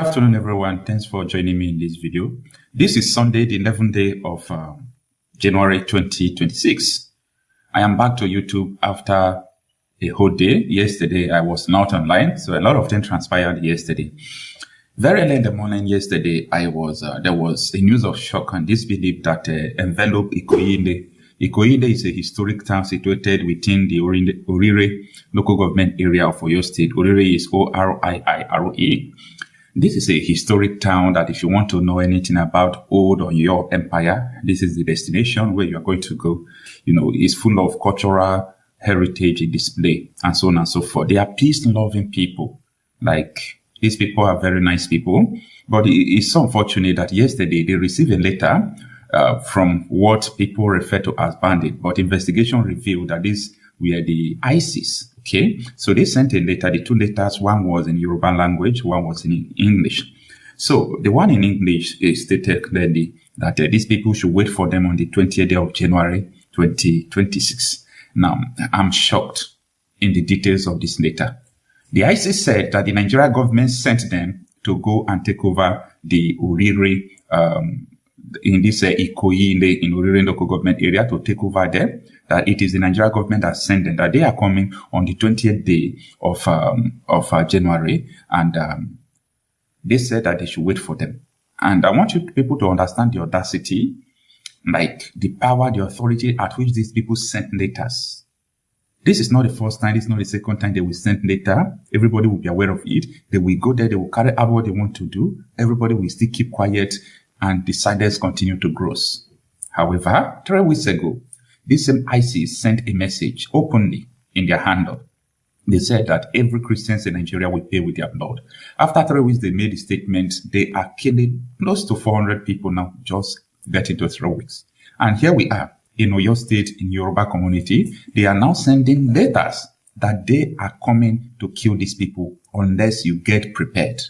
Good afternoon, everyone. Thanks for joining me in this video. This is Sunday, the 11th day of January 2026. I am back to YouTube after a whole day. Yesterday, I was not online, so a lot of things transpired yesterday. Very early in the morning yesterday, there was a news of shock and disbelief that enveloped Ikoyi. Ikoyi is a historic town situated within the Orire local government area of Oyo State. Orire is O-R-I-I-R-E. This is a historic town that if you want to know anything about old Oyo Empire, this is the destination where you are going to go. You know, it's full of cultural heritage display and so on and so forth. They are peace-loving people. Like, these people are very nice people. But it's so unfortunate that yesterday they received a letter from what people refer to as bandit. But investigation revealed that these were the ISIS. Okay, so they sent a letter, the two letters, one was in Yoruba language, one was in English. So the one in English stated clearly that these people should wait for them on the 20th day of January 2026. Now, I'm shocked in the details of this letter. The ISIS said that the Nigerian government sent them to go and take over the Orire, in this Ikoyi in Orire local government area, to take over there. That it is the Nigerian government that sent them, that they are coming on the 20th day of January, and they said that they should wait for them. And I want you people to understand the audacity, like the power, the authority at which these people sent letters. This is not the first time, this is not the second time they will send letter. Everybody will be aware of it. They will go there, they will carry out what they want to do. Everybody will still keep quiet, and the silence continue to grow. However, 3 weeks ago, this same ISIS sent a message openly in their handle. They said that every Christian in Nigeria will pay with their blood. After 3 weeks, they made a statement. They are killing close to 400 people now, just getting to 3 weeks. And here we are in Oyo State, in Yoruba community. They are now sending letters that they are coming to kill these people unless you get prepared.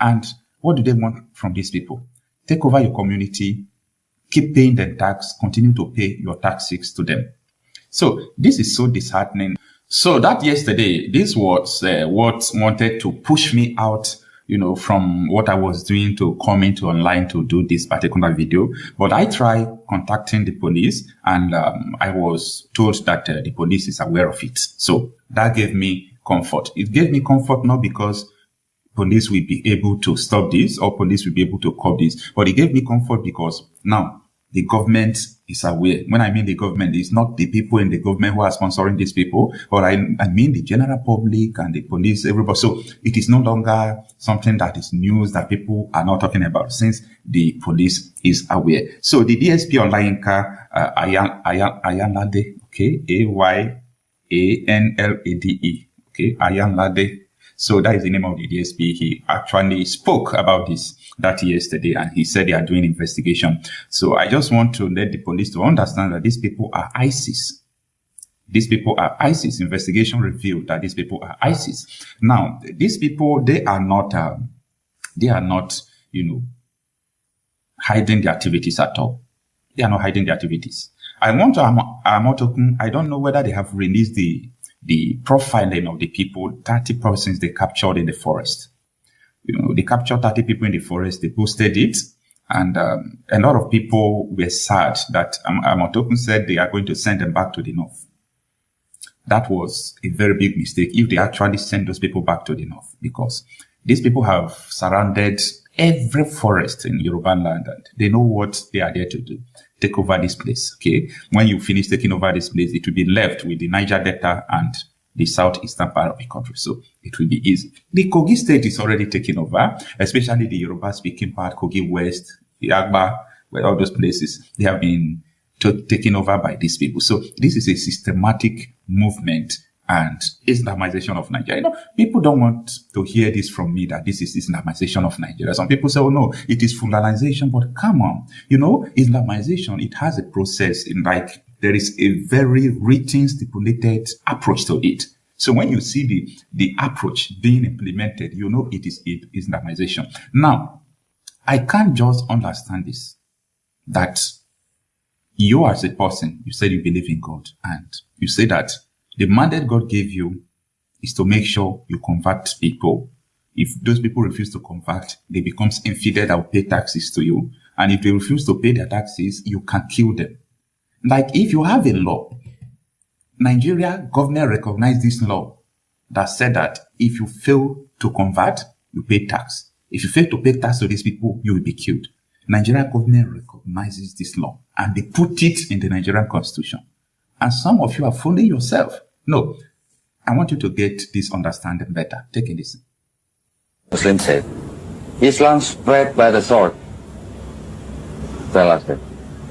And what do they want from these people? Take over your community, keep paying them tax, continue to pay your taxes to them. So this is so disheartening. So that yesterday, this was what wanted to push me out, from what I was doing to come into online to do this particular video. But I tried contacting the police, and I was told that the police is aware of it. So that gave me comfort. It gave me comfort not because police will be able to stop this or police will be able to curb this, but it gave me comfort because now the government is aware. When I mean the government, it's not the people in the government who are sponsoring these people, but I mean the general public and the police, everybody. So it is no longer something that is news that people are not talking about since the police is aware. So the DSP Olayinka Ayanlade, okay, Ayanlade, okay, Ayanlade. So that is the name of the DSP. He actually spoke about that yesterday, and he said they are doing investigation. So I just want to let the police to understand that these people are ISIS. These people are ISIS. Investigation revealed that these people are ISIS. Now, these people, they are not, hiding their activities at all. They are not hiding their activities. I don't know whether they have released the profiling of the people, 30 persons they captured in the forest. They captured 30 people in the forest, they posted it, and a lot of people were sad that Amotokun said they are going to send them back to the north. That was a very big mistake if they actually send those people back to the north, because these people have surrounded every forest in Yoruba land, and they know what they are there to do. Take over this place, okay? When you finish taking over this place, it will be left with the Niger Delta and the southeastern part of the country. So it will be easy. The Kogi state is already taken over, especially the Yoruba-speaking part, Kogi West, the Agba, where all those places, they have been taken over by these people. So this is a systematic movement and Islamization of Nigeria. People don't want to hear this from me, that this is Islamization of Nigeria. Some people say, oh no, it is Fulanization, but come on. Islamization, it has a process there is a very written, stipulated approach to it. So when you see the approach being implemented, it is Islamization. Now, I can't just understand this, that you as a person, you said you believe in God, and you say that the mandate God gave you is to make sure you convert people, If those people refuse to convert, they become infidel that will pay taxes to you. And if they refuse to pay their taxes, you can kill them. Like if you have a law, Nigeria government recognized this law that said that if you fail to convert, you pay tax. If you fail to pay tax to these people, you will be killed. Nigeria government recognizes this law and they put it in the Nigerian constitution. And some of you are fooling yourself. No, I want you to get this understanding better. Take a listen. Muslim said, Islam spread by the sword.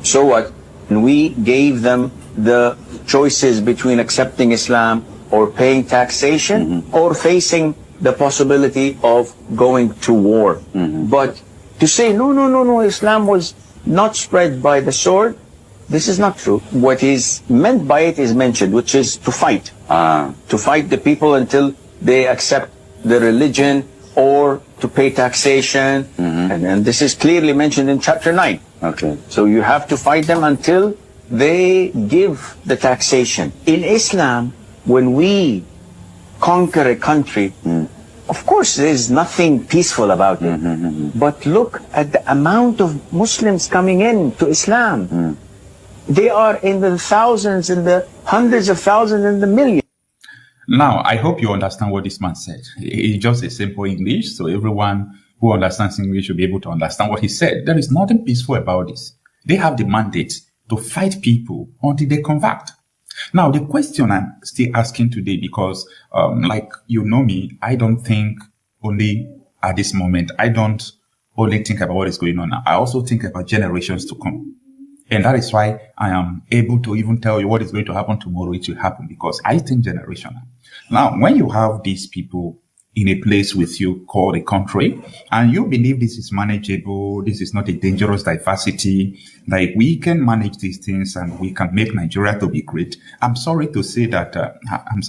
So what? And we gave them the choices between accepting Islam or paying taxation or facing the possibility of going to war. But to say, no, Islam was not spread by the sword, this is not true. What is meant by it is mentioned, which is to fight. To fight the people until they accept the religion or to pay taxation. And this is clearly mentioned in chapter 9. Okay. So you have to fight them until they give the taxation. In Islam, when we conquer a country, of course there's nothing peaceful about it. But look at the amount of Muslims coming in to Islam. They are in the thousands, in the hundreds of thousands, in the millions. Now, I hope you understand what this man said. It's just a simple English, so everyone who understands English should be able to understand what he said. There is nothing peaceful about this. They have the mandate to fight people until they convert. Now, the question I'm still asking today, because like you know me, I don't think only at this moment. I don't only think about what is going on now. I also think about generations to come. And that is why I am able to even tell you what is going to happen tomorrow. It will happen because I think generational. Now, when you have these people in a place with you called a country, and you believe this is manageable, this is not a dangerous diversity, like we can manage these things and we can make Nigeria to be great. I'm sorry to say that,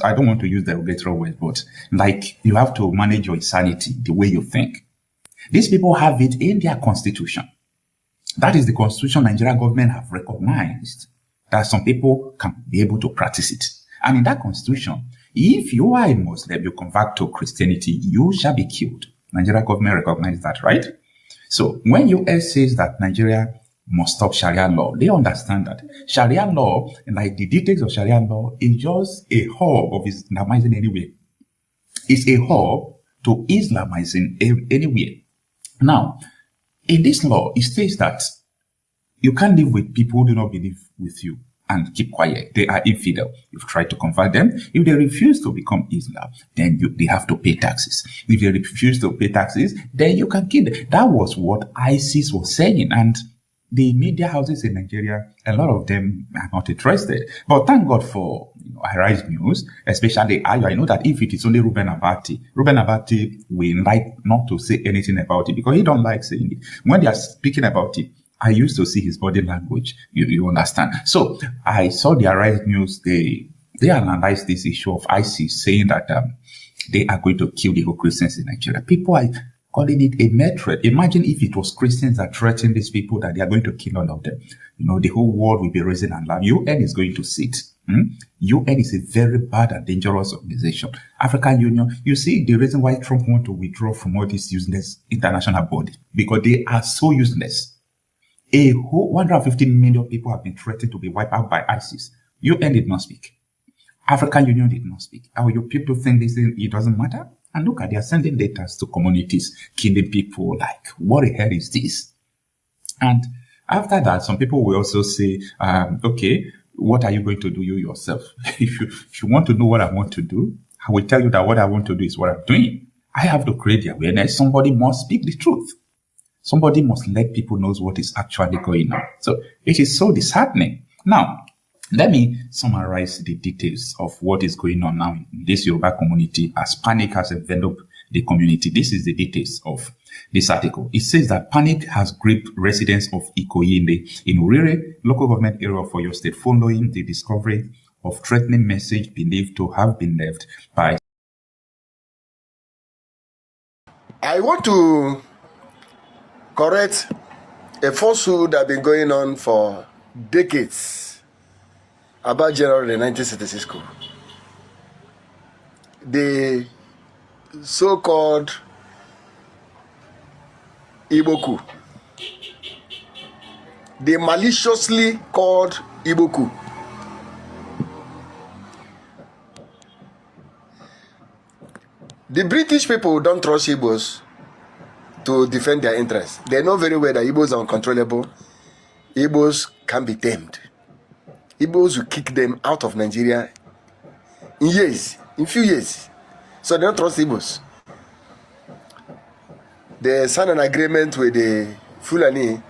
I don't want to use the derogatory word, but like you have to manage your insanity the way you think. These people have it in their constitution. That is the constitution Nigeria government have recognized that some people can be able to practice it. And in that constitution, if you are a Muslim, you convert to Christianity, you shall be killed. Nigeria government recognizes that, right? So when US says that Nigeria must stop Sharia law, they understand that Sharia law, like the details of Sharia law, is just a hub of Islamizing anywhere. It's a hub to Islamizing anywhere. Now, in this law, it says that you can't live with people who do not believe with you and keep quiet. They are infidel. You've tried to convert them. If they refuse to become Islam, then they have to pay taxes. If they refuse to pay taxes, then you can kill them. That was what ISIS was saying. And the media houses in Nigeria, a lot of them are not interested. But thank God for Arise News, especially I know that if it is only Ruben Abati will like not to say anything about it because he don't like saying it. When they are speaking about it, I used to see his body language. You understand? So I saw the Arise News. They analyzed this issue of ISIS saying that they are going to kill the whole Christians in Nigeria. People are calling it a mere threat. Imagine if it was Christians that threatened these people that they are going to kill all of them. The whole world will be raising alarm. UN is going to sit. UN is a very bad and dangerous organization. African Union, you see the reason why Trump wants to withdraw from all these useless international body, because they are so useless. A whole 150 million people have been threatened to be wiped out by ISIS. UN did not speak. African Union did not speak. How you people think this it doesn't matter? And look at they are sending letters to communities, killing people. Like, what the hell is this? And after that, some people will also say, okay, what are you going to do you yourself? If you want to know what I want to do, I will tell you that what I want to do is what I'm doing. I have to create the awareness. Somebody must speak the truth. Somebody must let people know what is actually going on. So it is so disheartening. Now, let me summarize the details of what is going on now in this Yoruba community as panic has enveloped the community. This is the details of this article. It says that panic has gripped residents of Ikoyi in Urire, local government area of Oyo State, following the discovery of threatening message believed to have been left by. I want to correct a falsehood that has been going on for decades about January 1966 coup. The so-called Igbo coup. They maliciously called Igbo coup. The British people don't trust Igbos to defend their interests. They know very well that Igbos are uncontrollable. Igbos can be tamed. Igbos will kick them out of Nigeria in few years. So they don't trust Igbos. They signed an agreement with the Fulani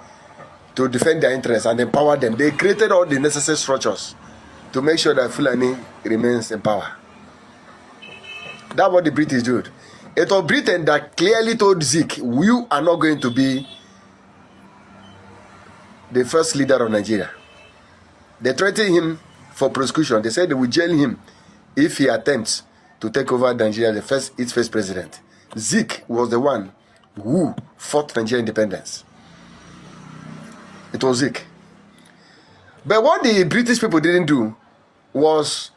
to defend their interests and empower them. They created all the necessary structures to make sure that Fulani remains in power. That's what the British did. It was Britain that clearly told Zik, you are not going to be the first leader of Nigeria. They threatened him for prosecution. They said they would jail him if he attempts to take over Nigeria, its first president. Zik was the one who fought Nigeria independence. It was Zik. But what the British people didn't do was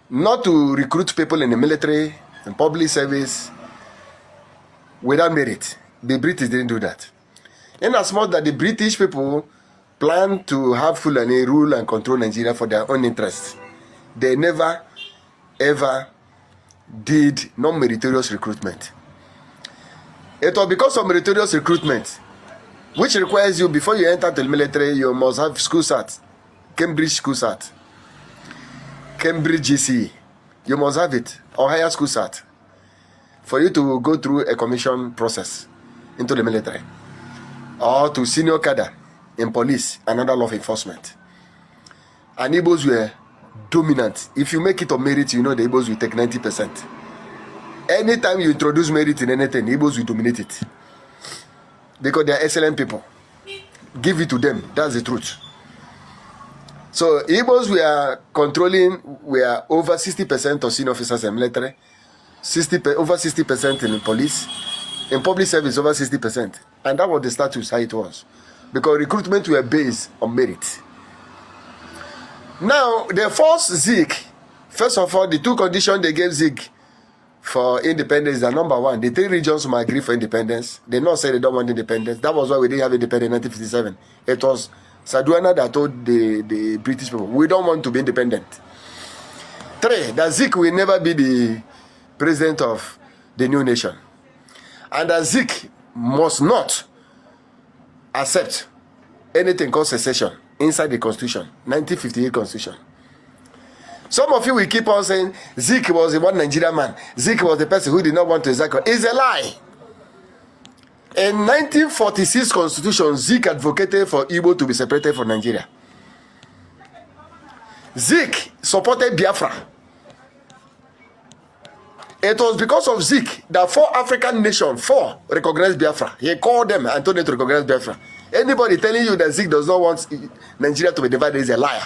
not to recruit people in the military and public service without merit. The British didn't do that. In as much that the British people planned to have Fulani rule and control Nigeria for their own interests, they never ever did non-meritorious recruitment. It was because of meritorious recruitment, which requires you, before you enter the military, you must have school cert, Cambridge school cert, Cambridge GCE. You must have it, or higher school cert, for you to go through a commission process into the military, or to senior cadre in police and other law enforcement. And Igbos were dominant. If you make it on merit, you know the Igbos will take 90%. Anytime you introduce merit in anything, Igbos will dominate it. Because they are excellent people. Give it to them. That's the truth. So Igbos were over 60% of senior officers in military, over 60% in police, in public service over 60%. And that was the status, how it was. Because recruitment were based on merit. Now, they forced Zik. First of all, the two conditions they gave Zik for independence are: number one, the three regions must agree for independence. They not say they don't want independence. That was why we didn't have independence in 1957. It was Saduana that told the British people, we don't want to be independent. Three, that Zik will never be the president of the new nation. And that Zik must not accept anything called secession inside the Constitution, 1958 Constitution. Some of you will keep on saying Zik was the one Nigerian man. Zik was the person who did not want to exert. It's a lie. In 1946 Constitution, Zik advocated for Igbo to be separated from Nigeria. Zik supported Biafra. It was because of Zik that 4 African nations, 4 recognized Biafra. He called them and told them to recognize Biafra. Anybody telling you that Zik does not want Nigeria to be divided is a liar.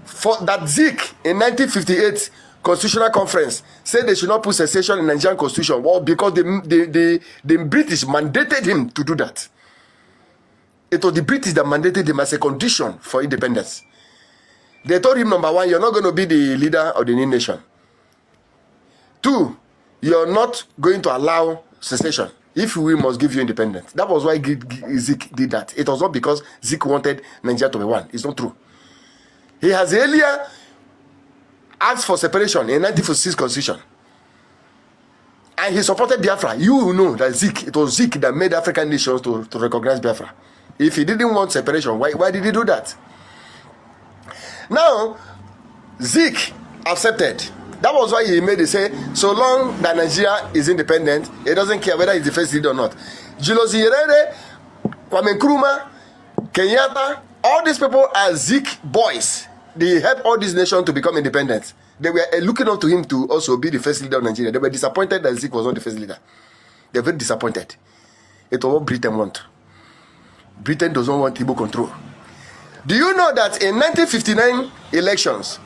For that Zik in 1958 Constitutional Conference said they should not put secession in Nigerian Constitution. Well, because the British mandated him to do that. It was the British that mandated him as a condition for independence. They told him, number one, you're not going to be the leader of the new nation. 2, you're not going to allow secession. If we must give you independence. That was why Zik did that. It was not because Zik wanted Nigeria to be one. It's not true. He has earlier asked for separation in 1946 Constitution. And he supported Biafra. You know that it was Zik that made African nations to recognize Biafra. If he didn't want separation, why did he do that? Now, Zik accepted. That was why he made it say, so long that Nigeria is independent, he doesn't care whether he's the first leader or not. Julius Nyerere, Kwame Nkrumah, Kenyatta, all these people are Zik boys. They helped all these nations to become independent. They were looking up to him to also be the first leader of Nigeria. They were disappointed that Zik was not the first leader. They were very disappointed. It was what Britain want. Britain does not want Igbo control. Do you know that in 1959 elections,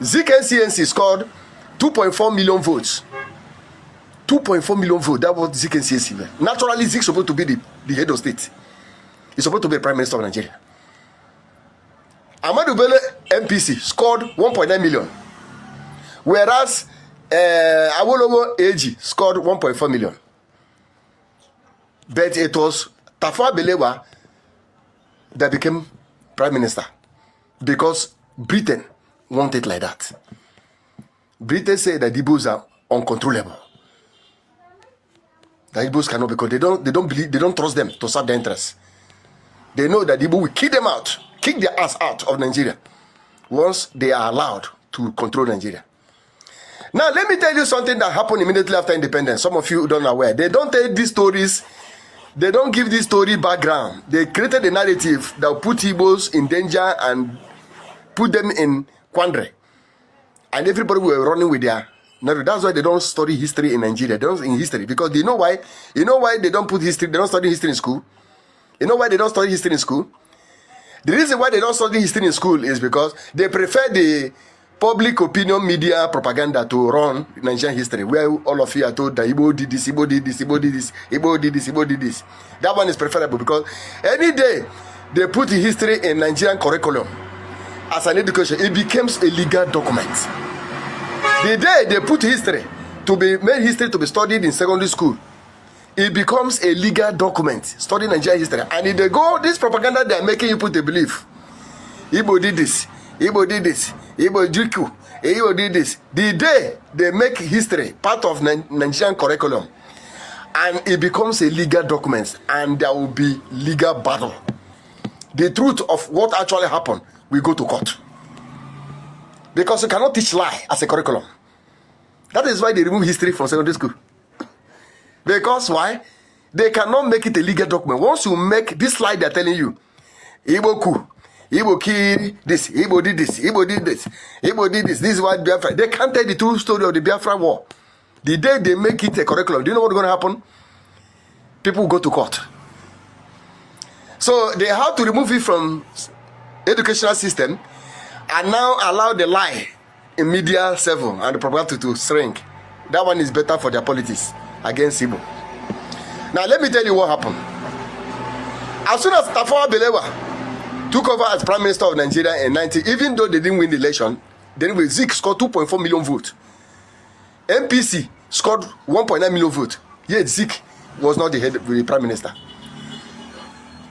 Zik NCNC scored 2.4 million votes. 2.4 million votes. That was Zik NCNC. Naturally, Zik is supposed to be the head of state. He's supposed to be the prime minister of Nigeria. Ahmadu Bello MPC scored 1.9 million. Whereas Awolowo AG scored 1.4 million. But it was Tafawa Balewa that became prime minister because Britain wanted it like that. Britain said that the Igbos are uncontrollable. The Igbos cannot, because they don't trust them to serve their interests. They know that the Igbo will kick them out, kick their ass out of Nigeria once they are allowed to control Nigeria. Now, let me tell you something that happened immediately after independence. Some of you don't know where. They don't tell these stories. They don't give this story background. They created a narrative that will put Igbos in danger and put them in quandary. And everybody were running with their narrative. That's why they don't study history in Nigeria. They don't in history, because they know why. You know why they don't put history? They don't study history in school. You know why they don't study history in school? The reason why they don't study history in school is because they prefer the public opinion media propaganda to run Nigerian history, where all of you are told that Igbo did this, Igbo did this, Igbo did this, Igbo did this, Igbo did this. That one is preferable, because any day they put history in Nigerian curriculum as an education, it becomes a legal document. The day they put history to be made history to be studied in secondary school, it becomes a legal document, studying Nigerian history. And if they go, this propaganda they are making you put a belief. Igbo did this, Igbo did this, Igbo Jiku, Igbo did this. The day they make history part of Nigerian curriculum, and it becomes a legal document, and there will be legal battle. The truth of what actually happened will go to court. Because you cannot teach lie as a curriculum. That is why they remove history from secondary school. Because why? They cannot make it a legal document. Once you make this slide, they're telling you, Igbo coup, Igbo killed this, Igbo did this, Igbo did this, Igbo did this, this is what Biafra. They can't tell the true story of the Biafra war. The day they make it a curriculum, do you know what's going to happen? People will go to court. So they have to remove it from educational system and now allow the lie in media level and the propaganda to shrink. That one is better for their politics against Igbo. Now let me tell you what happened. As soon as Tafawa Balewa took over as Prime Minister of Nigeria in 90, even though they didn't win the election, then Zik scored 2.4 million votes. MPC scored 1.9 million votes. Yet Zik was not the Prime Minister.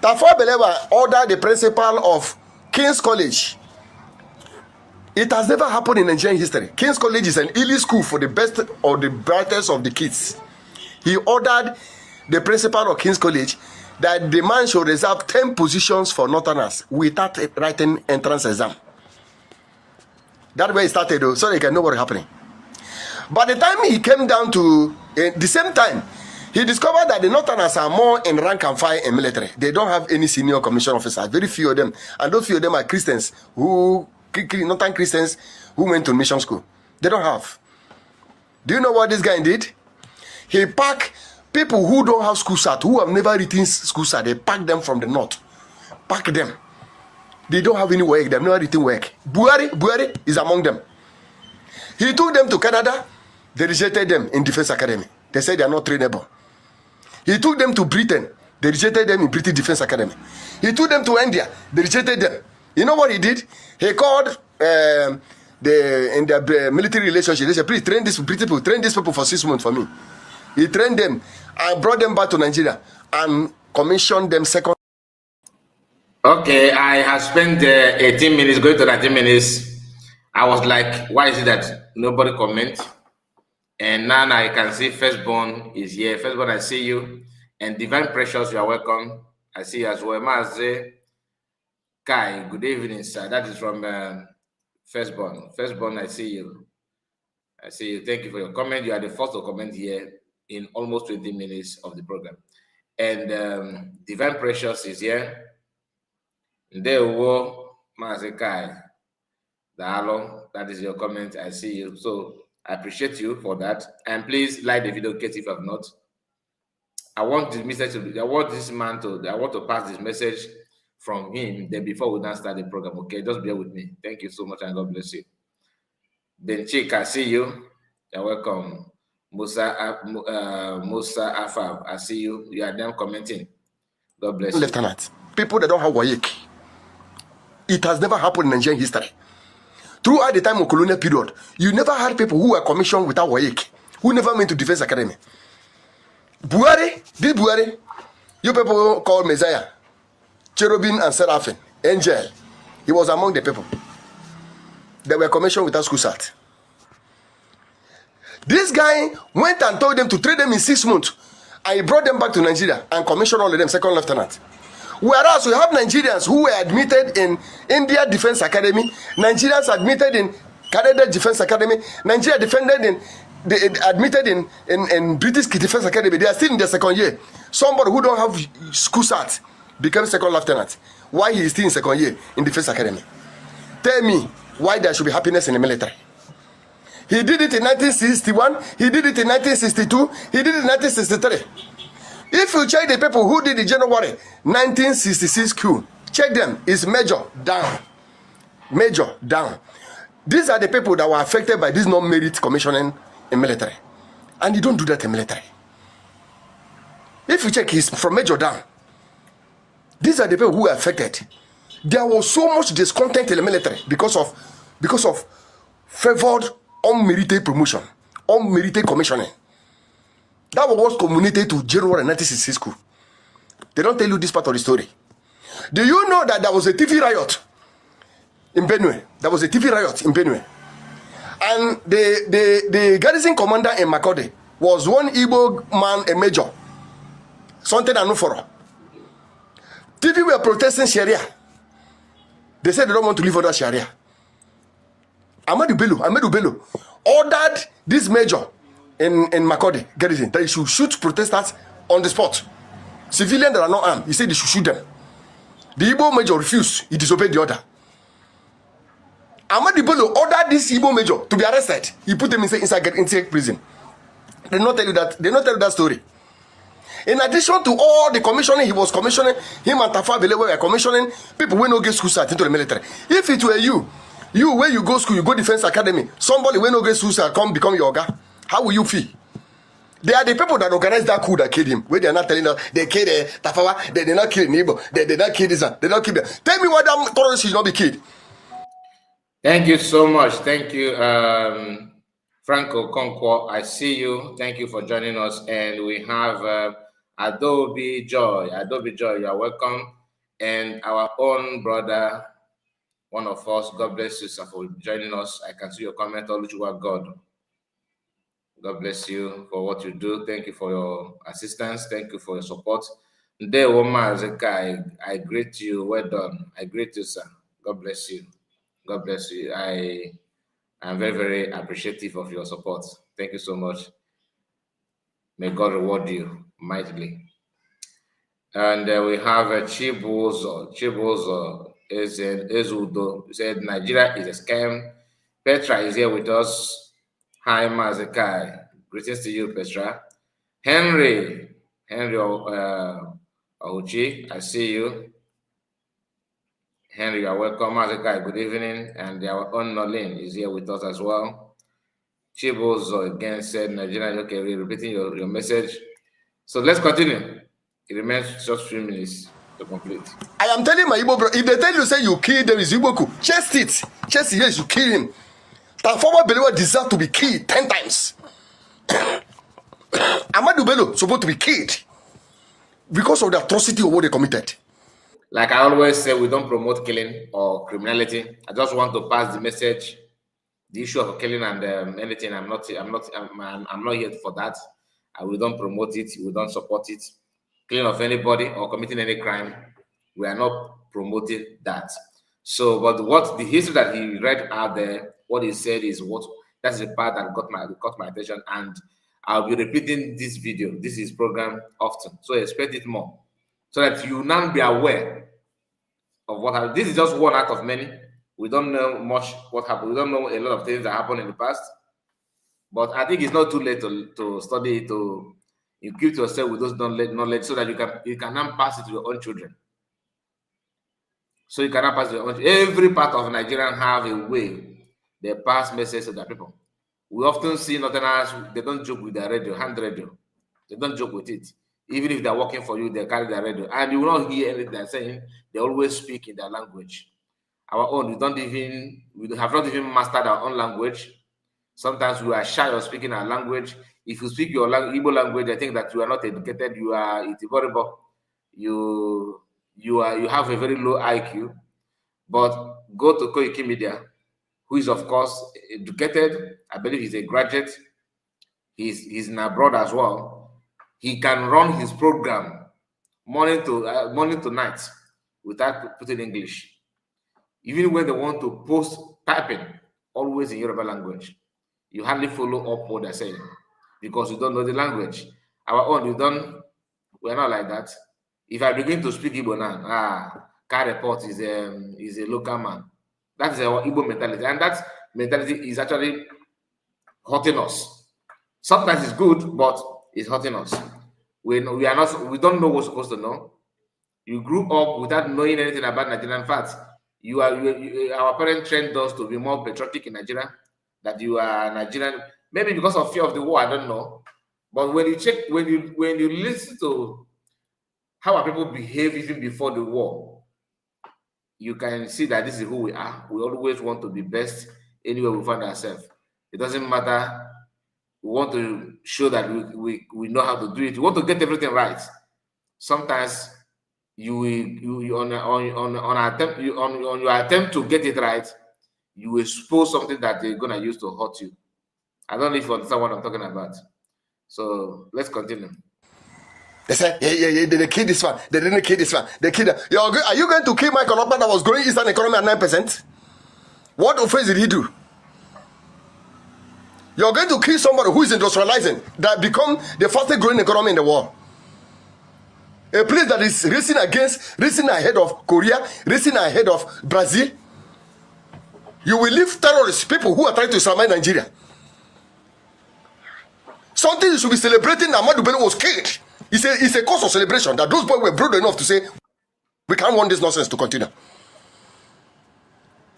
Tafawa Balewa ordered the principal of King's College. It has never happened in Nigerian history. King's College is an elite school for the best or the brightest of the kids. He ordered the principal of King's College that the man should reserve 10 positions for Northerners without writing entrance exam. That's where it started, though, so they can know what is happening. By the time he came down to the same time, he discovered that the Northerners are more in rank and file in military. They don't have any senior commission officers, very few of them. And those few of them are Christians, Northern Christians who went to mission school. They don't have. Do you know what this guy did? He packed people who don't have school cert, who have never written school cert. They packed them from the north. Pack them. They don't have any work. They have never written work. Buhari is among them. He took them to Canada. They rejected them in Defense Academy. They said they are not trainable. He took them to Britain. They rejected them in British Defense Academy. He took them to India. They rejected them. You know what he did? He called in their military relationship. They said, please train these people for 6 months for me. He trained them and brought them back to Nigeria and commissioned them second. Okay, I have spent 18 minutes, going to 19 minutes. I was like, why is it that nobody comments? And now I can see Firstborn is here. Firstborn, I see you. And Divine Precious, you are welcome. I see you as well. Maze Kai, good evening, sir. That is from Firstborn. Firstborn, I see you. I see you. Thank you for your comment. You are the first to comment here in almost 20 minutes of the program. And Divine Precious is here. There we go. Maze Kai. That is your comment. I see you. So I appreciate you for that. And please like the video in case if you have not. I want this message to, I want to pass this message from him. Then before we now start the program, okay? Just bear with me. Thank you so much and God bless you. Benchik, I see you. You're welcome. Musa Afab, I see you. You are them commenting. God bless you. Lieutenant, people that don't have WAEC. It has never happened in Nigerian history. Throughout the time of colonial period, you never had people who were commissioned without WAEC, who never went to Defense Academy. Buhari, You people call Messiah, cherubim and seraphim, angel. He was among the people. They were commissioned without school cert. This guy went and told them to train them in 6 months. And he brought them back to Nigeria and commissioned all of them second lieutenant. Whereas we have Nigerians who were admitted in India Defense Academy, Nigerians admitted in Canada Defense Academy, Nigeria admitted in British Defense Academy. They are still in their second year. Somebody who don't have school cert became second lieutenant. Why he is still in second year in Defense Academy? Tell me why there should be happiness in the military. He did it in 1961, he did it in 1962, he did it in 1963. If you check the people who did the January 1966 coup, check them, it's major down. Major down. These are the people that were affected by this non-merit commissioning in military. And you don't do that in military. If you check, it's from major down. These are the people who were affected. There was so much discontent in the military because of favored unmerited promotion, unmerited commissioning. That was what culminated to January 1966 coup. They don't tell you this part of the story. Do you know that there was a TV riot in Benue? There was a TV riot in Benue. And the garrison commander in Makode was one Igbo man, a major. Something Anuforo. TV were protesting Sharia. They said they don't want to live under Sharia. Ahmadu Bello ordered this major in Makode garrison that he should shoot protesters on the spot. Civilians that are not armed, he said they should shoot them. The Igbo major refused. He disobeyed the order. Ahmadu Bello ordered this Igbo major to be arrested. He put them inside prison. They not tell you that story. In addition to all the commissioning he was commissioning, him and Tafa Bele were commissioning people who no get school start into the military. If it were you where you go school, you go defense academy, somebody when no get school start come become your guy, how will you feel? They are the people that organize that coup that killed him. Where they are not telling us they killed Tafawa, they did not kill Nibo, they did not kill this one, they did not kill them. Tell me why that terrorist should not be killed. Thank you so much. Thank you, Franco Conquo. I see you. Thank you for joining us. And we have Adobe Joy. Adobe Joy, you are welcome. And our own brother, one of us, God bless you, sir, for joining us. I can see your comment, Oluchuwa God. God bless you for what you do. Thank you for your assistance. Thank you for your support. Nde Woma Zeka, I greet you. Well done. I greet you, sir. God bless you. God bless you. I am very, very appreciative of your support. Thank you so much. May God reward you mightily. And we have Chibuzo. Chibuzo is in Soludo. He said Nigeria is a scam. Petra is here with us. Hi, Mazekai. Greetings to you, Petra. Henry Ohuchi, I see you. Henry, you are welcome. Mazekai, good evening. And our own Nolin is here with us as well. Chibuzo again said Nigeria. Okay, we're repeating your message. So let's continue. It remains just 3 minutes to complete. I am telling my Igbo bro, if they tell you say you kill them is Igbo coup, chest it. Yes, you kill him. That former believer deserves to be killed 10 times. Ahmadu Bello supposed to be killed because of the atrocity of what they committed. Like I always say, we don't promote killing or criminality. I just want to pass the message. The issue of killing and anything, I'm not here for that. We don't promote it. We don't support it. Killing of anybody or committing any crime, we are not promoting that. So, but what the history that he read out there, what he said is that's the part that caught my attention, and I'll be repeating this video, this program often. So expect it more, so that you now be aware of what happened. This is just one out of many. We don't know much what happened. We don't know a lot of things that happened in the past, but I think it's not too late to study, to equip yourself with those knowledge, so that you can now pass it to your own children. So you cannot pass it to your own children. Every part of Nigerian have a way they pass messages to their people. We often see Northerners, they don't joke with their radio, hand radio. They don't joke with it. Even if they're working for you, they carry their radio. And you will not hear anything they're saying. They always speak in their language. Our own, we have not even mastered our own language. Sometimes we are shy of speaking our language. If you speak your Igbo language, I think that you are not educated, you are itiboribo. you have a very low IQ. But go to Koiki Media, who is of course educated. I believe he's a graduate. He's in abroad as well. He can run his program morning to night without putting English. Even when they want to post typing, always in Yoruba language. You hardly follow up what they're saying because you don't know the language. Our own, we're not like that. If I begin to speak Igbo now, car report is a local man. That is our Igbo mentality, and that mentality is actually hurting us. Sometimes it's good, but it's hurting us. We don't know what's supposed to know. You grew up without knowing anything about Nigeria. In fact, our parents trained us to be more patriotic in Nigeria. That you are Nigerian, maybe because of fear of the war. I don't know. But when you listen to how our people behave even before the war, you can see that this is who we are. We always want to be best anywhere we find ourselves. It doesn't matter. We want to show that we know how to do it. We want to get everything right. Sometimes on your attempt to get it right, you expose something that they're gonna use to hurt you. I don't know if you understand what I'm talking about. So let's continue. They said, yeah, they killed this one. They didn't kill this one. They killed him. Are you going to kill Michael Ockman that was growing Eastern economy at 9%? What offense did he do? You're going to kill somebody who is industrializing, that become the fastest growing economy in the world. A place that is racing ahead of Korea, racing ahead of Brazil. You will leave terrorists, people who are trying to survive Nigeria. Something you should be celebrating that Ahmadu Bello was killed. It's a cause of celebration that those boys were brave enough to say, we can't want this nonsense to continue.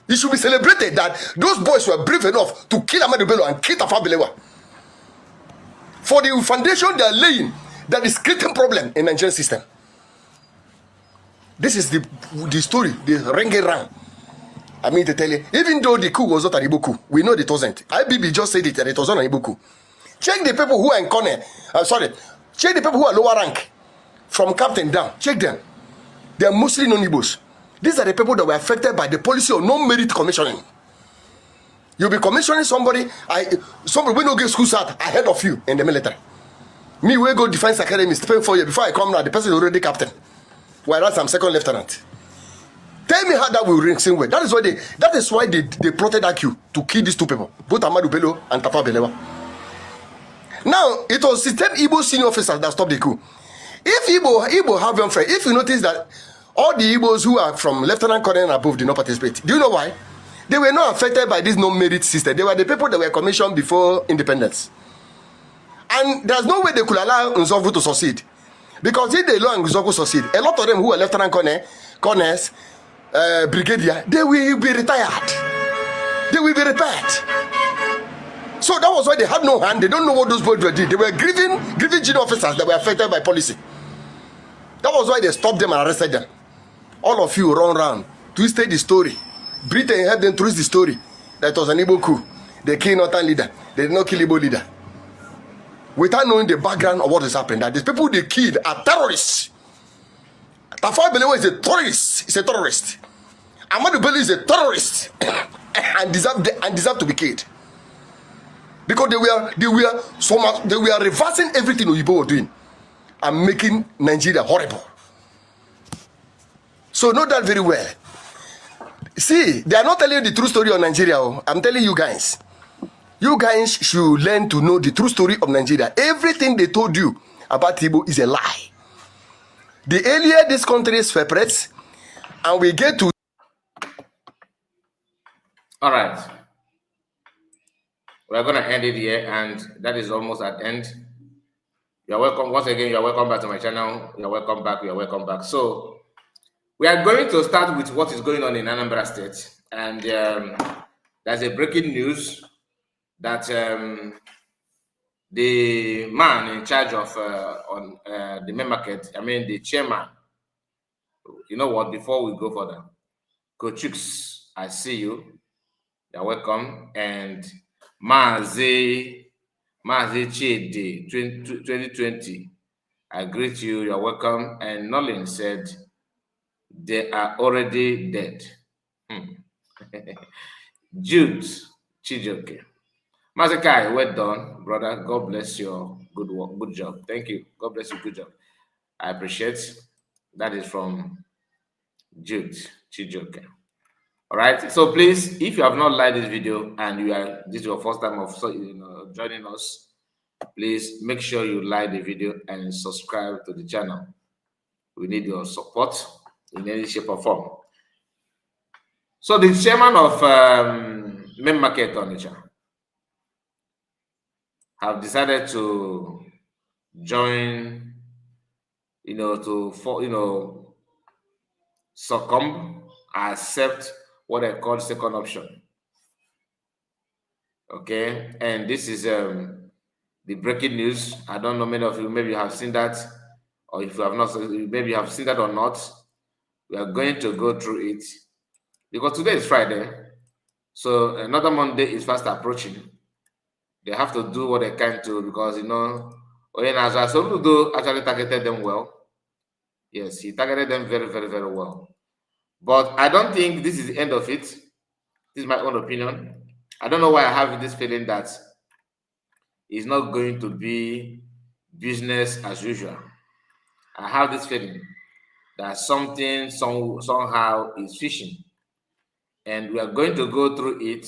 It should be celebrated that those boys were brave enough to kill Ahmadu Bello and kill Tafawa Balewa. For the foundation they are laying that is creating problem in the Nigerian system. This is the story, the renge-rang. I mean to tell you, even though the coup was not an Igbo coup, we know it wasn't. IBB just said it that it was not an Igbo coup. Check the people who are in corner. Check the people who are lower rank, from captain down. Check them. They are mostly non-Igbos. These are the people that were affected by the policy of no-merit commissioning. You'll be commissioning somebody will not get school start ahead of you in the military. Me, we go defense academy, spend 4 years. Before I come now, the person is already captain. Whereas I'm second lieutenant. Tell me how that will ring same way. That is why they plotted that coup to kill these two people, both Ahmadu Bello and Tafawa Balewa. Now, it was system Igbo senior officers that stopped the coup. If Igbo have them fair, if you notice that all the Igbos who are from lieutenant colonel and above did not participate, do you know why? They were not affected by this no-merit system. They were the people that were commissioned before independence. And there's no way they could allow Nzogwu to succeed. Because if they allow Nzogwu to succeed, a lot of them who are lieutenant colonels, brigadier, they will be retired. They will be repaired. So that was why they had no hand. They don't know what those boys were doing. They were grieving junior officers that were affected by policy. That was why they stopped them and arrested them. All of you run around, twisted the story. Britain helped them twist the story. That was an Igbo coup. They killed Northern leader. They did not kill Igbo leader. Without knowing the background of what has happened, that these people they killed are terrorists. Tafawa Balewa is a terrorist. He's a terrorist. Ahmadu Bello is a terrorist and deserve to be killed. Because they were reversing everything Oyibo were doing and making Nigeria horrible. So know that very well. See, they are not telling you the true story of Nigeria. I'm telling you guys. You guys should learn to know the true story of Nigeria. Everything they told you about Igbo is a lie. The earlier this country separates and we get to... All right. We're going to end it here, and that is almost at end. You're welcome. Once again, you're welcome back to my channel. You're welcome back. You're welcome back. So, we are going to start with what is going on in Anambra State. And there's a breaking news that the man in charge of the main market, the chairman, you know what, before we go further, Coach, I see you. You're welcome. And Mazi Chidi 2020. I greet you. You're welcome. And Nolin said, they are already dead. Jude Chijoke. Masakai, well done, brother. God bless your good work, good job. Thank you. God bless you. Good job. I appreciate. That is from Jude Chijoke. All right. So please, if you have not liked this video and this is your first time of joining us, please make sure you like the video and subscribe to the channel. We need your support in any shape or form. So the chairman of Main Market Onitsha have decided to join, succumb, accept what I call second option. Okay, and this is the breaking news. I don't know, many of you maybe have seen that, or if you have not, maybe you have seen that or not. We are going to go through it because today is Friday, so another Monday is fast approaching. They have to do what they can to, because Soludo actually targeted them well. Yes, he targeted them very, very, very well. But I don't think this is the end of it. This is my own opinion. I don't know why I have this feeling that it's not going to be business as usual. I have this feeling that something somehow is fishing, and we are going to go through it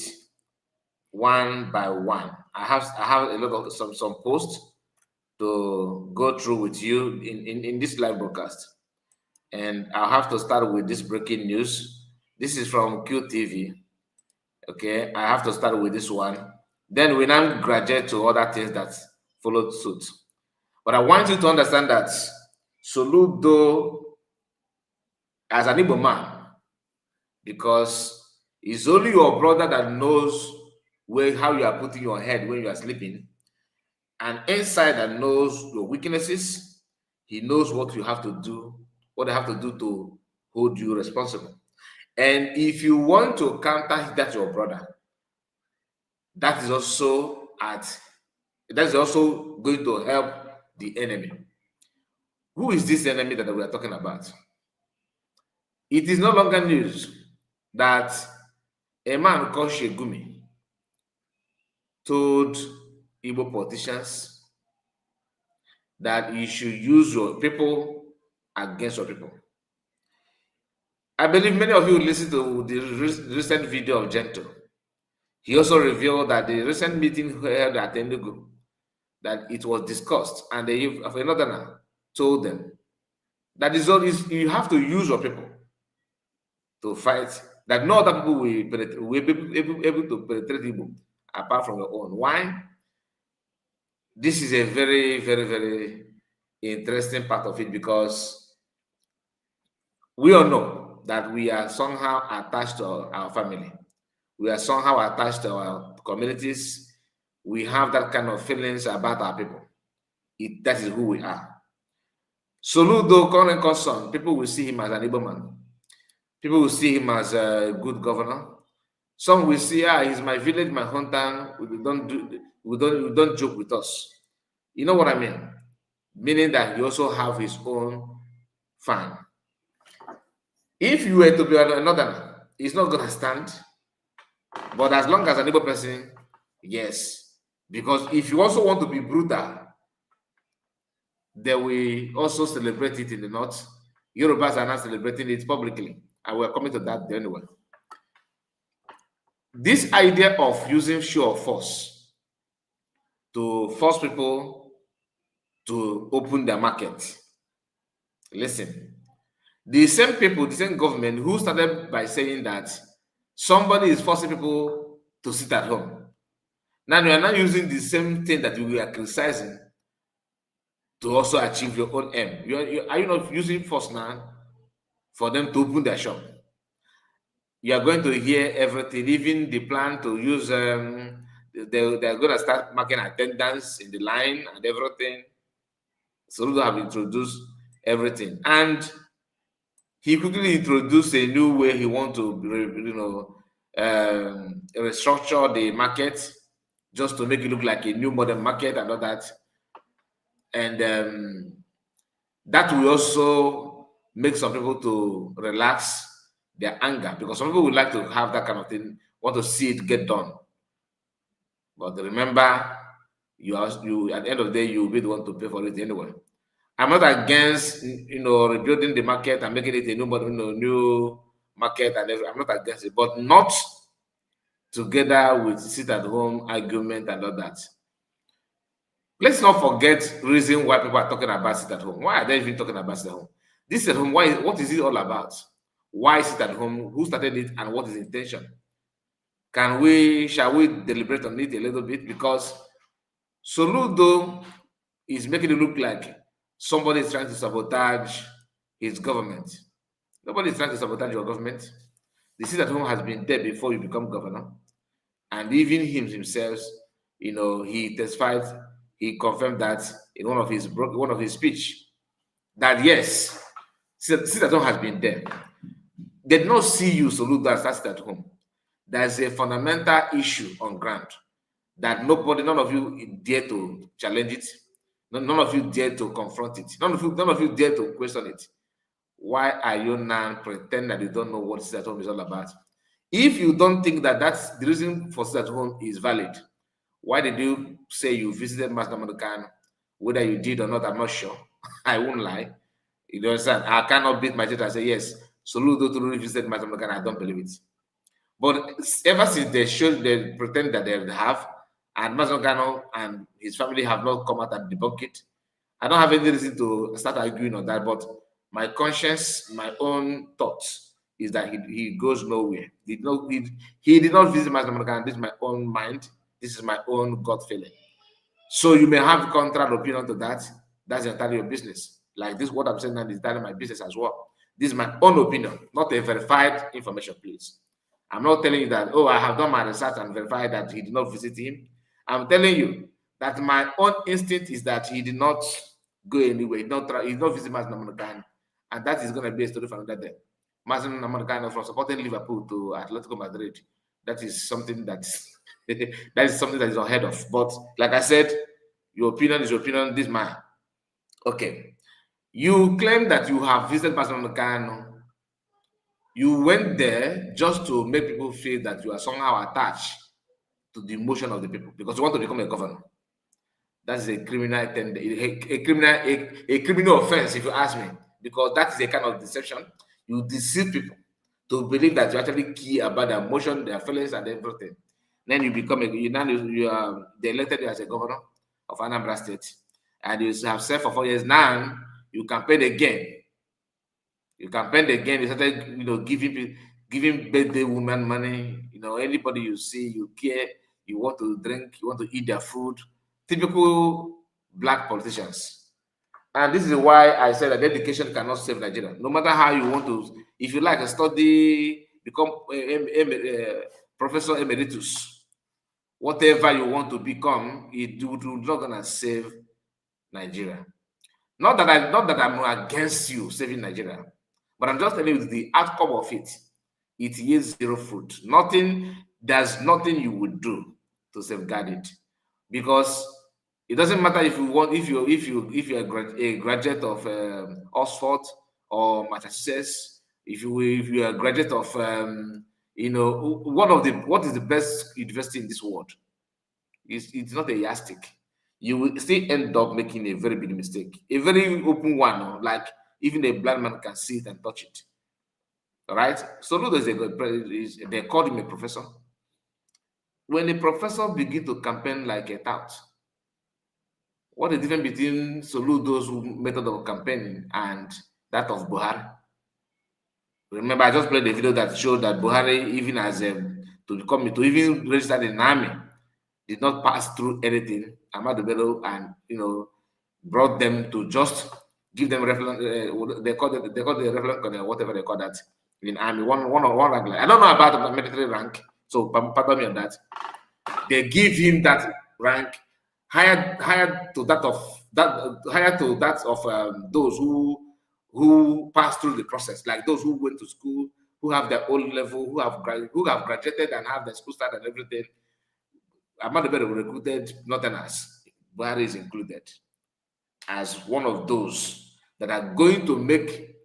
one by one. I have a lot of some posts to go through with you in this live broadcast, and I'll have to start with this breaking news. This is from QTV. Okay, I have to start with this one. Then we now graduate to other things that followed suit. But I want you to understand that Soludo, as an Igbo man, because it's only your brother that knows how you are putting your head when you are sleeping, and inside that knows your weaknesses. He knows what you have to do, what they have to do to hold you responsible. And if you want to counter that your brother, that is also going to help the enemy. Who is this enemy that we are talking about? It is no longer news that a man called Shegumi told Igbo politicians that you should use your people against your people. I believe many of you listened to the recent video of Gento. He also revealed that the recent meeting held at Enugu, that it was discussed, and the another told them that you have to use your people to fight, that no other people will be able to penetrate Igbo apart from your own. Why? This is a very, very, very interesting part of it, because we all know that we are somehow attached to our family. We are somehow attached to our communities. We have that kind of feelings about our people. That is who we are. Soludo, current concern, people will see him as an Igbo man. People will see him as a good governor. Some will see, he's my village, my hometown. We don't joke with us. You know what I mean? Meaning that he also have his own fan. If you were to be another, he's not gonna stand. But as long as an Igbo person, yes. Because if you also want to be brutal, they will also celebrate it in the north. Yorubas are not celebrating it publicly, and we're coming to that anyway. This idea of using show of force to force people to open their market. Listen, the same people, the same government who started by saying that somebody is forcing people to sit at home. Now you are not using the same thing that we are criticizing to also achieve your own aim. Are you not using force now for them to open their shop? You are going to hear everything, even the plan to use, they're going to start marking attendance in the line and everything. So they have introduced everything. And he quickly introduced a new way he wants to, restructure the market just to make it look like a new modern market and all that. And That will also make some people to relax their anger, because some people would like to have that kind of thing, want to see it get done. But remember, you at the end of the day, you will be the one to pay for it anyway. I'm not against rebuilding the market and making it a new market and everything. I'm not against it, but not together with sit at home argument and all that. Let's not forget reason why people are talking about sit at home. Why are they even talking about sit at home? This at home, what is it all about? Why sit at home? Who started it and what is the intention? Shall we deliberate on it a little bit? Because Soludo is making it look like somebody is trying to sabotage his government. Nobody is trying to sabotage your government. The sit at home has been there before you become governor. And even himself, he testified, he confirmed that in one of his speech, that yes, sit at home has been there. They did not see you salute that sit at home. There's a fundamental issue on ground that none of you dare to challenge it. None of you dare to confront it. None of you dare to question it. Why are you now pretending that you don't know what sit at home is all about? If you don't think that that's the reason for sit at home is valid, why did you say you visited Mas Namadukan? Whether you did or not, I'm not sure. I won't lie. You understand? I cannot beat my chest and say, yes, Soludo to visited Mas Namadukan. I don't believe it. But ever since they pretend that they have, and Mas Namadukan and his family have not come out and debunk it, I don't have any reason to start arguing on that. But my conscience, my own thoughts, is that he goes nowhere. He did not visit Mas Namadukan. This is my own mind. This is my own gut feeling. So you may have contrary opinion to that. That's entirely your business. Like this, what I'm saying now is entirely my business as well. This is my own opinion, not a verified information, please. I'm not telling you that, I have done my research and verified that he did not visit him. I'm telling you that my own instinct is that he did not go anywhere. He did not visit Mas Namadukan. And that is going to be a story for another day. Mas Namadukan from supporting Liverpool to Atletico Madrid. That is something that is unheard of. But like I said, your opinion is your opinion. This man. Okay. You claim that you have visited Mas Namadukan. You went there just to make people feel that you are somehow attached to the emotion of the people because you want to become a governor. That's a criminal criminal offense, if you ask me, because that is a kind of deception. You deceive people to believe that you actually care about their emotion, their feelings, and everything. Then you become they elected you as a governor of Anambra State, and you have served for 4 years. Now you campaign again. You started, giving birthday woman money. Anybody you see, you care. You want to drink. You want to eat their food. Typical black politicians. And this is why I said that education cannot save Nigeria. No matter how you want to, if you like a study, become a professor emeritus, whatever you want to become, it will not gonna save Nigeria. Not that I'm against you saving Nigeria, but I'm just telling you the outcome of it. It yields zero fruit. There's nothing you would do to safeguard it, because it doesn't matter if you're a graduate of Oxford or Massachusetts, if you're a graduate of what is the best university in this world? It's not a yardstick. You will still end up making a very big mistake, a very open one, like even a blind man can see it and touch it. All right. Soludo they called him a professor. When a professor begins to campaign like a tout, what is the difference between Soludo's method of campaigning and that of Buhari? Remember, I just played the video that showed that Buhari, even as to even register in the army, did not pass through anything. Ahmadu Bello and brought them to just give them reference. They call the reference, whatever they call that in army. One rank. I don't know about the military rank, so pardon me on that. They give him that rank higher to that of those who passed through the process, like those who went to school, who have their own level, who have graduated and have their school start and everything. Ahmadu Bello recruited Northerners. Buhari is included as one of those that are going to make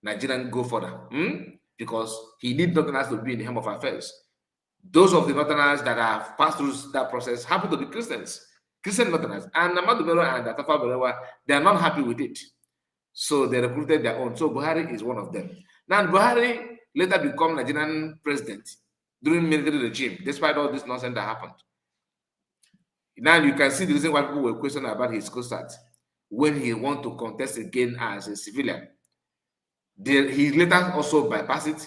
Nigerian go further. Because he needs Northerners to be in the helm of affairs. Those of the Northerners that have passed through that process happen to be Christians, Christian Northerners. And Ahmadu Bello and Tafawa Balewa, they are not happy with it. So they recruited their own. So Buhari is one of them. Now, Buhari later became Nigerian president during military regime, despite all this nonsense that happened. Now you can see the reason why people were questioning about his COSAT when he wanted to contest again as a civilian. He later also bypassed it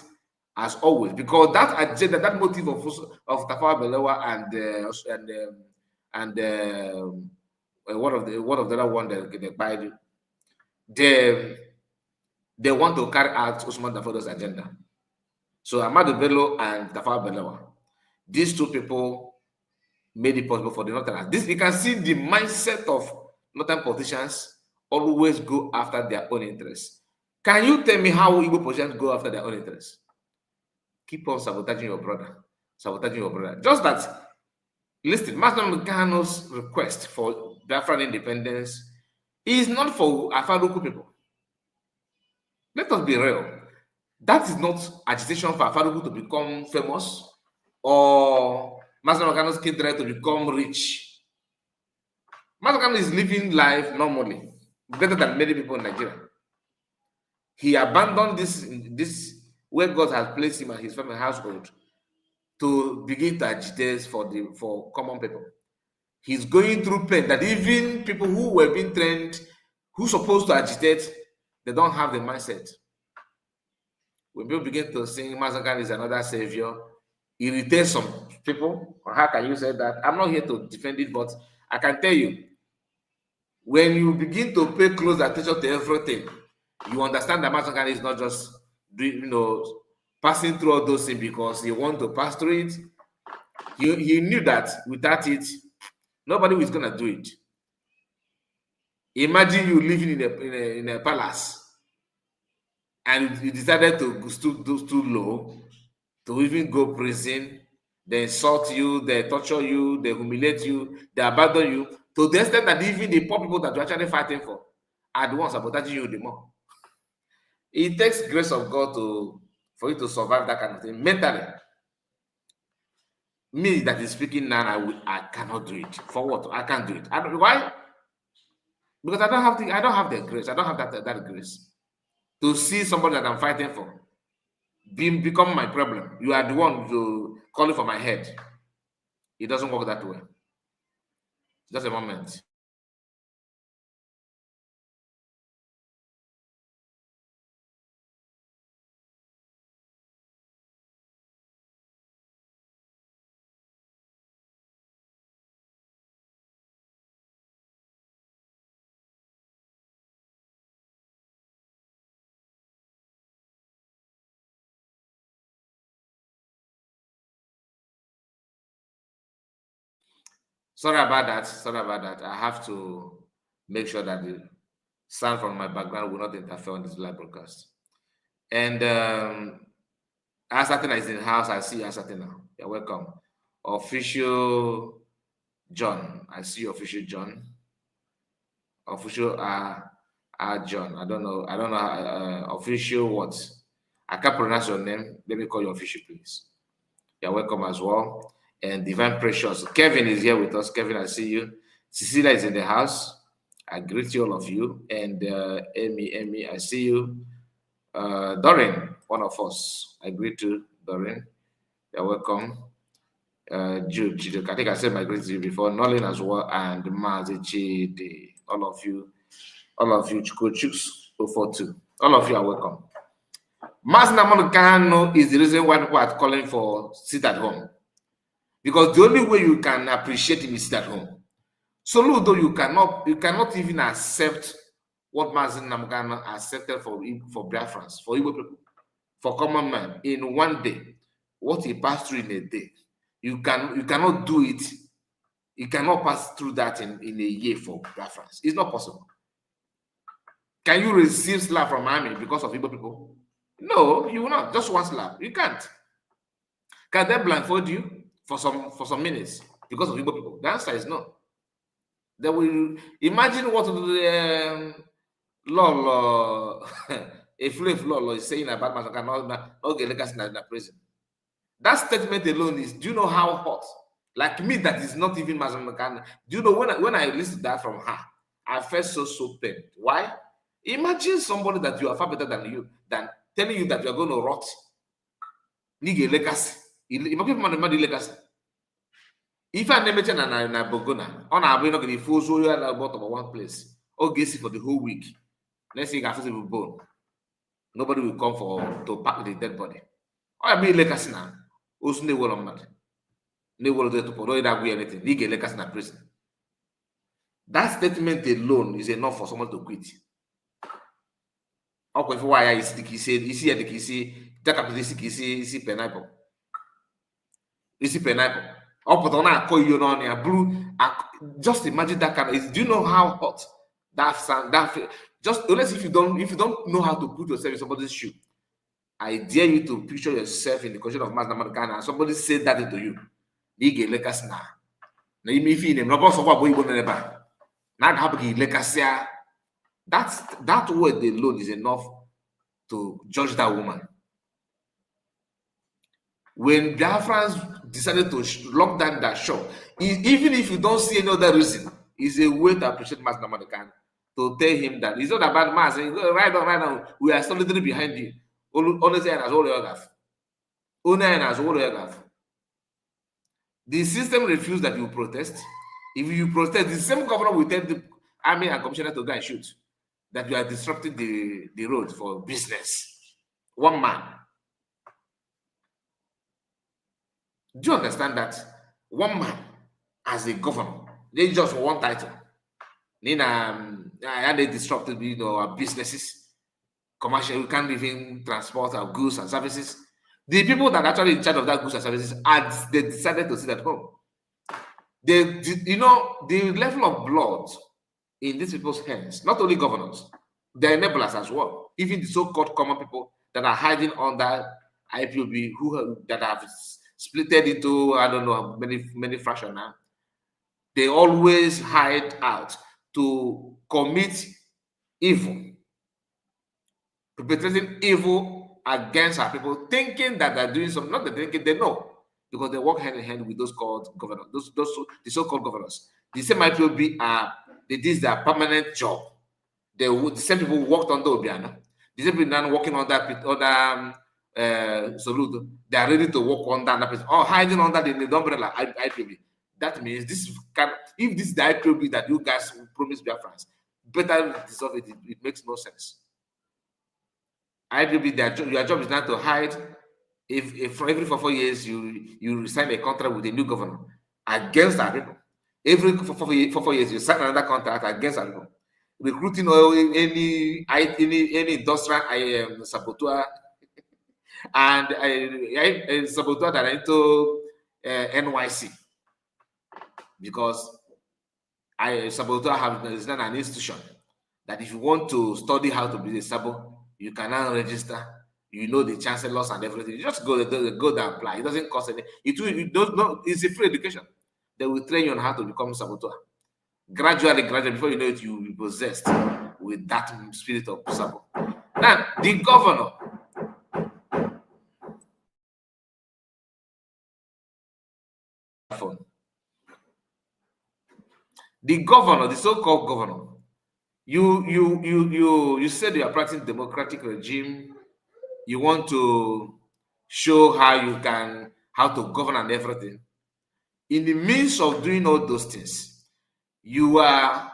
as always, because that agenda, that motive of Tafawa Balewa and one of the other one that they want to carry out Usman Dafodo's agenda. So Ahmadu Bello and Tafawa Balewa, these two people made it possible for the Northerners. This, you can see the mindset of Northern politicians always go after their own interests. Can you tell me how Igbo politicians go after their own interests? Keep on sabotaging your brother. Sabotaging your brother. Just that, listen, Master Gano's request for Biafran independence is not for Afaruku people. Let us be real. That is not agitation for Afaruku to become famous or Master Gano's kid try to become rich. Master Gano is living life normally, better than many people in Nigeria. He abandoned this where God has placed him and his family household to begin to agitate for common people. He's going through pain that even people who were being trained, who supposed to agitate, they don't have the mindset. When people begin to sing Mazakan is another savior, irritates some people. Or how can you say that? I'm not here to defend it, but I can tell you, when you begin to pay close attention to everything, you understand that Mazakan is not just passing through all those things because he want to pass through it. He knew that without it, nobody was gonna do it. Imagine you living in a palace and you decided to stoop too low to even go prison. They insult you, they torture you, they humiliate you, they abandon you to the extent that even the poor people that you're actually fighting for are the ones sabotaging you the more. It takes grace of God for you to survive that kind of thing mentally. Me that is speaking now, I cannot do it. For what? I can't do it. Why? Because I don't have the grace. I don't have that grace to see somebody that I'm fighting for become my problem. You are the one to call it for my head. It doesn't work that way. Just a moment. Sorry about that. I have to make sure that the sound from my background will not interfere on this live broadcast. And Asatina is in the house. I see Asatina. You're welcome. Official John. I see Official John. Official John. I don't know. Official what? I can't pronounce your name. Let me call you Official, please. You're welcome as well. And Divine Precious. Kevin is here with us. Kevin, I see you. Cecilia is in the house. I greet you all of you. And Amy, I see you. Doreen, one of us. I greet you, Doreen. You're welcome. Jude, I think I said my greetings to you before. Nolin as well, and Mazichi, all of you, Chukuchuks 042. All of you are welcome. Mas Namonukano is the reason why people are calling for sit at home. Because the only way you can appreciate him is sit at home. Soludo, you cannot even accept what Mazen Namgana accepted for Biafrans, for Igbo people, for common man in one day. What he passed through in a day, you cannot do it. You cannot pass through that in a year for Biafrans. It's not possible. Can you receive slap from army because of Igbo people? No, you will not. Just one slap. You can't. Can they blindfold you for some minutes because of Igbo people? The answer is no. They will imagine what Lolo, if Lolo is saying about Masaka, not get legacy in the prison. That statement alone is, do you know how hot? Like me, that is not even Mazamakan. Do you know when I listened to that from her, I felt so pained. Why? Imagine somebody that you are far better than you, than telling you that you are going to rot. Nige legacy. Imagine money legacy. If I never mention na Bogona, on our way not going to force you about one place. Or guess for the whole week. Let's say you have physical bone. Nobody will come to pack the dead body. I mean legacy now. Also, they will not. They will do anything. They get legacy in prison. That statement alone is enough for someone to quit. Okay, for why I said, ici a ici, ici pineapple. Ici pineapple. Just imagine that kind of. Do you know how hot that sound? That just unless if you don't know how to put yourself in somebody's shoe, I dare you to picture yourself in the condition of Master Ghana and somebody said that to you. You get legacy now. Now you may feel them. No boss of what you never. Not happy legacy. That word alone is enough to judge that woman. When Biafrans decided to lock down that shop, even if you don't see any other reason, it's a way to appreciate Master Ghana to tell him that it's not about mass. Right now, we are solidly behind you. Honestly, as all your gaff. As all your gaff. The system refused that you protest. If you protest, the same governor will tell the army and commissioner to go and shoot. That you are disrupting the road for business. One man. Do you understand that? One man as a governor, they just one title. They disrupted our businesses, commercial, we can't even transport our goods and services. The people that are actually in charge of that goods and services, they decided to sit at home. The level of blood in these people's hands, not only governors, they're enablers as well. Even the so-called common people that are hiding under IPOB, that have splitted into, I don't know, many fractions now. They always hide out to commit evil, perpetrating evil against our people, thinking that they're doing something. Not that they think, they know, because they work hand in hand with those called governors, the so-called governors. The same IPOB this is their permanent job. The same people worked on the Obiano. The same people now working on that Soludo. They are ready to work on that person, or hiding under the umbrella IPOB. That means if this is the IPOB that you guys promise Biafrans, better dissolve it. It makes no sense. IPOB, your job is not to hide. If for every 4 years you sign a contract with a new governor against our people, every 4 years you sign another contract against our people, recruiting any industrial saboteur and a saboteur that are into NYC, because saboteur is not an institution that if you want to study how to be a sabo, you can now register. You know the chancellors and everything. You just go there, apply. It doesn't cost any. It's a free education. They will train you on how to become a saboteur. Gradually, before you know it, you will be possessed with that spirit of sabo. Now, the governor. The governor, the so-called governor, you said you are practicing democratic regime. You want to show how to govern and everything. In the midst of doing all those things, you are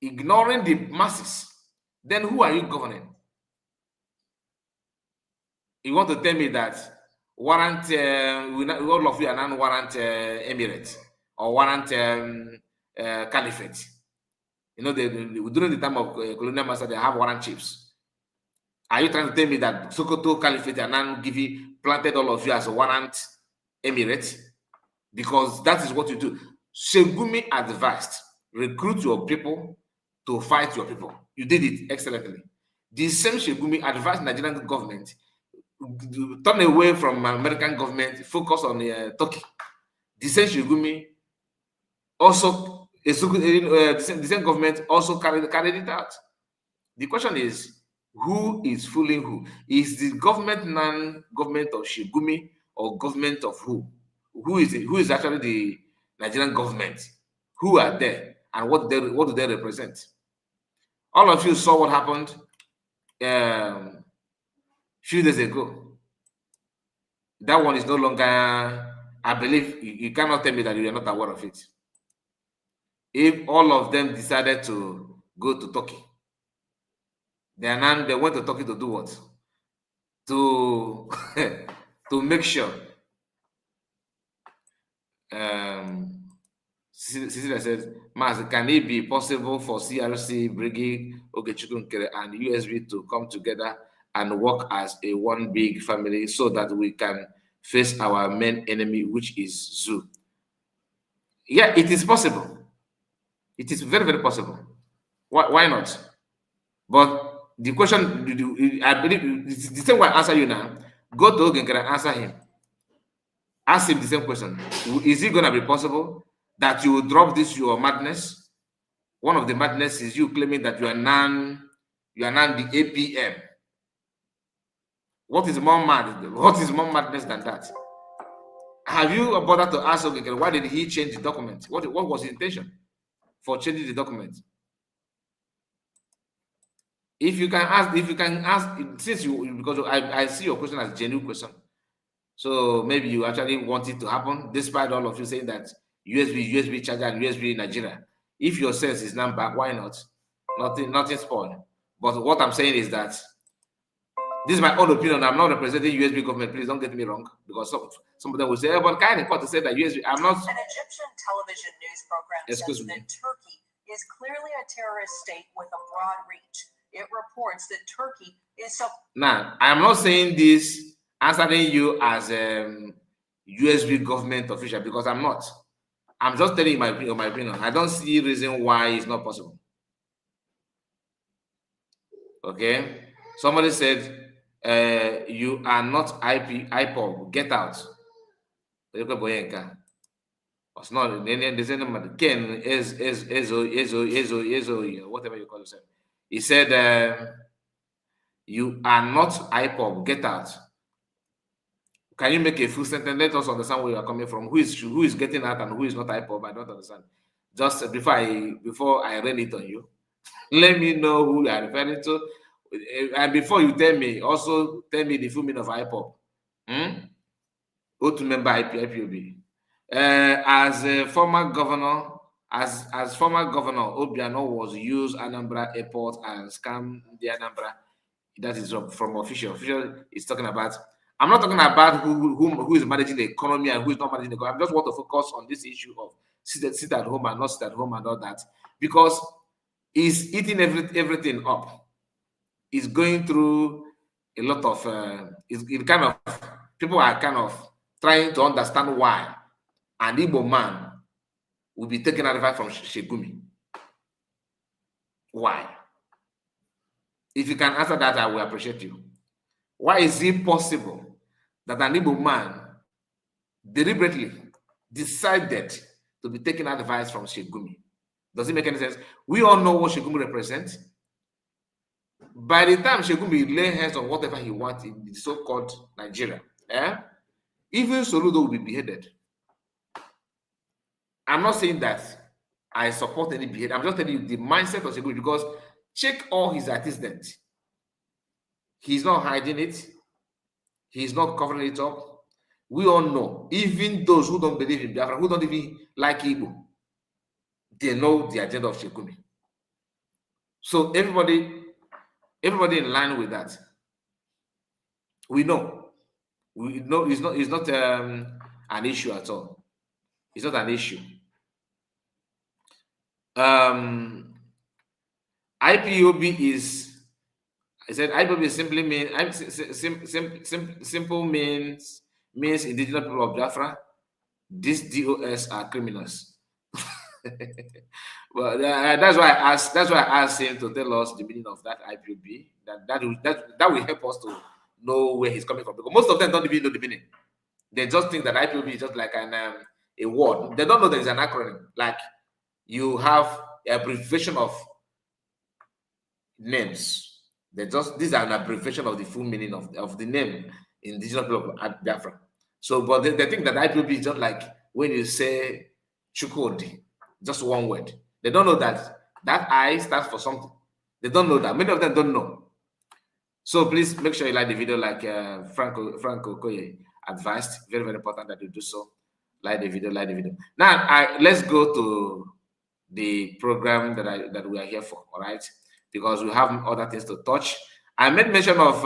ignoring the masses. Then who are you governing? You want to tell me that warrant all of you are non-warrant emirate or warrant caliphate? During the time of colonial master, they have warrant chiefs. Are you trying to tell me that Sokoto Caliphate and now planted all of you as a warrant emirate? Because that is what you do. Shegumi advised, recruit your people to fight your people. You did it excellently. The same Shegumi advised Nigerian government turn away from American government, focus on Turkey. The same Shegumi also, the same government also carried it out. The question is, who is fooling who? Is the government non-government of Shigumi or government of who? Who is it? Who is actually the Nigerian government? Who are there and what do they represent? All of you saw what happened few days ago. That one is no longer, I believe, you cannot tell me that you are not aware of it. If all of them decided to go to Turkey, they went to Turkey to do what? To to make sure. Cecilia says, Mas, can it be possible for CRC, Brigade, Ogechukwu and USB to come together and work as a one big family so that we can face our main enemy, which is Zoo? Yeah, it is possible. It is very, very possible. Why not? But the question, I believe, the same way I answer you now, go to Ogen and answer him. Ask him the same question. Is it going to be possible that you will drop this your madness? One of the madness is you claiming that you are now the APM. What is more mad? What is more madness than that? Have you bothered to ask Ogen why did he change the document? What was his intention for changing the document? If you can ask, since because I see your question as a genuine question. So maybe you actually want it to happen, despite all of you saying that USB charger and USB Nigeria. If your sense is not back, why not? Nothing spoiled. But what I'm saying is that this is my own opinion. I'm not representing USB government. Please don't get me wrong, because some of them will say, oh, but kind of to say that USB. I'm not. An Egyptian television news program says that Turkey is clearly a terrorist state with a broad reach. It reports that Turkey is so. Now, I'm not saying this answering you as USB government official, because I'm not. I'm just telling you my opinion. I don't see reason why it's not possible. Okay. Somebody said you are not IPOB. Get out. It's not. Ken Ezo, whatever you call yourself. He said you are not IPOB. Get out. Can you make a full sentence? Let us understand where you are coming from. Who is getting out and who is not IPOB? I don't understand. Just before I read it on you, let me know who you are referring to. And before you tell me, also tell me the full meaning of IPOB. Go to member IPOB. As a former governor, as former governor, Obiano was used Anambra Airport and scam the Anambra. That is from official. Official is talking about. I'm not talking about who is managing the economy and who is not managing the economy. I just want to focus on this issue of sit at home and not sit at home and all that, because it's eating everything up. It's going through a lot of it kind of people are kind of trying to understand why an Igbo man will be taking advice from Shegumi. Why? If you can answer that, I will appreciate you. Why is it possible that an Igbo man deliberately decided to be taking advice from Shegumi? Does it make any sense? We all know what Shegumi represents. By the time Shegumi lay hands on whatever he wants in the so-called Nigeria, even Soludo will be beheaded. I'm not saying that I support any behavior. I'm just telling you the mindset of Shegumi, because check all his antecedents. He's not hiding it. He's not covering it up. We all know, even those who don't believe in Biafra, who don't even like Igbo, they know the agenda of Shegumi. So everybody in line with that. We know it's not an issue at all. It's not an issue. IPOB is. I said IPOB simply means indigenous people of Biafra. These DOS are criminals. Well, that's why I asked him to tell us the meaning of that IPOB. That will help us to know where he's coming from, because most of them don't even know the meaning. They just think that IPOB is just like a word. They don't know there is an acronym. Like you have a abbreviation of names. These are an abbreviation of the full meaning of the name indigenous people of Biafra. So, but they think that IPOB is just like when you say Chukwudi, just one word. They don't know that that I stands for something. They don't know that. Many of them don't know. So please make sure you like the video, like Franco Okoye advised. Very, very important that you do so. Like the video, like the video. Now, let's go to the program that we are here for, all right? Because we have other things to touch. I made mention of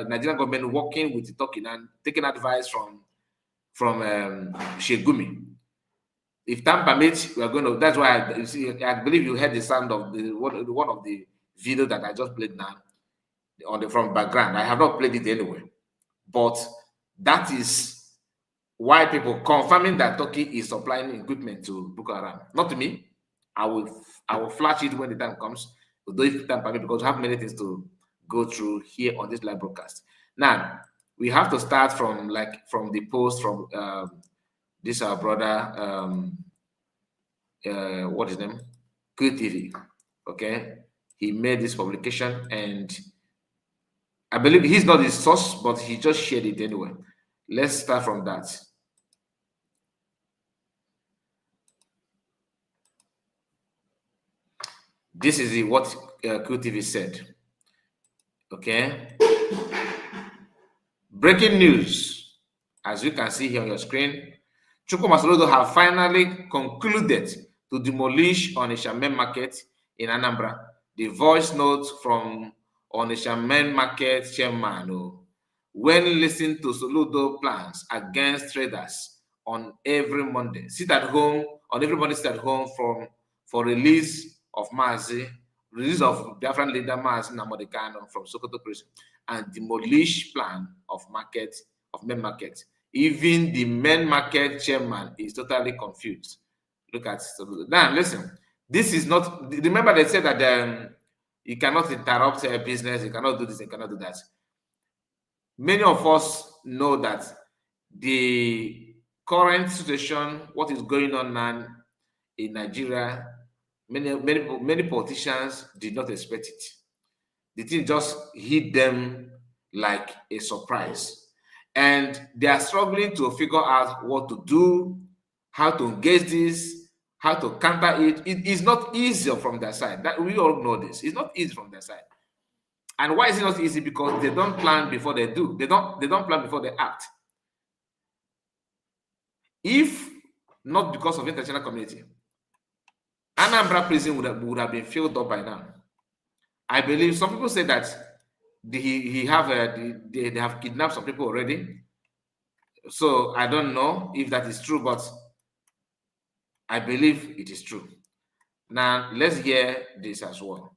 Nigerian government working with Turkey and taking advice from Shegumi. If time permits, we are going to. That's why I believe you heard the sound of one of the video that I just played now from background. I have not played it anyway, but that is why people confirming that Turkey is supplying equipment to Boko Haram. Not to me. I will flash it when the time comes. Although if time permits, because we have many things to go through here on this live broadcast. Now we have to start from the post from this our brother what is his name? QTV. Okay, he made this publication and I believe he's not the source, but he just shared it anyway. Let's start from that. This is what QTV said. Okay. Breaking news. As you can see here on your screen, Chukwuma Soludo have finally concluded to demolish Onitsha main market in Anambra. The voice note from Onitsha main market chairman when listening to Soludo plans against traders on every Monday. Sit at home on every Monday. Sit at home for release of Biafran leader Mazi Namodekano from Sokoto prison and demolish plan of main market. Even the main market chairman is totally confused. Look at Soludo. Now listen, this is not. Remember they said that you cannot interrupt a business. You cannot do this. You cannot do that. Many of us know that the current situation, what is going on now in Nigeria, many politicians did not expect it. The thing just hit them like a surprise. And they are struggling to figure out what to do, how to engage this, how to counter it. It is not easy from their side. That we all know this. It's not easy from their side. And why is it not easy? Because they don't plan before they do. They don't plan before they act. If not because of international community, Anambra prison would have been filled up by now. I believe some people say that they have kidnapped some people already. So I don't know if that is true, but I believe it is true. Now let's hear this as well.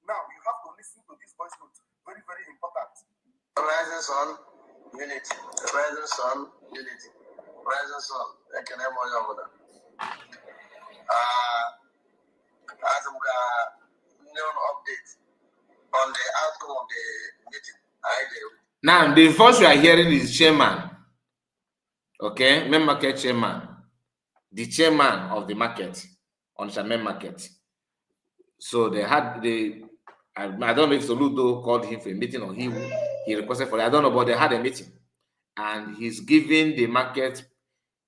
Now you have to listen to this voice note. Very, very important. Rising sun, unity. Rising sun, unity. Rising sun. I can have more of that. As we got new update on the outcome of the meeting. Now the voice we are hearing is chairman. Okay, main market chairman. The chairman of the market on the main market. So they had I don't know if Soludo called him for a meeting or he requested for it. I don't know, but they had a meeting. And he's giving the market,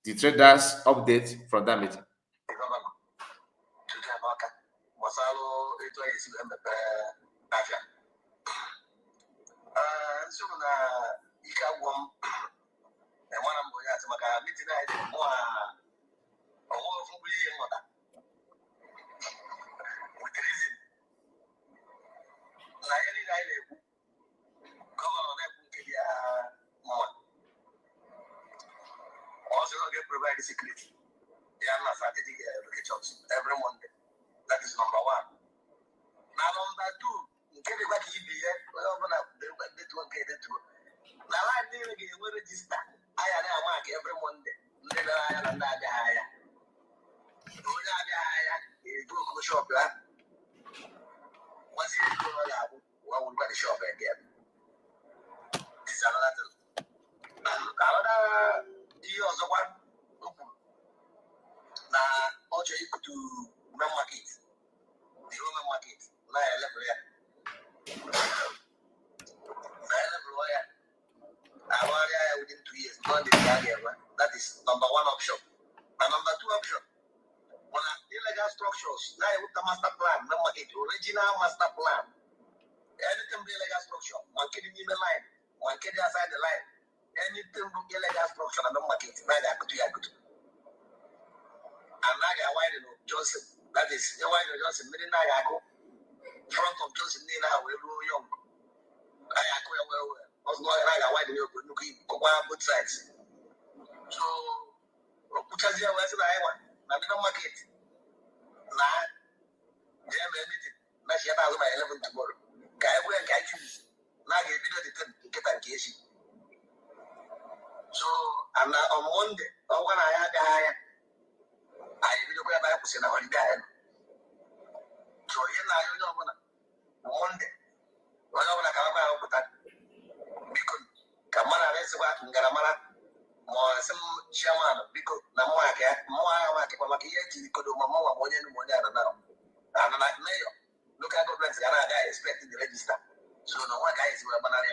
the traders update from that meeting. Provide security. They are not strategic locations every Monday. That is number one. Now, number two, get it back in the year. Well, I'm going to get it. Now, I need to register. I am a mark every Monday. Then I am not the higher. You go to the shop. Once you go to the lab, what would buy the shop again? This is another thing. Another year to main market, the Roman market. Now I level here. Within 2 years, not the area. That is number one option. And number two option, when illegal structures, now with the master plan, main market, original master plan. Anything be illegal structure, one kid in the line, one kid outside the line. Anything be illegal structure, and main market, now they are good. And now they are wide Johnson. That is the wide Johnson. Middle now front of Johnson. Now we're young. I acquire well. Was not right. I wide both sides. So, put us here. Where's the one? Now the market. Now, they have anything. Now she has my 11 tomorrow. Guy, where can I choose? Now you did get a case. So, I'm not on Monday. I'm going to have I will go back to the holiday. So, here now you know Monday. Well, I'm going to put that. Because Kamara Reservoir in Garamara, more some shaman, because Namoaka, Moaki, Kodoma, more than now. And like mayor, look at the friends, guy expecting the register. So, no one guy is a banana.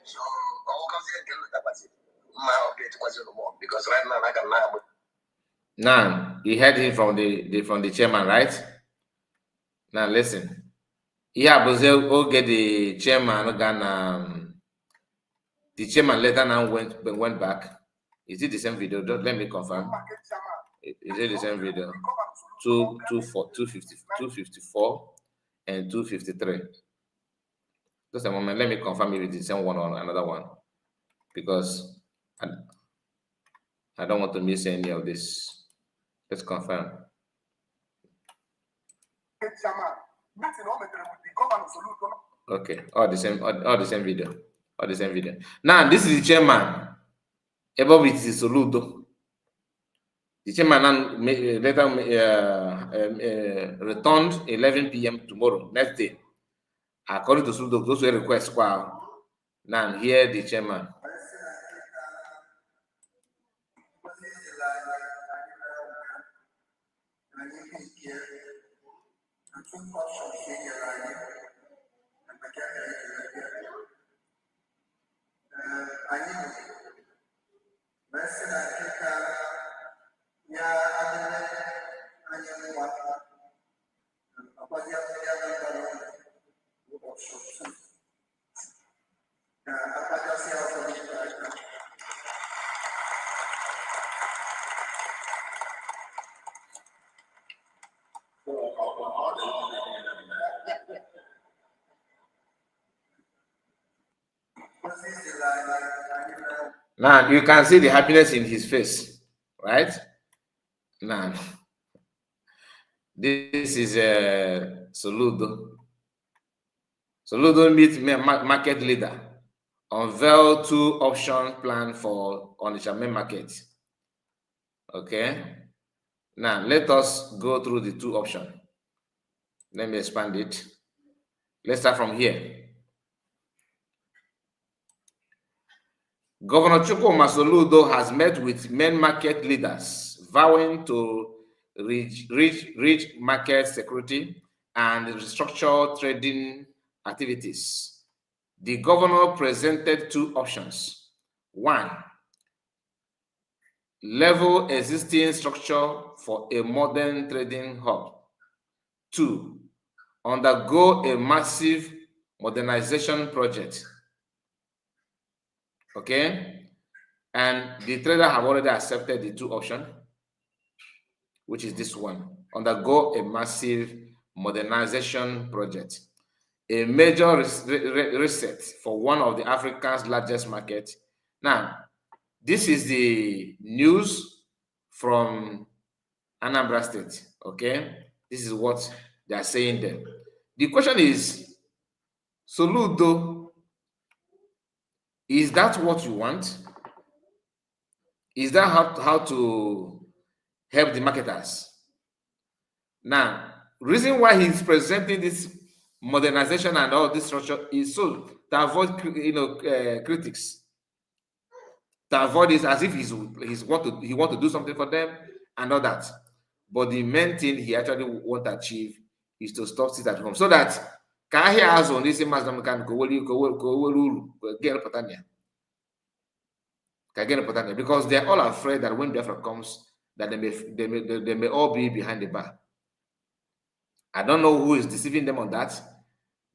So, all comes here and look at it. My update was no more because right now I can now. Now, you heard him from the chairman, right? Now, listen. Yeah, but they'll get the chairman, the chairman later now went back. Is it the same video? Let me confirm. Is it the same video? 254 and 253. Just a moment. Let me confirm if it's the same one or another one, because I don't want to miss any of this. Let's confirm. Okay, all the same video. All the same video. Now, this is the chairman. Above it is Soludo. The chairman later returned 11 p.m. tomorrow, next day. According to Soludo, those were requests. Now, here the chairman. Now you can see the happiness in his face, right? Now, this is Soludo. Soludo meets market leader, unveil 2 option plan for Onitsha main market. Okay. Now let us go through the 2 options. Let me expand it. Let's start from here. Governor Chukwuma Soludo has met with main market leaders, vowing to reach market security and restructure trading activities. The governor presented 2 options. 1, level existing structure for a modern trading hub. 2, undergo a massive modernization project. Okay, and the trader have already accepted the 2 options, which is this one: undergo a massive modernization project, a major reset for one of the Africa's largest markets. Now, this is the news from Anambra State. Okay, this is what they are saying there. The question is, Soludo, is that what you want? Is that how to help the marketers? Now, reason why he's presenting this modernization and all this structure is so to avoid critics, to avoid this as if he want to do something for them and all that. But the main thing he actually want to achieve is to stop sit at home so that Kahia has on this Muslim can go because they're all afraid that when Biafra comes, that they may all be behind the bar. I don't know who is deceiving them on that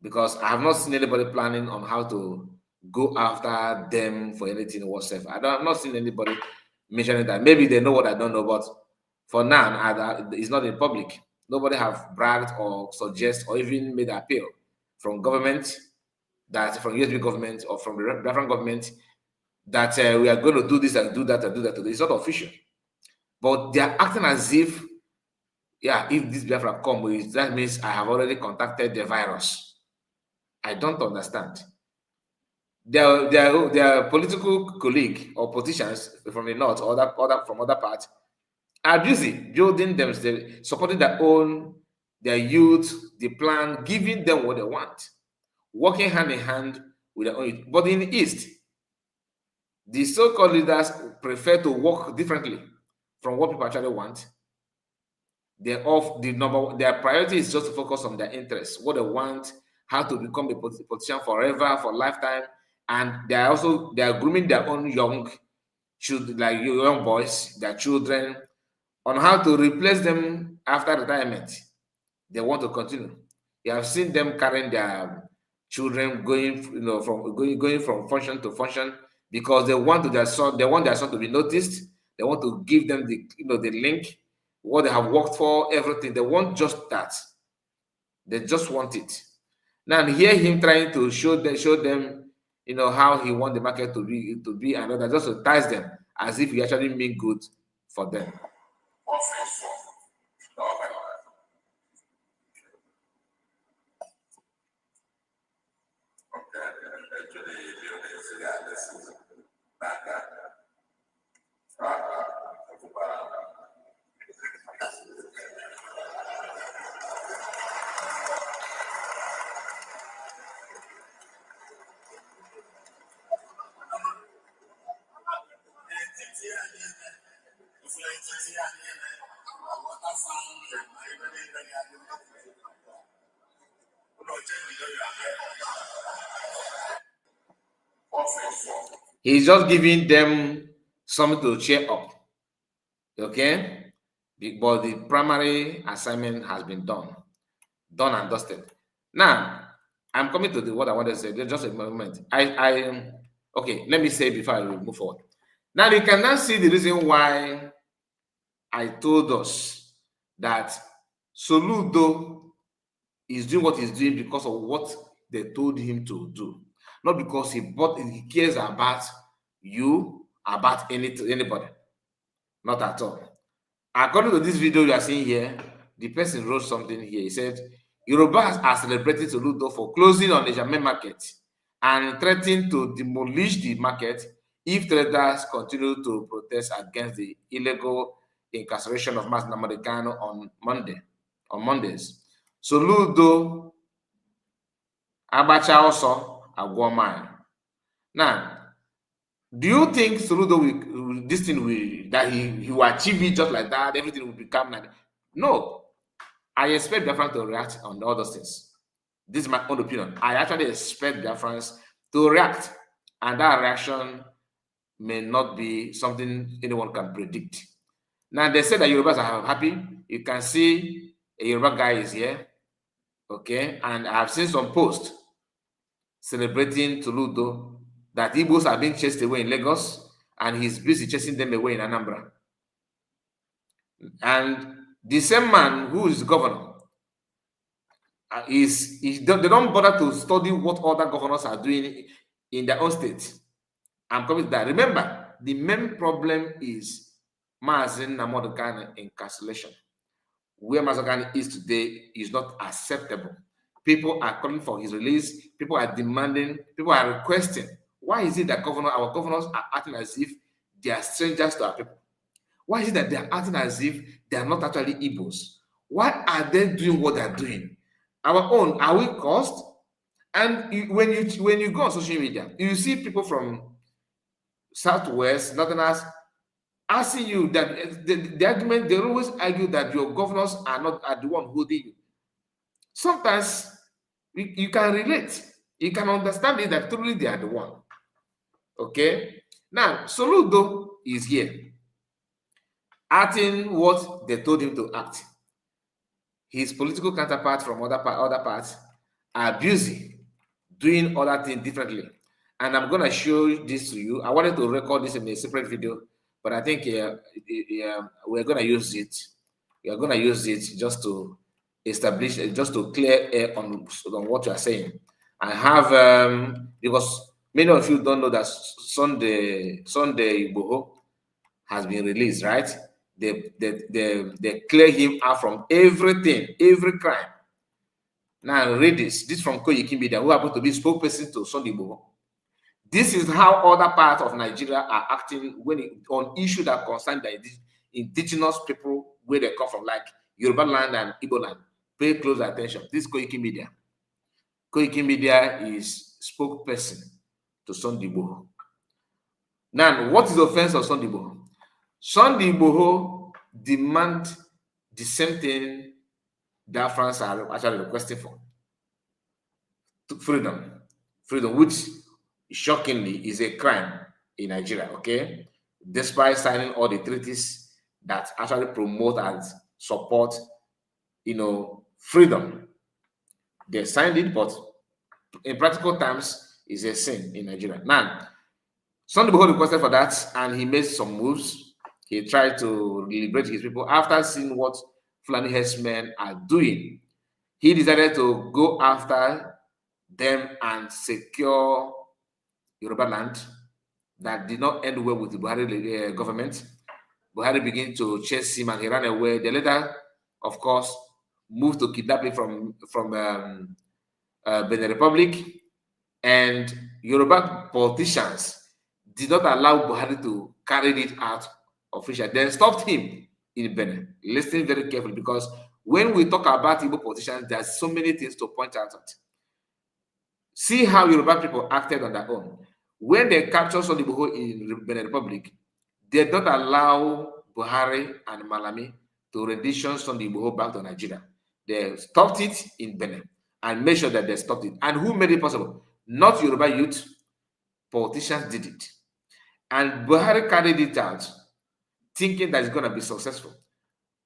because I have not seen anybody planning on how to go after them for anything whatsoever. I've not seen anybody mentioning that. Maybe they know what I don't know, but for now, it's not in public. Nobody have bragged or suggest or even made appeal from government, that from USB government or from the Biafran government, that we are going to do this and do that and do that. It's not official, but they are acting as if, yeah, if this Biafra comes, that means I have already contacted the virus. I don't understand. Their political colleague or politicians from the north or from other parts are busy building them, supporting their youth, the plan, giving them what they want, working hand in hand with their own. But in the east, the so-called leaders prefer to work differently from what people actually want. Their priority is just to focus on their interests, what they want, how to become a politician forever, for lifetime, and they are grooming their own young boys, their children, on how to replace them after retirement. They want to continue. You have seen them carrying their children going from function to function because they want their son to be noticed. They want to give them the link, what they have worked for, everything. They want just that. They just want it. Now hear him trying to show them how he want the market to be another, just to entice them as if he actually mean good for them. He's just giving them something to cheer up. Okay? But the primary assignment has been done and dusted. Now, I'm coming to what I wanted to say. Just a moment. Okay, let me say before I move forward. Now, you can now see the reason why I told us that Soludo is doing what he's doing because of what they told him to do. Not because he cares about you, about anybody. Not at all. According to this video you are seeing here, the person wrote something here. He said, Yorubas are celebrating Soludo for closing on the Jamaican market and threatening to demolish the market if traders continue to protest against the illegal incarceration of Mas Americano on Mondays. Soludo Abacha also Agwamai. Now, do you think Soludo that he will achieve it just like that? Everything will become like that? No. I expect Biafrans to react on all those things. This is my own opinion. I actually expect Biafrans to react, and that reaction may not be something anyone can predict. Now, they say that Yorubas are happy. You can see a Yoruba guy is here. Okay, and I've seen some posts celebrating Soludo, that Igbos are being chased away in Lagos, and he's busy chasing them away in Anambra. And the same man who is governor, they don't bother to study what other governors are doing in their own state. I'm coming to that. Remember, the main problem is Mazen Namodokane incarceration. Where Mazagani is today is not acceptable. People are calling for his release. People are demanding, people are requesting. Why is it that our governors are acting as if they are strangers to our people? Why is it that they are acting as if they are not actually Igbos? Why are they doing what they are doing? Our own, are we caused? And when you go on social media, you see people from Southwest, Northerners asking you that the argument, they always argue that your governors are the one holding you. Sometimes you can relate. You can understand it that truly they are the one. Okay? Now, Soludo is here, acting what they told him to act. His political counterparts from other parts are busy doing other things differently. And I'm going to show this to you. I wanted to record this in a separate video, but I think we're going to use it. We are going to use it just to establish, just to clear air on what you are saying. I have, because many of you don't know that Sunday Igboho has been released, right? They clear him out from everything, every crime. Now read this. This from Koiki Media, who happens to be spokesperson to Sunday Igboho. This is how other parts of Nigeria are acting on issues that concern the indigenous people where they come from, like Yoruba land and Igbo land. Pay close attention. This is Koiki Media. Koiki Media is spokesperson to Sunday Igboho. Now, what is the offense of Sunday Igboho? Sunday Igboho demand the same thing that France are actually requesting for. Freedom, which shockingly is a crime in Nigeria, okay? Despite signing all the treaties that actually promote and support, freedom. They signed it, but in practical terms, it's a sin in Nigeria. Now, Sunday Igboho requested for that, and he made some moves. He tried to liberate his people. After seeing what Fulani herdsmen are doing, he decided to go after them and secure Yoruba land. That did not end well with the Buhari government. Buhari began to chase him and he ran away. They later, of course, moved to kidnapping from Benin Republic, and Yoruba politicians did not allow Buhari to carry it out officially. They stopped him in Benin. Listen very carefully, because when we talk about Igbo politicians, there's so many things to point out at. See how Yoruba people acted on their own. When they captured Sunday Igboho in Benin Republic, they did not allow Buhari and Malami to rendition Sunday Igboho back to Nigeria. They stopped it in Benin and made sure that they stopped it. And who made it possible? Not Yoruba youth, politicians did it. And Buhari carried it out, thinking that it's going to be successful.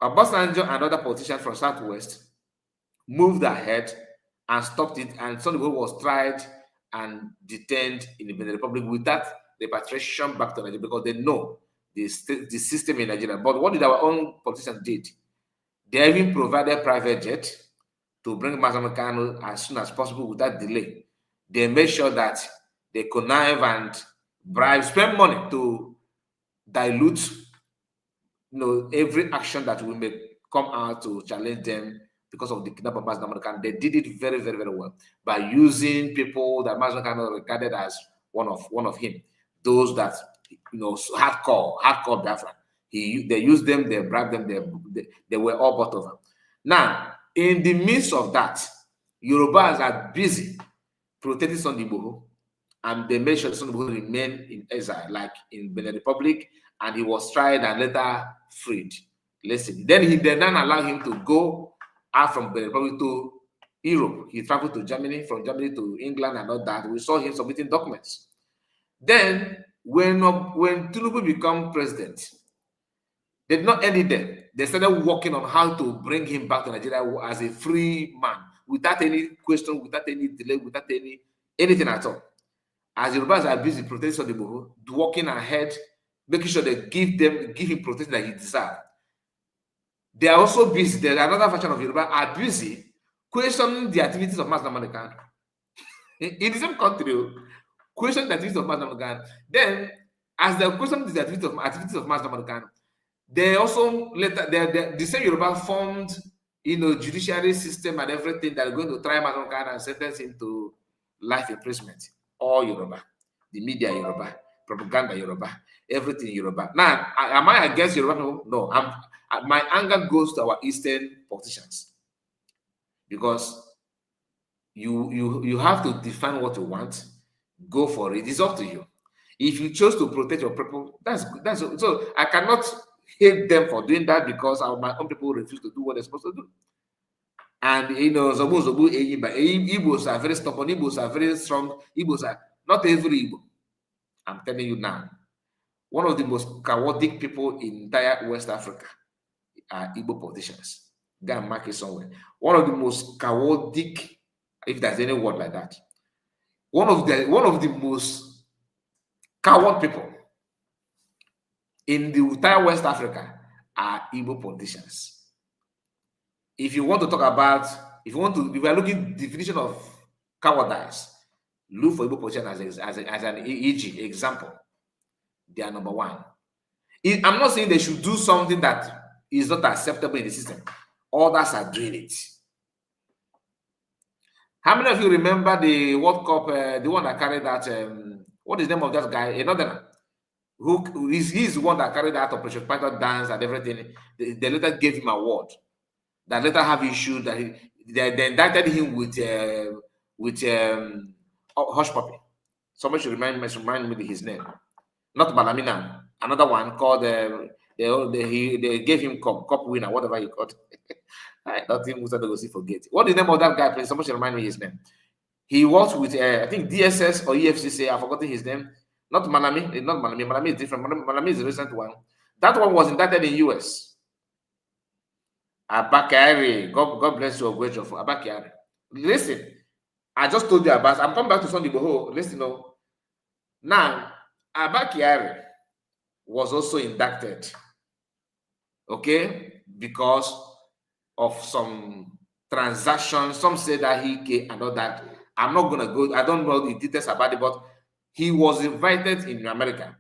Obasanjo and other politicians from Southwest moved ahead and stopped it, and Sunday Igboho was tried and detained in the Benin Republic without repatriation back to Nigeria, because they know the system in Nigeria. But what did our own politicians did? They even provided private jet to bring Mazen Kanu as soon as possible without delay. They made sure that they connive and bribe, spend money to dilute, every action that will may come out to challenge them because of the kidnap of Mazen Kanu. They did it very, very, very well by using people that Mazen Kanu regarded as one of him, those that hardcore Biafra. They used them, they bribed them, they were all bought over. Now, in the midst of that, Yorubas are busy protecting Sunday Igboho, and they made sure Sunday Igboho remained in exile, like in Benin Republic, and he was tried and later freed. Listen, then they then allowed him to go out from Benin Republic to Europe. He traveled to Germany, from Germany to England and all that. We saw him submitting documents. Then, when Tinubu became president, they did not end it there. They started working on how to bring him back to Nigeria as a free man, without any question, without any delay, without anything at all. As Yorubas are busy protecting Sunday Igboho, working ahead, making sure they give him protection that he deserves. They are also busy. There are another faction of Yoruba are busy questioning the activities of Mazen Kanu in the same country. Question the activities of Mazen Kanu. Then, as they question the activities of Mazen Kanu, they also later the same Yoruba formed, judiciary system and everything that are going to try Mazen Kanu and sentence him to life imprisonment. All Yoruba, the media Yoruba, propaganda Yoruba, everything Yoruba. Now, am I against Yoruba people? No, my anger goes to our Eastern politicians, because you have to define what you want. Go for it. It's up to you. If you chose to protect your people, that's so I cannot hate them for doing that because my own people refuse to do what they're supposed to do. And you know, Igbos are very stubborn, Igbos are very strong, Igbos are not every Igbo. I'm telling you now, one of the most chaotic people in entire West Africa are Igbo politicians. Go and mark it somewhere. One of the most chaotic, if there's any word like that, one of the most coward people in the entire West Africa are Igbo politicians. If you want to talk about, if you are looking definition of cowardice, look for Igbo politicians as an example. They are number one. I'm not saying they should do something that is not acceptable in the system. Others are doing it. How many of you remember the World Cup, the one that carried that, what is the name of that guy? Another he's the one that carried out Operation Python dance and everything. They later gave him an award. That later have issued that they indicted him with hush puppy. Somebody should remind me his name. Not Balamina. Another one called they gave him cup winner, whatever he called. I don't think Musa Dogosi forget. What is the name of that guy? Please, somebody should remind me his name. He worked with I think DSS or EFCC. I've forgotten his name. Not Malami. Not Malami. Malami is different. Malami is the recent one. That one was indicted in US. Abakari. God bless you, Ogwejo, for Abakari. Listen, I just told you about. I'm coming back to Sunday Boho. Listen, no. Now, Abakari was also indicted. Okay, because of some transactions. Some say that he came and all that. I'm not gonna go. I don't know the details about it, but he was invited in America.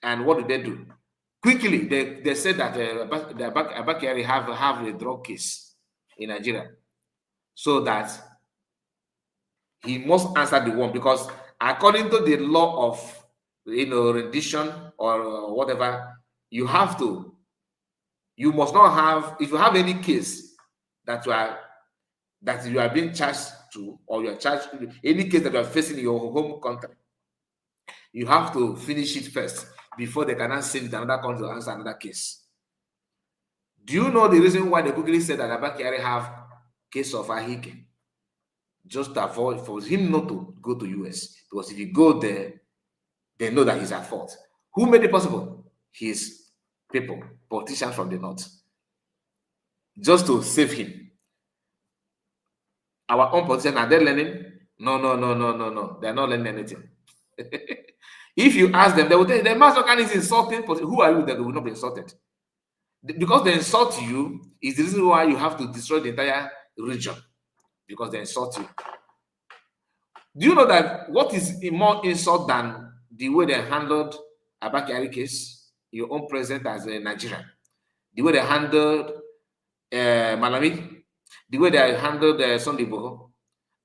And what did they do? Quickly, they said that Abakari have a drug case in Nigeria, so that he must answer the one, because according to the law of rendition or whatever, you must not have, if you have any case that you are being charged to, or you are charged, any case that you are facing in your home country, you have to finish it first before they can send it to another country to answer another case. Do you know the reason why they quickly said that Abakari have case of Ahike? Just to avoid for him not to go to US, because if you go there, they know that he's at fault. Who made it possible? His people, politicians from the north, just to save him. Our own politicians, are they learning? No. They're not learning anything. If you ask them, they will tell you the master can is insulting. Who are you that they will not be insulted? Because they insult you is the reason why you have to destroy the entire region, because they insult you. Do you know that what is more insult than the way they handled Abakari case, your own president as a Nigerian, the way they handled Malami, the way they handled Sunday Boho?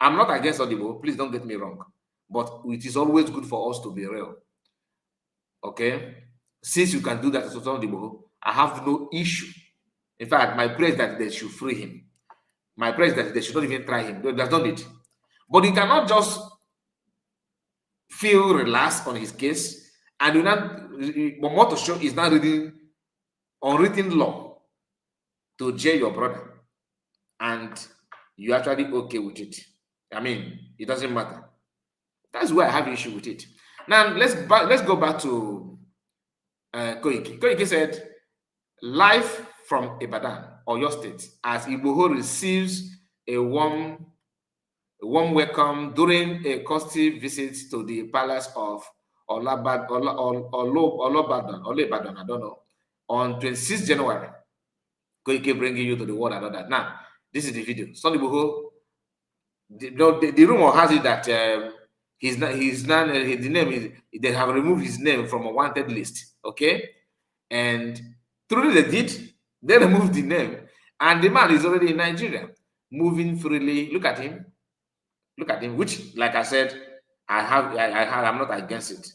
I'm not against Sunday Boho, please don't get me wrong, but it is always good for us to be real. Okay, since you can do that to Sunday Boho, I have no issue. In fact, my prayer is that they should free him. My prayer is that they should not even try him. That's not it. But you cannot just feel relaxed on his case, and you not want to show is not reading unwritten law to jail your brother, and you're actually okay with it. I mean, it doesn't matter. That's why I have issue with it. Now let's go back to Koiki. Koiki said, live from Ibadan, Oyo State, as Igboho receives a warm welcome during a costly visit to the palace of Olubadan, I don't know, on 26 January. Koiki bringing you to the world and all that. Now, this is the video. Sunday Igboho, the rumor has it that the name is, they have removed his name from a wanted list. Okay, and truly they did. They removed the name, and the man is already in Nigeria, moving freely. Look at him. Look at him. Which, like I said, I'm not against it.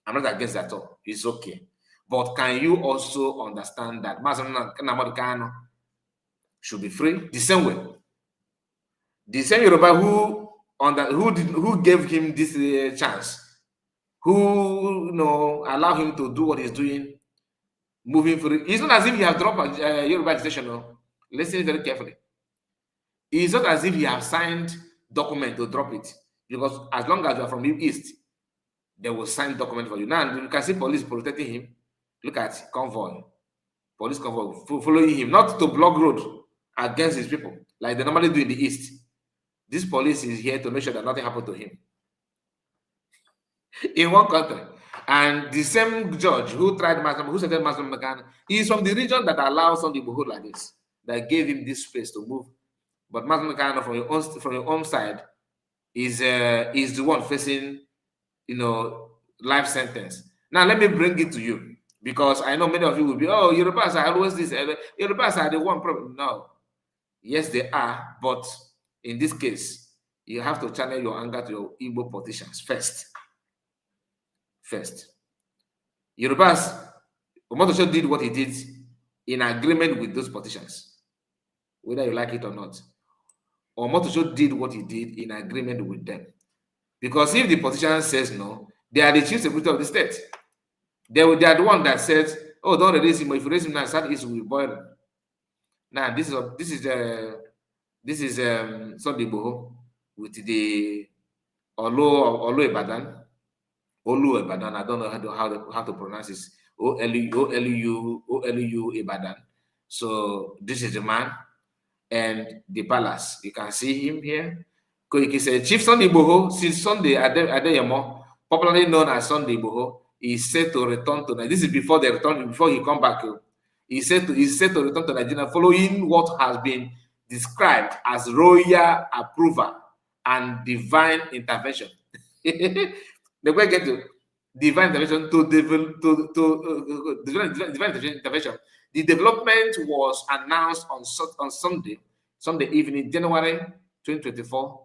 I'm not against it at all. It's okay. But can you also understand that Mazen should be free the same way? The same Yoruba who gave him this chance, who allow him to do what he's doing, moving through. It's not as if he has dropped Yoruba agitation. No. Listen very carefully. It's not as if he has signed document to drop it, because as long as you are from the east, they will sign document for you. Now you can see police protecting him. Look at convoy, police convoy following him, not to block road against his people like they normally do in the east. This police is here to make sure that nothing happened to him in one country. And the same judge who tried Muslim, who said Muslim Mekan, is from the region that allows some people like this, that gave him this space to move. But Muslim Mekan from your own side is the one facing, life sentence. Now let me bring it to you, because I know many of you will be, oh, Yorubas are always this. Yorubas are the one problem. No, yes they are, but in this case, you have to channel your anger to your Igbo politicians first. Yorubas, Omotosho did what he did in agreement with those politicians, whether you like it or not. Omotosho did what he did in agreement with them. Because if the politician says no, they are the chief security of the state. They are the one that says, oh, don't release him. If you release him now, Southeast will be boiling. Now, this is Sunday Boho with the Olu Ibadan. Olu Ibadan. I don't know how to pronounce this. Olu Ibadan. So this is the man and the palace. You can see him here. Koiki said, Chief Sunday Boho, since Sunday Adeyemo, popularly known as Sunday Boho, is set to return to Nigeria. This is before they return, before he come back. He's set to return to Nigeria following what has been described as royal approval and divine intervention. The way get to divine intervention divine intervention. The development was announced on Sunday evening, January 2024.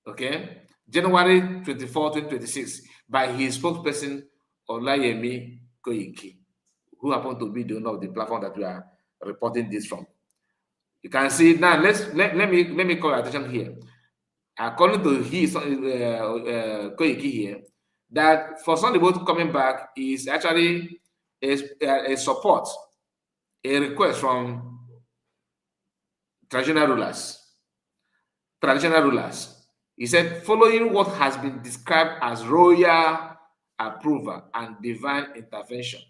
Okay, January 24, 2026, by his spokesperson Olayemi Koiki, who happened to be the owner of the platform that we are reporting this from. You can see now. Let me call your attention here. According to his Koiki here, that for Sunday Boho coming back is actually a support, a request from traditional rulers. He said, following what has been described as royal approval and divine intervention.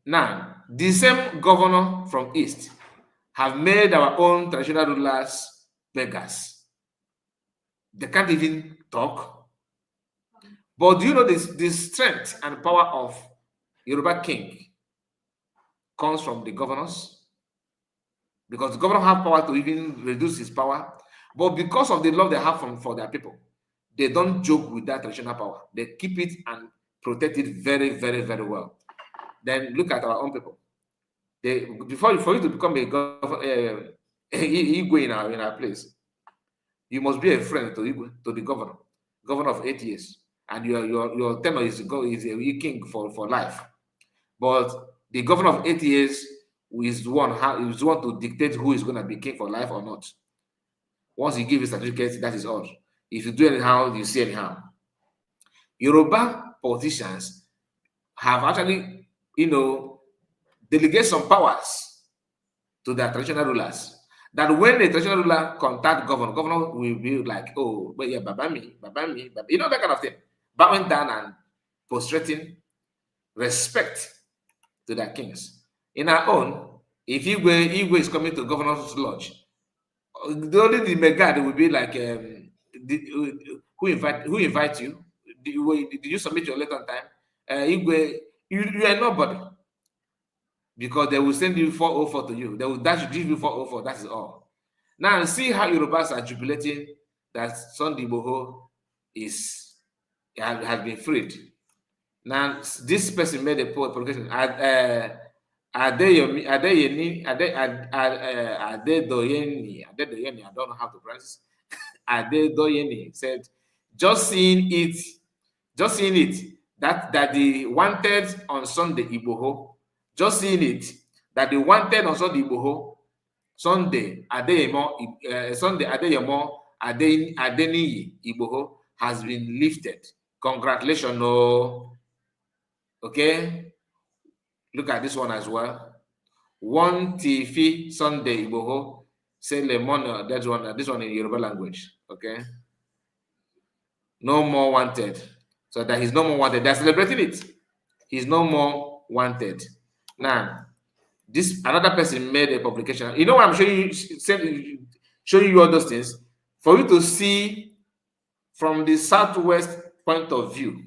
Now, the same governor from East have made our own traditional rulers beggars. They can't even talk. But do you know this? The strength and power of Yoruba king comes from the governors? Because the governor have power to even reduce his power. But because of the love they have for their people, they don't joke with that traditional power. They keep it and protect it very, very, very well. Then look at our own people. For you to become a governor, Igwe in our place, you must be a friend to Igwe, to the governor of 8 years, and your tenure is a king for life. But the governor of 8 years is the one to dictate who is going to be king for life or not. Once you give his certificate, that is all. If you do anyhow, you see anyhow. Yoruba politicians have actually, delegate some powers to their traditional rulers. That when the traditional ruler contact governor will be like, oh, but yeah, babami, that kind of thing. Bowing down and prostrating respect to their kings. In our own, if Igwe is coming to governor's lodge, the megad will be like, who invite you? Did you submit your letter on time? Igwe, you are nobody. Because they will send you 404 to you. They will give you 404. That is all. Now see how Yorubas are jubilating that Sunday Boho has been freed. Now this person made a publication. Adedoyeni, I don't know how to pronounce it. Adedoyeni said, just seeing it that they wanted on Sunday Igboho, just seeing it that they wanted on Sunday Igboho, Sunday Adeyemo Adeniyi Igboho has been lifted. Congratulations, no. Okay, look at this one as well. One TV Sunday Igboho say lemon. That's one. This one in Yoruba language. Okay, no more wanted. So that he's no more wanted. They're celebrating it. He's no more wanted. Now, this another person made a publication. You know what I'm showing you all those things for you to see from the Southwest point of view.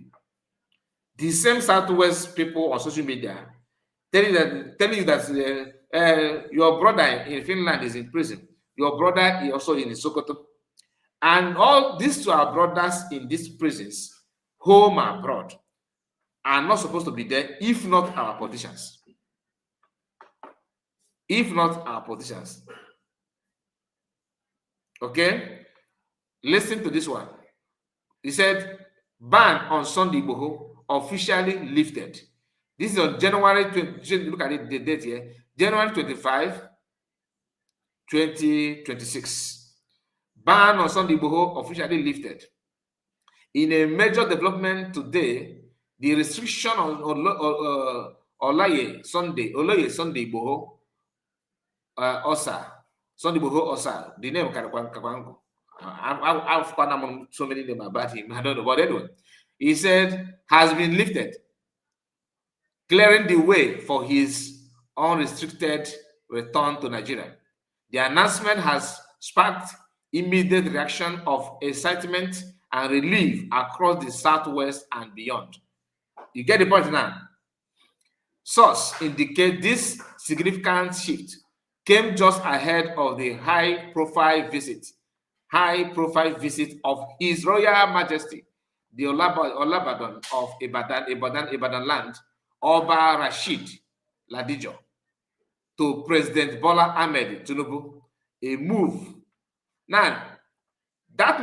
The same Southwest people on social media telling you that your brother in Finland is in prison. Your brother is also in Sokoto. And all these two are brothers in these prisons, home and abroad, are not supposed to be there if not our politicians. If not our politicians. Okay? Listen to this one. He said, ban on Sunday Igboho officially lifted. This is on January 20, look at it, the date here, January 25, 2026. Ban on Sunday Igboho officially lifted. In a major development today, the restriction on Olaye Sunday Igboho Osa, Sunday Igboho Osa, the name Kakwango. I've found so many names about him, I don't know, but anyway, he said, has been lifted, clearing the way for his unrestricted return to Nigeria. The announcement has sparked immediate reaction of excitement and relief across the Southwest and beyond. You get the point now? Sources indicate this significant shift came just ahead of the high-profile visit of His Royal Majesty, the Olabadan of Ibadan land, Oba Rashid Ladijo, to President Bola Ahmed Tinubu, a move. Now, that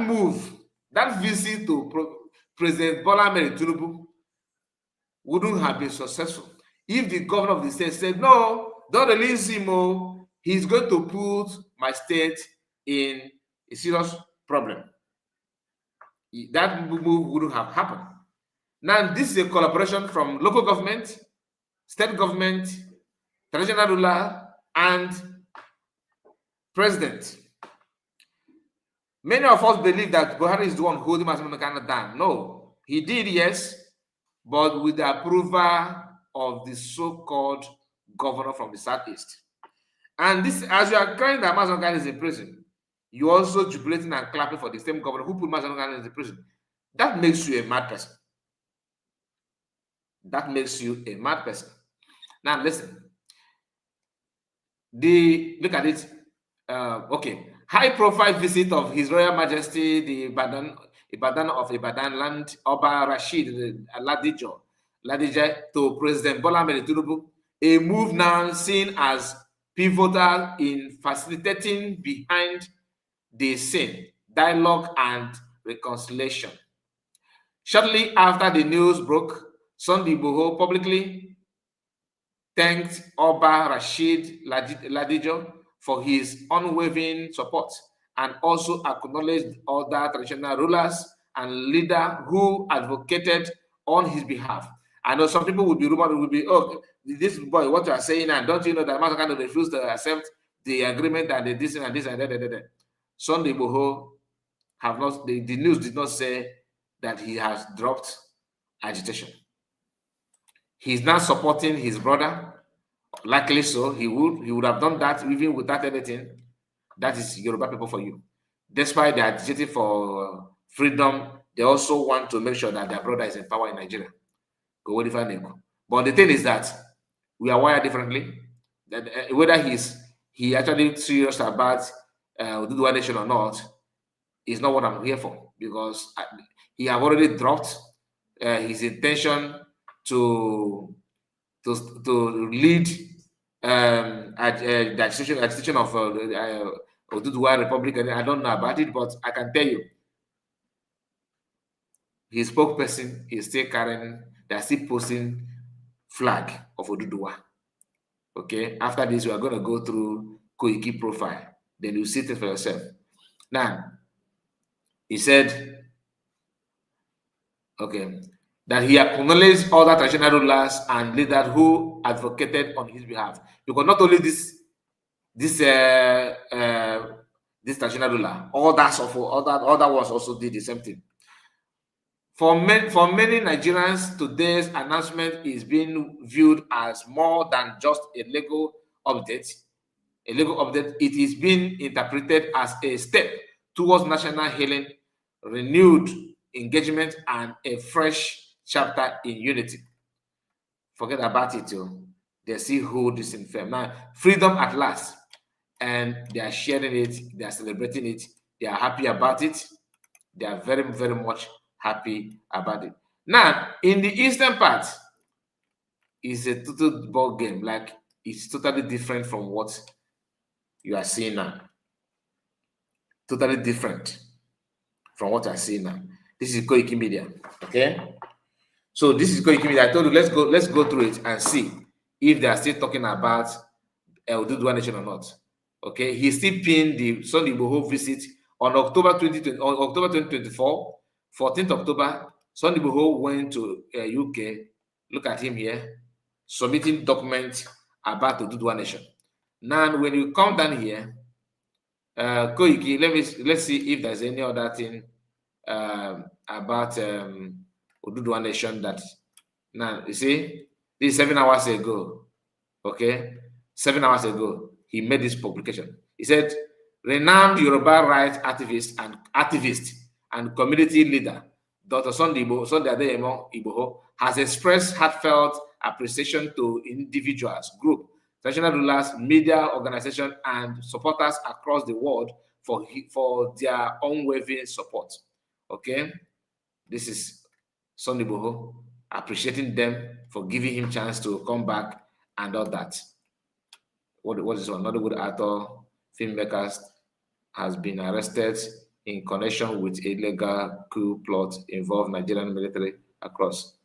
visit to President Bola Ahmed Tinubu wouldn't have been successful if the governor of the state said, no, don't release him, he's going to put my state in a serious problem. That move wouldn't have happened. Now, this is a collaboration from local government, state government, traditional ruler, and president. Many of us believe that Buhari is the one holding Masamana down. No, he did, yes, but with the approval of the so-called governor from the southeast. And this, as you are crying that Masamana is in prison, you also jubilating and clapping for the same governor who put Masamana in the prison. That makes you a mad person. That makes you a mad person. Now listen. Look at it. Okay. High-profile visit of His Royal Majesty, the Ibadan of Ibadan land, Oba Rashid Ladijo to President Bola Ahmed Tinubu, a move now seen as pivotal in facilitating behind the scene dialogue and reconciliation. Shortly after the news broke, Sunday Igboho publicly thanked Oba Rashid Ladijo for his unwavering support and also acknowledged other traditional rulers and leaders who advocated on his behalf. I know some people would be rumored, would be, oh, this boy, what you are saying, and don't you know that Masakano refused to accept the agreement and this and this and that. Sunday Igboho have not, the news did not say that he has dropped agitation. He's now supporting his brother. Likely so, he would have done that even without anything. That is Yoruba people for you. Despite they are agitating for freedom, they also want to make sure that their brother is in power in Nigeria. But the thing is that we are wired differently. That whether he actually serious about Oduduwa Nation or not is not what I'm here for, because he have already dropped his intention to lead the agitation of Oduduwa Republic. I don't know about it, but I can tell you, his spokesperson is still carrying, they're still posting flag of Oduduwa. Okay, after this, we are going to go through Koiki profile. Then you see it for yourself. Now, he said, Okay, that he acknowledged other traditional rulers and leaders who advocated on his behalf. Because not only this traditional ruler, other ones also did the same thing. For many Nigerians, today's announcement is being viewed as more than just a legal update. It is being interpreted as a step towards national healing, renewed engagement, and a fresh chapter in unity. Forget about it, yo. They see who this in firm. Now, freedom at last. And they are sharing it, they are celebrating it, they are happy about it. They are very, very much happy about it. Now, in the eastern part, it's a total ball game. Like, it's totally different from what you are seeing now. Totally different from what I see now. This is Koiki Media. Okay. So this is Koiki Media. I told you let's go through it and see if they are still talking about Oduduwa Nation or not. Okay. He still pinned the Sunday Igboho visit on October 2024, 14th October. Sunday Igboho went to UK. Look at him here, submitting documents about Oduduwa Nation. Now, when you come down here, Koiki, let's see if there's any other thing about Oduduwa Nation that now you see this is 7 hours ago. Okay, 7 hours ago he made this publication. He said, renowned Yoruba rights activist and community leader Dr. Sunday Adeyemo Igboho has expressed heartfelt appreciation to individuals, groups, traditional rulers, media organizations, and supporters across the world for their unwavering support. Okay, this is Sunday Igboho appreciating them for giving him chance to come back and all that. What is another good actor, filmmakers has been arrested in connection with illegal coup plot involving Nigerian military across.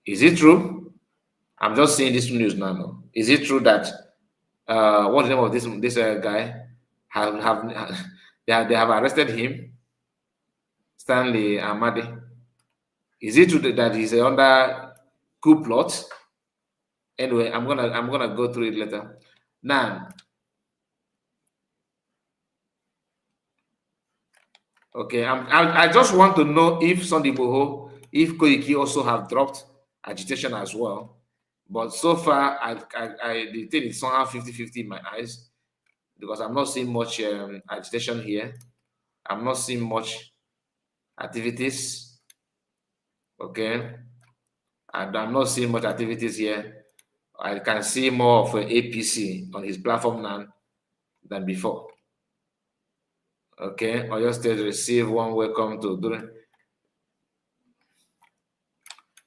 Is it true? I'm just seeing this news now. No? Is it true that what's the name of this guy? They have arrested him, Stanley Amadi. Is it true that he's under coup plot? Anyway, I'm gonna go through it later. Now, okay, I just want to know if Sunday Igboho, if Koiki also have dropped agitation as well. But so far, the thing is somehow 50-50 in my eyes because I'm not seeing much agitation here. I'm not seeing much activities. Okay, and I'm not seeing much activities here. I can see more of an APC on his platform now than before. Okay, Oyo State receive one welcome to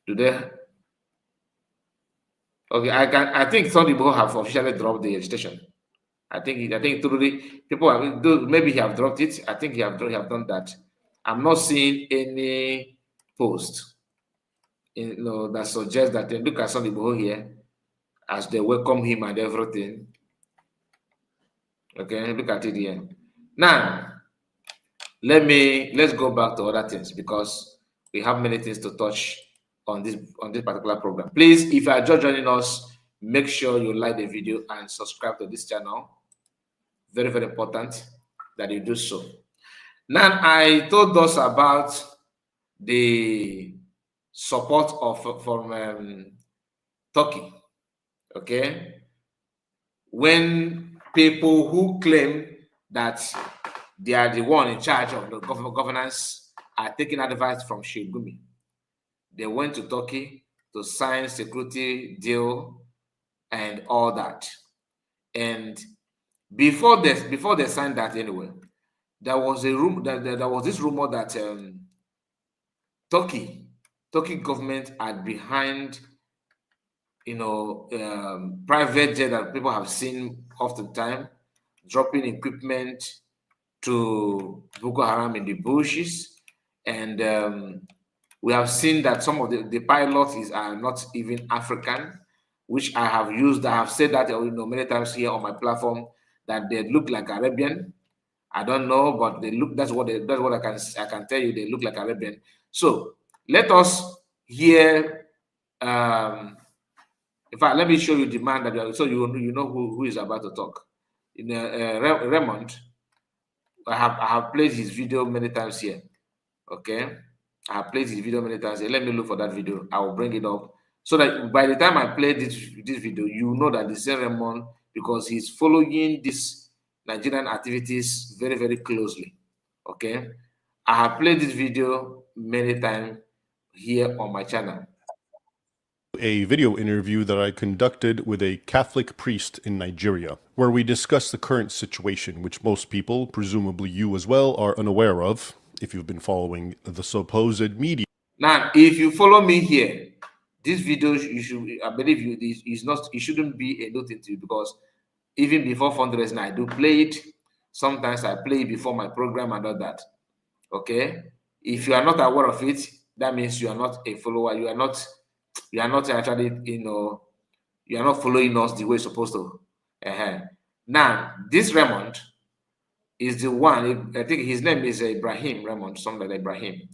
today. Okay, I think some people have officially dropped the agitation. I think truly people have, maybe he have dropped it. I think he have done that. I'm not seeing any post, that suggests that they look at some people here as they welcome him and everything. Okay, look at it here. Now, let's go back to other things because we have many things to touch on this particular program. Please, if you are just joining us, make sure you like the video and subscribe to this channel. Very, very important that you do so. Now, I told us about the support from Turkey. Okay, when people who claim that they are the one in charge of the governance are taking advice from Sheikh Gumi, they went to Turkey to sign security deal and all that. And before they signed that anyway, there was this rumor that Turkey government are behind private jet that people have seen oftentimes dropping equipment to Boko Haram in the bushes, and we have seen that some of the pilots are not even African, which I have said that many times here on my platform that they look like Arabian. I don't know, but they look. That's what I can tell you. They look like Arabian. So let us hear. In fact, let me show you the man that so you know who is about to talk. Raymond, I have played his video many times here. Okay, I have played his video many times here. Let me look for that video. I will bring it up so that by the time I play this video, you know that the same Raymond, because he's following this Nigerian activities very, very closely. Okay, I have played this video many times here on my channel. A video interview that I conducted with a Catholic priest in Nigeria, where we discuss the current situation, which most people, presumably you as well, are unaware of if you've been following the supposed media. Now, if you follow me here, this video, you should, I believe you, it shouldn't be a new thing to you, because even before fundraising, I do play it. Sometimes I play it before my program and all that. Okay, if you are not aware of it, that means you are not a follower. You are not actually, you are not following us the way you're supposed to. Now, this Raymond is the one. I think his name is Ibrahim Raymond, something like Ibrahim.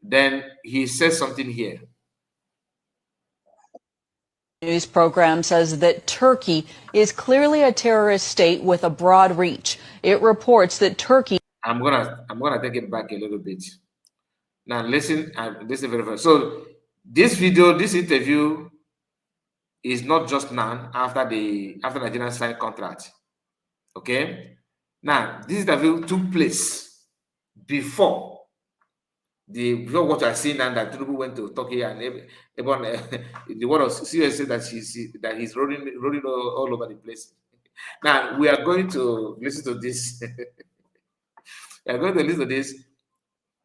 Then he says something here. News program says that Turkey is clearly a terrorist state with a broad reach. It reports that Turkey. I'm gonna take it back a little bit. Now listen very well. So this video, this interview is not just now after Nigeria signed contract. Okay. Now this interview took place before what I see now, that Tinubu went to Turkey and everyone, the word of CS said that he's rolling all over the place. Now we are going to listen to this. We are going to listen to this.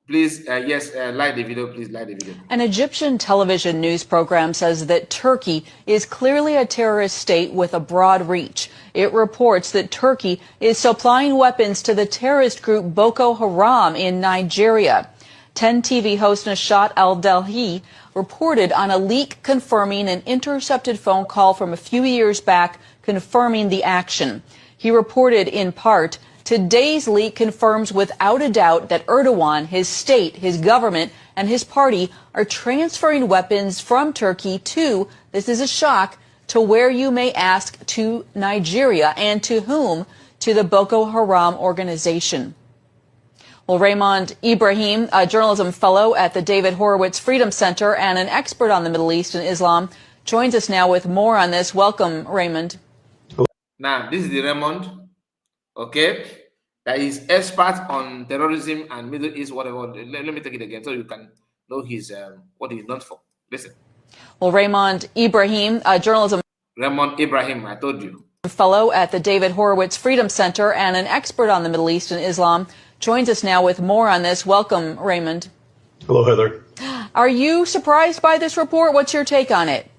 Please, like the video. Please like the video. An Egyptian television news program says that Turkey is clearly a terrorist state with a broad reach. It reports that Turkey is supplying weapons to the terrorist group Boko Haram in Nigeria. 10 TV host Nashat Al-Delhi reported on a leak confirming an intercepted phone call from a few years back confirming the action. He reported in part, today's leak confirms without a doubt that Erdogan, his state, his government, and his party are transferring weapons from Turkey to, this is a shock, to where you may ask, to Nigeria, and to whom? To the Boko Haram organization. Well, Raymond Ibrahim, a journalism fellow at the David Horowitz Freedom Center and an expert on the Middle East and Islam, joins us now with more on this. Welcome, Raymond. Now, this is the Raymond, okay, that is expert on terrorism and Middle East, whatever. Let me take it again so you can know his what he's known for. Listen. Well, Raymond Ibrahim, a journalism Raymond Ibrahim, I told you. Fellow at the David Horowitz Freedom Center and an expert on the Middle East and Islam, joins us now with more on this. Welcome, Raymond. Hello, Heather. Are you surprised by this report? What's your take on it?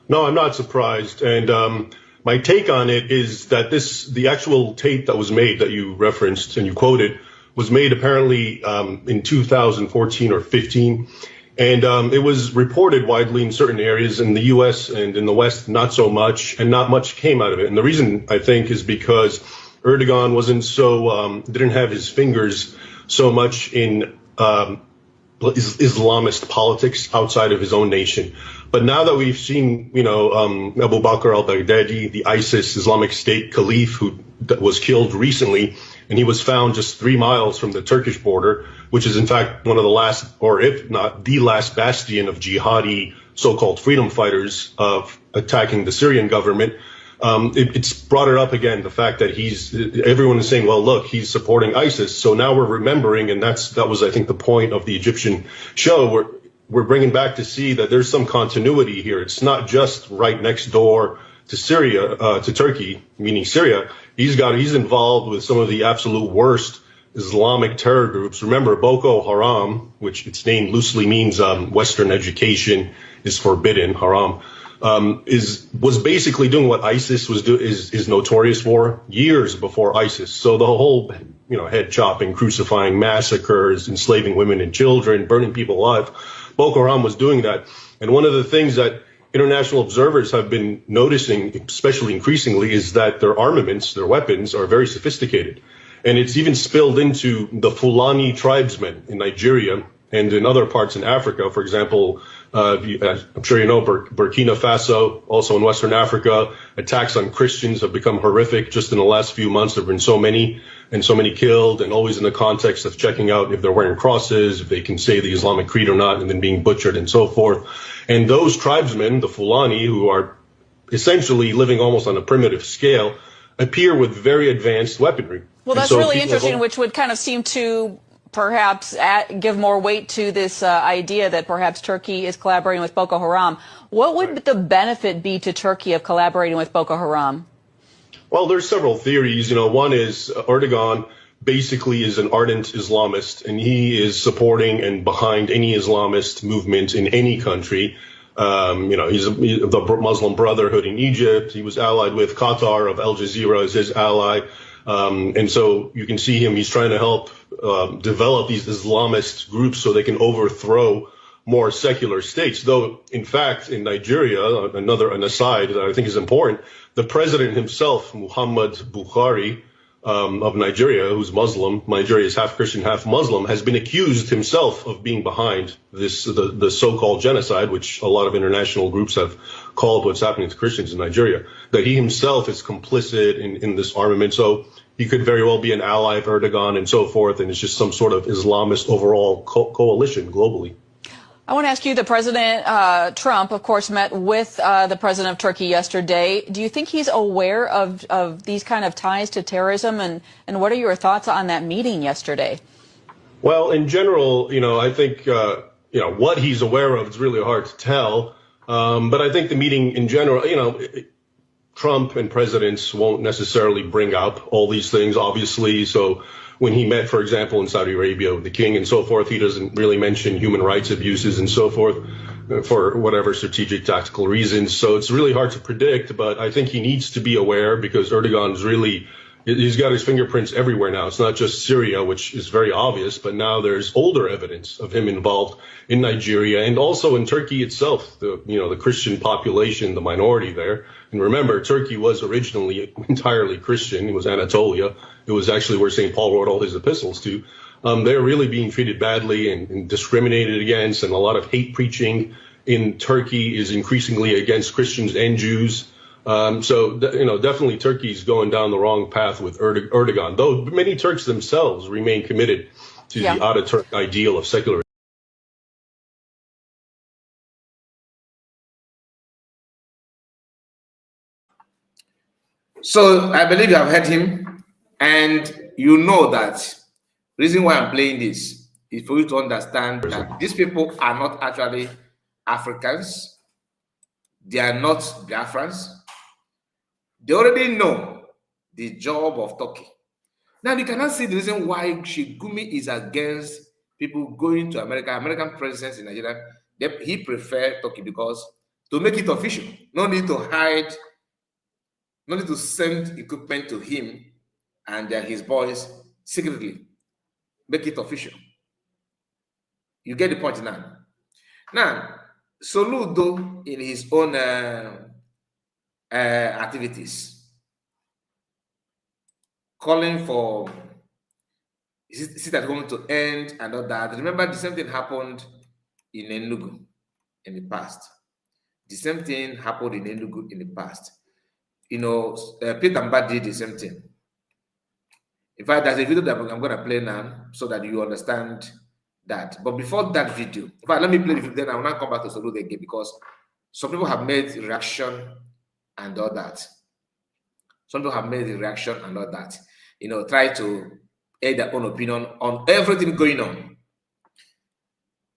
No, I'm not surprised. And my take on it is that the actual tape that was made that you referenced and you quoted was made apparently in 2014 or 15. And it was reported widely in certain areas in the U.S. and in the West, not so much, and not much came out of it. And the reason, I think, is because Erdogan wasn't didn't have his fingers so much in Islamist politics outside of his own nation. But now that we've seen, Abu Bakr al-Baghdadi, the ISIS Islamic State caliph who was killed recently, and he was found just 3 miles from the Turkish border, which is in fact one of the last, or if not the last bastion of jihadi so-called freedom fighters of attacking the Syrian government. It's brought it up again, the fact that everyone is saying, well, look, he's supporting ISIS. So now we're remembering, and that was, I think, the point of the Egyptian show. We're bringing back to see that there's some continuity here. It's not just right next door to Syria, to Turkey, meaning Syria. He's involved with some of the absolute worst Islamic terror groups. Remember, Boko Haram, which its name loosely means Western education is forbidden, haram. Was basically doing what ISIS is notorious for years before ISIS. So the whole, head chopping, crucifying, massacres, enslaving women and children, burning people alive. Boko Haram was doing that. And one of the things that international observers have been noticing, especially increasingly, is that their armaments, their weapons, are very sophisticated. And it's even spilled into the Fulani tribesmen in Nigeria, And in other parts in Africa, for example, I'm sure you know Burkina Faso, also in Western Africa, attacks on Christians have become horrific. Just in the last few months, there have been so many killed, and always in the context of checking out if they're wearing crosses, if they can say the Islamic Creed or not, and then being butchered and so forth. And those tribesmen, the Fulani, who are essentially living almost on a primitive scale, appear with very advanced weaponry. Well, that's really interesting, which would kind of seem to perhaps give more weight to this idea that perhaps Turkey is collaborating with Boko Haram. What would the benefit be to Turkey of collaborating with Boko Haram? Well, there's several theories. One is Erdogan basically is an ardent Islamist, and he is supporting and behind any Islamist movement in any country. He's the Muslim Brotherhood in Egypt. He was allied with Qatar of Al Jazeera as his ally. And so you can see him, he's trying to help develop these Islamist groups so they can overthrow more secular states. Though, in fact, in Nigeria, an aside that I think is important, the president himself, Muhammad Buhari, of Nigeria, who's Muslim, Nigeria is half Christian, half Muslim, has been accused himself of being behind the so-called genocide, which a lot of international groups have called what's happening to Christians in Nigeria, that he himself is complicit in this armament. So he could very well be an ally of Erdogan and so forth, and it's just some sort of Islamist overall coalition globally. I want to ask you, the President Trump, of course, met with the President of Turkey yesterday. Do you think he's aware of these kind of ties to terrorism? And what are your thoughts on that meeting yesterday? Well, in general, I think, what he's aware of is really hard to tell. But I think the meeting in general, Trump and presidents won't necessarily bring up all these things, obviously. So when he met, for example, in Saudi Arabia with the king and so forth, he doesn't really mention human rights abuses and so forth for whatever strategic tactical reasons. So it's really hard to predict, but I think he needs to be aware because Erdogan's he's got his fingerprints everywhere now. It's not just Syria, which is very obvious, but now there's older evidence of him involved in Nigeria and also in Turkey itself, the Christian population, the minority there. And remember, Turkey was originally entirely Christian. It was Anatolia. It was actually where St. Paul wrote all his epistles to. They're really being treated badly and discriminated against, and a lot of hate preaching in Turkey is increasingly against Christians and Jews. So definitely Turkey's going down the wrong path with Erdogan, though many Turks themselves remain committed to the Ataturk ideal of secularism. So I believe you have heard him, and you know that reason why I'm playing this is for you to understand that these people are not actually Africans. They are not Biafrans. They already know the job of Turkey. Now, you cannot see the reason why Shigumi is against people going to America, American presence in Nigeria. He prefers Turkey because to make it official, no need to hide, no need to send equipment to him and his boys secretly. Make it official. You get the point now. Now, Soludo in his own activities, calling for sit at home to end and all that. Remember, the same thing happened in Enugu in the past. The same thing happened in Enugu in the past. Peter Mba did the same thing. In fact, there's a video that I'm going to play now so that you understand that. But before that video, in fact, let me play the video, then I will not come back to Soludo again because some people have made reaction and all that. Some people have made the reaction and all that. Try to add their own opinion on everything going on.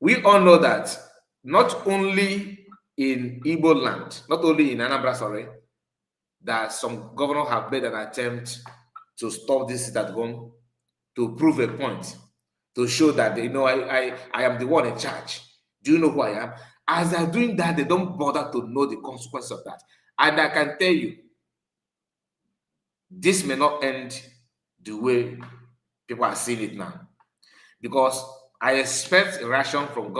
We all know that not only in Igbo land, not only in Anambra, sorry, that some governors have made an attempt to stop this sit at home, to prove a point, to show that I am the one in charge. Do you know who I am? As they're doing that, they don't bother to know the consequence of that. And I can tell you, this may not end the way people are seeing it now, because I expect a reaction from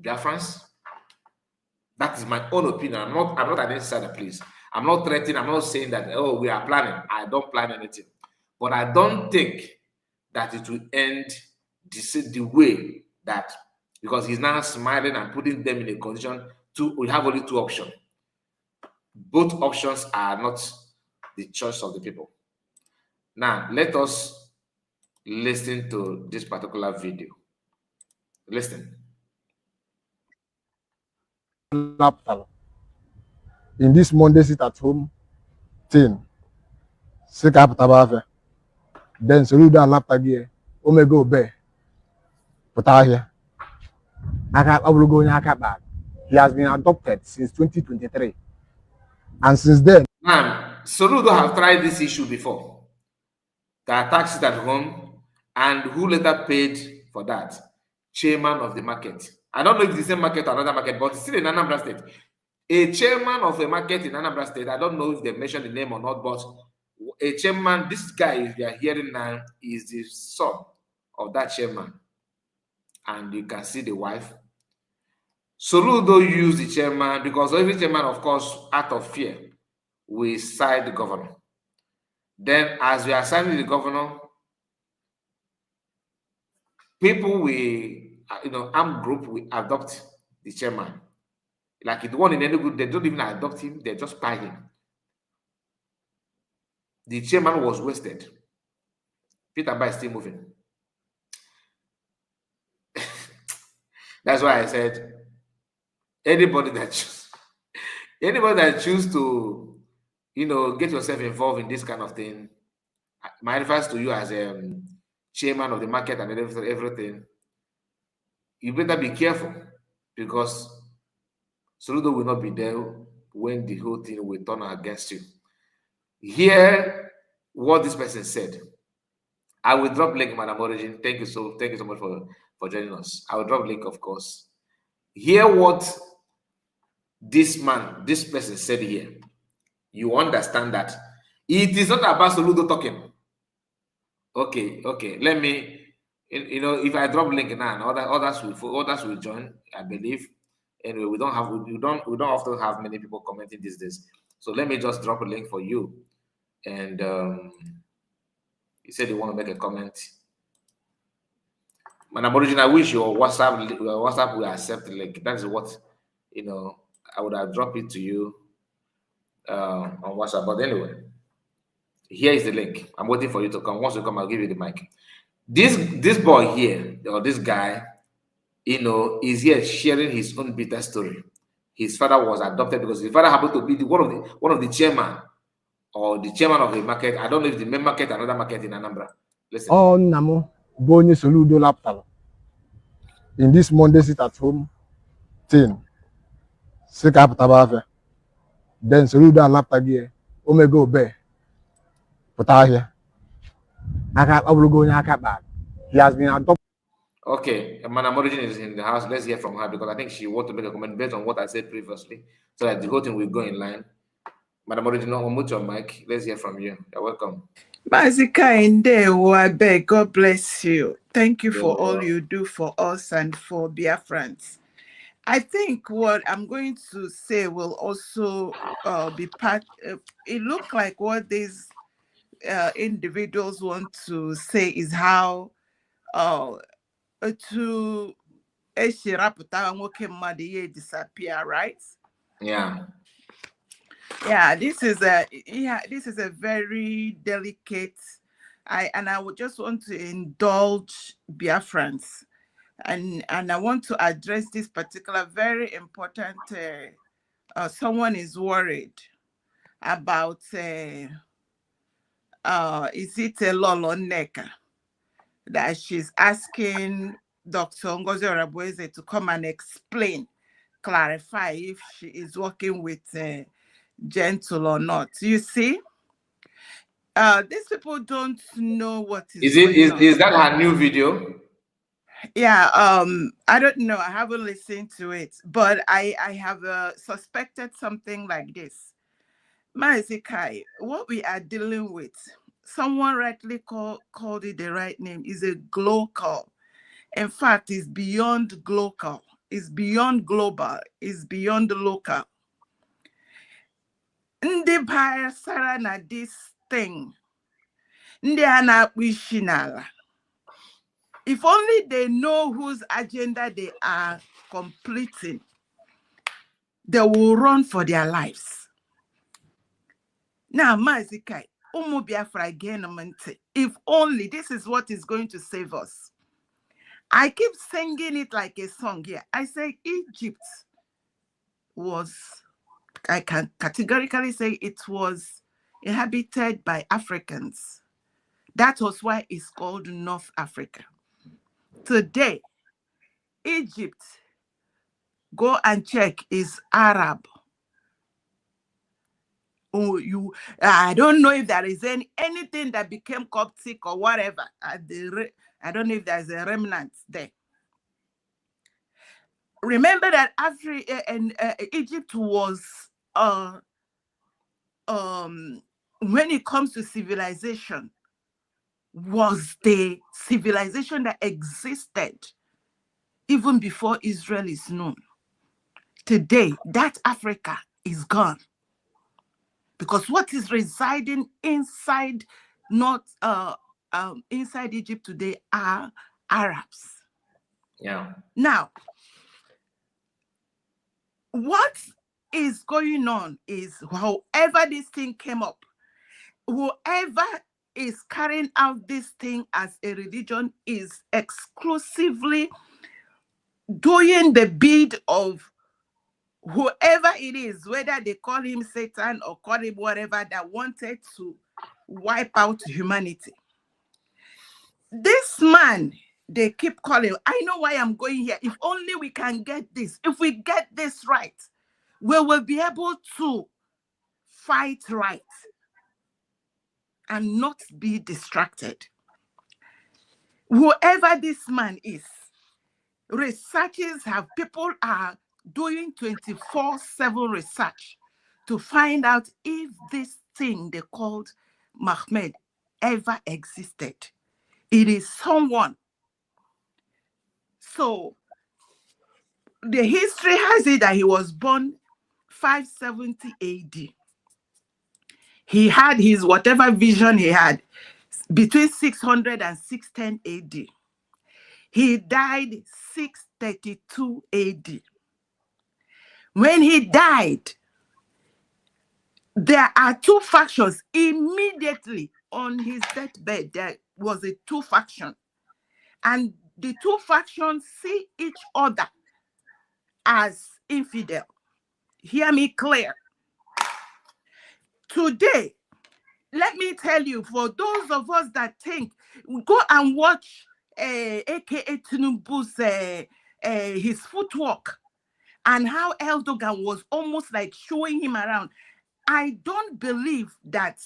Biafrans. That is my own opinion. I'm not an insider, please. I'm not threatening. I'm not saying that, we are planning. I don't plan anything. But I don't think that it will end the way that because he's now smiling and putting them in a condition to we have only two options. Both options are not the choice of the people. Now, let us listen to this particular video. Listen. In this Monday sit at home thing, sick up tabafe. Then Soludo and laptop here, Omega Obey. But I here. I will go in back. He has been adopted since 2023. And since then, Now, Soludo have tried this issue before. There are taxes at home, and who later paid for that? Chairman of the market. I don't know if it's the same market or another market, but it's still in Anambra State. A chairman of a market in Anambra State, I don't know if they mentioned the name or not, but a chairman, this guy we are hearing now is the son of that chairman. And you can see the wife. Soludo used the chairman because every chairman, of course, out of fear, we side the governor. Then, as we are signing the governor, people armed group will adopt the chairman. Like the one in any group, they don't even adopt him, they just buy him. The chairman was wasted. Peter Mba is still moving. That's why I said anybody that choose to get yourself involved in this kind of thing, my advice to you as a chairman of the market and everything, you better be careful because Soludo will not be there when the whole thing will turn against you. Hear what this person said. I will drop link, Madam Origin. Thank you so much for joining us. I will drop link, of course. Hear what this person said here. You understand that it is not about Soludo talking. Okay. Let me, if I drop link now, others will join. I believe. Anyway, we don't often have many people commenting these days. So let me just drop a link for you. And you said you want to make a comment. Madam Origin, I wish your WhatsApp will accept the link. That is what I would have dropped it to you on WhatsApp. But anyway, here is the link. I'm waiting for you to come. Once you come, I'll give you the mic. This boy here, or this guy, is here sharing his own bitter story. His father was adopted because his father happened to be one of the chairman or the chairman of the market. I don't know if the main market, another market in Anambra. Listen. oh Namo, Bonnie Soludo laptop. In this Monday sit at home thing, sick up tabafe. Then Soludo and laptop here, Omega Obey. But I here. I will go in back. He has been adopted. Okay, Madam Origin is in the house. Let's hear from her because I think she wants to make a comment based on what I said previously, so that the whole thing will go in line. Madam Origin, unmute your mic. Let's hear from you. You're welcome. Mazika Ndewo, I beg, God bless you. Thank you for all you do for us and for Biafrans. I think what I'm going to say will also be part. It looked like what these individuals want to say is how to disappear, right? Yeah. This is a very delicate. I would just want to indulge Biafrans, and I want to address this particular very important. Someone is worried about. Is it a Lolo Neka that she's asking Dr. Ngozi Orabueze to come and explain, clarify if she is working with Gentle or not? You see, these people don't know what is going on. Is that her new video? Yeah, I don't know. I haven't listened to it, but I have suspected something like this. Maezikai, what we are dealing with, someone rightly called it the right name, is a global. In fact, it's beyond global. It's beyond global. It's beyond local. Ndị Sara na this thing. Ndị a na-akpụ isi n'ala. If only they know whose agenda they are completing, they will run for their lives. Now, Mazikai, Umu Biafra again, if only this is what is going to save us. I keep singing it like a song here. I say Egypt was, I can categorically say it was inhabited by Africans. That was why it's called North Africa. Today, Egypt, go and check, is Arab. Oh, I don't know if there is anything that became Coptic or whatever. I don't know if there's a remnant there. Remember that Egypt was when it comes to civilization, was the civilization that existed even before Israel is known. Today, that Africa is gone. Because what is residing inside inside Egypt today are Arabs. Yeah. Now, what is going on is, however this thing came up, whoever is carrying out this thing as a religion is exclusively doing the bid of whoever it is, whether they call him Satan or call him whatever, that wanted to wipe out humanity. This man, they keep calling. I know why I'm going here. If only we can get this. If we get this right, we will be able to fight right and not be distracted. Whoever this man is, people are doing 24/7 research to find out if this thing they called Mahmed ever existed. It is someone. So the history has it that he was born 570 AD. He had his whatever vision he had between 600 and 610 AD. He died 632 AD. When he died, there are two factions. Immediately on his deathbed, there was a two faction. And the two factions see each other as infidel. Hear me clear. Today, let me tell you, for those of us that think, go and watch AKA Tinubu's his footwork and how Erdogan was almost like showing him around. I don't believe that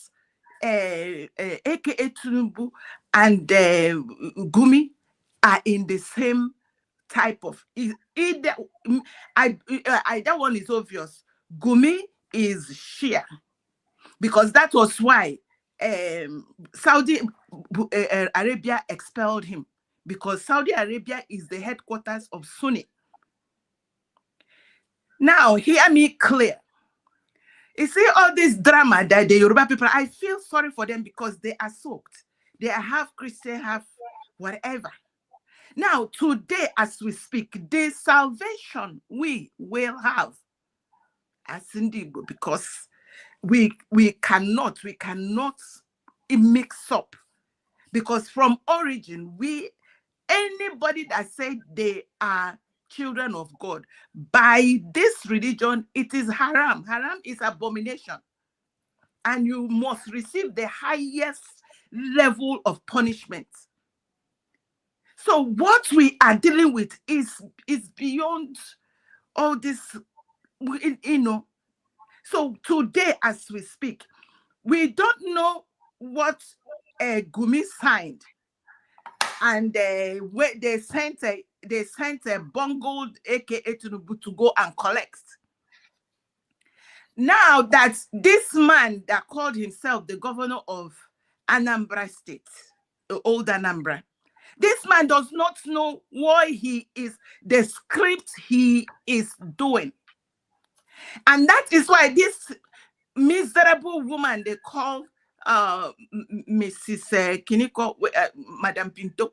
AKA Tinubu and Gumi are in the same type of either. That one is obvious. Gumi is Shia, because that was why Saudi Arabia expelled him, because Saudi Arabia is the headquarters of Sunni. Now, hear me clear. You see all this drama that the Yoruba people, I feel sorry for them because they are soaked. They are half Christian, half whatever. Now, today, as we speak, the salvation we will have as Indigo, because we cannot mix up, because from origin, anybody that said they are children of God, by this religion, it is haram. Haram is abomination. And you must receive the highest level of punishment. So what we are dealing with is beyond all this, you know. So today, as we speak, we don't know what Gumi signed, and they sent a bungled AKA Tinubu to go and collect. Now that this man that called himself the governor of Anambra State, old Anambra, this man does not know why he is, the script he is doing. And that is why this miserable woman they call Mrs. Kiniko, Madam Pinto,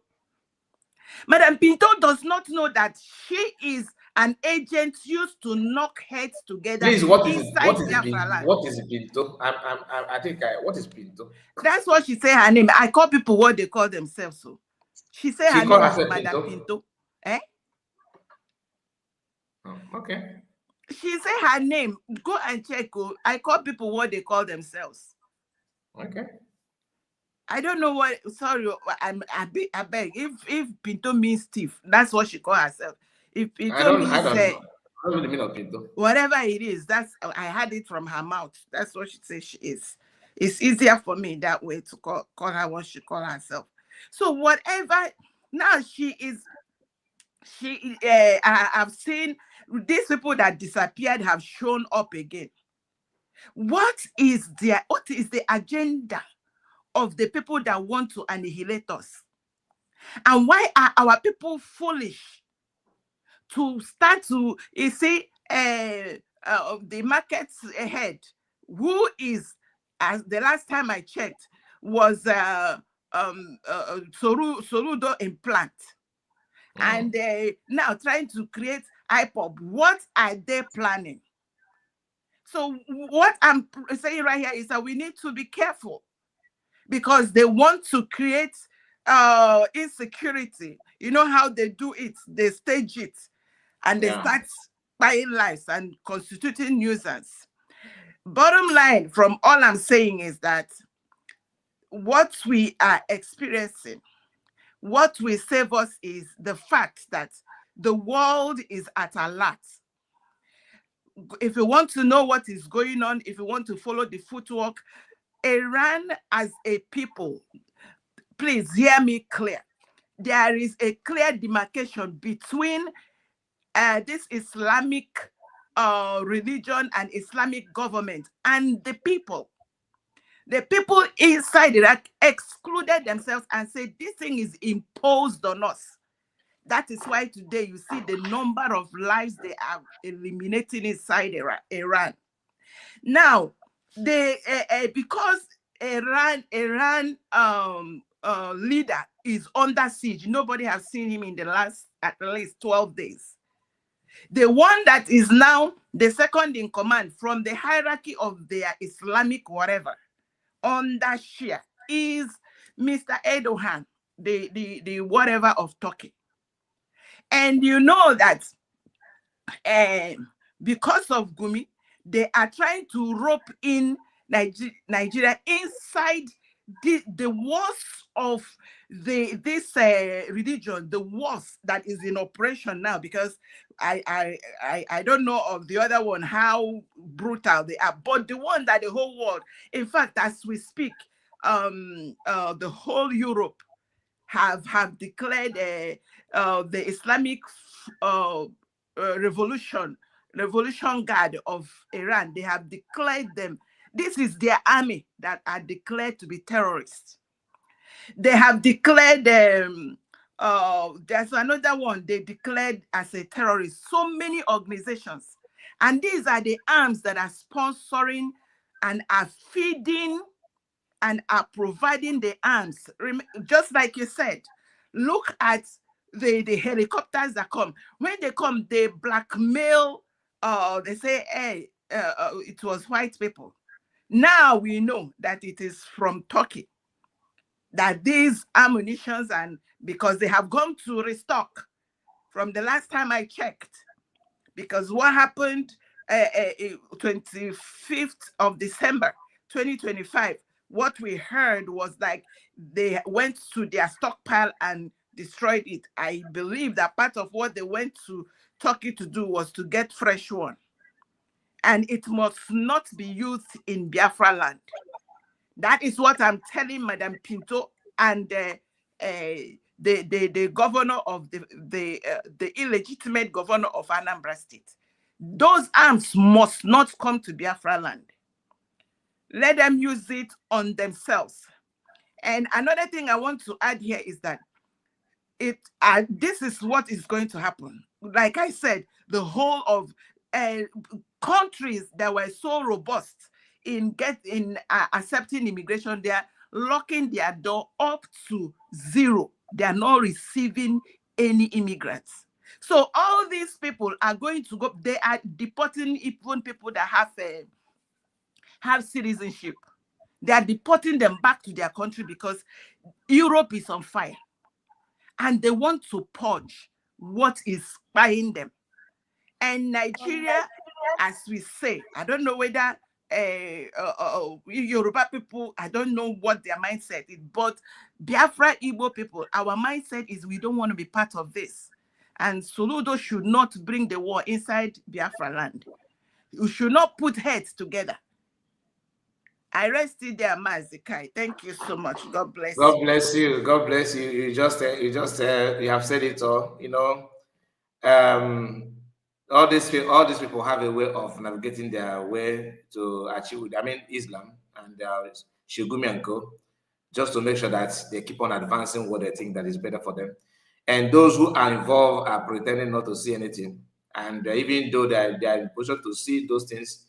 Madam Pinto does not know that she is an agent used to knock heads together Please, what is inside Biafra land. What is Pinto? What is Pinto? That's what she say her name. I call people what they call themselves. So she say her name is Madam Pinto. Eh? Oh, okay. She say her name. Go and check. I call people what they call themselves. Okay. I don't know what. Sorry, I beg. If Pinto means thief, that's what she call herself. If Pinto means I don't know the meaning of Pinto. Whatever it is, I had it from her mouth. That's what she says she is. It's easier for me that way to call her what she call herself. So whatever. Now she is. I've seen these people that disappeared have shown up again. What is the agenda of the people that want to annihilate us? And why are our people foolish to start to, you see, the markets ahead? Who is, as the last time I checked, was Soludo implant. And now trying to create IPOB. What are they planning? So what I'm saying right here is that we need to be careful, because they want to create insecurity. You know how they do it? They stage it, and they start buying lives and constituting nuisance. Bottom line, from all I'm saying is that what we are experiencing, what will save us is the fact that the world is at alert. If you want to know what is going on, if you want to follow the footwork, Iran as a people, please hear me clear. There is a clear demarcation between this Islamic religion and Islamic government and the people. The people inside Iraq excluded themselves and said, this thing is imposed on us. That is why today you see the number of lives they are eliminating inside Iran. Now, because Iran leader is under siege, nobody has seen him in the last at least 12 days. The one that is now the second in command from the hierarchy of their Islamic whatever under Shia is Mr. Erdogan, the whatever of Turkey. And you know that because of Gumi, they are trying to rope in Nigeria inside the worst of this religion, the worst that is in operation now, because I don't know of the other one, how brutal they are, but the one that the whole world, in fact, as we speak, the whole Europe have declared the Islamic Revolution Guard of Iran. They have declared them. This is their army that are declared to be terrorists. They have declared there's another one they declared as a terrorist. So many organizations. And these are the arms that are sponsoring and are feeding and are providing the arms. Just like you said, look at the helicopters that come. When they come, they blackmail, they say, hey, it was white people. Now we know that it is from Turkey, that these ammunitions, and because they have gone to restock from the last time I checked, because what happened 25th of December, 2025, what we heard was like they went to their stockpile and destroyed it. I believe that part of what they went to Turkey to do was to get fresh one. And it must not be used in Biafra land. That is what I'm telling Madam Pinto and the governor of the illegitimate governor of Anambra State. Those arms must not come to Biafra land. Let them use it on themselves. And another thing I want to add here is that this is what is going to happen. Like I said, the whole of countries that were so robust in accepting immigration, they are locking their door up to zero. They are not receiving any immigrants. So all these people are going to go, they are deporting even people that have citizenship. They are deporting them back to their country because Europe is on fire. And they want to purge what is spying them. And Nigeria, as we say, I don't know whether Yoruba people, I don't know what their mindset is, but Biafra Igbo people, our mindset is we don't want to be part of this. And Soludo should not bring the war inside Biafra land. You should not put heads together. I rested there, Mazikai. Thank you so much. God bless you. God bless you. God bless you. You have said it all. You know, all these people have a way of navigating their way to achieve. I mean, Islam and Shigumi and Co. Just to make sure that they keep on advancing what they think that is better for them. And those who are involved are pretending not to see anything. And even though they are in position to see those things,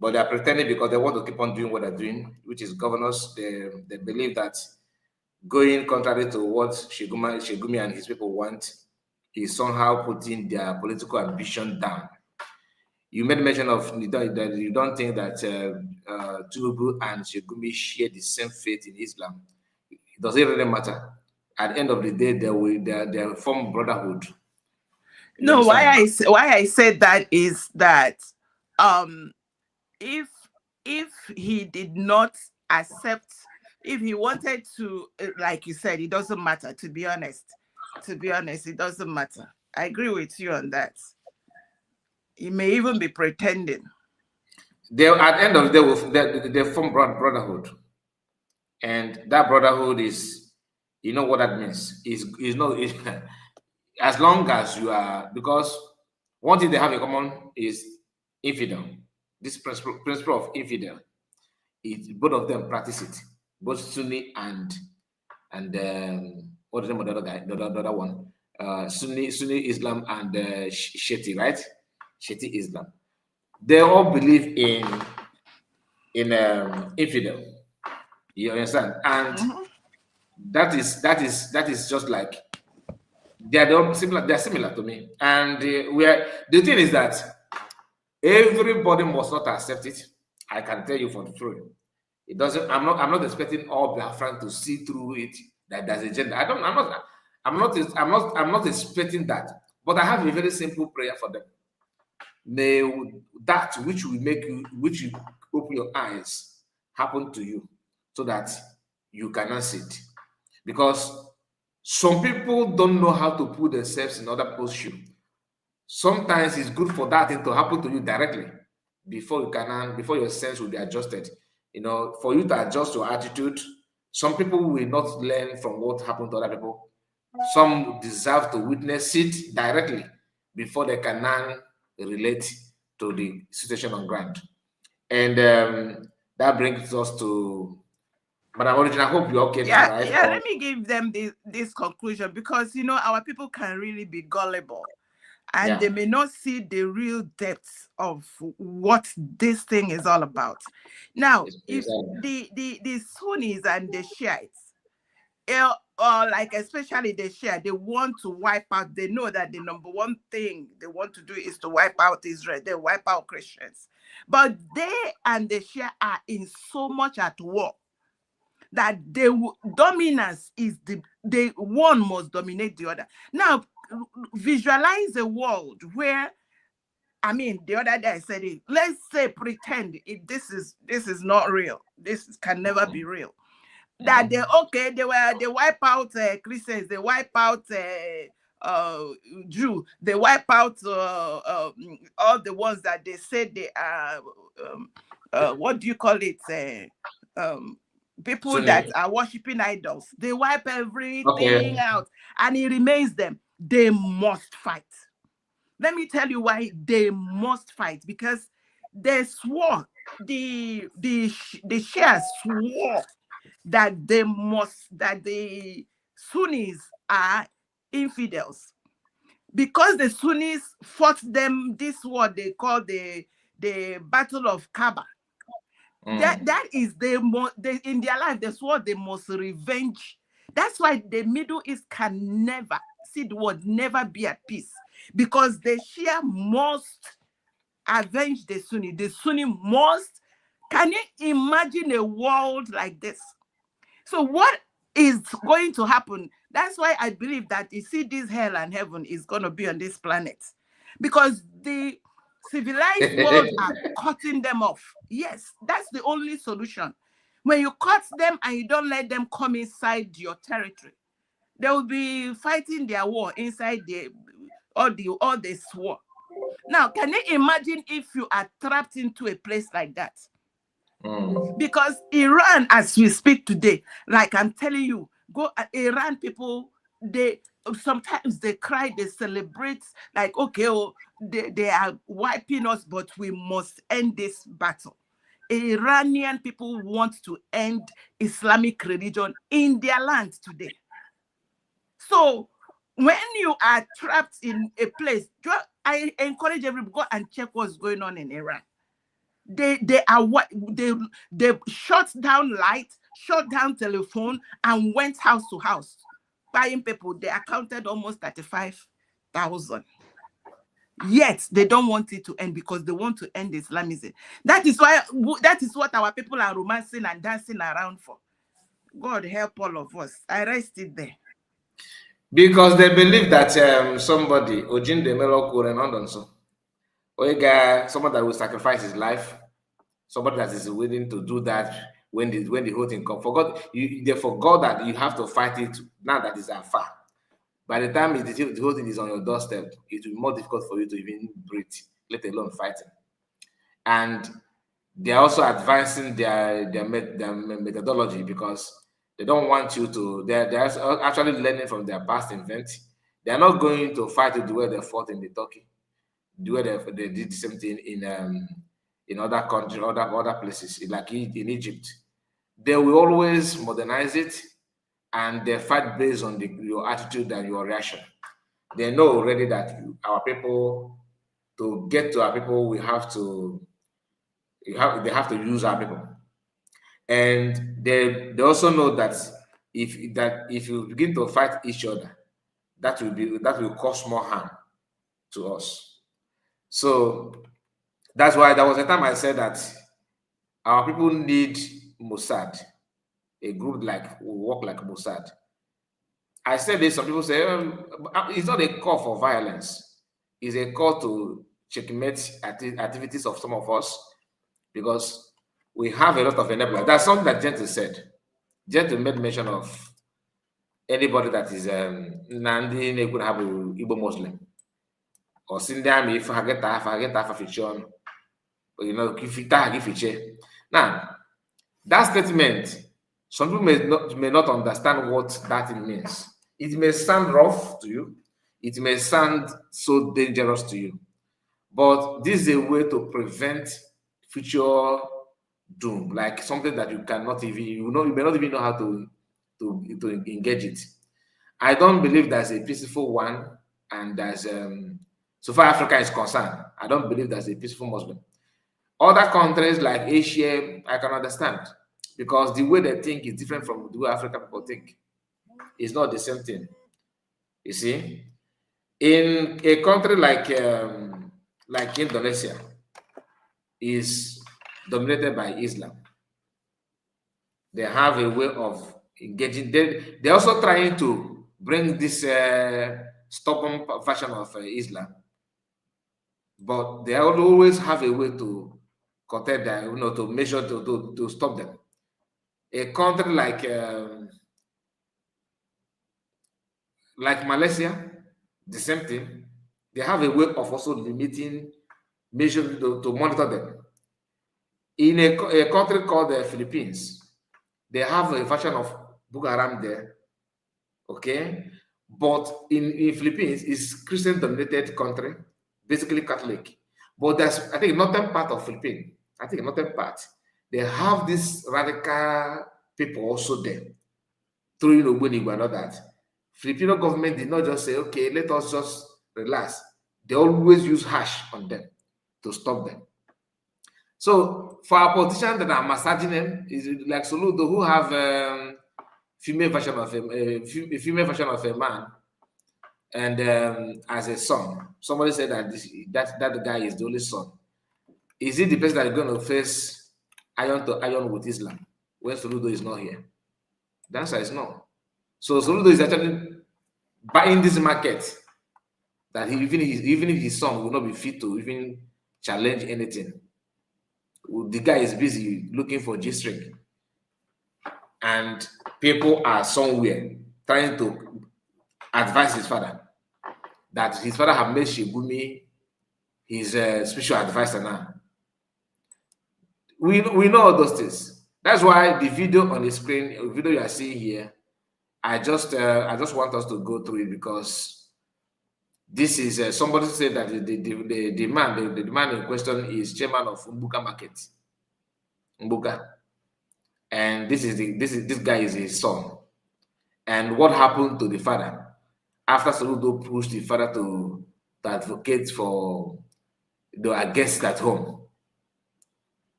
but they're pretending because they want to keep on doing what they're doing, which is governors. They believe that going contrary to what Shigumi and his people want is somehow putting their political ambition down. You made mention of that you don't think that Tinubu and Shigumi share the same faith in Islam. Does it really matter? At the end of the day, they form brotherhood. No, why I said that is that if he did not accept, if he wanted to, like you said, it doesn't matter. To be honest, it doesn't matter. I agree with you on that. He may even be pretending. They, at the end of the day, they form brotherhood, and that brotherhood is, you know what that means? Is not as long as you are, because one thing they have in common is infidel. This principle of infidel, both of them practice it, both Sunni and what is the name of the other guy? The other one, Sunni Islam and Sheti, right? Sheti Islam. They all believe in infidel. You understand? And that is just like they are similar. They are similar to me. And the thing is that everybody must not accept it. I can tell you for the truth. It doesn't. I'm not expecting all Biafran to see through it that there's a gender. I'm not expecting that. But I have a very simple prayer for them. May that which will open your eyes happen to you, so that you cannot sit. Because some people don't know how to put themselves in other posture. Sometimes it's good for that thing to happen to you directly before your sense will be adjusted. You know, for you to adjust your attitude. Some people will not learn from what happened to other people. Some deserve to witness it directly before they can now relate to the situation on ground. And that brings us to Madam Origin. I hope you're okay now, right? Yeah, let me give them this conclusion, because you know our people can really be gullible, and they may not see the real depth of what this thing is all about. Now, if the Sunnis and the Shiites, like especially the Shia, they want to wipe out. They know that the number one thing they want to do is to wipe out Israel. They wipe out Christians, but they and the Shia are in so much at war that the dominance is the one must dominate the other. Now, visualize a world where, I mean, the other day I said it. Let's say pretend this is not real. This can never be real. That they wipe out Christians, they wipe out Jew, they wipe out all the ones that they said they are what do you call it? People Sunni that are worshiping idols. They wipe everything out, and it remains them. They must fight. Let me tell you why they must fight, because they swore, the Shias swore that the Sunnis are infidels, because the Sunnis fought them this war they call the Battle of Kaaba. That is in their life, that's what they must revenge. That's why the Middle East can never see the word never be at peace, because the Shia must avenge the Sunni. The Sunni must. Can you imagine a world like this? So what is going to happen? That's why I believe that, you see, this hell and heaven is going to be on this planet, because the civilized world are cutting them off. Yes, that's the only solution. When you cut them and you don't let them come inside your territory, they will be fighting their war inside all this war. Now, can you imagine if you are trapped into a place like that? Because Iran, as we speak today, like I'm telling you, Iran people, they sometimes they cry, they celebrate, like, okay, they are wiping us, but we must end this battle. Iranian people want to end Islamic religion in their land today. So when you are trapped in a place, I encourage everybody to go and check what's going on in Iran. They shut down light, shut down telephone, and went house to house buying people. They accounted almost 35,000. Yet they don't want it to end, because they want to end Islamism. That is what our people are romancing and dancing around for. God help all of us. I rest it there. Because they believe that somebody, Ojin de Melo Kurenondonso, someone that will sacrifice his life, somebody that is willing to do that when the whole thing comes. They forgot that you have to fight it now that it's afar. By the time the whole thing is on your doorstep, it will be more difficult for you to even breathe, let alone fighting. And they are also advancing their methodology, because they don't want you to. They're actually learning from their past events. They are not going to fight it the way they fought in the Turkey, the way they did the same thing in other countries, other places, like in Egypt. They will always modernize it, and they fight based on your attitude and your reaction. They know already that to get to our people, they have to use our people. And they also know that if you begin to fight each other, that will cause more harm to us. So that's why there was a time I said that our people need Mossad, a group will work like Mossad. I said this, some people say, it's not a call for violence. It's a call to checkmate activities of some of us, because we have a lot of enablers. That's something that Gentle said. Gentle made mention of anybody that is Nandi Nekunhabu Igbo Muslim, or Sindami Fageta Fichon, Now, that statement, some people may not understand what that means. It may sound rough to you. It may sound so dangerous to you. But this is a way to prevent future doom, like something that you cannot even, you may not even know how to engage it. I don't believe there's a peaceful one, and there's so far Africa is concerned, I don't believe there's a peaceful Muslim. Other countries like Asia, I can understand, because the way they think is different from the way African people think. It's not the same thing. You see, in a country like Indonesia, is dominated by Islam. They have a way of engaging. They're also trying to bring this stubborn version of Islam, but they always have a way to contain them, to measure to stop them. A country like Malaysia, the same thing. They have a way of also limiting, measuring to monitor them. In a country called the Philippines, they have a version of Boko Haram there, okay? But in Philippines, it's Christian-dominated country, basically Catholic. But there's, I think, northern part of Philippines, they have these radical people also there, through Ubunigwe and all that. Filipino government did not just say, okay, let us just relax. They always use hash on them to stop them. So for our politicians that are massaging them, is like Soludo, who have a female version of a man, And as a son, somebody said that that guy is the only son. Is it the person that is going to face iron to iron with Islam when Soludo is not here? The answer is no. So Soludo is actually buying this market that even if his son will not be fit to even challenge anything. The guy is busy looking for G-string. And people are somewhere trying to advise his father that his father have made Shibumi his special advisor now. We know all those things. That's why the video on the screen, the video you are seeing here, I just want us to go through it because this is somebody said that the man in question is chairman of Mbuka Market, Mbuka, and this guy is his son. And what happened to the father after Soludo pushed the father to advocate for the against at home?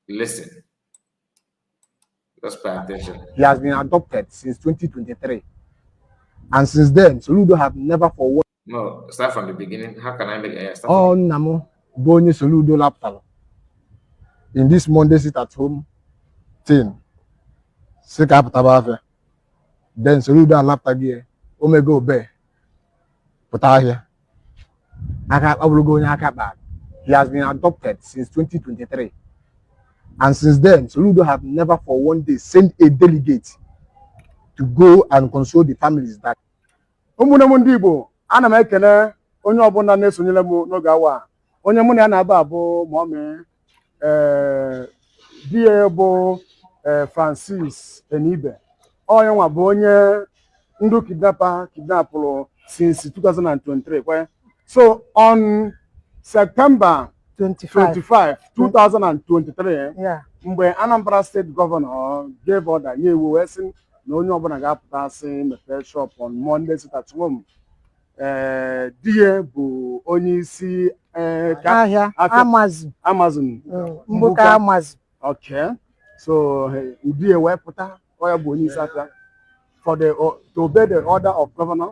Listen. Let's pay attention. He has been adopted since 2023. And since then, Soludo have never for one. No, start from the beginning. How can I make a start? Oh, Namo, Boni Soludo laptop. In this Monday sit at home thing. Sika Patabafe. Then Soludo laptop here. Omega Obe. Putahia. He has been adopted since 2023. And since then, Soludo have never for one day sent a delegate to go and console the families that. Omunamundibo, Anamekene, onye ọbụla na-esonyere m n'oge awa onye mụ na ya na-aba abụ Mome die bụ Francis Enibe onye nwa bụ onye ndụ kidnapụrụ since 2023. So on September 25, 2023, mgbe Anambra State Governor gave order nye iwu wee sị na onye ọbụla ga-apụta asị mepee shop on Monday sit at home. Die bụ onye isi ahịa Amazon Mbuka Amazon. Okay, so Die wee pụta onye bụ onye isi ahịa for the to obey the order of governor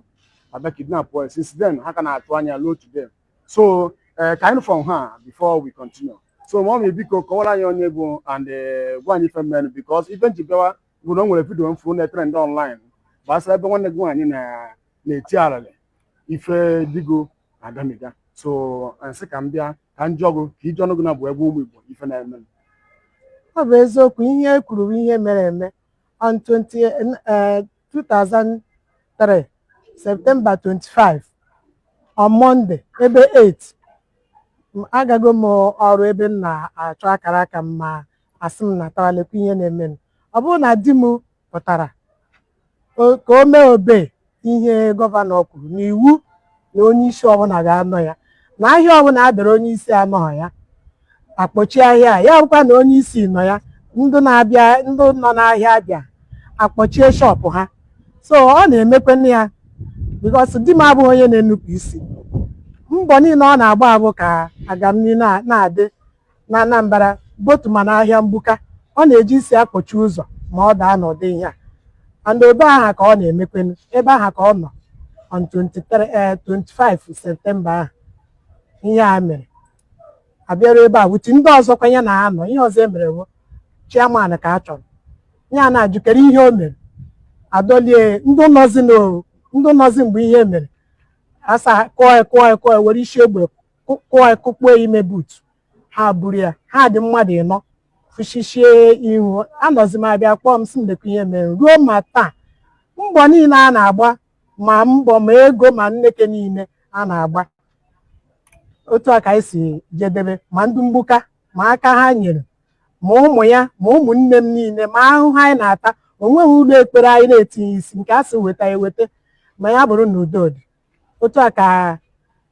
about kidnap. Since then ha ka na-atụ anya low today. So kind from her before we continue. So mommy biko kọwara anyị onye bụ and gwa anyị ife men because even jibewa bụ na nwere video mfu na trend online gbasara ebe nwanne gị anyị na-eti arale ife digo agamiga. So nsị ka m bịa ka njọgụ ka ije ọnụ gị na bụ ebe ụmụ Igbo ife na-eme. Ọ bụ eziokwu ihe ekwuru ihe mere eme on 2003 September 25 on Monday ebe 8 agago m ọrụ ebe m na-achọ akara aka m ma asị m natawalekwa ihe na-eme. Ọ bụrụ na di m pụtara ka o mee obe ihe gọvanọ kwuru n'iwu na onye isi ọbụla ga-anọ ya na ahịa ọbụla adịrị onye isi anọghị ya akpọchi ahịa ya bụkwa na onye isi nọ ya ndụ nọ n'ahịa abịa akpọchie shọpụ ha. So ọ na-emekwa ya because di m abụghị onye na-enupụ isi. Mbọ niile ọ na-agba abụ ka agamni na-adị na Anambra botu ma n'ahịa Mbuka ọ na-eji isi akpọchi ụzọ ma ọ daa n'ụdị ihe a. And ebe aha ka ọ na-emekwe ebe aha ka ọ nọ on 25 September ahụ ihe a mere abịara ebe a wuti ndị ọzọ kwanye na anọ ihe ọzọ emere bụ chairman ka a chọrọ ya na-ajụkere ihe o mere adolie ndị nọzi mgbe ihe mere asa kụọ were isi egbe kụkpuo ime buutu ha buru ya ha dị mmadụ ịnọ fụchichie ihu anọzi m abịa kpọọ m sị ndekwa ihe mere ruo ma taa mbọ niile a na-agba ma mbọ ma ego ma nneke niile a na-agba otu a ka anyị si jedebe ma ndị Mbuka ma aka ha nyere ma ụmụ ya ma ụmụnne m niile ma ahụhụ anyị na-ata onweghị ụlọ ekpere anyị na-etinye isi nke a sị weta eweta ma ya bụrụ na udo dị. Otu a ka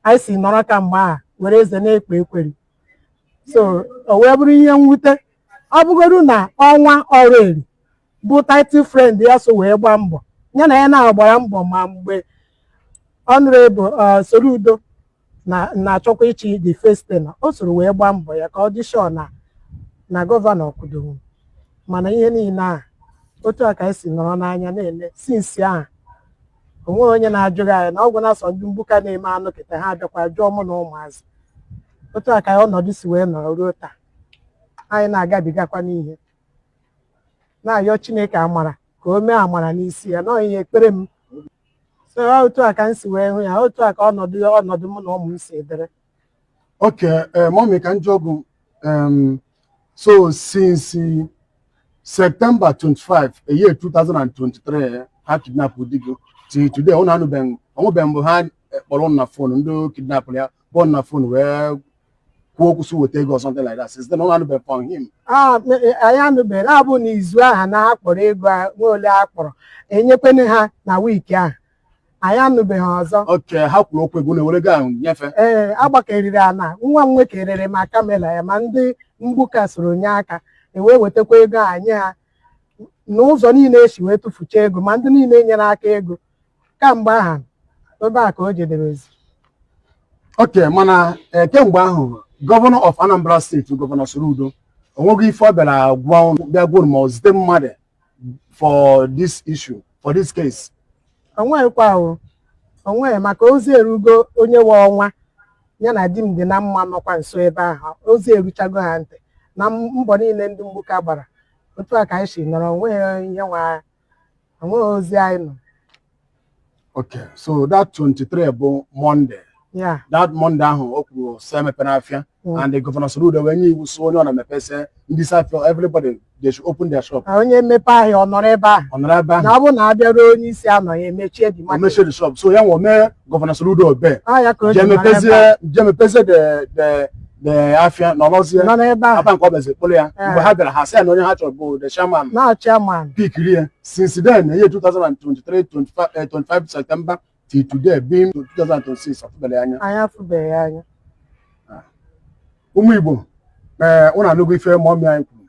anyị si nọrọ ka mgbe a were eze na-ekpe ekweri. So o wee bụrụ ihe mwute ọ bụgodu na ọnwa ọrụ eri bụ title friend ya so wee gbaa mbọ ya na ya na-agbara mbọ ma mgbe Honorable Soludo na-achọkwa ịchị the first thing o soro wee gbaa mbọ ya ka ọ dị sure na gọvanọ kwudowo mana ihe niile a otu a ka anyị si nọrọ n'anya na-ele since ahụ onwe onye na-ajụghị anyị na ọgwụ na-asọ ndị mgbuka na-eme anụ kịta ha abịakwa jụọ mụ na ụmụazị otu a ka ọnọdụ si wee nọrọ ruo taa anyị na-agabigakwa n'ihe na-ayọ Chineke amara ka o mee amara n'isi ya nọọ ihe ekpere m so otu a ka m si wee hụ ya otu a ka ọnọdụ mụ na ụmụ m si edere. Okay, mommy, can you so since September 25, a year 2023, I kidnapped Udigo. See today, on Anubeng, on behind on phone, and kidnap ya, on a phone where Wokusu will take or something like that. Since then, on Anubeng found him. I am the Ben Abu Nizwa and Akpor, Wole Akpor, and you penny her na week, ya. I am the Behaza. Okay, how could we go down? Yes, Abakerana, one week in my camera, Mandi, Mbukas Runyaka, and we will take away Ganya. No Zoni nation went to Fuchego, Mandini Nanakego. Come back, go back, there is. Okay, Mana, Kembahu, Governor of Anambra State to Governor Soludo, Wogi Fabella, one, their good most, the mother for this issue, for this case. Onwe maka ozi erugo onye wa ọnwa ya na di m dị na mma nọkwa nso ebe ahụ ozi eruchago ha ntị na mbọ niile ndị mgbuka gbara otu a ka anyị si nọrọ onwe ihe nwa onwe ozi anyị nọ. Okay, so that 23 bụ Monday. Yeah. That Monday ahụ o kwuru se mepere afịa and the Governor Soludo when you so onye ọ na-emepe se ndị safio everybody they should open their shop. Onye mmepe ahịa ọ nọrọ ebe ahụ. Na ọ bụ na abịara onye isi anọ ya emechie di market. Emechie the shop. So ya nwe mee Governor Soludo obe. Ya ka o ji mepeze the afia no lozie. Nọ n'ebe ahụ. Aba nke ọ beze kpolo ya. Mgbe ha bịara ha sị na onye ha chọrọ bụ the chairman. Na chairman. Pick here. Since then, year 2023 25 September till today being 2026 afubele anya. Anya afubele anya. Ụmụ Igbo ụna anụgo ife mọmị anyị kwuru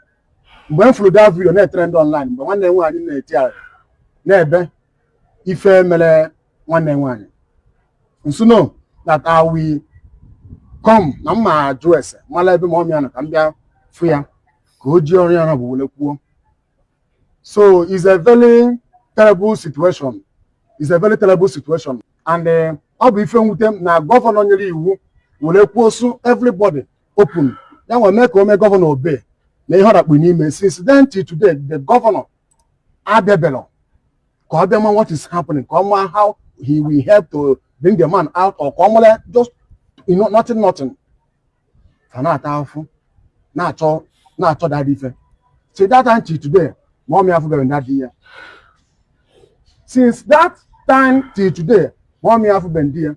mgbe m fụrụ that video na-etrend online mgbe nwanne nwaanyị na-eti ala na-ebe ife mere nwanne nwaanyị nso know that I will come na mma ajụ ese mala ebe mọmị ya na ka m bịa fụ ya ka o ji ọrụ ya na bụ wele kwuo. So it's a very terrible situation. It's a very terrible situation and ọ bụ ife nwute na gọvanọ nyere iwu wele kwuo so everybody open. That will make governor obey. May heard up with him since then till today. The governor Abebelo, call them on what is happening. Come on, how he will help to bring the man out or come just nothing. Not powerful, not all that different. So that until today, mommy have been that year. Since that time till today, mommy have been there.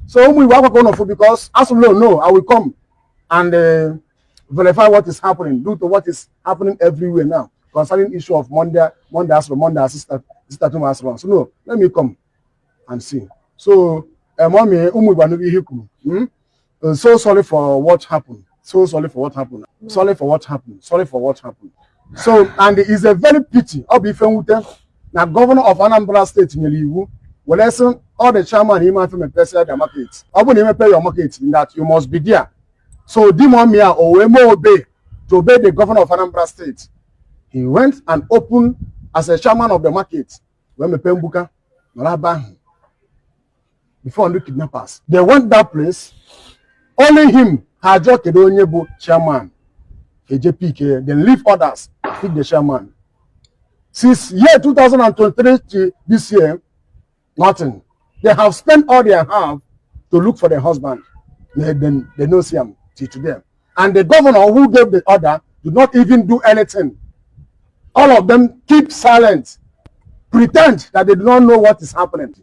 So we walk on because as we know, I will come and verify what is happening due to what is happening everywhere now concerning issue of Monday sister Thomas. So no, let me come and see. So mommy, so sorry for what happened. So sorry for what happened. Sorry for what happened. Sorry for what happened. So and it is a very pity. I'll be with them. Now governor of Anambra State in Yeliwu will listen all the chairman him and from the market. I won't even pay your market in that you must be there. So Dimomia Owemo obey to obey the governor of Anambra State. He went and opened as a chairman of the market when me Pembuka before the kidnappers. They went that place. Only him had just Kedonyebu chairman. KJPK, then leave others pick the chairman. Since year 2023 to this year, nothing. They have spent all their have to look for their husband. They don't see him till today. And the governor who gave the order did not even do anything. All of them keep silent, pretend that they do not know what is happening.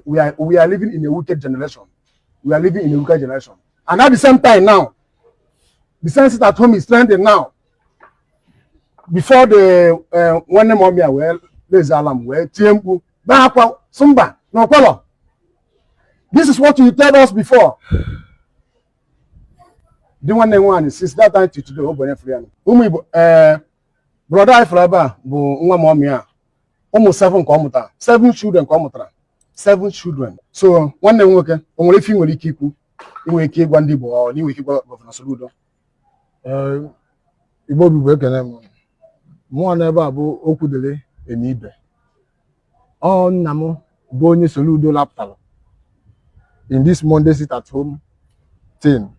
We are living in a wicked generation. We are living in a wicked generation. And at the same time now, the census at home is trending now. Before the one name of me, well, there's alarm, well, Tiempu, Bakwa, Sumba, no color. This is what you told us before. The one since that time to today, brother Ifraba, almost 7 children, 7 children. So one day, only thing will keep you. You will keep one debo or you will keep Governor Soludo. You will be working. More never about Okudele and Ibe. Oh, Namo, bụ onye Soludo laptara in this Monday sit at home thing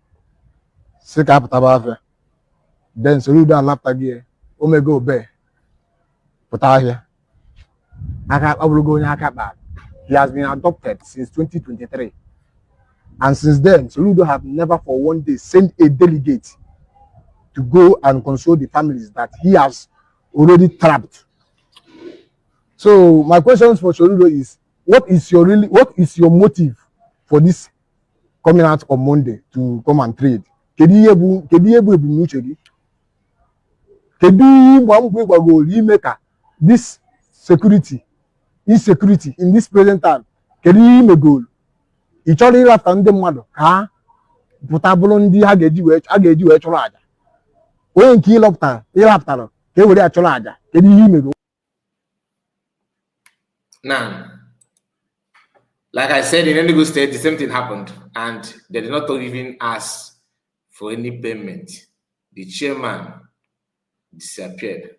si ka apụtaba afịa then Soludo alaptaghị ya omego obe pụta ahịa aka ọbụrụgo onye aka kpara. He has been adopted since 2023 and since then Soludo have never for one day sent a delegate to go and console the families that he has already trapped. So my questions for Soludo is, what is your motive for this coming out on Monday to come and trade? Kedu ihe bụ ebumnuche gị? Kedu ihe gbagoro ime ka this insecurity in this present time? Kedu ihe imegolu? Ị chọrọ ịrapta ndị mmadụ ka ha pụta bụrụ ndị a ga-eji wee chọrọ aja? Onye nke ịraptara ka e were ya chọrọ aja? Kedu ihe imegolu? Now, like I said, in Enugu State, the same thing happened, and they did not even ask for any payment. The chairman disappeared.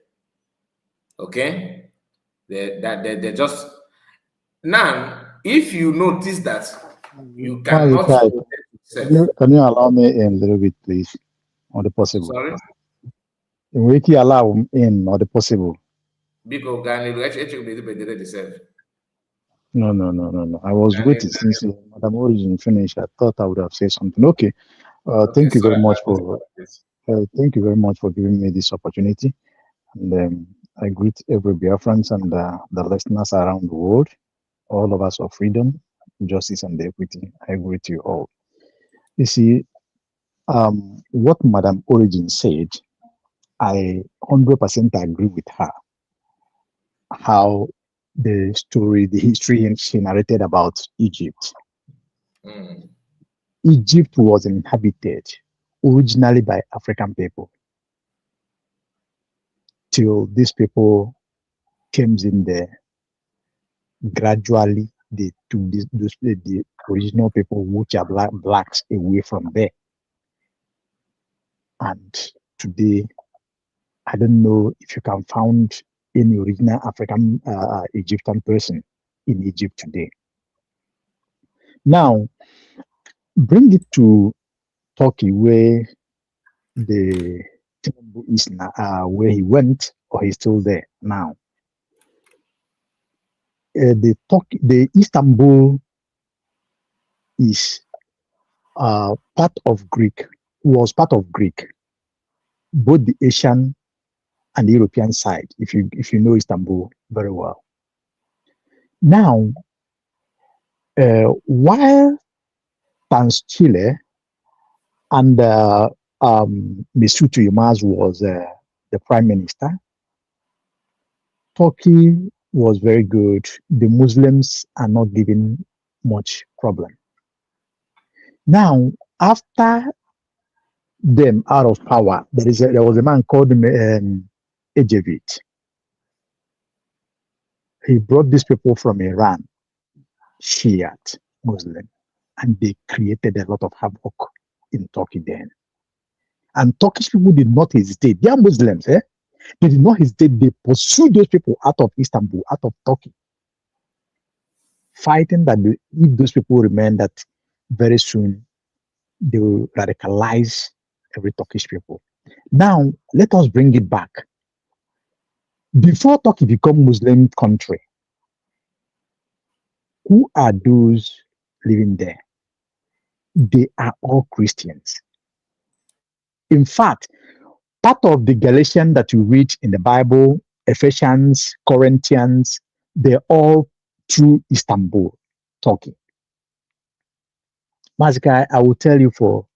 Okay? They just... Now, if you notice that you cannot... Can you allow me in a little bit, please? Or the possible? Sorry? Will you allow in or the possible? Because No. I was waiting since Madam Origin finished. I thought I would have said something. Okay. Thank you very much for giving me this opportunity. And I greet every Biafrans and the listeners around the world, all of us of freedom, justice, and equity. I greet you all. You see, what Madam Origin said, I 100% agree with her. How the history she narrated about Egypt. Egypt was inhabited originally by African people till these people came in there. Gradually, they took the original people, which are blacks, away from there. And today, I don't know if you can find any original African Egyptian person in Egypt today. Now, bring it to Turkey, where the Tinubu is now, where he went, or he's still there now. The Istanbul is part of Greek, was part of Greek, both the Asian and the European side, if you know Istanbul very well. Now, while Chile and Mesut Yilmaz was the prime minister, Turkey was very good. The Muslims are not giving much problem. Now, after them out of power, there was a man called Ejevit. He brought these people from Iran, Shiite Muslim, and they created a lot of havoc in Turkey then. And Turkish people did not hesitate. They are Muslims, They did not hesitate. They pursued those people out of Istanbul, out of Turkey, fighting that if those people remain, that very soon they will radicalize every Turkish people. Now, let us bring it back. Before Turkey became Muslim country, who are those living there? They are all Christians. In fact, part of the Galatians that you read in the Bible, Ephesians, Corinthians, they're all through Istanbul, Turkey. Mazika, I will tell you for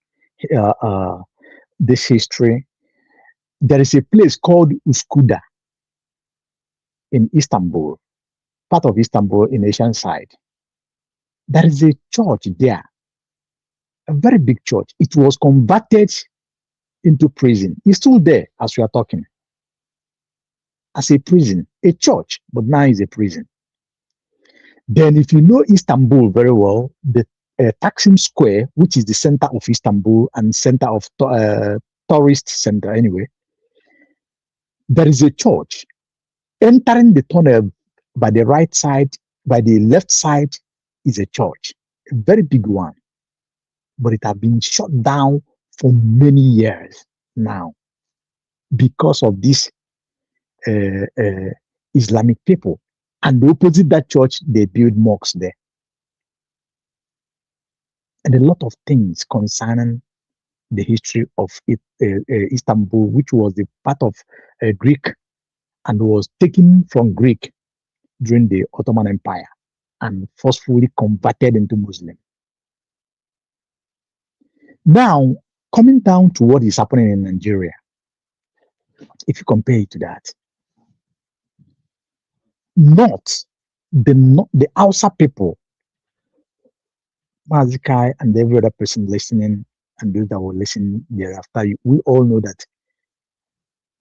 this history. There is a place called Uskuda in Istanbul, part of Istanbul in Asian side. There is a church there, a very big church. It was converted into prison. It's still there as we are talking. As a prison, a church, but now it's a prison. Then if you know Istanbul very well, the Taksim Square, which is the center of Istanbul and center of tourist center anyway, there is a church. Entering the tunnel by the right side, By the left side is a church, a very big one, but it has been shut down for many years now because of these Islamic people. And opposite that church, they build mosques there. And a lot of things concerning the history of Istanbul, which was the part of Greek and was taken from Greek during the Ottoman Empire and forcefully converted into Muslim. Now, coming down to what is happening in Nigeria, if you compare it to that, the Hausa people, Mazikai and every other person listening and those that will listen thereafter, we all know that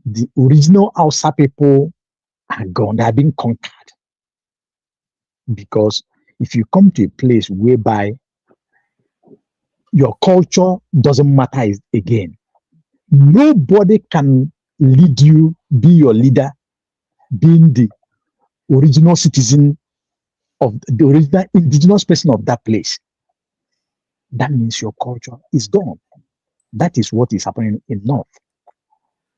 the original Hausa people are gone. They have been conquered. Because if you come to a place whereby your culture doesn't matter again, nobody can lead you, be your leader, being the original citizen of the original indigenous person of that place. That means your culture is gone. That is what is happening in North.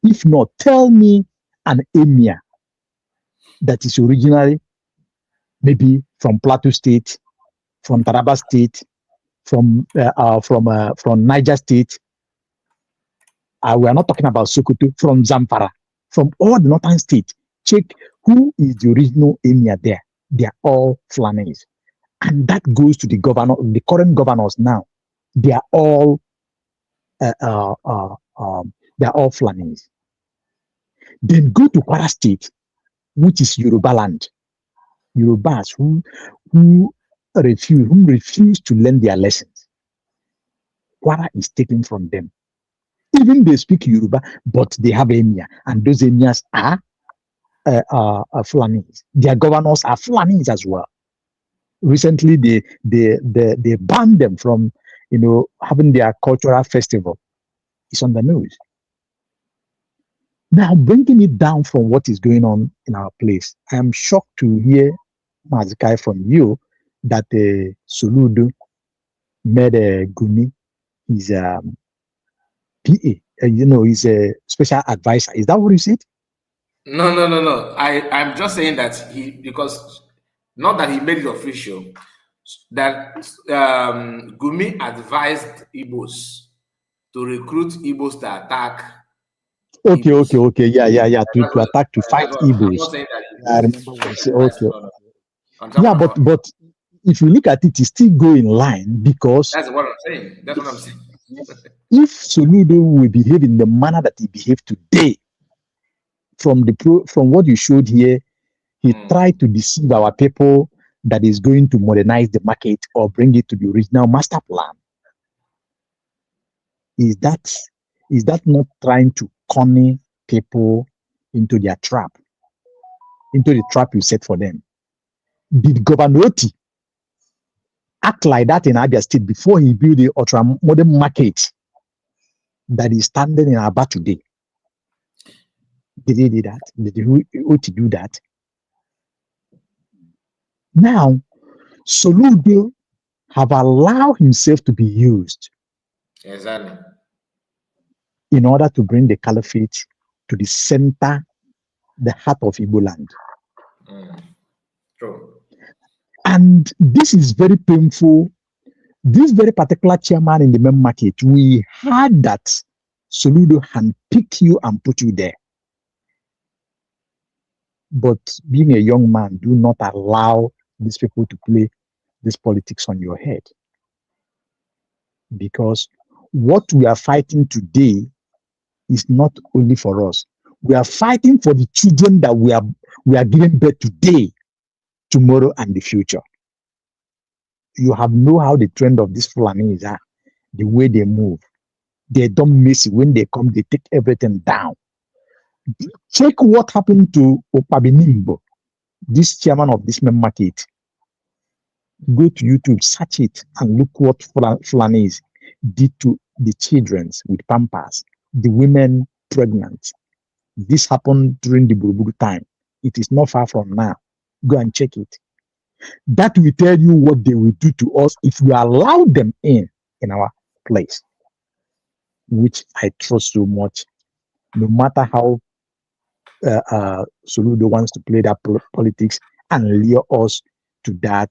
If not, tell me an emir that is originally maybe from Plateau State, from Taraba State, from Niger State. We are not talking about Sokoto, from Zamfara, from all the northern states. Check who is the original emir there. They are all Fulanis. And that goes to the governor, the current governors now. They are all Fulanis. Then go to Kwara State, which is Yoruba land. Yorubas who refuse to learn their lessons. Kwara is taken from them. Even they speak Yoruba, but they have emir, and those emirs are Fulanis. Their governors are Fulanis as well. Recently, they banned them from, having their cultural festival. It's on the news. Now, bringing it down from what is going on in our place, I am shocked to hear, Mazikai, from you that Soludo made Gumi his PA. He's a special advisor. Is that what you said? No. I'm just saying that because not that he made it official, that Gumi advised Igbos to recruit Igbos to attack. Okay. Yeah. To attack, to fight Igbos. I remember what you said. Okay. Yeah, but if you look at it, it's still go in line because that's what I'm saying. That's what I'm saying. If Soludo will behave in the manner that he behaved today, from what you showed here, he tried to deceive our people that is going to modernize the market or bring it to the original master plan. Is that not trying to con people into their trap, into the trap you set for them? Did Governor Oti act like that in Abia State before he built the ultra-modern market that is standing in Aba today? Did he do that? Did Oti do that? Now, Soludo have allowed himself to be used Exactly. in order to bring the caliphate to the center, the heart of Igbo land. True. And this is very painful. This very particular chairman in the main market, we heard that Soludo handpicked you and put you there. But being a young man, do not allow these people to play this politics on your head. Because what we are fighting today is not only for us. We are fighting for the children that we are giving birth today, tomorrow, and the future. You have know how the trend of these Fulanis are, the way they move. They don't miss it. When they come, they take everything down. Check what happened to Opabinimbo, this chairman of this main market. Go to YouTube, search it, and look what Fulanis did to the children with pampers, the women pregnant. This happened during the Buruburu time. It is not far from now. Go and check it. That will tell you what they will do to us if we allow them in our place, which I trust so much. No matter how Soludo wants to play that politics and lure us to that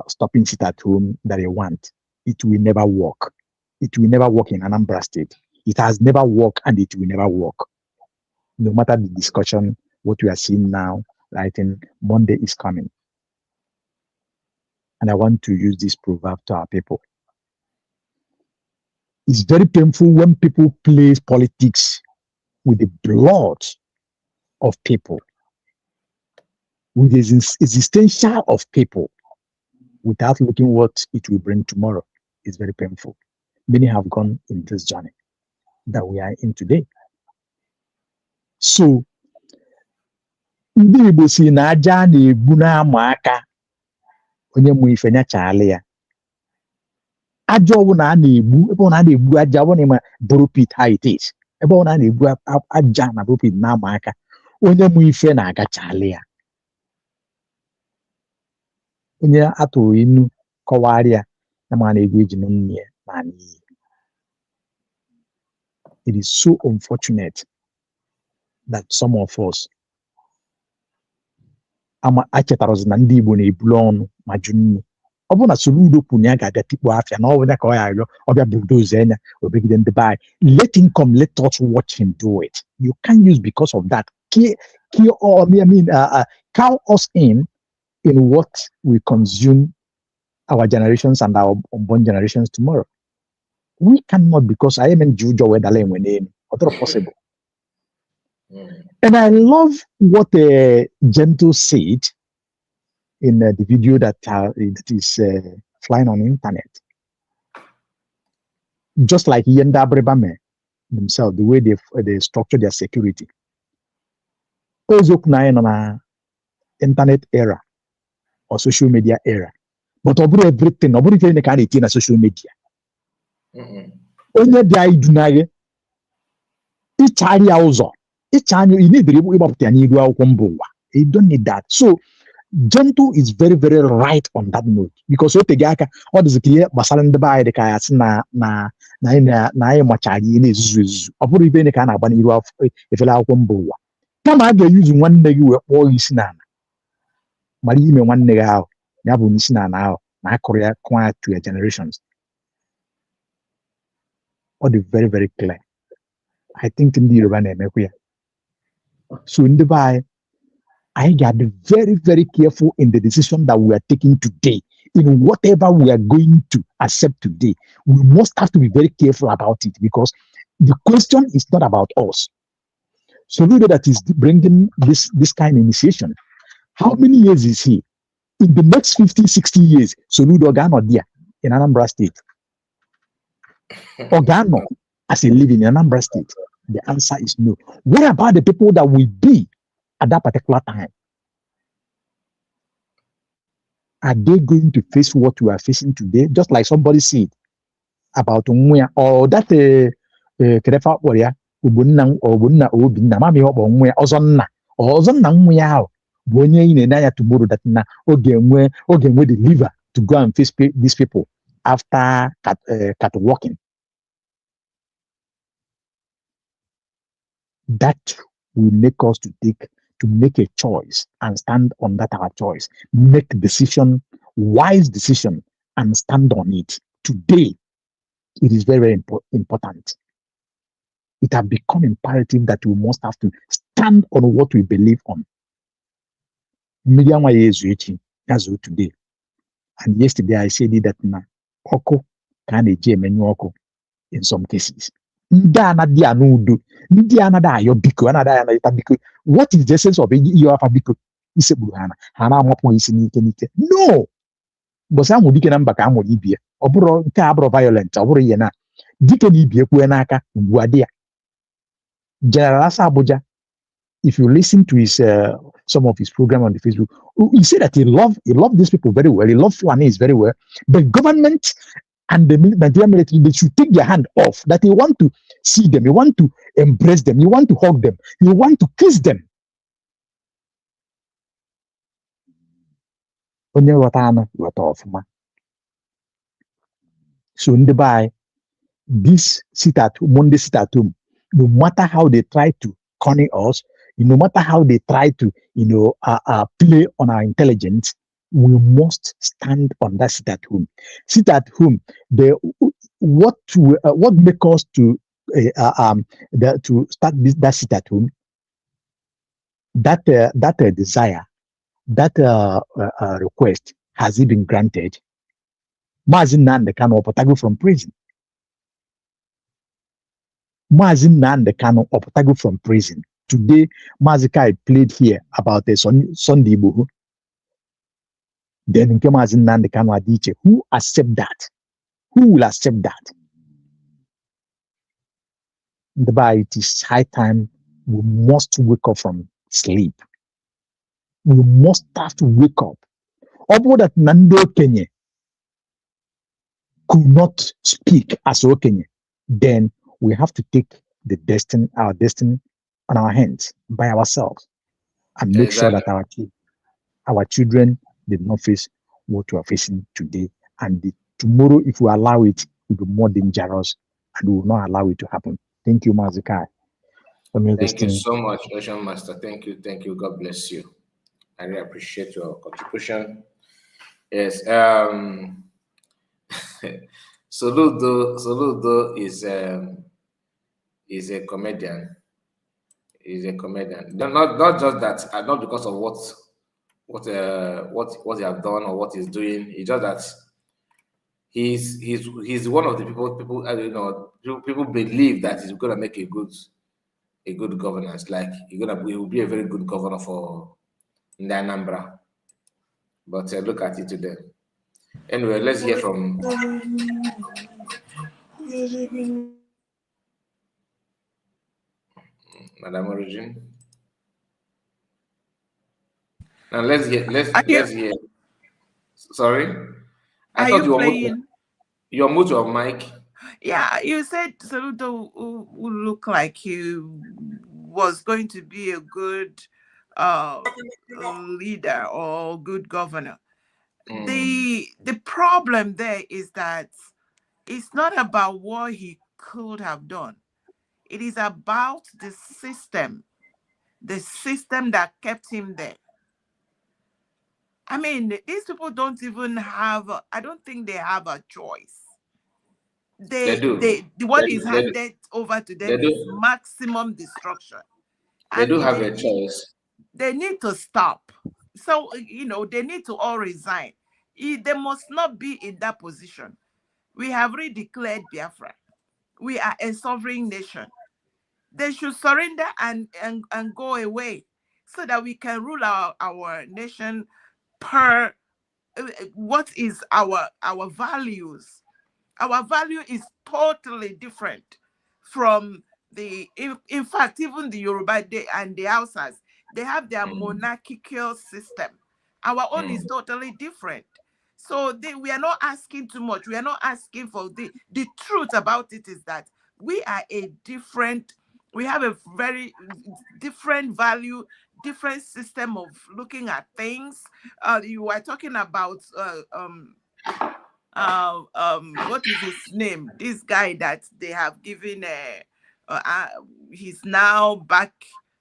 stopping sit at home that they want, it will never work. It will never work in Anambra State. It has never worked and it will never work. No matter the discussion, what we are seeing now, I think Monday is coming. And I want to use this proverb to our people. It's very painful when people play politics with the blood of people, with the existential of people, without looking what it will bring tomorrow. It's very painful. Many have gone in this journey that we are in today. So, ndị Igbo si na aja na-egbu na-ama aka onye mụ ife nya chaala ya. Aja ọbụla a na-egbu, ebe ọ na-egbu aja ọbụla ịma bụrụ pit how it is. Ebe ọ na-egbu aja na bụrụ pit na-ama aka onye mụ ife na-aga chaala ya. Onye atụrụ inu kọwara ya na ma na-egwu eji nne ya na n'iyi. It is so unfortunate that some of us achetarazi na ndị Igbo na-ebulu ọnụ ma jụ nnu. Ọ bụ na Soludo kwuru ya ga-abịa tikpo afịa na ọ bụ ya ka ọ ya arịọ ọbịa bulldoze enya obegide ndị be anyị. Let him come, let us watch him do it. You can't use because of that cow us in what we consume our generations and our unborn generations tomorrow. We cannot, because I am in Juju where the lane went in. Not possible. And I love what Gentle said in the video that is flying on the internet. Just like Yenda Brebame themselves, the way they structure their security. Also, on an internet era or social media era. But everything they can retain a social media. Only the idea each area also. Each annual you need you don't need that. So Gentle is very, very right on that note, because what the all is clear basalan the by the kayas na machagi is opuri bene can abani you have if you like come I using one neg all is nan. Marime one neg out, Yabu Nisina now, my Korea quiet to your generations. All the very, very clear. I think in the Urban so in the by, I got very, very careful in the decision that we are taking today. In whatever we are going to accept today, we must have to be very careful about it, because the question is not about us. Soludo that is bringing this kind of initiation, how many years is he? In the next 50, 60 years, Soludo Organo there in Anambra State. Organo as a living in Anambra State. The answer is no. What about the people that will be at that particular time? Are they going to face what we are facing today? Just like somebody said about Umuya or that Kerefa warrior, Ubunna or Bunna or Binna, Mami or Umuya or Zonna or Zonna Umuya, Bonye in a naya tomorrow that na Ogen we deliver to go and face these people after cat walking. That will make us to make a choice and stand on that our choice. Make decision, wise decision, and stand on it. Today, it is very, very important. It has become imperative that we must have to stand on what we believe on. Today. And yesterday I said that na oko can a menu oko in some cases. What is the essence of you have a biko? No, but some would be number come with Ibia or cabro violent or Yena. Dicken Ibia Kuenaka, Guadia. General Abuja, if you listen to his some of his program on the Facebook, he said that he loved these people very well. He loved Fuanis very well. The government and the Nigerian military, they should take their hand off. That you want to see them, you want to embrace them, you want to hug them, you want to kiss them. onye ghọta anụ ghọta ọfụma. So ndị be anyị, this Monday sit at home, no matter how they try to corner us, no matter how they try to, play on our intelligence, we must stand on that sit at home. Sit at home. What make us to start that sit at home? That desire, that request, has it been granted? Mazi Nnamdi Kanu oputago from prison. Mazi Nnamdi Kanu oputago from prison. Today, Mazi Kai played here about the Sunday Igboho. Then Mazi Nnamdi Kanu Adiche. Who accept that? Who will accept that? It is high time we must wake up from sleep. We must start to wake up. About that Nando Kenya could not speak as Okenya, then we have to take our destiny on our hands by ourselves and make sure that our children did not face what we are facing today. And tomorrow, if we allow it, will be more dangerous, and we will not allow it to happen. Thank you, Mazikai. Thank you so much, Ocean Master. Thank you. God bless you. I really appreciate your contribution. Yes. Soludo is a comedian. He's a comedian. Not just that, not because of what he have done or what he's doing. It's just that he's one of the people believe that he's gonna make a good governance. Like he will be a very good governor for Anambra. But look at it today. Anyway, let's hear from Madam Origin. Now let's hear. Sorry, I thought you mute your mic. Yeah, you said Soludo would look like he was going to be a good leader or good governor. The problem there is that it's not about what he could have done. It is about the system that kept him there. I mean, these people don't even have, I don't think they have a choice. They do. What is handed over to them is maximum destruction. They do have a choice. They need to stop. So, they need to all resign. They must not be in that position. We have redeclared Biafra. We are a sovereign nation. They should surrender and go away so that we can rule our nation per what is our values. Our value is totally different from in fact, even the Yoruba and the Hausas, they have their monarchical system. Our own is totally different. So we are not asking too much. We are not asking for the truth about it is that we have a very different value, different system of looking at things. You are talking about what is his name? This guy that they have given he's now back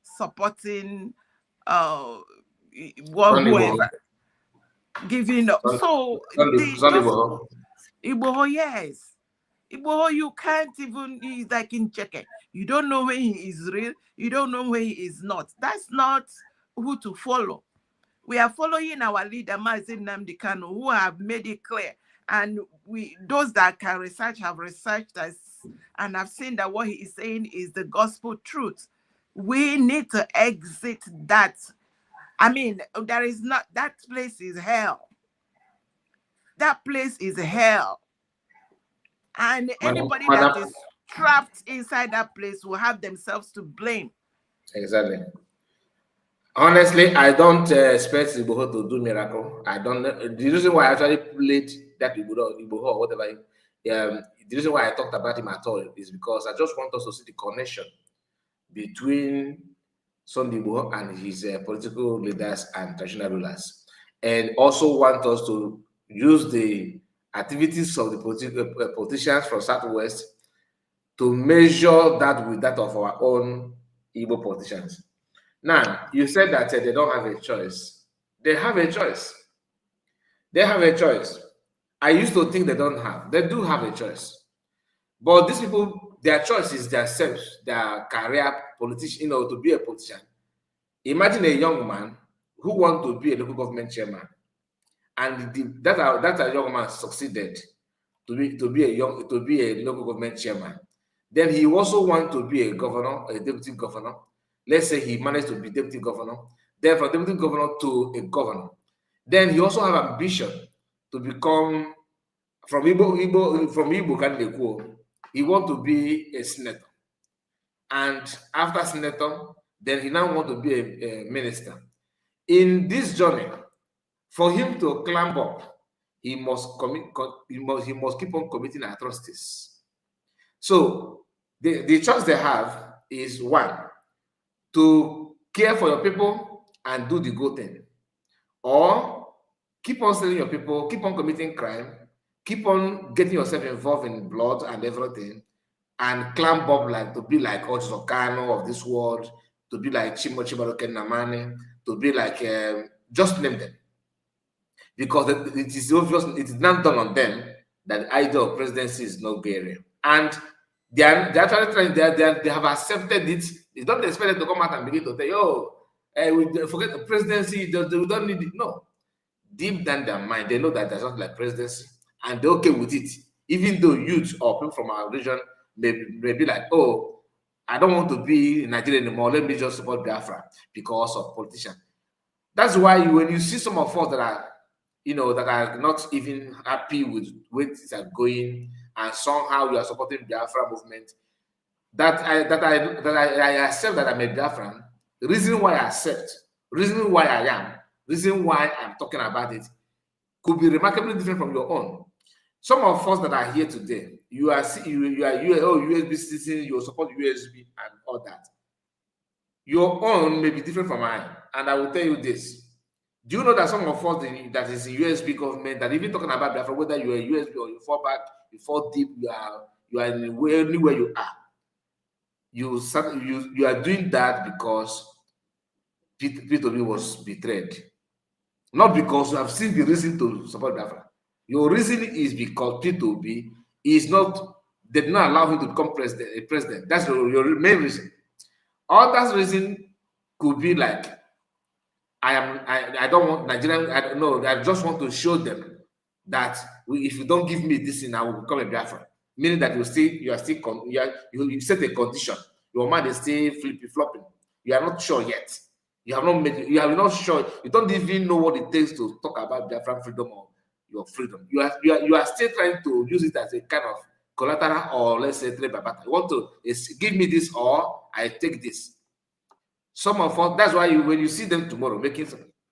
supporting whoever giving up. So Igboho, yes. Igboho, you can't even, he's like in check. You don't know when he is real, you don't know when he is not. That's not who to follow. We are following our leader, Mazi Nnamdi Kanu, who have made it clear. And those that can research have researched us and have seen that what he is saying is the gospel truth. We need to exit that. I mean, that place is hell. That place is hell. And anybody that is trapped inside that place will have themselves to blame. Exactly. Honestly, I don't expect Igboho to do miracle. I don't know. The reason why I actually played that Igboho or whatever, the reason why I talked about him at all is because I just want us to see the connection between Sunday Igboho and his political leaders and traditional rulers. and also want us to use the activities of the politicians from Southwest to measure that with that of our own Igbo politicians. Now, you said that they don't have a choice. They have a choice. They have a choice. I used to think they don't have. They do have a choice. But these people, their choice is themselves, their career politician, to be a politician. Imagine a young man who wants to be a local government chairman, and that young man succeeded to be a local government chairman. Then he also wants to be a governor, a deputy governor. Let's say he managed to be deputy governor. Then from deputy governor to a governor. Then he also have ambition to become from Igbo Kaneko. He want to be a senator. And after senator, then he now want to be a minister. In this journey, for him to climb up, he must keep on committing atrocities. So the choice they have is one, to care for your people and do the good thing, or keep on selling your people, keep on committing crime, keep on getting yourself involved in blood and everything, and climb up to be like Ojokano of this world, to be like Chimaroke Namani, to be like just name them. Because it is obvious, it is not done on them that the idea of presidency is not gray. And they are actually trying, they have accepted it. They don't expect them to come out and begin to say, we forget the presidency, we don't need it. No. Deep down their mind, they know that there's not like presidency, and they're okay with it. Even though youth or people from our region may be like, oh, I don't want to be in Nigeria anymore, let me just support Biafra because of politicians. That's why when you see some of us that are, that are not even happy with where things are going, and somehow you are supporting Biafra movement, that I accept that I'm a Biafran. The reason why I accept, reason why I am, reason why I'm talking about it could be remarkably different from your own. Some of us that are here today, you are USB citizen, you support USB and all that. Your own may be different from mine, and I will tell you this. Do you know that some of us that is in USB government, that even talking about Biafra, whether you are USB or you fall back, you fall deep, you are anywhere you are. You are doing that because P2B was betrayed. Not because you have seen the reason to support Biafra. Your reason is because P2B did not allow him to become president. That's your main reason. Other reason could be like, I don't want Nigerian, I just want to show them that if you don't give me this thing, I will become a Biafra. Meaning that you set a condition. Your mind is still flopping. You are not sure yet. You are not sure. You don't even know what it takes to talk about Biafran freedom or your freedom. You are still trying to use it as a kind of collateral, or let's say trade by battle. You want to give me this or I take this. Some of us, that's why when you see them tomorrow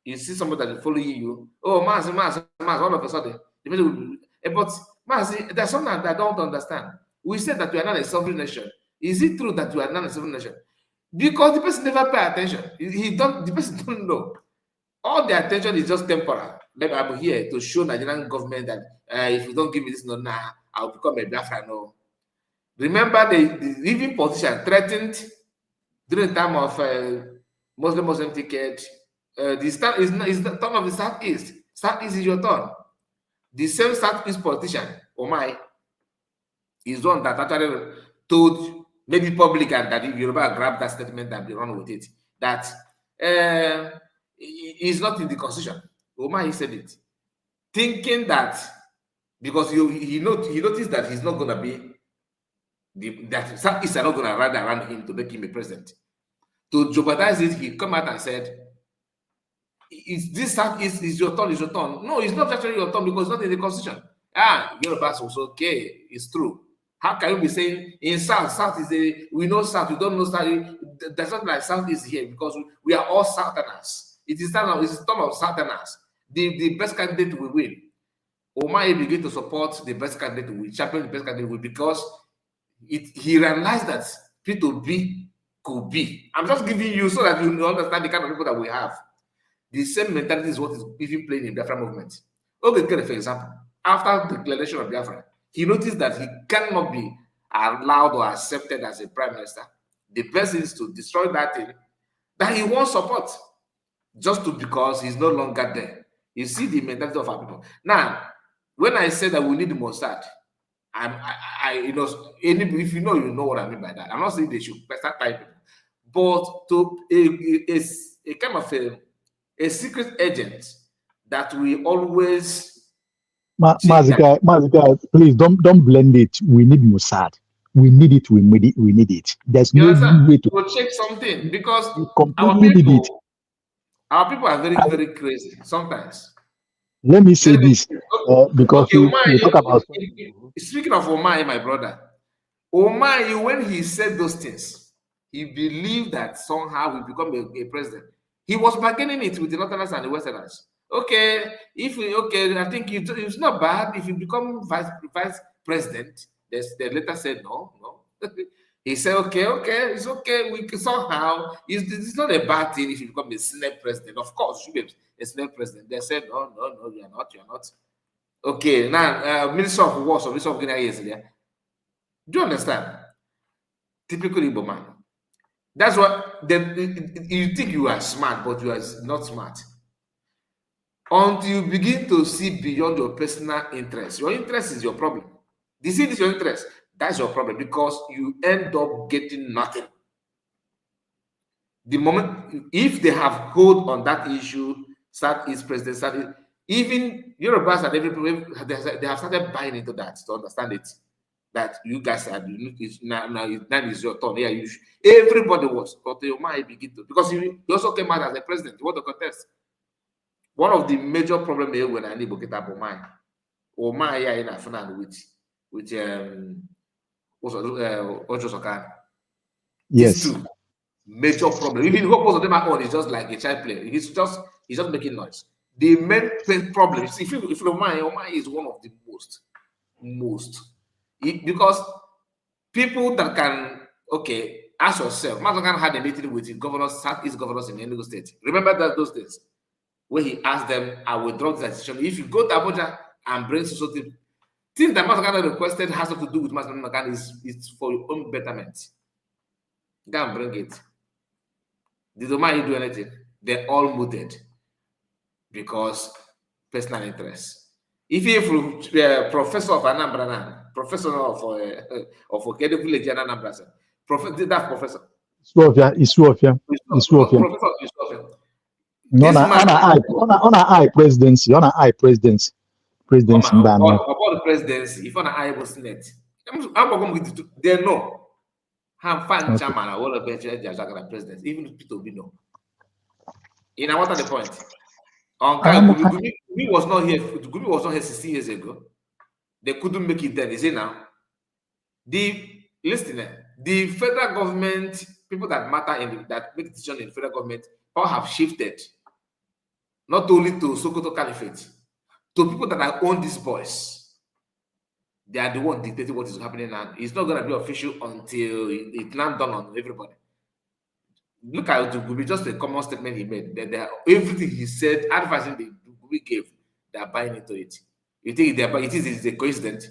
you see somebody that is following you. Oh, Mazi, all of a sudden. But Mazi, there's something that I don't understand. We said that we are not a sovereign nation. Is it true that we are not a sovereign nation? Because the person never pay attention. The person don't know. All the attention is just temporal. Maybe I'm here to show Nigerian government that if you don't give me this, I'll become a Biafra. No. Remember, the even politician threatened during the time of Muslim ticket. The turn of the Southeast. Southeast is your turn. The same Southeast politician, Omai, is one that actually told maybe public, and that if Yoruba grab that statement and they run with it, that is not in the constitution. Omai said it, thinking that because he noticed that he's not going to be that Southeast are not going to ride around him to make him a president. To jeopardize it, he come out and said, this Southeast is your turn, No, it's not actually your turn because it's not in the constitution. Yoruba was okay, it's true. How can you be saying in South is we know South, we don't know South? There's not like South is here because we are all Southerners. It's a term of Southerners. The best candidate will win. Omai began to support the best candidate, will champion the best candidate because he realized that P2B could be. I'm just giving you so that you understand the kind of people that we have. The same mentality is what is even playing in Biafra movement. Okay, for example, after the declaration of Biafra, he noticed that he cannot be allowed or accepted as a prime minister. The best is to destroy that thing that he wants support just because he's no longer there. You see the mentality of our people. Now, when I say that we need Mossad, if you know what I mean by that. I'm not saying they should start typing, but to a kind of a secret agent that we always Mazika, please don't blend it. We need Mossad. We need it. We need it. There's you no understand? way to We'll check something because we completely need it. our people are very, very crazy sometimes. Let me say this because Okay, we talk about. Speaking of Omai, my brother, Omai, when he said those things, he believed that somehow we become a president. He was bargaining it with the Northerners and the Westerners. Okay, I think it's not bad if you become vice president. They later said no. He said, okay, it's okay. We can somehow, it's not a bad thing if you become a Senate president. Of course, you should be a Senate president. They said, no, you're not. Okay, now, Minister of War, so Minister of Guinea is there. Do you understand? Typical Igbo man. That's what you think you are smart, but you are not smart. Until you begin to see beyond your personal interest. Your interest is your problem. This is your interest. That's your problem because you end up getting nothing. The moment, if they have hold on that issue, Southeast president, even Yorubas and everybody, they have started buying into that to understand it. That you guys are now is your turn. Yeah, everybody was, but you might begin to, because you also came out as a president. You want to contest. One of the major problems here when I need to get up Omai yeah in Afghanistan with Ojo Sokan. Yes. These two major problem. Even most of them are on is just like a child player. He's just making noise. The main problem, if Omai is one of the most. Because people that can, ask yourself, Mazakan had a meeting with the governors, Southeast governors in Enugu State. Remember that those days where he asked them, I will drop this decision. If you go to Abuja and bring society, things that Mazakan requested has to do with Mazakan is for your own betterment. Go and bring it. Did Omai do anything? They all mooted because personal interest. If you're professor of Anambra, professor of Okedo Village in Anambra, that professor. Iswafia. Professor of Iswafia. On a high presidency, about the presidency, if on a high was Senate, they know. Have fan chairman, I want to bet the president, even Peter Obino. You know what are the point? Gumi was not here. Gumi was not here 16 years ago. They couldn't make it then. Is it now? The federal government, people that matter that make decisions in the federal government, all have shifted. Not only to Sokoto Caliphate, to people that own these boys. They are the one dictating what is happening now. It's not going to be official until it's not done on everybody. Look at Gumi, just a common statement he made. That everything he said, advising the Gumi gave, they are buying into it. You think it is a coincidence?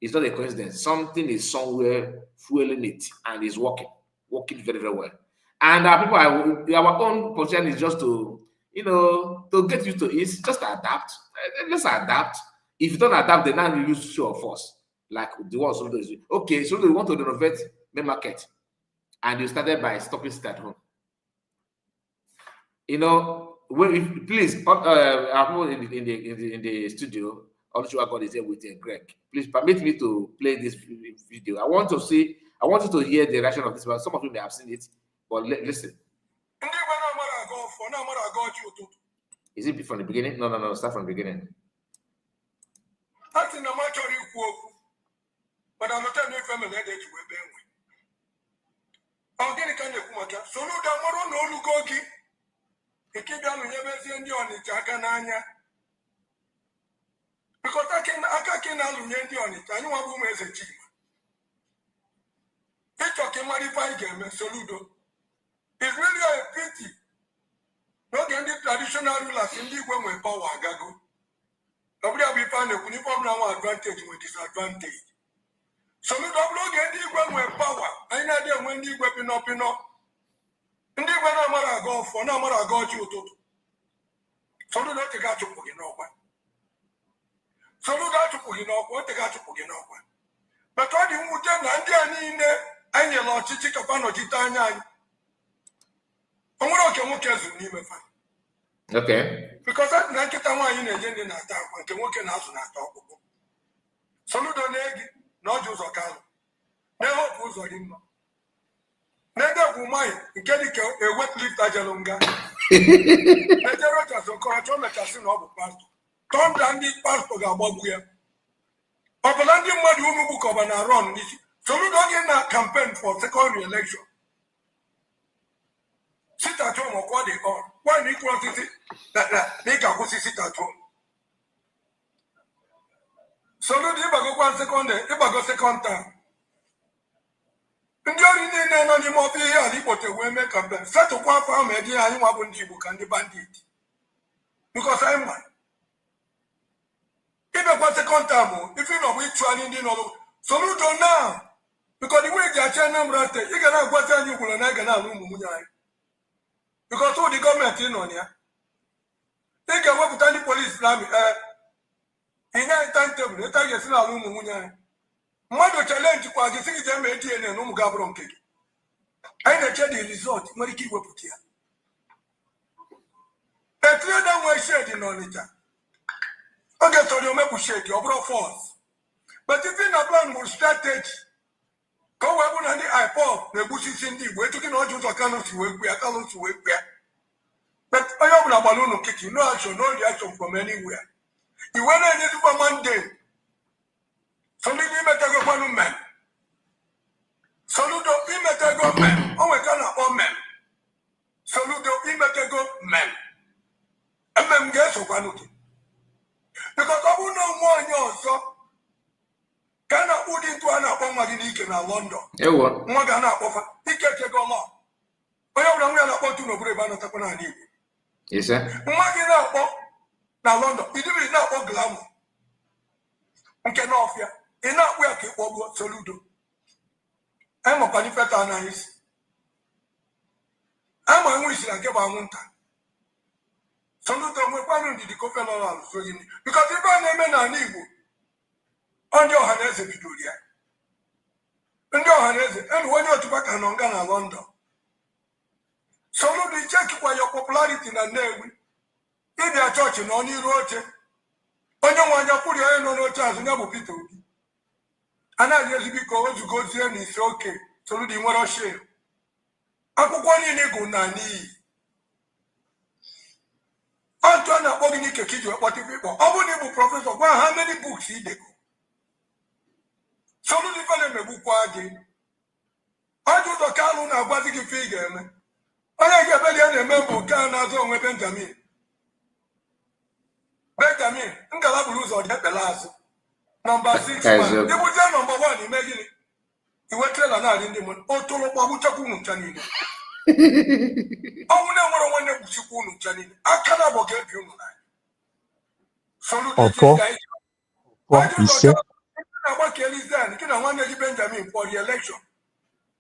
It's not a coincidence. Something is somewhere fueling it and is working very, very well. And our people, our own position is just to get used to it. It's just to adapt. Let's adapt. If you don't adapt, then now you use show of force. Like the one Soludo is doing. Okay, so you want to renovate the market, and you started by stopping it at home. Please, our people in the studio, Onitsha God is here with Greg. Please permit me to play this video. I want you to hear the reaction of this one. Some of you may have seen it, but listen. Is it from the beginning? No. Start from the beginning. But I'm not telling you family that you will be with. I'm getting kind of water. So no damn no lugogi. He keep down with everything on it, Jagananya. Because I can't allude on it. I know a woman is a chief. They talking modify game and Soludo. It's really a pity. Not the tradition traditional rulers in the way power gago. Nobody be found a uniform now advantage with disadvantage. So we don't get the way power. I know when the weapon up in up. And the way I go for no more I got you to. So we don't take out to put in over. So we got to put in over. What they got to put in over. But what you would tell Nandia in there, and your Lord Chica Pano Titania. Okay. Because that Naki Tama in a gen in a town, and can work in house and talk. Soludo Negi, not Jose Ocano. Never was or him. Never will mind, get a wet lift Ajalonga. The Rogers of Coraton of Pastor. Tom Dandy Pastor Gaboguia. Opalandi Madu book of an Aron. Soludo in a campaign for second election. Sit at home or what they are. Why equality that they can sit at home? So if I go 1 second, if I go second time. And you're in the name of the year, but the women campaign. Set to one farm idea, I want to book and the bandit. Because I'm one. If I go second time, if you know which one in the know, Soludo now. Because the way they are channel, you can have what you will and I can have. Because all the government in on here, they can work with any police. In that timetable, they tell you to know Munya. Mother challenge was the thing they made here and no Gabron cake. I never the result, Mariki will put here. A clear down way shed in Onitsha. Okay, so you make shed your bro force. But if in a plan will start it, go up on the iPod, the bushes in the way to get all your cannons to work, we are cannons to work. But I have a balloon kitchen, no action, no reaction from anywhere. You went in for Monday. So we met a go man. Soludo, we met a go man. Oh, we cannot all men. Soludo, we met a go man. And men guess of one. Because I will know more in yours, so. Can I put into an appointment in London? More than that offer. He can't take a law. I have not to know Brevana Tapanani. Yes, sir. Magina now London, it is not all glamour. I can offer enough work over Soludo. I'm a panifeta nice. I'm a wish like a mountain. Soludo will find the coffee because if I name an evil on your hands, Victoria. And your hands, and when you're to back and on Ghana, London. Soludo check by your popularity in a name. If they are touching on you, Roger, on your one, you put your hand on no chance, never be told. And I just because you go there and it's okay. So you didn't want to share. I could go in a good nanny. Antoine, I'm going to kill you. What if people? I wouldn't even professor. How many books he did? So you didn't let me book again. I do the Carlon, I was a figure. I get better than a member, Canada, with Benjamin. Benjamin, I'm going to lose on the last. Number 6. They would tell number 1, imagine it. You were telling another in the moon. Oh, Tolo Babuchakun Chanini. I will never want to Chukun Chanini. I cannot get you. Salute this guy. Why do you know what Kelly's done? You know, one day Benjamin for the election.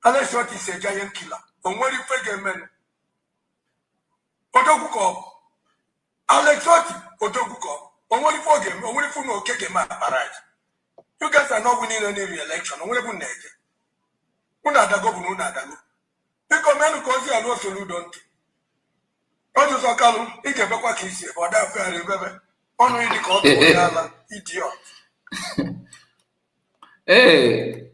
Unless what is a giant killer. On what you fake men. Otokuko. Alex Otokuko. On what you forget, on what you know, Keke Man, alright. You guys are not winning any re-election. I'm going to net. Because men cause you are not Soludo. What is a column? It's a back easy, but that fair river. Only the court idiot. Hey,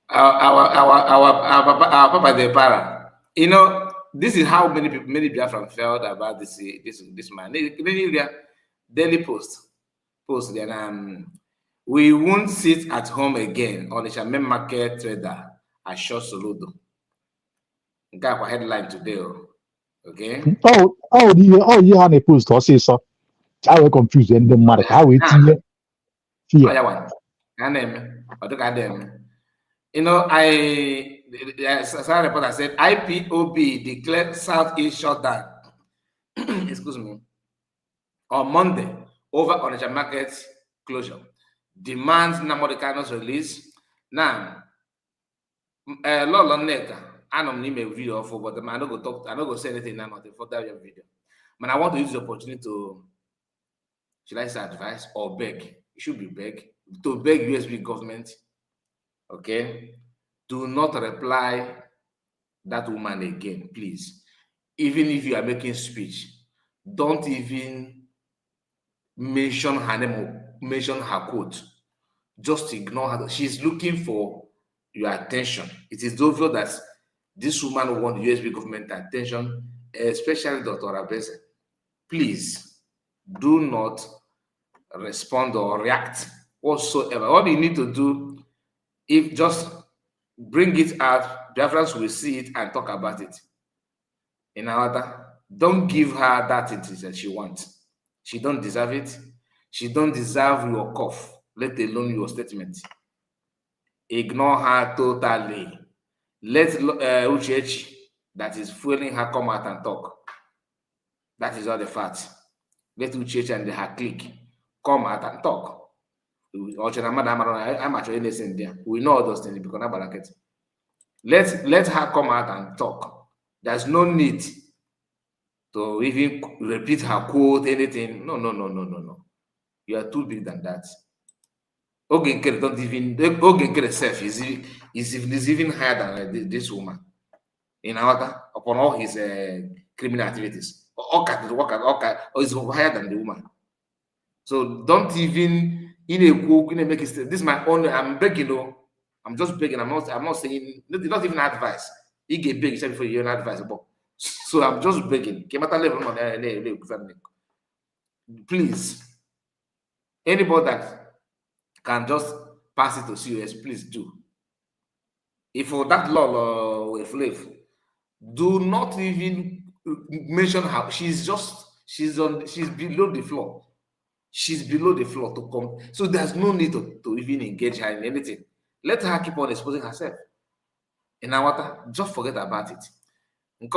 our Papa de Para. You know, this is how many Biafran felt about this man. Daily post then we won't sit at home again on the main market trader assure Soludo. Got a headline today. Okay. You have a post or say so. I will confuse and the mark. How it is you know, I saw a report that said IPOB declared Southeast shutdown. excuse me, on Monday over Onitsha market closure, demands Nnamdi Kanu's release. Now, Lolo Nneka, I don't need a video for, but I don't go talk. I don't go say anything now for that video. But I want to use the opportunity to, should I say advise or beg? It should be beg to beg USB government. Okay, do not reply that woman again, please. Even if you are making speech, don't even mention her name or mention her quote. Just ignore her. She's looking for your attention. It is obvious that this woman wants USB government attention, especially Dr. Abese. Please do not respond or react whatsoever. What you need to do, if just bring it out, Biafrans will see it and talk about it. In order, don't give her that it is that she wants. She don't deserve it. She don't deserve your cough, let alone your statement. Ignore her totally. Let Uchechi, that is fueling her, come out and talk. That is all the facts. Let Uchechi and her clique come out and talk. I'm actually innocent there. We know all those things because I'm Baraket. Let her come out and talk. There's no need to even repeat her quote, anything. No. You are too big than that. Ogenkere don't even, Ogenkere self is even higher than this woman in order upon all his criminal activities. Is higher than the woman. So don't even make it. This is my own. I'm begging, you. I'm just begging. I'm not saying. Not even advice. He get beg before you advice. So I'm just begging. Please, anybody that can just pass it to COS, please do. If for that law do not even mention how she's below the floor. She's below the floor to come. So there's no need to even engage her in anything. Let her keep on exposing herself. In our water, just forget about it. DOS,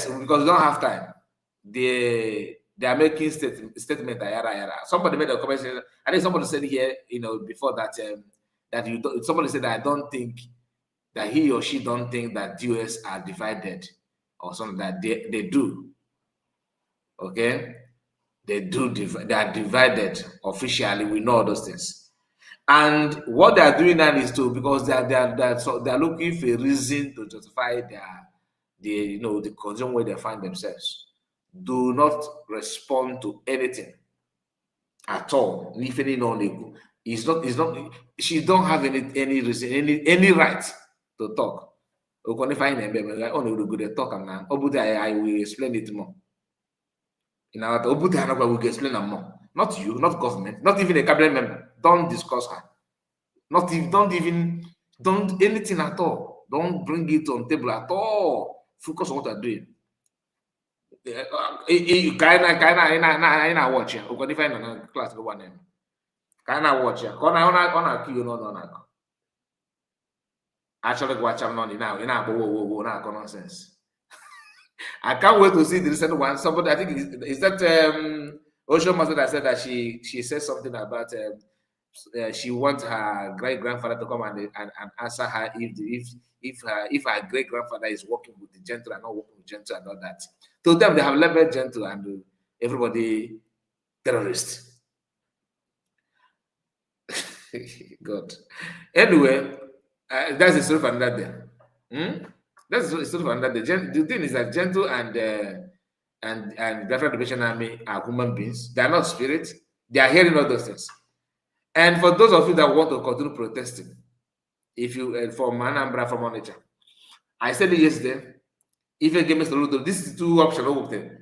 because we don't have time, they are making statement. Somebody made a comment. I think somebody said here, before that, somebody said that I don't think that he or she don't think that DOS are divided or something, that they do. Okay, they do. They are divided officially. We know all those things, and what they are doing now is because they are looking for a reason to justify the condition where they find themselves. Do not respond to anything at all. It's not. She don't have any reason, any right to talk. I will explain it more. In our will explain them more. Not you, not government, not even a cabinet member. Don't discuss her. Don't anything at all. Don't bring it on table at all. Focus on what you're doing. Can I watch ya? If I know class go one name. Can I watch ya? Actually, watch them now. Whoa, nonsense. I can't wait to see the recent one. Somebody, I think, is that Ocean Master that said that she said something about she wants her great grandfather to come and answer her if her great grandfather is working with the gentle and not working with gentle and all that. To them, they have labeled gentle and everybody terrorist. God. Anyway, that's the story for another day. That's the story for another day. The thing is that gentle and Biafra Liberation Army are human beings. They are not spirits. They are hearing all those things. And for those of you that want to continue protesting, if you from Anambra, from Onitsha, I said it yesterday. If you give me Soludo, this is 2 options.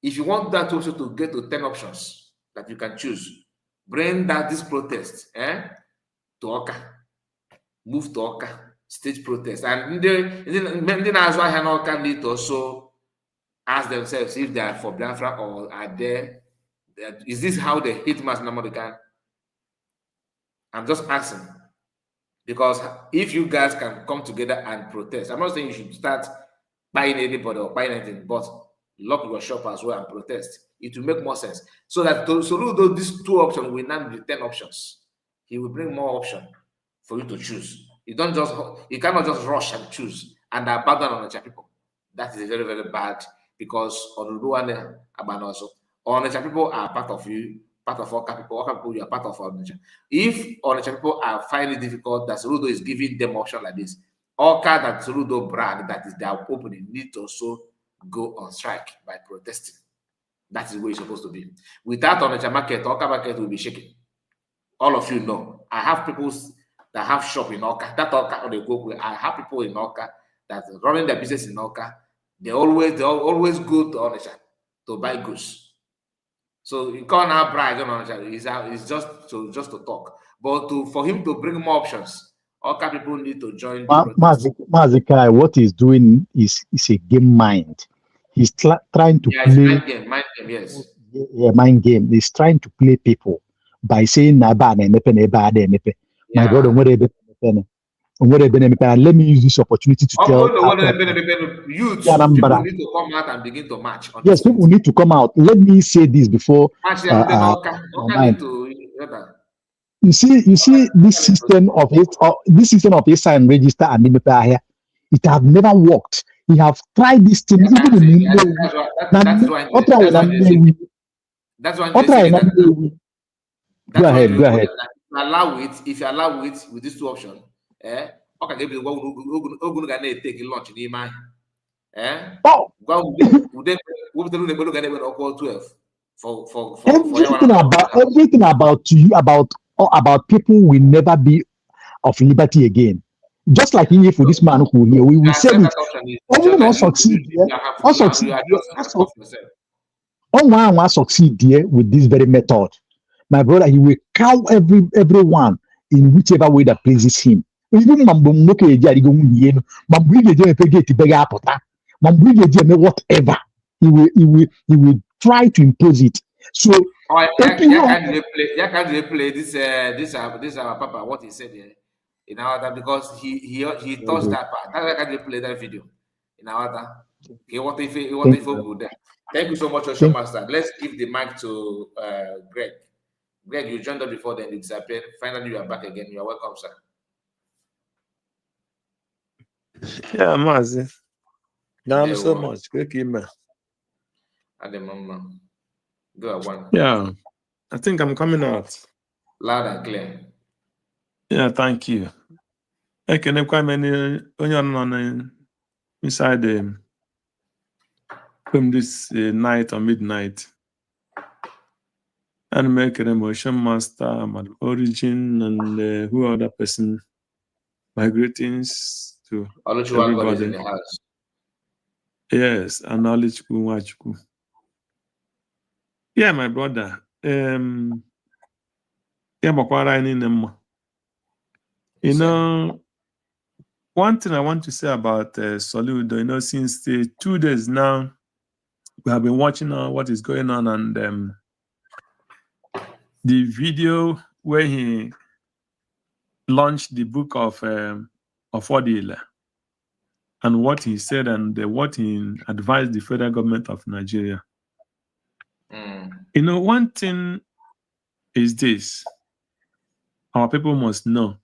If you want that also to get to 10 options that you can choose, bring this protest to Oka, move to Oka, stage protest, and then as well, Oka need to also ask themselves if they are for Biafra or are there. Is this how they hit Mass Namodikan? I'm just asking, because if you guys can come together and protest, I'm not saying you should start buying anybody or buying anything, but lock your shop as well and protest. It will make more sense. So that Soludo, these two options will now be 10 options. He will bring more options for you to choose. You cannot just rush and choose and abandon Onitsha people. That is very, very bad, because Onuruwane Abanoso. Onitsha people are part of you, part of Oka people. Oka people, you are part of Onitsha. If Onitsha people are finding it difficult that Soludo is giving them option like this, Oka that Soludo brand that is their opening need to also go on strike by protesting. That is where it's supposed to be. Without Onitsha market, Oka market will be shaking. All of you know, I have people that have shop in Oka. That Oka on the go with. I have people in Oka that running their business in Oka. They always go to Onitsha to buy goods. So you can't have brag on Onitsha. It's just to talk. But for him to bring more options, Oka people need to join the protest. Mazikai, what he's doing is a game mind. He's trying to Yeah, play it's mind game, yes. Yeah, mind game. He's trying to play people by saying my brother, let me use this opportunity to tell youth people need to come out and begin to march. Yes, people need to come out. Let me say this before. You see this system of ASA and register and here, it has never worked. We have tried this thing That's why go ahead. If you allow it with these two options, okay, maybe we're gonna take a launch in my everything about people will never be of liberty again. Just like if with this man who here, we will say it. Only succeed there with this very method. My brother, he will cow everyone in whichever way that pleases him. Even whatever. He will try to impose it. So can't play this our papa what he said here in our because he touched that part. That's why I can't play that video in our okay, what if good there. Thank you so much, Osho Master. Let's give the mic to Greg. Greg, you joined us before, then you disappeared. Finally, you are back again. You are welcome, sir. Yeah, Mazi. Thank so much. Great email. Yeah, I think I'm coming out. Loud and clear. Yeah, thank you. I can quite many on inside from this night or midnight. And make an emotion master, my origin, and who other person. My greetings to everybody. In the house. Yes, and knowledge. Yeah, my brother. Yeah, you know, one thing I want to say about Soludo, you know, since 2 days now, we have been watching what is going on, and the video where he launched the book of Odile and what he said and what he advised the federal government of Nigeria. You know, one thing is this: our people must know.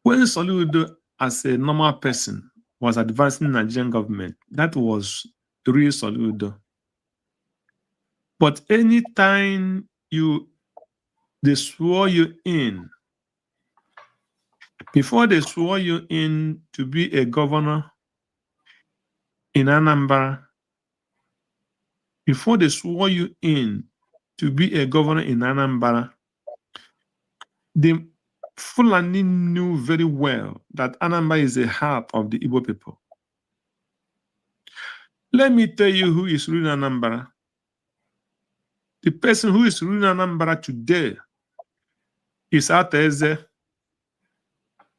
When Soludo, as a normal person, was advising the Nigerian government, that was real Soludo. But anytime they swore you in, before they swore you in to be a governor in Anambra, before they swore you in to be a governor in Anambra, the Fulani knew very well that Anambra is the heart of the Igbo people. Let me tell you who is ruling Anambra. The person who is ruling Anambra today is Ateze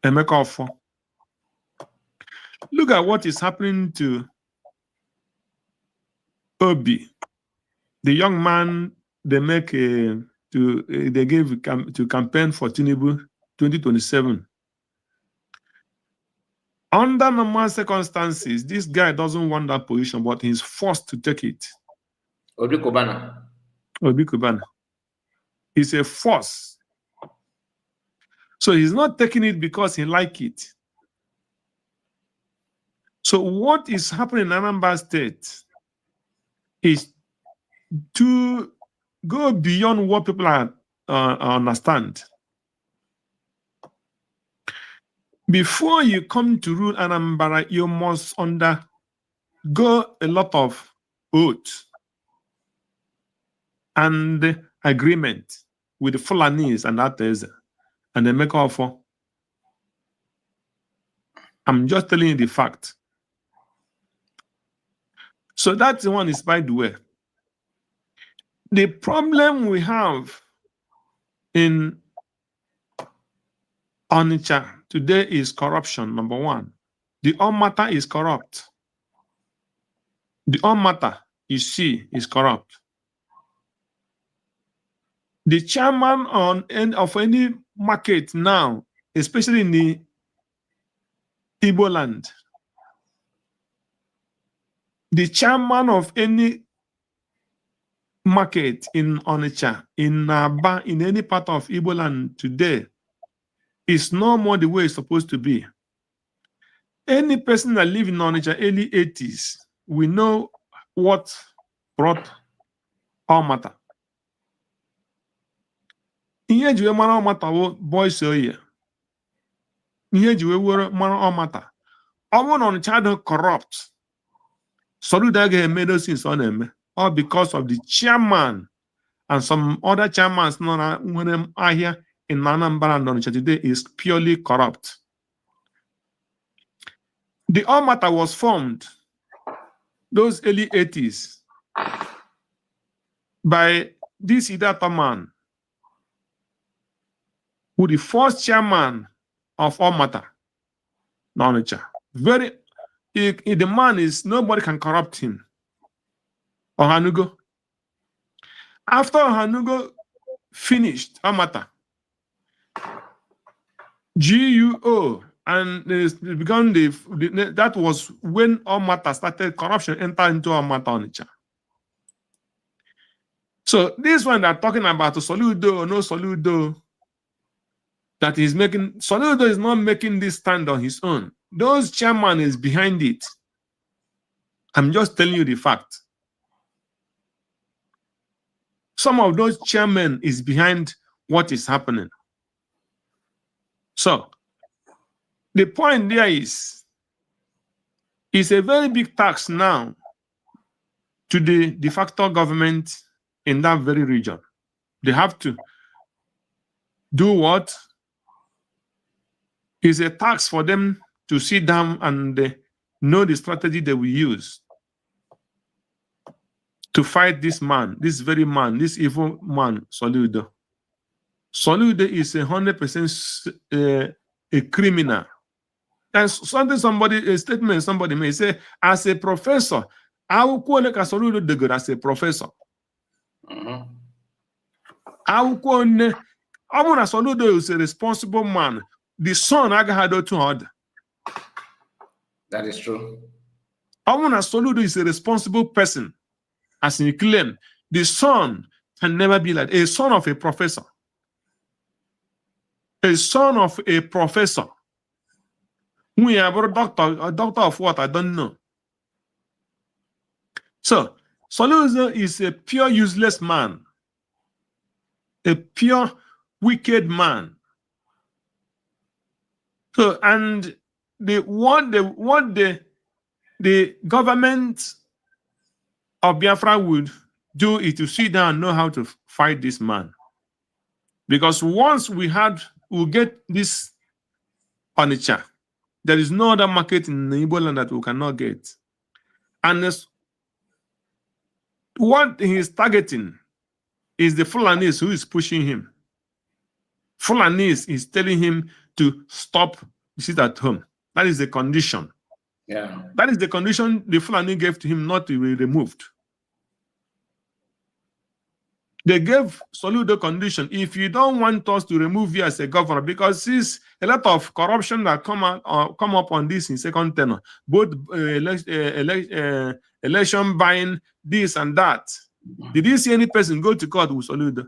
Emeka. Look at what is happening to Obi, the young man they make they gave to campaign for Tinubu 2027. Under normal circumstances, this guy doesn't want that position, but he's forced to take it. Obi Kubana. Obi Kubana. It's a force. So he's not taking it because he likes it. So what is happening in Anambra State is to go beyond what people understand. Before you come to rule Anambra, you must undergo a lot of oath and agreement with the Fulanis and others, and they make offer. I'm just telling you the fact. So that one is by the way. The problem we have in Onitsha today is corruption, number one. The Onmatter is corrupt. The Onmatter you see is corrupt. The chairman of any market now, especially in the Igbo land, the chairman of any market in Onitsha, in Aba, in any part of Igbo land today is no more the way it's supposed to be. Any person that live in Onitsha early 80s, we know what brought Onmatter. Ihe eji wee mara Onmatter bụ boys oye. Ihe eji wee were mara Onmatter. Ọ bụrụ na Onitsha dị corrupt, Soludo ga-eme those things ọ na-eme. All because of the chairman and some other chairmans nọ na nwere ahịa in Anambra and Onitsha today is purely corrupt. The Onmatter was formed those early 80s by this Idata man, who the first chairman of Onmatter, Onitsha. The man is, nobody can corrupt him. Ohanugo. After Ohanugo finished Onmatter, GUO, and it began that was when Onmatter started, corruption entered into Onmatter Onitsha. So this one they're talking about, Soludo or no Soludo, that is making, Soludo is not making this stand on his own. Those chairman is behind it. I'm just telling you the fact. Some of those chairmen is behind what is happening. So the point there is, it's a very big tax now to the de facto government in that very region. They have to do what? It's a tax for them to sit down and know the strategy they will use to fight this man, this very man, this evil man, Soludo. Soludo is 100% a criminal. And a statement somebody may say, as a professor, I will call it Soludo the good as a professor. I will call Soludo is a responsible man. The son Agahado to order. That is true. Soludo is a responsible person, as he claimed. The son can never be like a son of a professor. A son of a professor. We have a doctor of what? I don't know. So, Soludo is a pure useless man. A pure wicked man. So, and what the government of Biafra would do is to sit down and know how to fight this man. Because once we'll get this Onitsha, there is no other market in the Igbo land that we cannot get. And what he is targeting is the Fulanis who is pushing him. Fulanis is telling him to stop, sit at home. That is the condition. Yeah. That is the condition the Fulani gave to him not to be removed. They gave Soludo condition. If you don't want us to remove you as a governor, because there's a lot of corruption that come up on this in second tenure, both election buying, this and that. Did you see any person go to court with Soludo?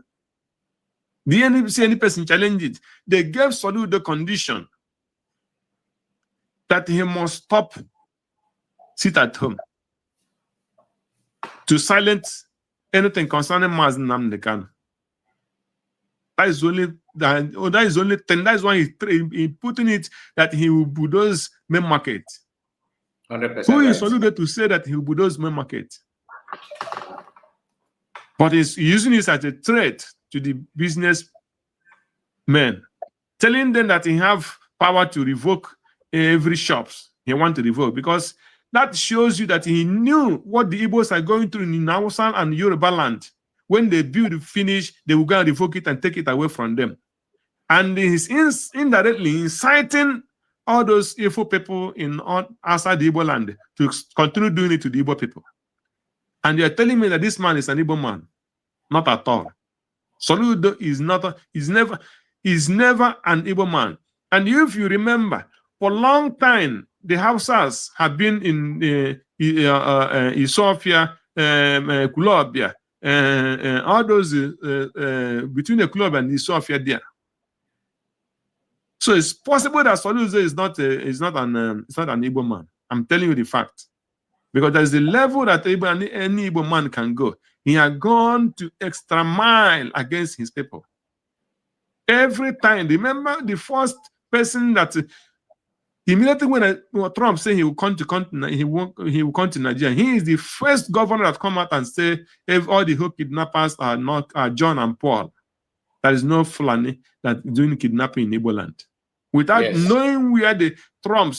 Did you see any person challenge it? They gave Soludo condition that he must stop, sit at home, to silence anything concerning Mazi Nnamdi Kanu. That is only thing. That is why he putting it that he will bulldoze main market. 100%. Who is Soludo to say that he will bulldoze main market? But he's using this as a threat to the businessmen, telling them that he have power to revoke every shops he want to revoke, because that shows you that he knew what the Igbos are going through in Hausa and Yoruba land. When they build finish, they will go and revoke it and take it away from them. And he's indirectly inciting all those Igbo people outside the Igbo land to continue doing it to the Igbo people. And you're telling me that this man is an Igbo man? Not at all. Soludo is never an Igbo man. And if you remember, for a long time, the Hausas have been in Isofia, Kulobia, all those between the club and Isofia there. So it's possible that Soludo is not an Igbo man. I'm telling you the fact, because there's a level that any Igbo man can go. He has gone to extra mile against his people. Every time, remember the first person that immediately when Trump said he will come to Nigeria, he is the first governor that come out and say if all the whole kidnappers are John and Paul. There is no Fulani that is doing kidnapping in Igbo land. Without knowing where the Trump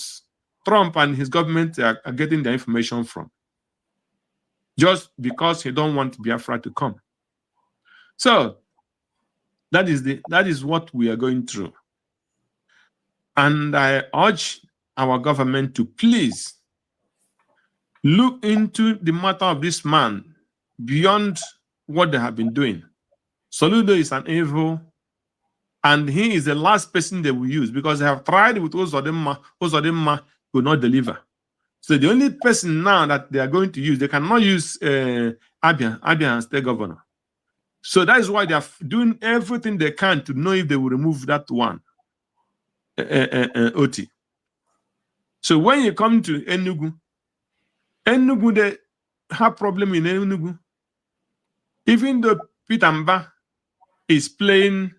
and his government are getting their information from. Just because he don't want Biafra to come. So that is what we are going through. And I urge our government to please look into the matter of this man beyond what they have been doing. Soludo is an evil, and he is the last person they will use, because they have tried with Uzodimma could not deliver. So the only person now that they are going to use, they cannot use Abia State Governor. So that is why they are doing everything they can to know if they will remove that one. OT. So when you come to Enugu, they have problem in Enugu. Even though Peter Mba is playing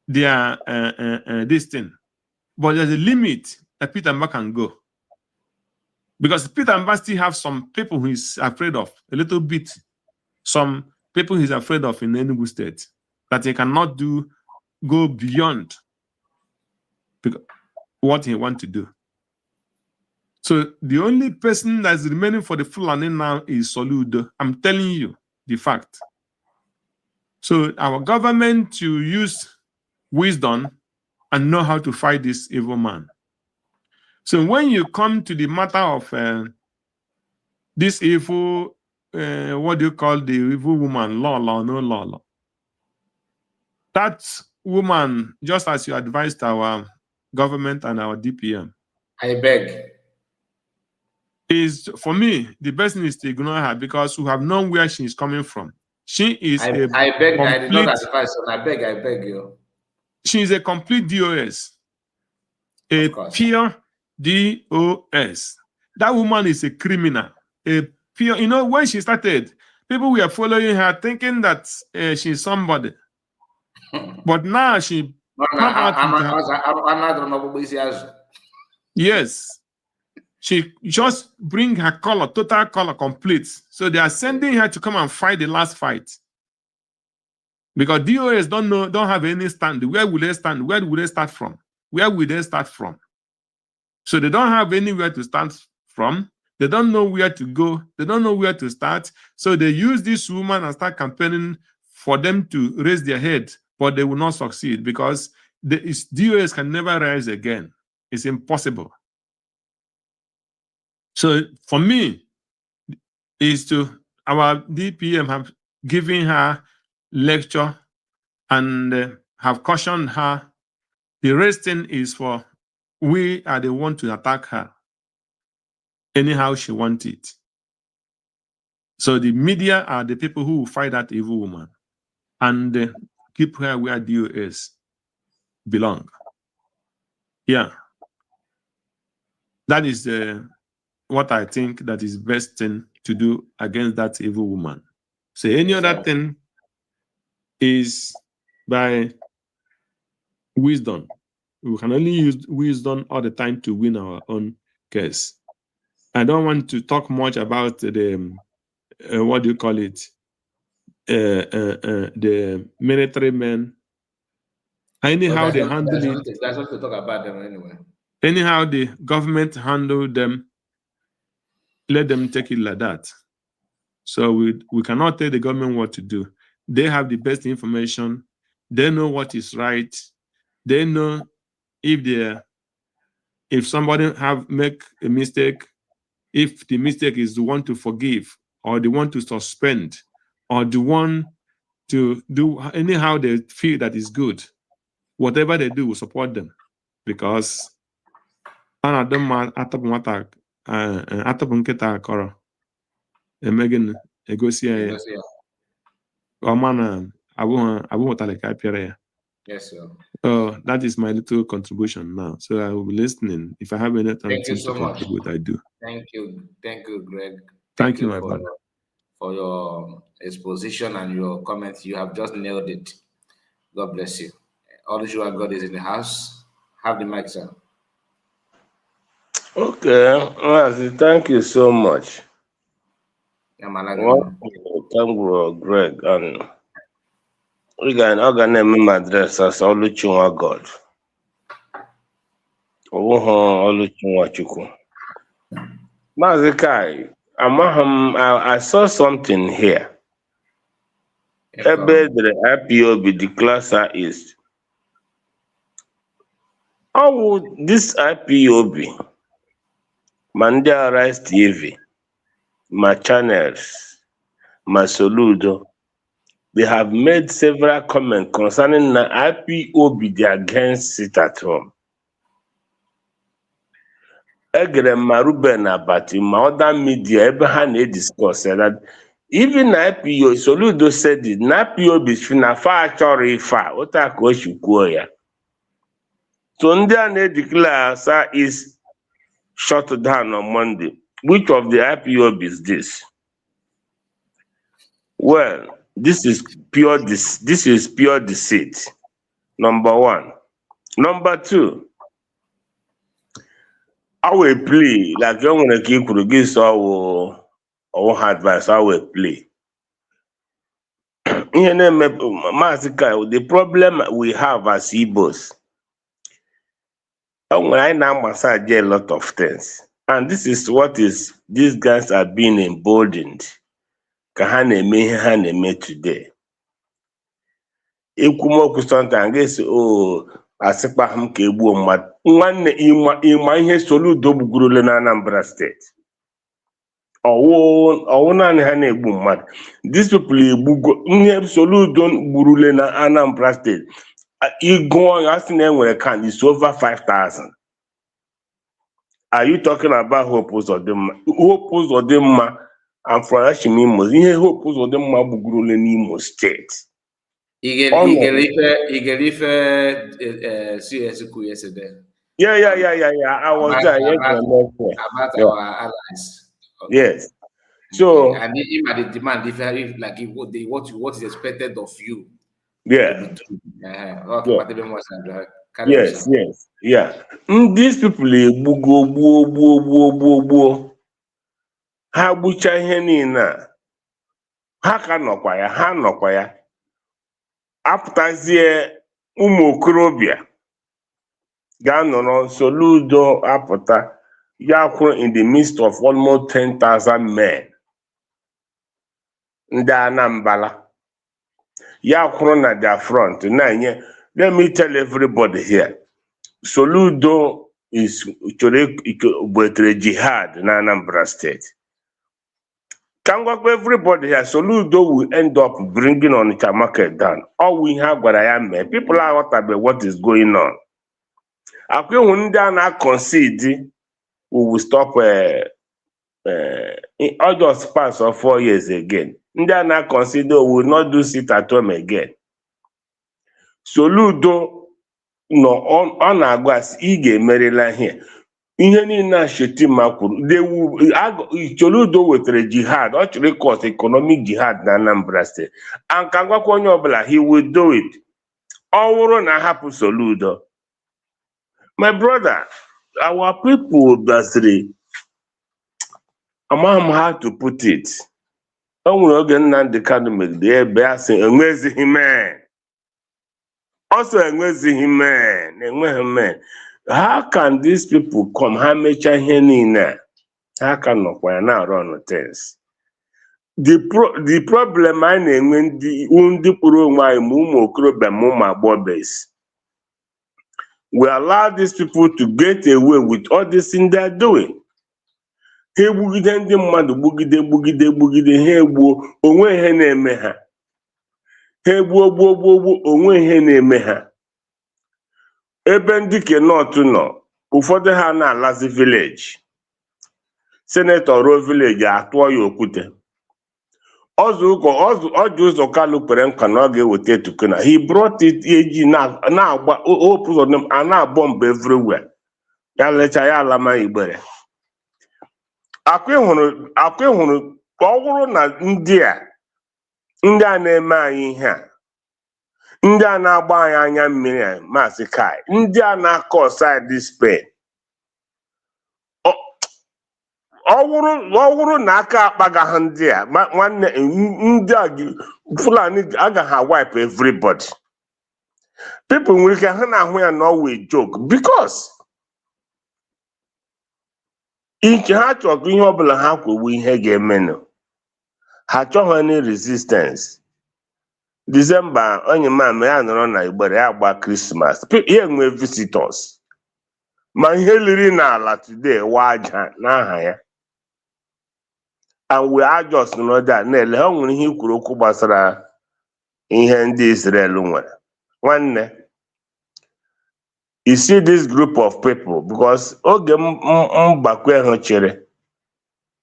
their this thing, but there's a limit that Peter Mba can go, because Peter Mba still have some people who is afraid of a little bit. Some people he's afraid of in Enugu State that he cannot go beyond what he want to do. So the only person that's remaining for the Fulani now is Soludo. I'm telling you the fact. So our government to use wisdom and know how to fight this evil man. So when you come to the matter of this evil, what do you call the evil woman? Law. That woman, just as you advised our government and our DPM, I beg, is, for me, the best thing is to ignore her, because we have known where she is coming from. She is I beg, I did not advise, so I beg you. She is a complete DOS. A pure DOS. That woman is a criminal. A pure, when she started, people were following her thinking that she's somebody. But now she yes. She just bring her color, total color complete. So they are sending her to come and fight the last fight. Because DOS don't have any stand. Where will they stand? Where will they start from? Where will they start from? So they don't have anywhere to start from. They don't know where to go. They don't know where to start. So they use this woman and start campaigning for them to raise their head, but they will not succeed, because DOS can never rise again. It's impossible. So for me, is to our DPM have given her lecture and have cautioned her. The rest thing is for we are the one to attack her anyhow she wants it. So the media are the people who will fight that evil woman and keep her where DOS belong. Yeah. That is what I think that is best thing to do against that evil woman. So any other thing is by wisdom. We can only use wisdom all the time to win our own case. I don't want to talk much about the what do you call it? The military men. Anyhow, they handle it. That's what to talk about them anyway. Anyhow, the government handle them. Let them take it like that. So we cannot tell the government what to do. They have the best information. They know what is right. They know if somebody make a mistake, if the mistake is the one to forgive or the one to suspend or the one to do anyhow they feel that is good. Whatever they do will support them because Yes, sir. So that is my little contribution now. So I will be listening. If I have anything Thank you to so much. contribute, I do. Thank you, Greg. Thank you, my brother. For your exposition and your comments. You have just nailed it. God bless you. All the joy God is in the house. Have the mic, sir. Okay, thank you so much. Yeah, man, Thank you, Greg. And we can name address as Oluchunwa God. Oluchunwa Chukwu. Mazikai, I saw something here. Ebe the IPOB, the class is. How would this IPOB, Mandia Rise TV, my channels, my Soludo, they have made several comments concerning the IPOB, they are against it at home. Egre Maruben about my other media, Abraham discussed that even IPO, Soludo said it, IPOB is far far, what I call you. So India declare is shut down on Monday. Which of the IPOB is this? Well, this is pure deceit. Number one. Number two, I will play like you want to keep give our advice. I will play. The problem we have as Igbos, I now massage a lot of things, and this is what is these guys are being emboldened. Kahane today. Ikumoku sometimes guess asipaham kebu mad. One ima ihe Soludo bugurule na Anambra State. These people Soludo burule na Anambra State. It's over 5,000. Are you talking about Hopus or them? Hopus or them and for Ashimimos? Hopus or them bugurule Imo State. yesterday. Yeah. I was there. About our allies. Okay. Yes. So and the demand if what is expected of you. Yeah. Okay. Yes. Yeah. These people ha gbucha ihe niile ha ka nọkwa ya apụtazie ụmụ okorobịa ga-anọrọ Soludo apụta ya kwụrụ in the midst of almost 10,000 men ndị Anambra ya kwụrụ na their front na-enye. Let me tell everybody here, Soludo is buetere jihad na Anambra State. Kangwakwa everybody here, Soludo will end up bringing Onitsha market down. All we have what I am, people are what about what is going on. After when they are concede, we will stop. All just pass of 4 years again. They are not consider we will not do sit at home again. Soludo no on agwas ige merila here. Ihe niile Shetima kwuru, they will Soludo wetere jihad, actually cause economic jihad na Anambra State. And kangwakwa onye ọbụla, he will do it. Ọ wụrụ na hapụ Soludo. My brother, our people basically, I don't know how to put it. Also, how can these people come? How much how can not now run things? The problem I name when the we allow these people to get away with all this thing they're doing. He bugide ndị mmadụ gbugide ha egbuo onwe ihe na-eme ha. Ha egbuo onwe ihe na-eme ha. Ebe ndị Kenọt nọ, ụfọdụ ha na-alazi village. Senator ruo village atụọ ya okwute. Ọjụ ụzọ Kalu kwere nkwa na ọ ga-eweta etukuna. He brought it eji na-agba na-abọmb everywhere. Ya lecha ya alama Igbere. Akwa ịhụrụ ọ bụrụ na ndị a na-eme anyị ihe a, ndị a na-agba anyị anya mmiri a Maazị Kai, ndị a na-akọ side Spain, ọ bụrụ na aka akpagaghị ndị a nwanne ndị a Fulani agaghị wipe everybody. People nwere ike ha na-ahụ ya na ọwụ joke because ike ha chọrọ ihe ọbụla ha kwuwe ihe ga-emenụ. Ha chọghị any resistance. December onye mama ya nọrọ na Igbere ya gba Christmas. Ihe nwe visitors. Ma ihe liri n'ala today wa aja n'aha ya. And we are just na-ele ha nwere ihe kwuru okwu gbasara ihe ndị Israel nwere. Nwanne, you see this group of people because oge mbakwe ahụ chere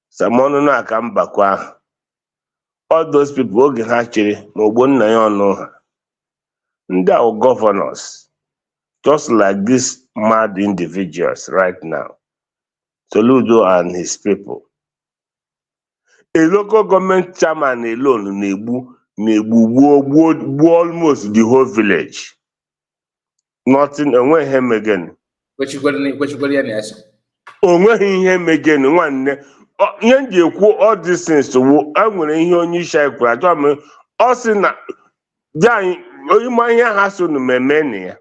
samonu na aka mbakwe ahụ. All those people oge ha chere ma ogbo nna ya ọnụ ha. Ndị are governors just like these mad individuals right now. Soludo and his people. A local government chairman alone na-egbu almost the whole village. Nothing onweghị megeni. Onweghị ihe megeni nwanne. Ihe m ji ekwu all these things wo enwere ihe onye isi anyị kwuru ajọ m ọ sị na ihe ha so mmemme ya.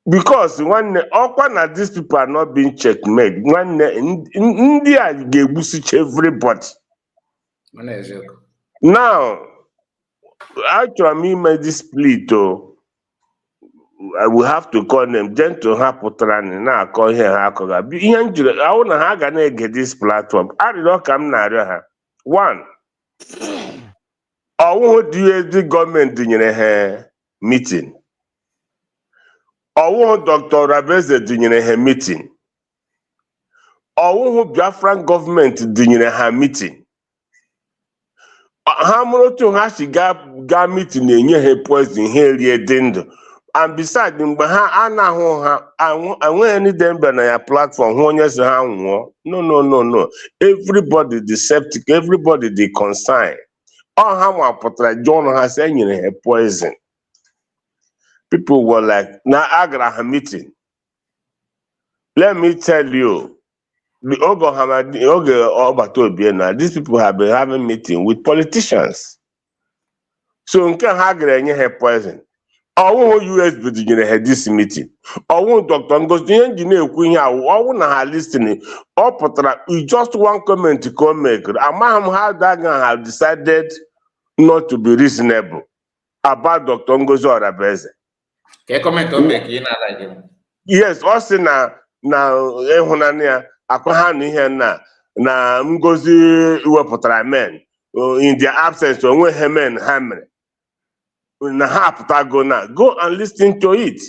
Because nwanne ọkwa na these people are not being checkmate. Nwanne ndị a ga-egbusicha everybody. Now, achọrọ m ime this split I will have to call them gentle ha pụtara na akọ ihe ha akọga. Ihe njiri ahụ na ha ga na-ege this platform. Arịrịọ ka m na-arịọ ha. One, ọwụhụ dị gọọmenti nyere ha meeting. Ọwụhụ Dr. Rabeze dịnyere ha meeting. Ọwụhụ Biafran gọọmenti dịnyere ha meeting. Ha mụrụ otu ha si gaa meeting na-enye ha poison ha erie dị ndụ. And besides, mgbe ha anahụ ha enweghị ndị dembe na ya platform hụ onye so ha nwụọ. No. Everybody the septic, everybody the concern. Ọ ha nwapụtara John ha sị enyere ha poison. People were like, na agara ha meeting. Let me tell you, the Oge Obatobiena, these people have been having meeting with politicians. So nke ha gara enye ha poison. Ọwụhụ US bidonyere ha this meeting. Ọwụhụ Dr. Ngozi ihe nji na-ekwu ihe ahụ ọwụ na ha listening. Ọ pụtara just one comment ka o mekere. Amaghị m how that guy have decided not to be reasonable about Dr. Ngozi Orabeze. Comment on make in like yes, ọ sị na ịhụnanya ya akwa ha na ihe na na Ngozi wepụtara men in their absence onwe men ha mere na ha apụtago na go and listen to it.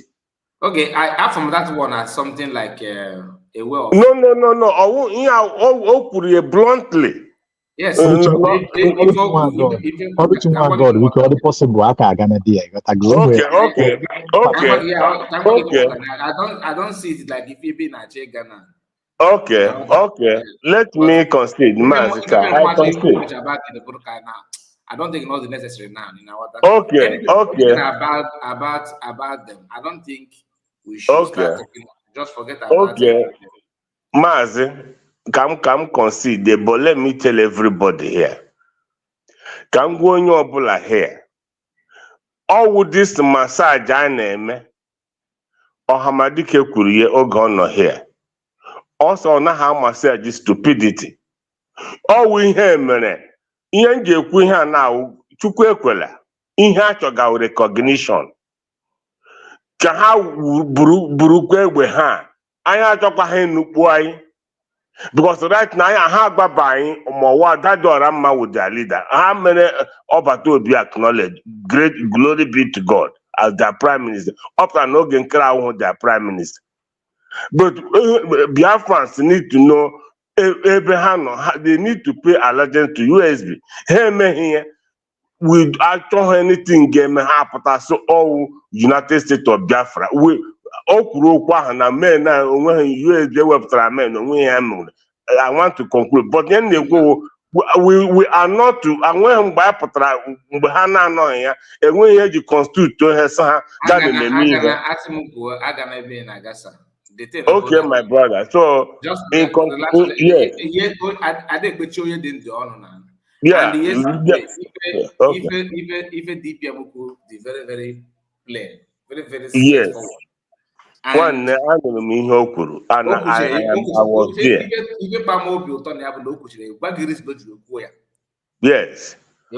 Okay, I have from that one as something like a way of... No. Oh, kwuru bluntly. Yes. God, we could all possible. I can't Okay. I don't see it like if you be in Ghana. Okay. Let me concede. I concede. I don't think it's necessary now. Okay. About them. I don't think we should start talking. Just forget about it. Mazi, come concede, but let me tell everybody here. Come go on your bula here. All this massage I name or Hamadike Kurie or gone here. Also, na how massage is stupidity. All we hear, man, Ian Queen now, Chukwekwela, in Hachoga recognition. Kaha Burukwe we ha. I talk about him because right now I have buying more that Dorama with their leader. How many to be acknowledged? Great glory be to God as their prime minister. Up and again crown with their prime minister. But Biafrans need to know Abraham, they need to pay allegiance to USB. Hey man here, we don't anything game happen so all United States of Biafra. I want to conclude, but then they go. We are not to. And when by Patra, Hana no here, and when you constitute to her son, that in the mean. Okay, my brother. So just in conclusion, yes. I think we show you the honor. Yeah. If a DPM could be very, very plain, very straightforward. One, I was there. Yes. I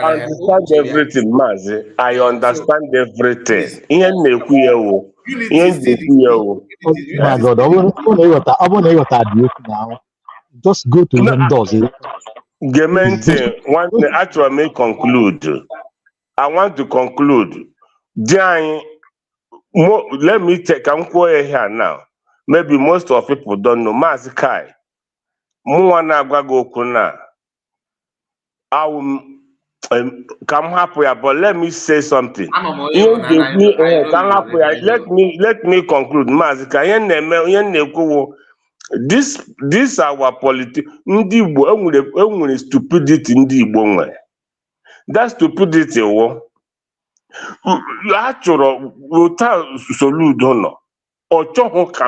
understand everything, Mazi. I understand everything. My God, I want now. Just go to them doors. One actually may conclude. I want to conclude. Let me take here now. Maybe most of people don't know. Mazi Kai. I will come happy, but let me say something. Let me conclude. Mazi Kai. This our politics. Ndi Igbo stupidity ndi Igbo nwe. That stupidity achọrọ ụta Soludo nọ ọ chọghị ka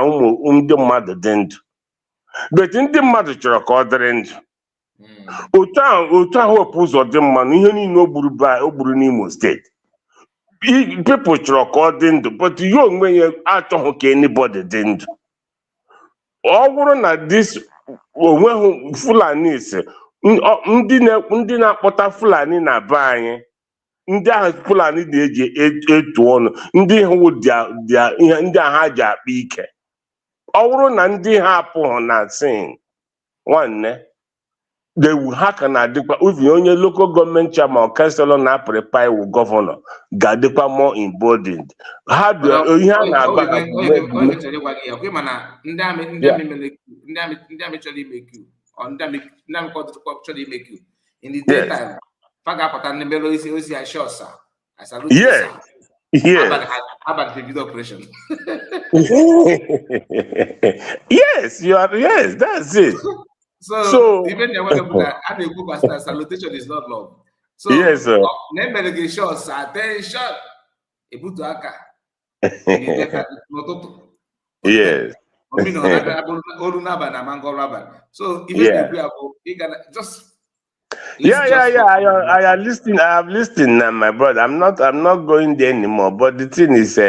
ndị mmadụ dị ndụ but ndị mmadụ chọrọ ka ọ dịrị ndụ otu ahụ wepụ ụzọ dị mma na ihe niile o gburu n'Imo steeti people chọrọ ka ọ dị ndụ but ya onwe ya achọghị ka anybody dị ndụ ọ bụrụ na this onweghị Fulani ndị na-akpọta Fulani na be anyị ndị ahụ Fulani na-eji etu ọnụ ndị hụ ihe ndị ha ji akpa ike ọ bụrụ na ndị ha apụghị na sin nwanne ha ka na-adịkwa uvi onye local government chairman or councilor na-apụrịpa iwu gọvanọ ga-adịkwa more emboldened ha bịa ihe a na-agba yes. Yes, you are. Yes, that's it. So even the salutation is not love. So yes, sir. Attention. Yes. So even you can just. I am listening. I have listened, my brother. I'm not going there anymore. But the thing is,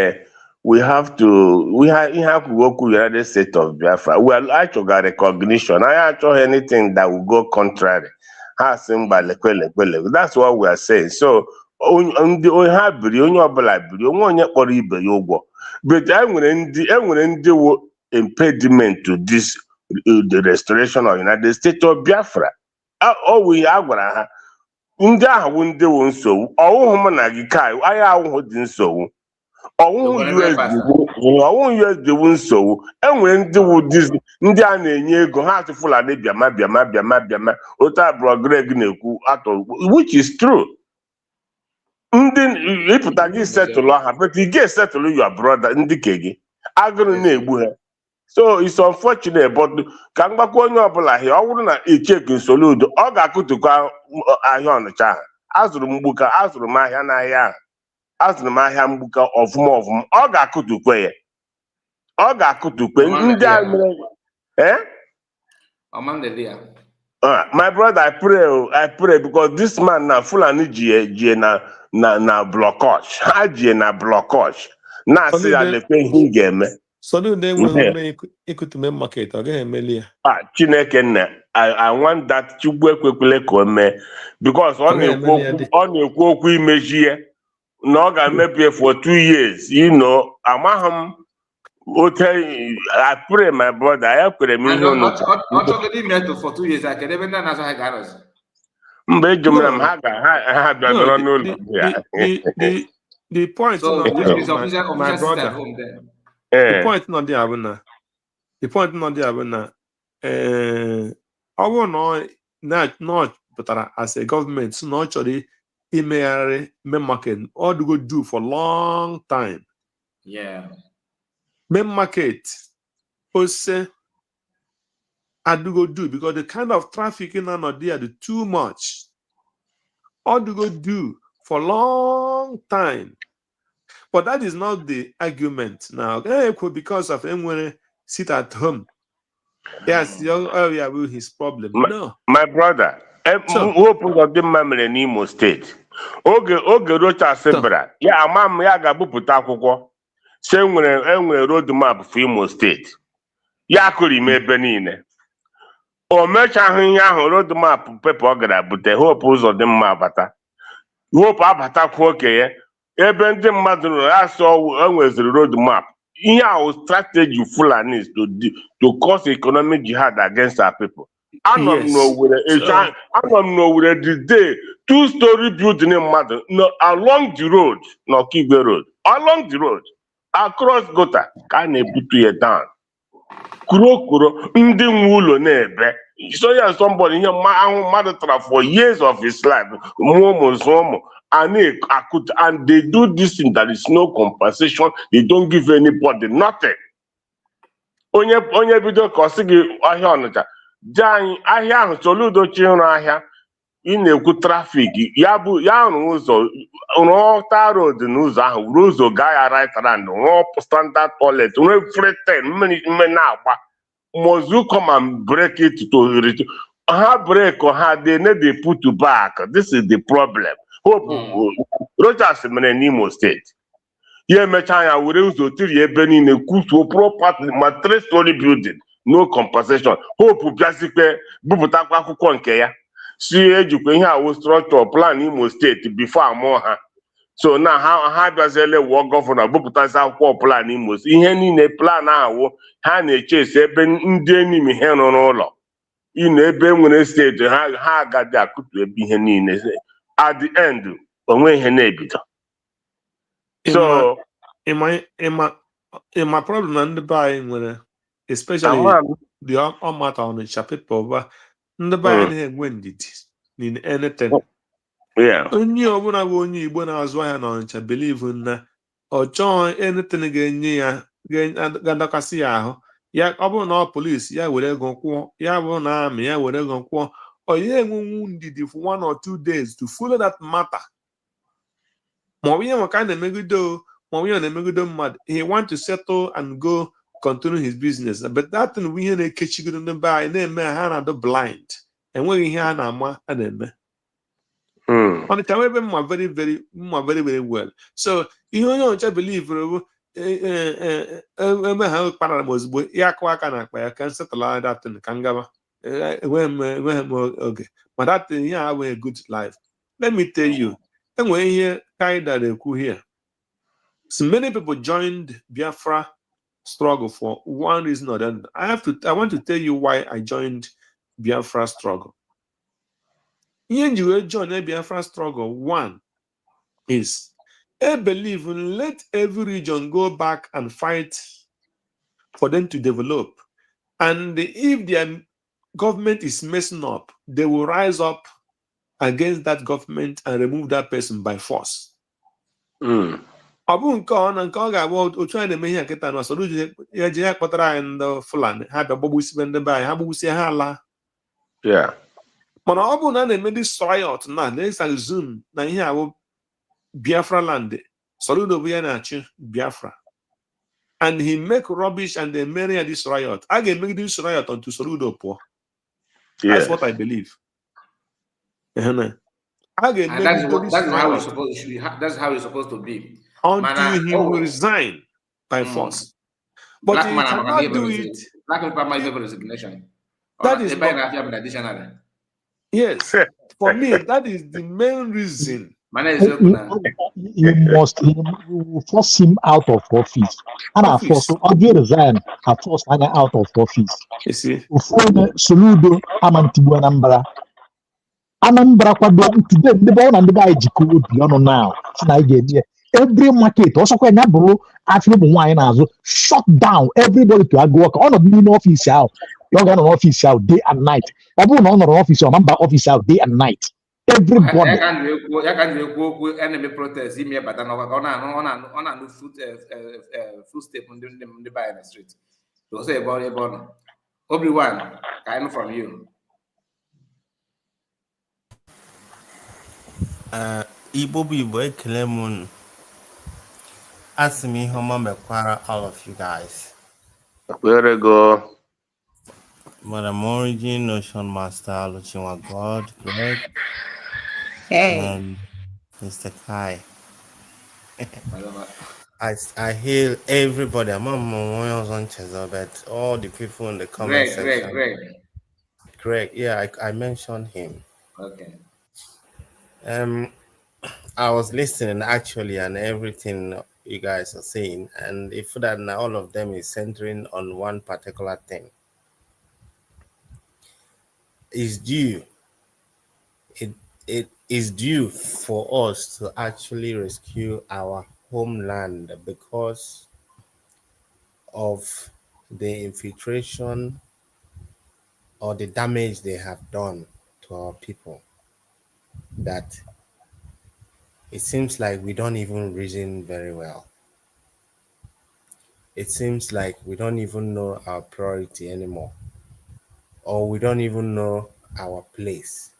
we have to work with the United States of Biafra. We are actually got recognition. I actually anything that will go contrary. That's what we are saying. So but I'm impediment to this the restoration of United States of Biafra. We agwara ha ndị ahụ ndị wụ nsogbu ọwụhụ m na gị ka anyị ahụhụ dị nsogbu ọwụhụ US dịwu nsogbu enwere ndị wụ ndị a na-enye ego ha atụ Fulani bịama otu abụọ Greg na-ekwu atọ which is true. Ndị ịpụta gị setụlụ ha but ị ga-esetụlụ your brother ndị ke gị agụrụ na-egbu ha. So it's unfortunate but ka mgbakọ onye ọbụla ahịa ọ bụrụ na echeki Soludo ọ ga-akụtukwa ahịa Ọnịcha ahụ. Azụrụ m mgbuka azụrụ m ahịa n'ahịa ahụ azụrụ m ahịa mgbuka ọfụma ọ ga-akụtukwe ya ọ ga-akụtukwe ndị a mere my brother I pray because this man na Fulani ji na blockage ha ji na blockage na-asị ya lekwe ihe ị ga-eme. Soludo enweghị ikutu main market, ọ gaghị emeli ya. Chineke nna, I want that Chukwu ekwekwele ka o mee because ọ na-ekwu okwu imeji ya na ọ ga-emepe for 2 years, amaghị m ote. I pray my brother, I kwere m ihe mgbe ejumara m ha bịa nọrọ n'ụlọ ya. The point my brother. The point not there, Abuna. The point not there, Abuna. I will not, but as a government, so not actually main market. All to go do for long time. Yeah. Main market, also, I do go do because the kind of traffic in and there is too much. All to go do for long time. But that is not the argument now. Because of him sit at home. Yes, young area will his problem. No. My brother, who put the memory in Imo State? Oge Rocha Sebra. Yeah, ma'am, ya ga-abụpụta akwụkwọ. Se enwere road map for Imo State. Ya kụrụ ime ebe niile. O mechaghị ihe ahụ road map pepe ọ gara bute hope ụzọ dị mma abata. Hope abatakwa okenye. Ebe ndị mmadụ nọ asọ enweziri road map. Ihe ahụ strategy Fulani to cause economic jihad against our people. Anọ m n'Owerri the day 2-story building mmadụ along the road n'Ọkigwe road. Along the road across Gota ka a na-ebutu ya down. Kuro ndị nwe ụlọ na-ebe. So yeah, somebody here ahụ mmadụ tara for years of his life. Ụmụ and they do this thing, there is no compensation, they don't give anybody nothing. Onye bido ka ọ sị gị ahịa Ọnịcha jee ahịa ahụ Soludo chịrị ahịa ị na-ekwu trafik ya rụrụ ụzọ rụọta road n'ụzọ ahụ ruo ụzọ gaa ya right hand rụọ standard toilet nwee freten mmiri na-agba mozu come and break it to return. Ha break ha they put back. This is the problem. Hope Rochas mere n'Imo State. Ya emecha ya were ụzọ tiri ebe niile kwutuo property ma 3-story building no compensation. Hope bịazikwe bupụtakwa akwụkwọ nke ya si ejikwa ihe awụ structure plan Imo State before amụọ ha. So na ha bịaziele wụọ gọvanọ bupụtazi akwụkwọ plan Imo State. Ihe niile plan ahụ ha na-eche esi ebe ndị enyi ha rụrụ ụlọ ebe nwere steeti ha agadi akụtu ebe ihe niile. At the end, onwe ihe na-ebido. So in my problem na ndị be anyị nwere, especially the ọmata Onitsha people, but ndị be anyị na-enwe ndidi in anything. Onye ọbụla bụ onye Igbo na-azụ ahịa na Onitsha believe na ọ chọọ anything ga-enye ya ga-adakasị ya ahụ. Ya ọ bụrụ na ọ polisi ya were ego kwụọ, ya bụrụ na amị ya were ego kwụọ. Or you enwe ndidi for 1 or 2 days to follow that matter. He want to settle and go continue his business. But that thing we hear catching in the by name Hana blind. And when he had ama and on the time very, very well. So you know I believe I can settle that in Kangama. Okay, but that thing here have a good life. Let me tell you, and when here kind that here. So many people joined Biafra struggle for one reason or another. I want to tell you why I joined Biafra struggle. Join the Biafra struggle. One is I believe let every region go back and fight for them to develop. And if their government is messing up, they will rise up against that government and remove that person by force. Ọ bụ nke ọ na nke ọ ga-agba otu anyị na-eme ihe nkịta na Soludo ya ji ya kpọtara anyị ndị Fulani ha bịa gbagbusibe ndị be anyị ha gbagbusie ha ala. Mana ọ bụ na a na-eme dis riot na-esa zoom na ihe ahụ Biafra land, Soludo bụ ya na-achị Biafra, and he make rubbish and they marry this riot. I can make this riot onto Soludo pụọ. That's what I believe. That's how it's supposed to be. Until he will resign by force. But he cannot do it. Black people might have resignation. That is not, yes. For me, that is the main reason. You must force him out of office. And I force resign. I force him out of office. You see, Soludo, Amantibu Anambra today, the bone and the guy Jiko beyond now. Every market also when I shut down everybody to go work on a new office out. You're going to office out day and night. I don't know office or member office out day and night. Everybody. I can't go enemy protest. He me but on a food step on the by the street. So say about Obi-Wan, kind from you. Igbo Ekelemun. Ask me how mekwara all of you guys. Where go? Madam Origin, Ocean Master, Luchinwa God, Greg. Hey. And Mr. Kai. I hail everybody. I'm on Chezobet, all the people in the comment section. Greg, yeah, I mentioned him. Okay. I was listening actually, and everything you guys are saying, and if that all of them is centering on one particular thing, is due. It is due for us to actually rescue our homeland because of the infiltration or the damage they have done to our people. That it seems like we don't even reason very well. It seems like we don't even know our priority anymore, or we don't even know our place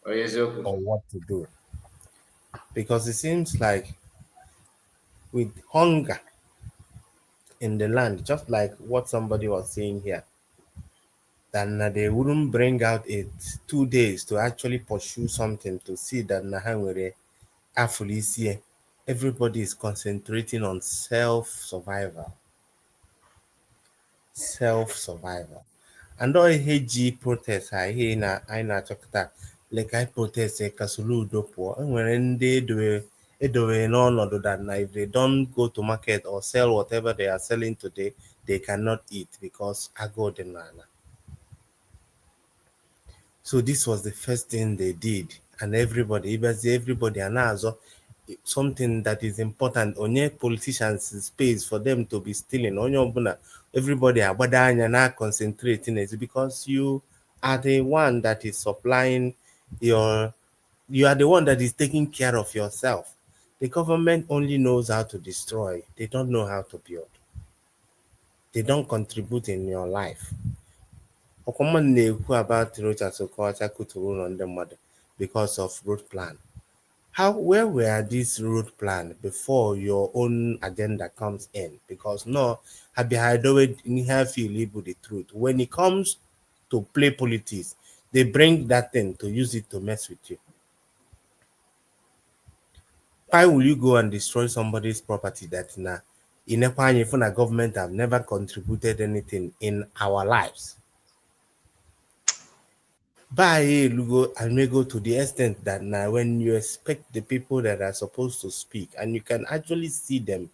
or what to do. Because it seems like with hunger in the land, just like what somebody was saying here, then they wouldn't bring out 2 days to actually pursue something to see that everybody is concentrating on self-survival. And all HG protests I hear na I na chokta like I protest ka Soludo po when they do no that if they don't go to market or sell whatever they are selling today, they cannot eat because I go the nana. So this was the first thing they did, and everybody and also something that is important. Onye politicians space for them to be stealing. Everybody are now concentrating it because you are the one that is supplying you are the one that is taking care of yourself. The government only knows how to destroy. They don't know how to build. They don't contribute in your life. About because of road plan. Where were these road plan before your own agenda comes in? Because no, have feel able the truth. When it comes to play politics, they bring that thing to use it to mess with you. Why will you go and destroy somebody's property that in a government have never contributed anything in our lives? I may go to the extent that now when you expect the people that are supposed to speak and you can actually see them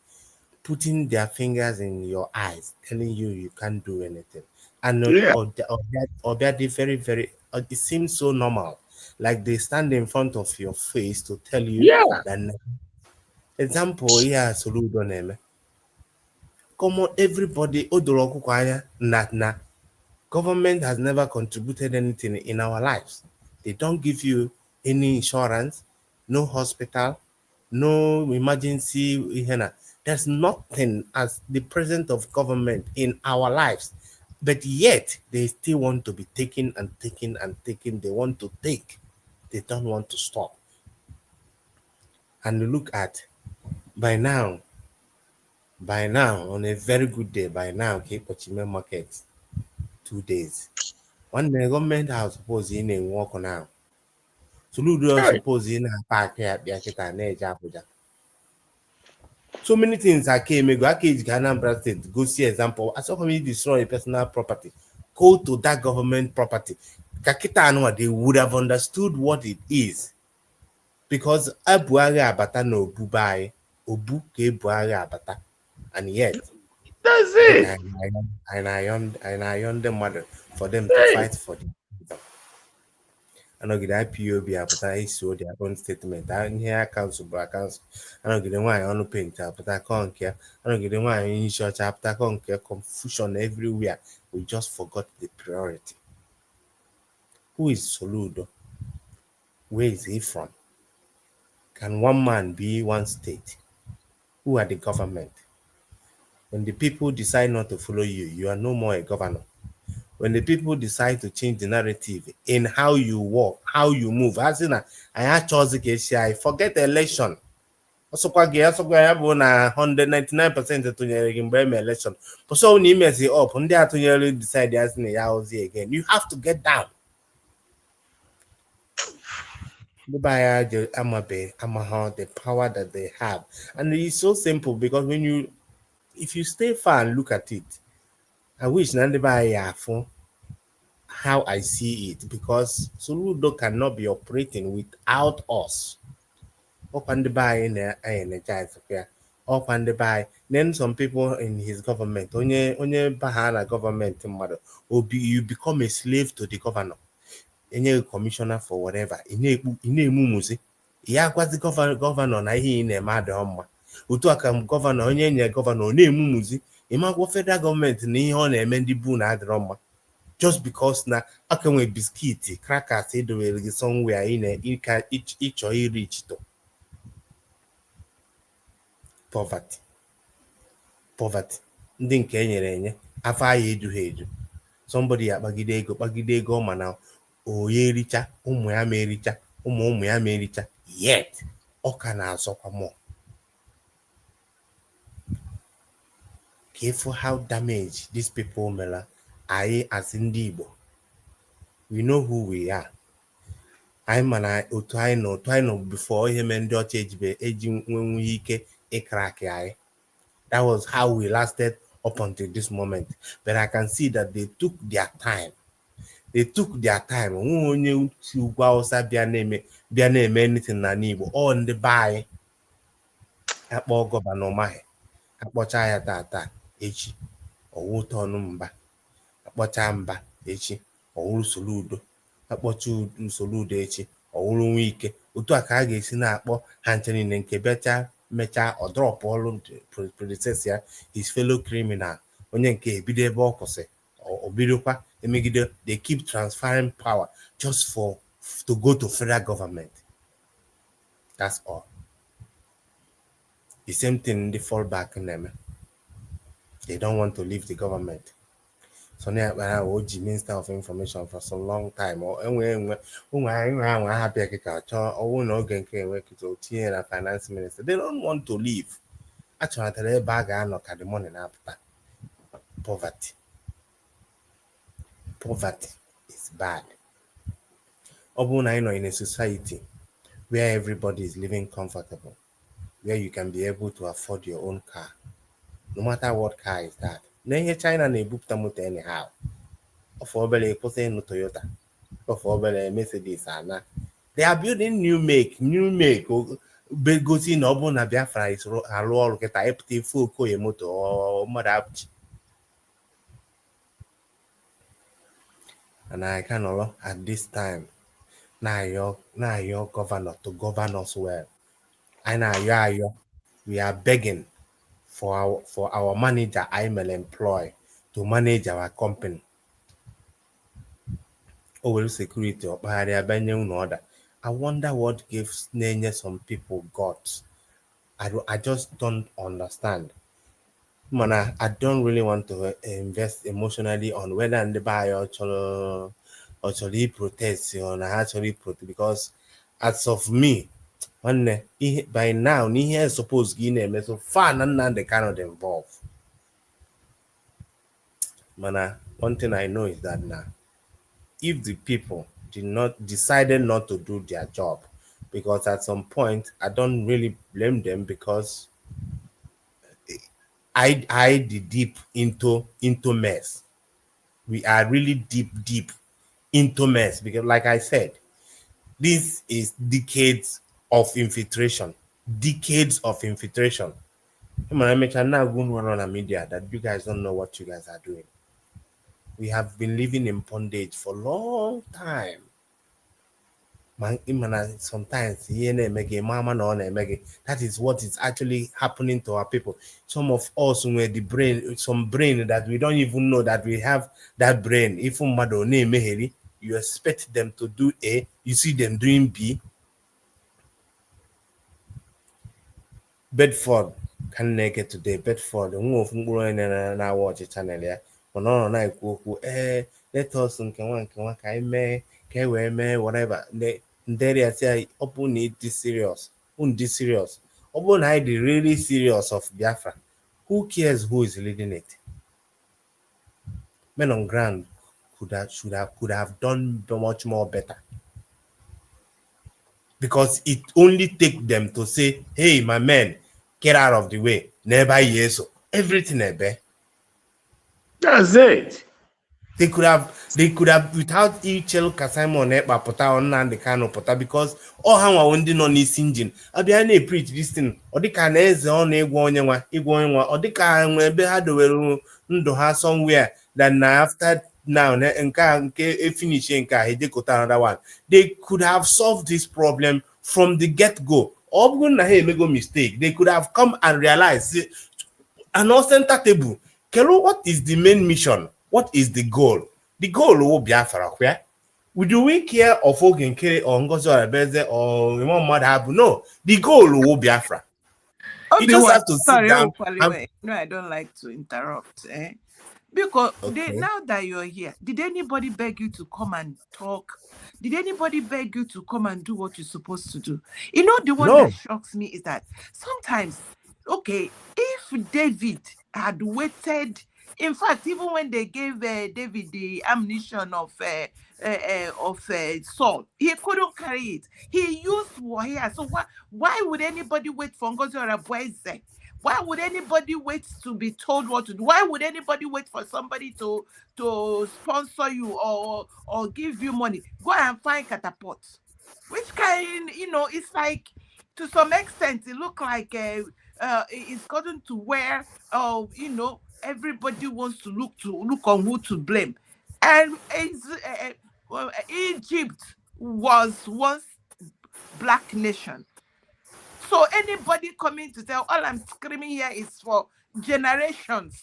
putting their fingers in your eyes, telling you can't do anything. And Yeah. or they're very, very, it seems so normal. Like they stand in front of your face to tell you Yeah. that. Example, here, Soludo name. Come on, everybody, na government has never contributed anything in our lives. They don't give you any insurance, no hospital, no emergency. There's nothing as the presence of government in our lives. But yet they still want to be taking and taking and taking. They want to take. They don't want to stop. And look at by now, on a very good day, by now, Cape Ochime market, 2 days. One the government house suppose in a walk now. Soludo Hey. suppose in a park here at the Abuja. So many things I came go Ghana Anambra State, go see example. I saw me destroy a personal property. Go to that government property. Kakita Anwa, they would have understood what it is. Because Abuari Abata no Bubai, Obu ke Buari Abata. And yet, That's I think it. I own the mother for them to Hey. fight for them. I know get IPOB apụta issue their own statement. Here council bụ council. I know get nwaanyị ọnụ paint apụta kọ nke ya. I know get nwaanyị isi ọcha apụta kọ nke confusion everywhere. We just forgot the priority. Who is Soludo? Where is he from? Can one man be one state? Who are the government? When the people decide not to follow you, you are no more a governor. When the people decide to change the narrative in how you walk, how you move, as in I chose I forget the election. Also, ya bụ na 199% atụnyere gị mgbe eme election. But so when you mess it up, ndị atụnyere decide as na ya ozi again. You have to get down. The power that they have. And it's so simple because if you stay far and look at it, I wish nobody how I see it, because Soludo cannot be operating without us. Up and by energize up and by. Then some people in his government, onye bahana government mother, you become a slave to the governor. Any commissioner for whatever. Muzi. Ya kwazi governor na ihe na-eme adọ mma. Otu aka governor onye nye governor na-emu muzi. Ịmakwa federal government na ihe ọ na-eme ndị bu na adịrọ mma. Just because na aka nwe biscuit, crackers edowere gị somewhere ịchọ reach to. Poverty. Ndị nke enyere enye afọ ahụ edughị edu. Somebody kpagide ego mana onye ericha ụmụ ya ma ericha ụmụ ya ma ericha, yet ọ ka na-azọkwa more. Careful how damaged these people mere anyị as ndị Igbo. We know who we are. Anyị mana otu anyị nọ before ihe mere ndị ọcha eji nwenwe ike ịkraki anyị. That was how we lasted up until this moment. But I can see that they took their time. Onye uche ugwu Hausa bịa na-eme anything na Igbo. Ọ ndị be anyị akpọ gọvanọ maghị akpọcha ya tata echi ọwụ tọnụ mba, akpọcha mba echi ọwụrụ Soludo, akpọcha Soludo echi ọwụrụ Nwike. Otu a ka a ga-esi na-akpọ ha nche niile nke bịacha mechaa ọ drọpụ ọrụ predecessor ya, his fellow criminal, onye nke ebido ebe ọ kwụsị o bidokwa emegide. They keep transferring power just to go to federal government. That's all. The same thing they fall back in them. They don't want to leave the government. So now OG Minister of Information for some long time. Or Finance Minister. They don't want to leave. Actually, they bag and look at the money now. Poverty is bad. In a society where everybody is living comfortable, where you can be able to afford your own car, no matter what car is that. Then China na-ebupụta moto anyhow. Of obele no Toyota, of obele Mercedes ana. They are building new make. begosi na ọ bụrụ na Biafra alụ ọrụ kịta ịpụta ife Okoye moto mmadụ apụchi and I can at this time na-ayọ governor to govern us well. I na-ayọ we are begging for our manager I will employ to manage our company. Well, security order. I wonder what gives some people guts. I just don't understand. Man, I don't really want to invest emotionally on whether and the buyer actually protest or actually protest, because as of me, by now, here is supposed to so far none they cannot involve. Man, one thing I know is that now, if the people decided not to do their job, because at some point I don't really blame them, because I deep into mess. We are really deep into mess, because like I said, this is decades of infiltration. I mentioned now going on the media that you guys don't know what you guys are doing. We have been living in bondage for a long time. Sometimes that is what is actually happening to our people. Some of us were some brain that we don't even know that we have that brain. If you expect them to do A, you see them doing B. Bedford can get today. Bedford, na watch channel ya. Na ekwu let us whatever. They say open this serious. Open I the really serious of Biafra. Who cares who is leading it? Men on ground could have done much more better. Because it only take them to say, hey, my men, get out of the way. Never yes. Everything ebe. That's it. They could have without Ichel Kasimon Ekpa Pota on the Kano Pota, because all how I won't on this engine. I'll be any preach this thing, or the can is on Egwanya, or the can maybe had to have somewhere that after now and can finish another one. They could have solved this problem from the get-go. Or make a mistake. They could have come and realized an center table. Kelo, what is the main mission? What is the goal? The goal will be Biafra. Where? Do we care of Ogenkere or Ngozi Orebeze or Muhammad Abu? No. The goal will be Biafra. You just have to sit down. No, I don't like to interrupt. Because now that you're here, did anybody beg you to come and talk? Did anybody beg you to come and do what you're supposed to do? You know, the one that shocks me is that sometimes, if David had waited, in fact, even when they gave David the ammunition of Saul, he couldn't carry it. He used warrior. So why would anybody wait for Ngozi Orebeze? Why would anybody wait to be told what to do? Why would anybody wait for somebody to sponsor you or give you money? Go and find catapult. Which kind, it's like, to some extent, it look like it's gotten to where, everybody wants to look on who to blame. And Egypt was once black nation. So anybody coming to tell, all I'm screaming here is for generations.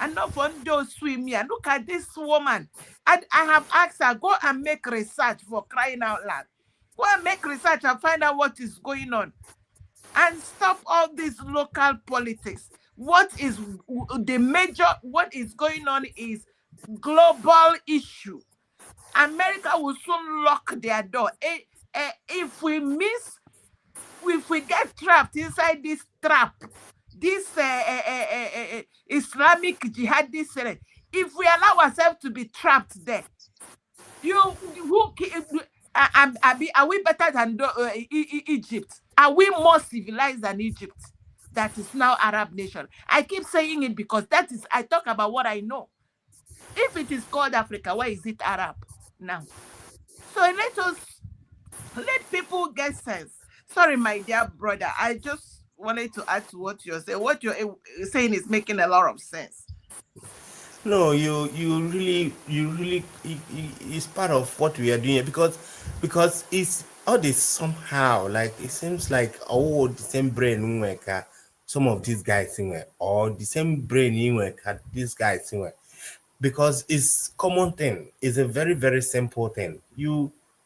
And not for those swim here. Look at this woman. I have asked her, go and make research, for crying out loud. Go and make research and find out what is going on. And stop all this local politics. What is going on is global issue. America will soon lock their door. If we get trapped inside this trap, this Islamic jihadist, if we allow ourselves to be trapped there, are we better than Egypt? Are we more civilized than Egypt? That is now Arab nation. I keep saying it because I talk about what I know. If it is called Africa, why is it Arab now? So let people get sense. Sorry, my dear brother. I just wanted to add to what you're saying. What you're saying is making a lot of sense. No, you really it's part of what we are doing here, because it's all this somehow, like it seems like, oh, the same brain work some of these guys in or the same brain in work these guys in, because it's common thing. It's a very very simple thing.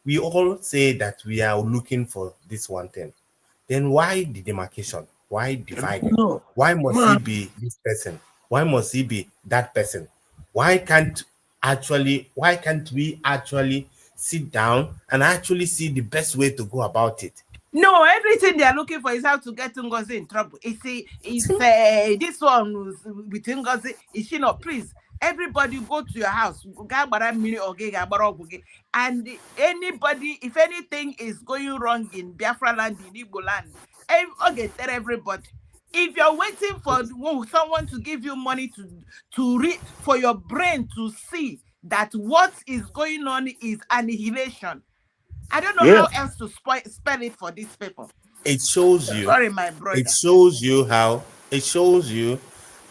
We all say that we are looking for this one thing. Then why the demarcation? Why dividing? No, Why must he man. be this person? Why must he be that person? Why can't we actually sit down and actually see the best way to go about it? No, everything they are looking for is how to get Ngozi in trouble. You see, it's this one with Ngozi. Is she not? Please, everybody go to your house. And anybody, if anything is going wrong in Biafra land, in Igbo land, tell everybody. If you're waiting for someone to give you money to read for your brain to see that what is going on is annihilation, I don't know how Yes. else to spell it for these people. It shows you. Sorry, my brother. It shows you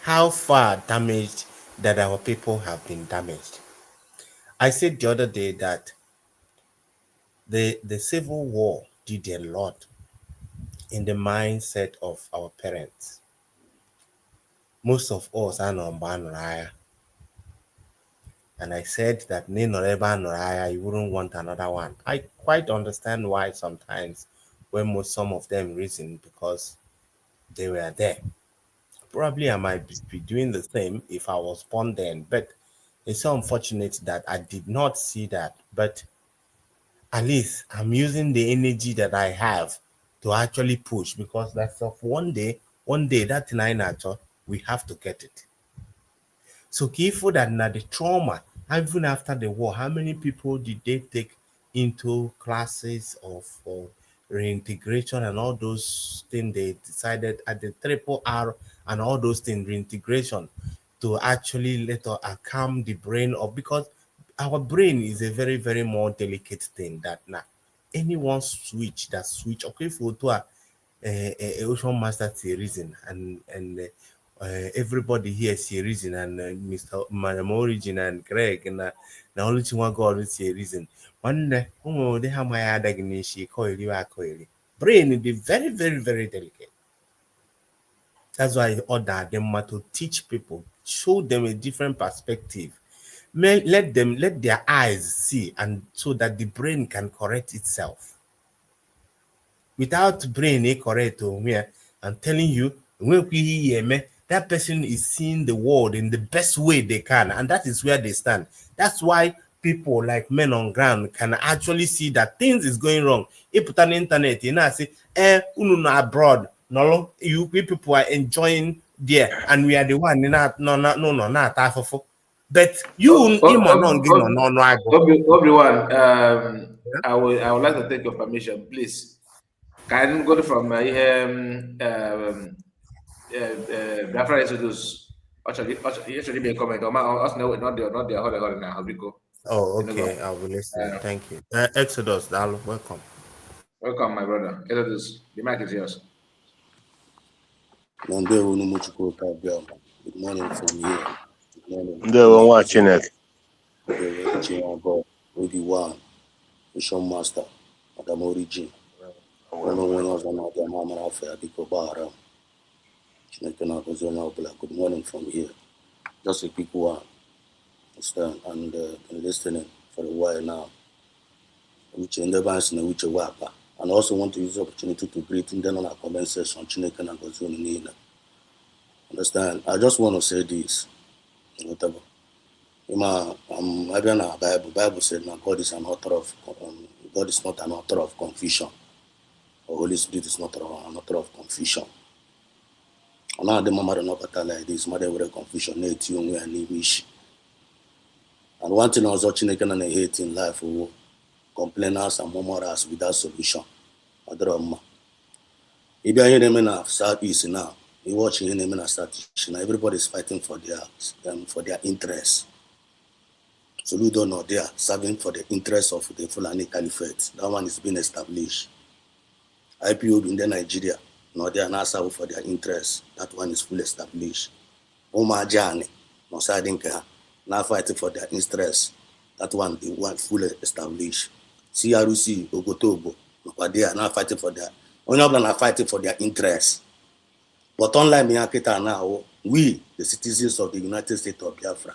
how far damaged that our people have been damaged. I said the other day that the Civil War did a lot in the mindset of our parents. Most of us are on Banraya. And I said that you wouldn't want another one. I quite understand why sometimes when some of them reason, because they were there. Probably I might be doing the same if I was born then, but it's so unfortunate that I did not see that. But at least I'm using the energy that I have to actually push, because that's of one day that 9 we have to get it. So careful that now the trauma, even after the war, how many people did they take into classes of reintegration and all those things they decided at the triple R and all those things, reintegration, to actually let us calm the brain up, because our brain is a very, very more delicate thing that now anyone switch okay for to ocean master see reason and everybody here see reason, and Mr. Madam Origin and Greg and na only one God see reason. One day, they have my other brain is very, very, very delicate. That's why I order them to teach people, show them a different perspective. Let their eyes see, and so that the brain can correct itself. Without brain correct, I'm telling you, that person is seeing the world in the best way they can, and that is where they stand. That's why people like men on ground can actually see that things is going wrong. If put on the internet, say, abroad, no, you people are enjoying there, and we are the one not but you Everyone, I would like to take your permission, please. Can go from Biafra Exodus. Actually, be a comment. Not the whole now. Oh, okay. I will listen. Thank you. Exodus, welcome. Welcome, my brother. Exodus, the mic is yours. Good morning from here. Good morning. They were watching it. Obi-Wan, Mission Master, Madam Origin. Good morning from here. Just a quick one. Understand? And been listening for a while now. And I also want to use the opportunity to greet them on our comment section. Understand? I just want to say this. Whatever. Maybe in our Bible said now God is an author of God is not an author of confusion. The Holy Spirit is not an author of confusion. And now the mama don't like this, mother with confusion, and one thing I was watching again and I hate in life, complainers and murmurers without solution. If you are in the Southeast now, you watching in the Southeast now, everybody is fighting for their interests. Soludo not there, serving for the interests of the Fulani Caliphate. That one is being established. IPO in Nigeria, no, they are not served for their interests. That one is fully established. Omajani, no Sadinka, now fighting for their interests. That one, the one fully established. CRUC, Ogotobo, no, they are not fighting for their, only of them are fighting for their interests. But unlike Miyakita now, we, the citizens of the United States of Biafra,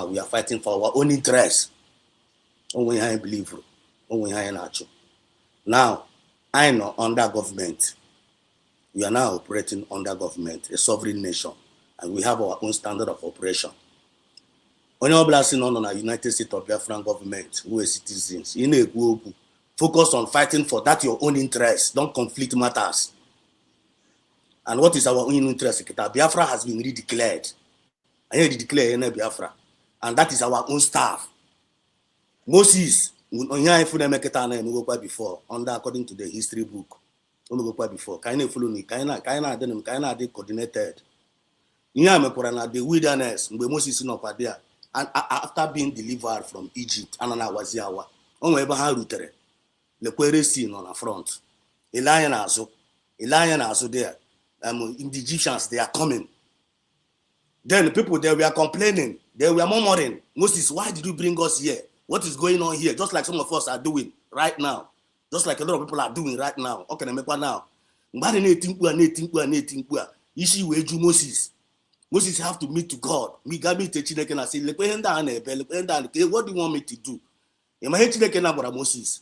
we are fighting for our own interests. Only I believe, only I know. Now, I know under government. We are now operating under government, a sovereign nation, and we have our own standard of operation. When you're blasting on the United States of Biafran government, who are citizens, in a group, focus on fighting for that your own interest. Don't conflict matters. And what is our own interest? Biafra has been redeclared. I hear declare in Biafra, and that is our own staff. Moses, before, under according to the history book. Before, kind of follow me, kind of coordinated. The wilderness, Moses no there, and after being delivered from Egypt, Anana was Yawa, on Abraham Rutere, the query scene on the front. A lion also there. The Egyptians, they are coming. Then the people they were complaining, they were murmuring, Moses, why did you bring us here? What is going on here? Just like some of us are doing right now. Just like a lot of people are doing right now. Okay, make one now. Moses. Moses have to meet to God. What do you want me to do? Moses.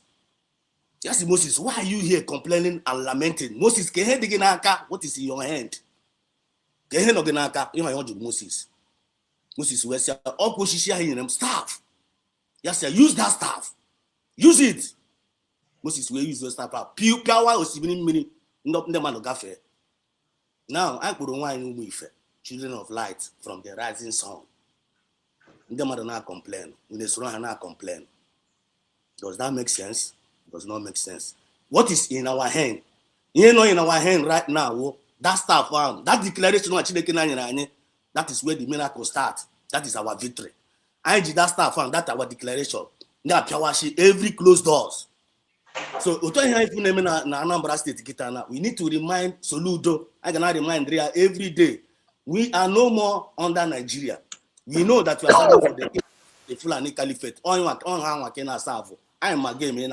Yes, Moses, why are you here complaining and lamenting? Moses, what is in your hand? Moses. Moses, where's your staff? Yes, sir, use that staff. Use it. Moses will use your staff. Power was even now, I could wine children of light from the rising sun. The mother not complain. The surround not complain. Does that make sense? Does not make sense. What is in our hand? You know, in our hand right now, that staff, that declaration, that is where the miracle starts. That is our victory. I did that staff, that's our declaration. Now, every closed doors. So, Anambra State, we need to remind Soludo, I cannot remind Ria every day. We are no more under Nigeria. We know that we are serving for the Fulani Caliphate. I am again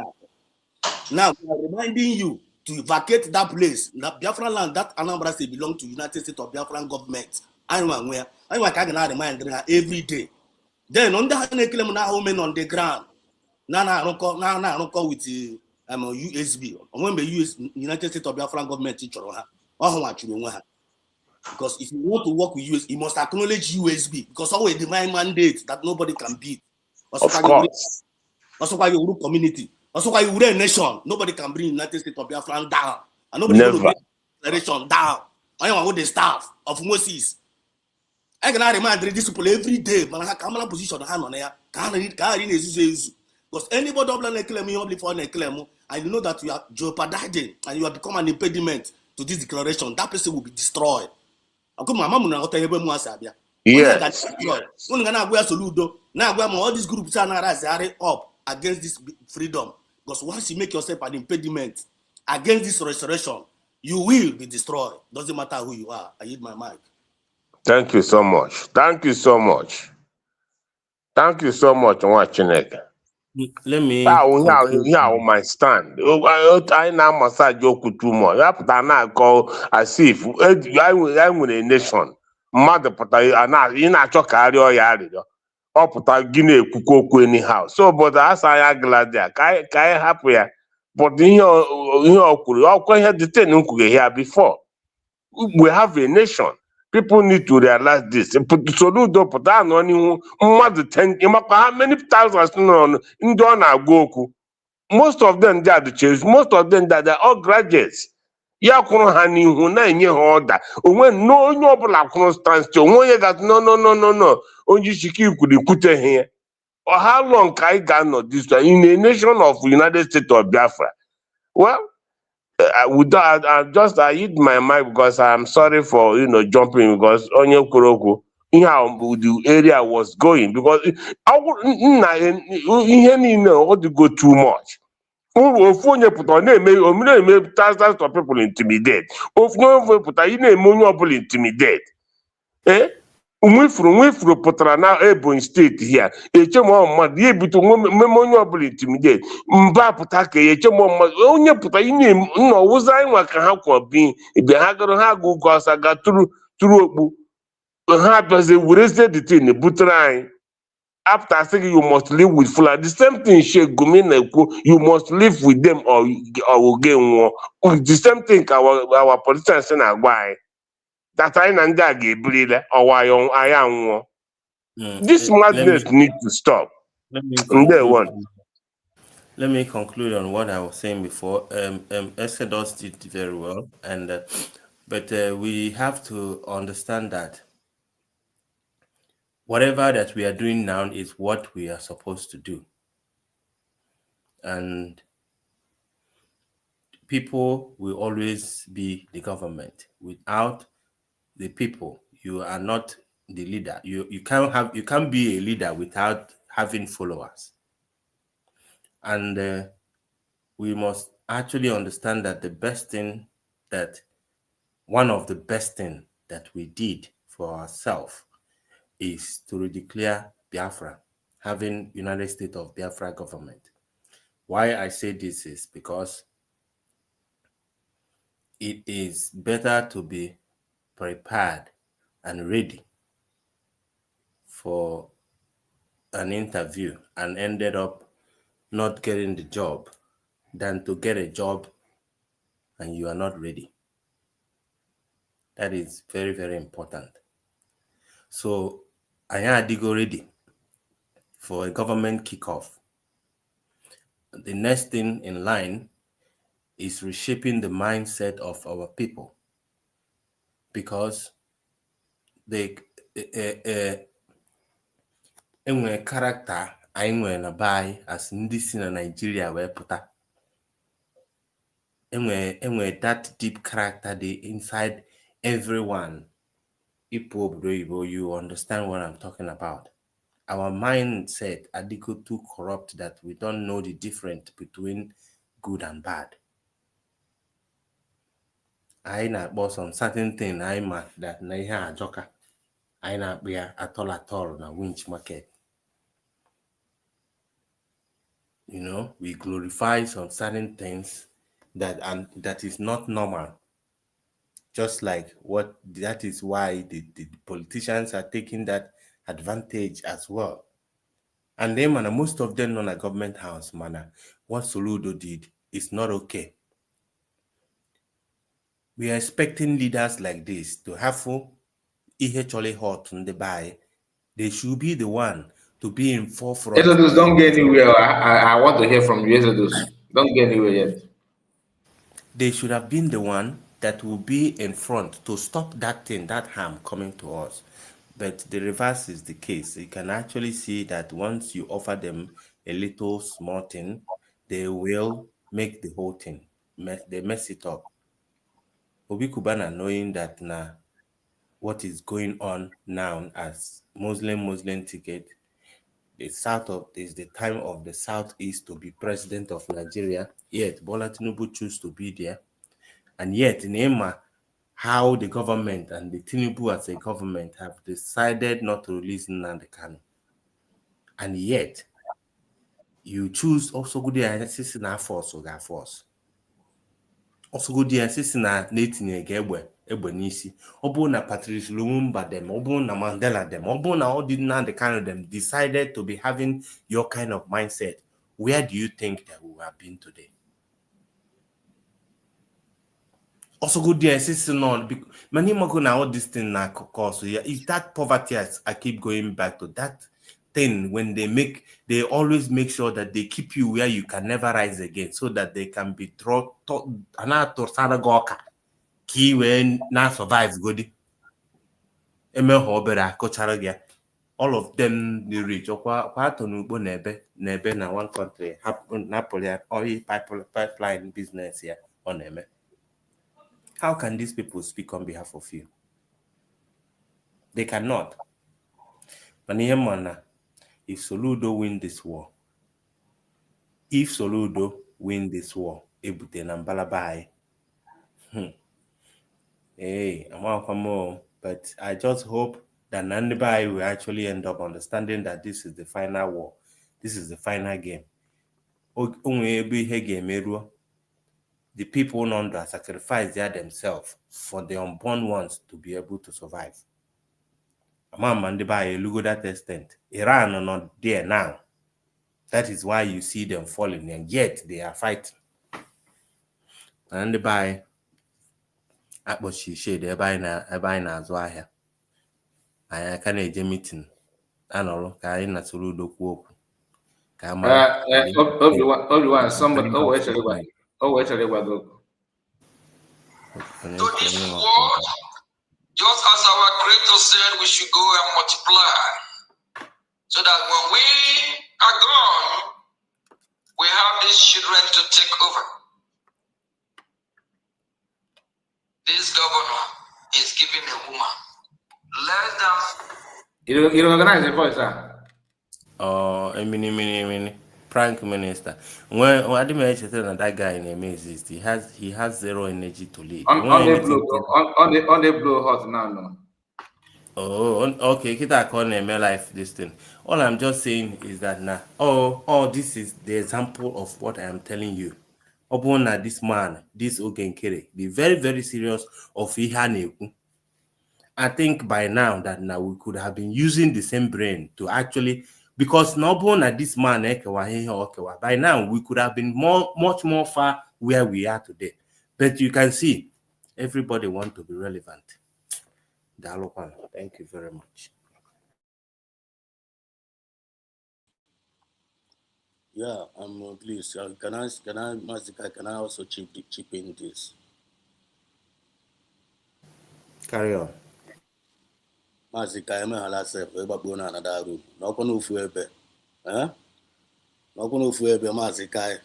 now we are reminding you to vacate that place. That Biafran land, that Anambra State belongs to United States of Biafran government. I can remind Ria every day. Then on the women on the ground. Now I don't call with USB. When the United States of Biafran government teacher because if you want to work with US, you must acknowledge USB because always divine mandate that nobody can beat. Also, of course. Also, why you community. Also, why you a nation. Nobody can bring United States of Biafran down. And nobody will bring declaration down. I want the staff of Moses. I can remind these people every day, but I can't position the hand on there. Because anybody claim you only for a claim, and you know that you are jeopardizing and you have become an impediment to this declaration, that person will be destroyed. Yes. Soludo. Now all these groups are up against this freedom. Because once you make yourself an impediment against this restoration, you will be destroyed. Doesn't matter who you are. I hit my mic. Thank you so much. Thank you so much. Thank you so much, Nwachineke. Let me my stand. I now massage you too much. After now call as if I will a nation. Mother put I na-achọ karịa ọya arịrịọ. Ọ pụta gị na-ekwukwa okwu anyhow. So but as I glad there, ka anyị hapụ ya. But ihe ọ kwuru, ọkwa ihe detain kwuru here before. We have a nation. People need to realize this. Soludo pụta anọ n'ihu mmadụ 10, how many thousands nọ ndị ọ na-agwa okwu? Most of them they are the chiefs, most of them they are all graduates. Ya kwuru ha n'ihu na-enye ha ọda. Onwe no onye ọbụla kwuru stand onwe onye ga no. Onye chike ikwuru ikwute ha. Or how long ka anyị ga-anọ this way in a nation of United States of Biafra? Well, I hit my mic because I'm sorry for jumping because onye kwuru okwu how the area was going because ihe niile ọ dị go too much. ofu onye pụta ọ na-eme thousands of people intimidate. Ofu onye pụta ị na-eme onye ọbụla intimidate. Nwifuru pụtara na Ebonyi steeti here echemọ mmadụ ya ebuto mmemme onye ọbụla intimidate mba pụta ka ya echemọ mmadụ onye pụta nna ọwụza anyị nwa ka ha kwọbi ebe ha gara ha ga ụgwọ ọsa ga tụrụ okpu ha bịazie werezie the thing butere anyị after asị gị you must live with Fulani the same thing Sheikh Gumi na-ekwu you must live with them or oge nwụọ the same thing ka our politicians na-agwa anyị that anyị na ndị a ga-ebirila ọwa anyị anwụọ. This madness needs to stop. Let me conclude on what I was saying before. Exodus did very well, and but we have to understand that whatever that we are doing now is what we are supposed to do, and people will always be the government. Without the people, you are not the leader. You can't be a leader without having followers. And we must actually understand that one of the best thing that we did for ourselves is to redeclare Biafra, having United States of Biafra government. Why I say this is because it is better to be prepared and ready for an interview and ended up not getting the job than to get a job and you are not ready. That is very, very important. So I had to go ready for a government kickoff. The next thing in line is reshaping the mindset of our people, because they enwere character anyị nwere na bai as ndị si na Nigeria wee pụta. Enwere that deep character dey inside everyone. You understand what I'm talking about. Our mindset are too corrupt that we don't know the difference between good and bad. I na-akpọ some certain thing I ma that na ihe ajoka. I na-akpọ ya atol na winch market. You know, we glorify some certain things that is not normal. Just like that is why the politicians are taking that advantage as well. And then most of them on a government house, what Soludo did is not okay. We are expecting leaders like this to have actually hot on the buy. They should be the one to be in forefront. Exodus, don't get anywhere. I want to hear from you, Exodus. Don't get anywhere yet. They should have been the one that will be in front to stop that thing, that harm coming to us. But the reverse is the case. You can actually see that once you offer them a little small thing, they will make the whole thing. They mess it up. Obi Kubana, knowing that what is going on now as Muslim ticket, the south of is the time of the southeast to be president of Nigeria. Yet Bola Tinubu choose to be there, and yet in how the government and the Tinubu as a government have decided not to release Nnamdi Kanu, and yet you choose also good assist na force or that force. Also good assist na netinye egbe n'isi. Obu na Patrice Lumumba them, obu na Mandela them, obu na all the Nnamdi Kanu them decided to be having your kind of mindset. Where do you think that we have been today? Also good assist on many more now all this thing na cause. Yeah, if that poverty I keep going back to that thing when they always make sure that they keep you where you can never rise again, so that they can be taught key when now survive good. All of them the rich or nebe na one country happen Napoli oil pipeline business here on them. How can these people speak on behalf of you? They cannot. But if Soludo win this war, if Soludo win this war. Ebute na mbalabai. Hey, I'm welcome more. But I just hope that Nandibai will actually end up understanding that this is the final war. This is the final game. The people under sacrifice themselves for the unborn ones to be able to survive. Mandibai look at that extent. Iran are not there now. That is why you see them falling, and yet they are fighting. And by akpọchi ebe anyị na-azụ ahịa anyị aka na-eje meeting anọrụ ka anyị na Soludo kwuo okwu ka Obi-Wan, somebody actually was just as our creator said we should go and multiply, so that when we are gone, we have these children to take over. This governor is giving a woman less than. You don't recognize the voice, sir? A mini prank minister. When I didn't that that guy name exists, he has zero energy to lead. On the blow hot now, no. Oh, okay. Kita call name life this thing. All I'm just saying is that now, this is the example of what I am telling you. Obona, this man, this Ogenkere, be very, very serious of Ihaneku. I think by now that we could have been using the same brain to actually, because Nobona, this man, by now we could have been much more far where we are today. But you can see, everybody wants to be relevant. Thank you very much. Yeah, please, can I also chip in this? Carry on. Mazika, I'm another room. No one of ebe. No one of ebe, Mazika.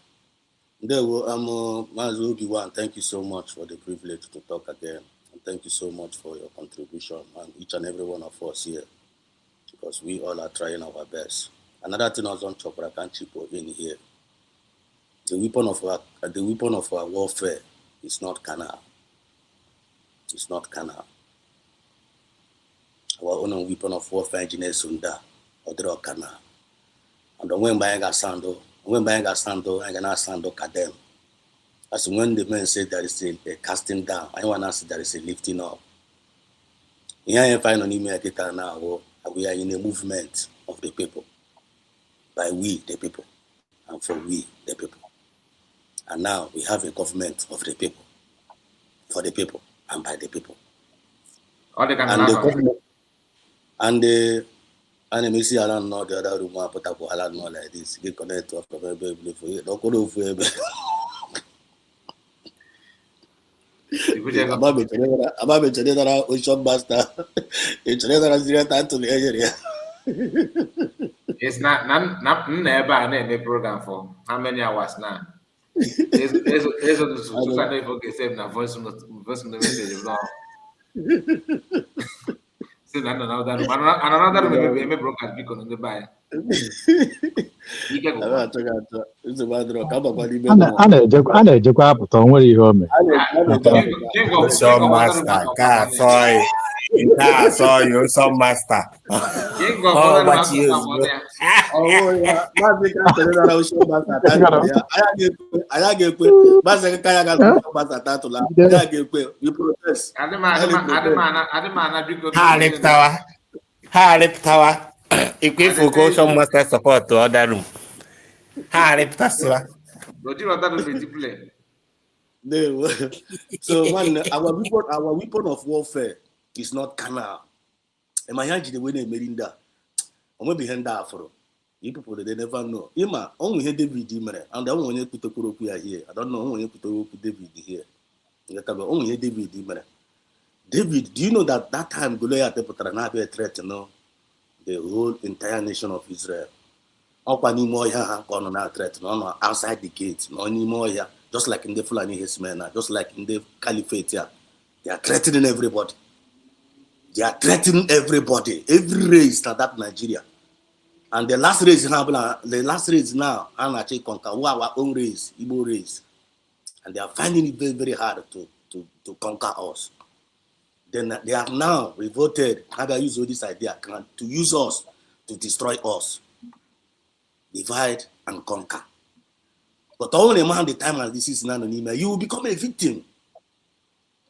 There Mazi Obi-Wan, thank you so much for the privilege to talk again. And thank you so much for your contribution and each and every one of us here, because we all are trying our best. Another thing I was on top, but I can't chip in here. The weapon of our warfare is not carnal. It's not carnal. Our own weapon of warfare engineers sunda or the carnal. And when buying a sando, I'm gonna sando kadem. As when the men say there is a casting down, I want to say there is a lifting up. Here I find on email now, we are in a movement of the people. By we, the people, and for we, the people. And now we have a government of the people, for the people, and by the people. And the government, and the enemy see around not the other room, but I put around more like this. Get connected to a baby for you. Don't go over. I'm about to tell you Ocean Master. It's another 0 time to the area. It's not never an program for how many hours now? There's a forget save na voice message now. Still another maybe broadcast because on the buy. A na-ejekwa apụta onwere ihe o mere. Ocean Master, Ocean Master. Ocean Master support to other room. So man, our weapon of warfare is not carnal. And my hand the way they made in that. I'm gonna be hand afro. You people they never know. Ima only hear David Imre, and I only put a Kuroku here. I don't know only put a David here. Only hear David Imre. David, do you know that time Goliath put a threat, the whole entire nation of Israel? Threat, no, outside the gate, no anymore here. Just like in the Fulani Hismena, just like in the Caliphate here. They are threatening everybody. They are threatening everybody, every race that Nigeria. And the last race now, I'm actually conquer our own race, Igbo race. And they are finding it very, very hard to conquer us. Then they have now revolted, how do I use all this idea, to use us, to destroy us. Divide and conquer. But only man the time as this is now, you will become a victim.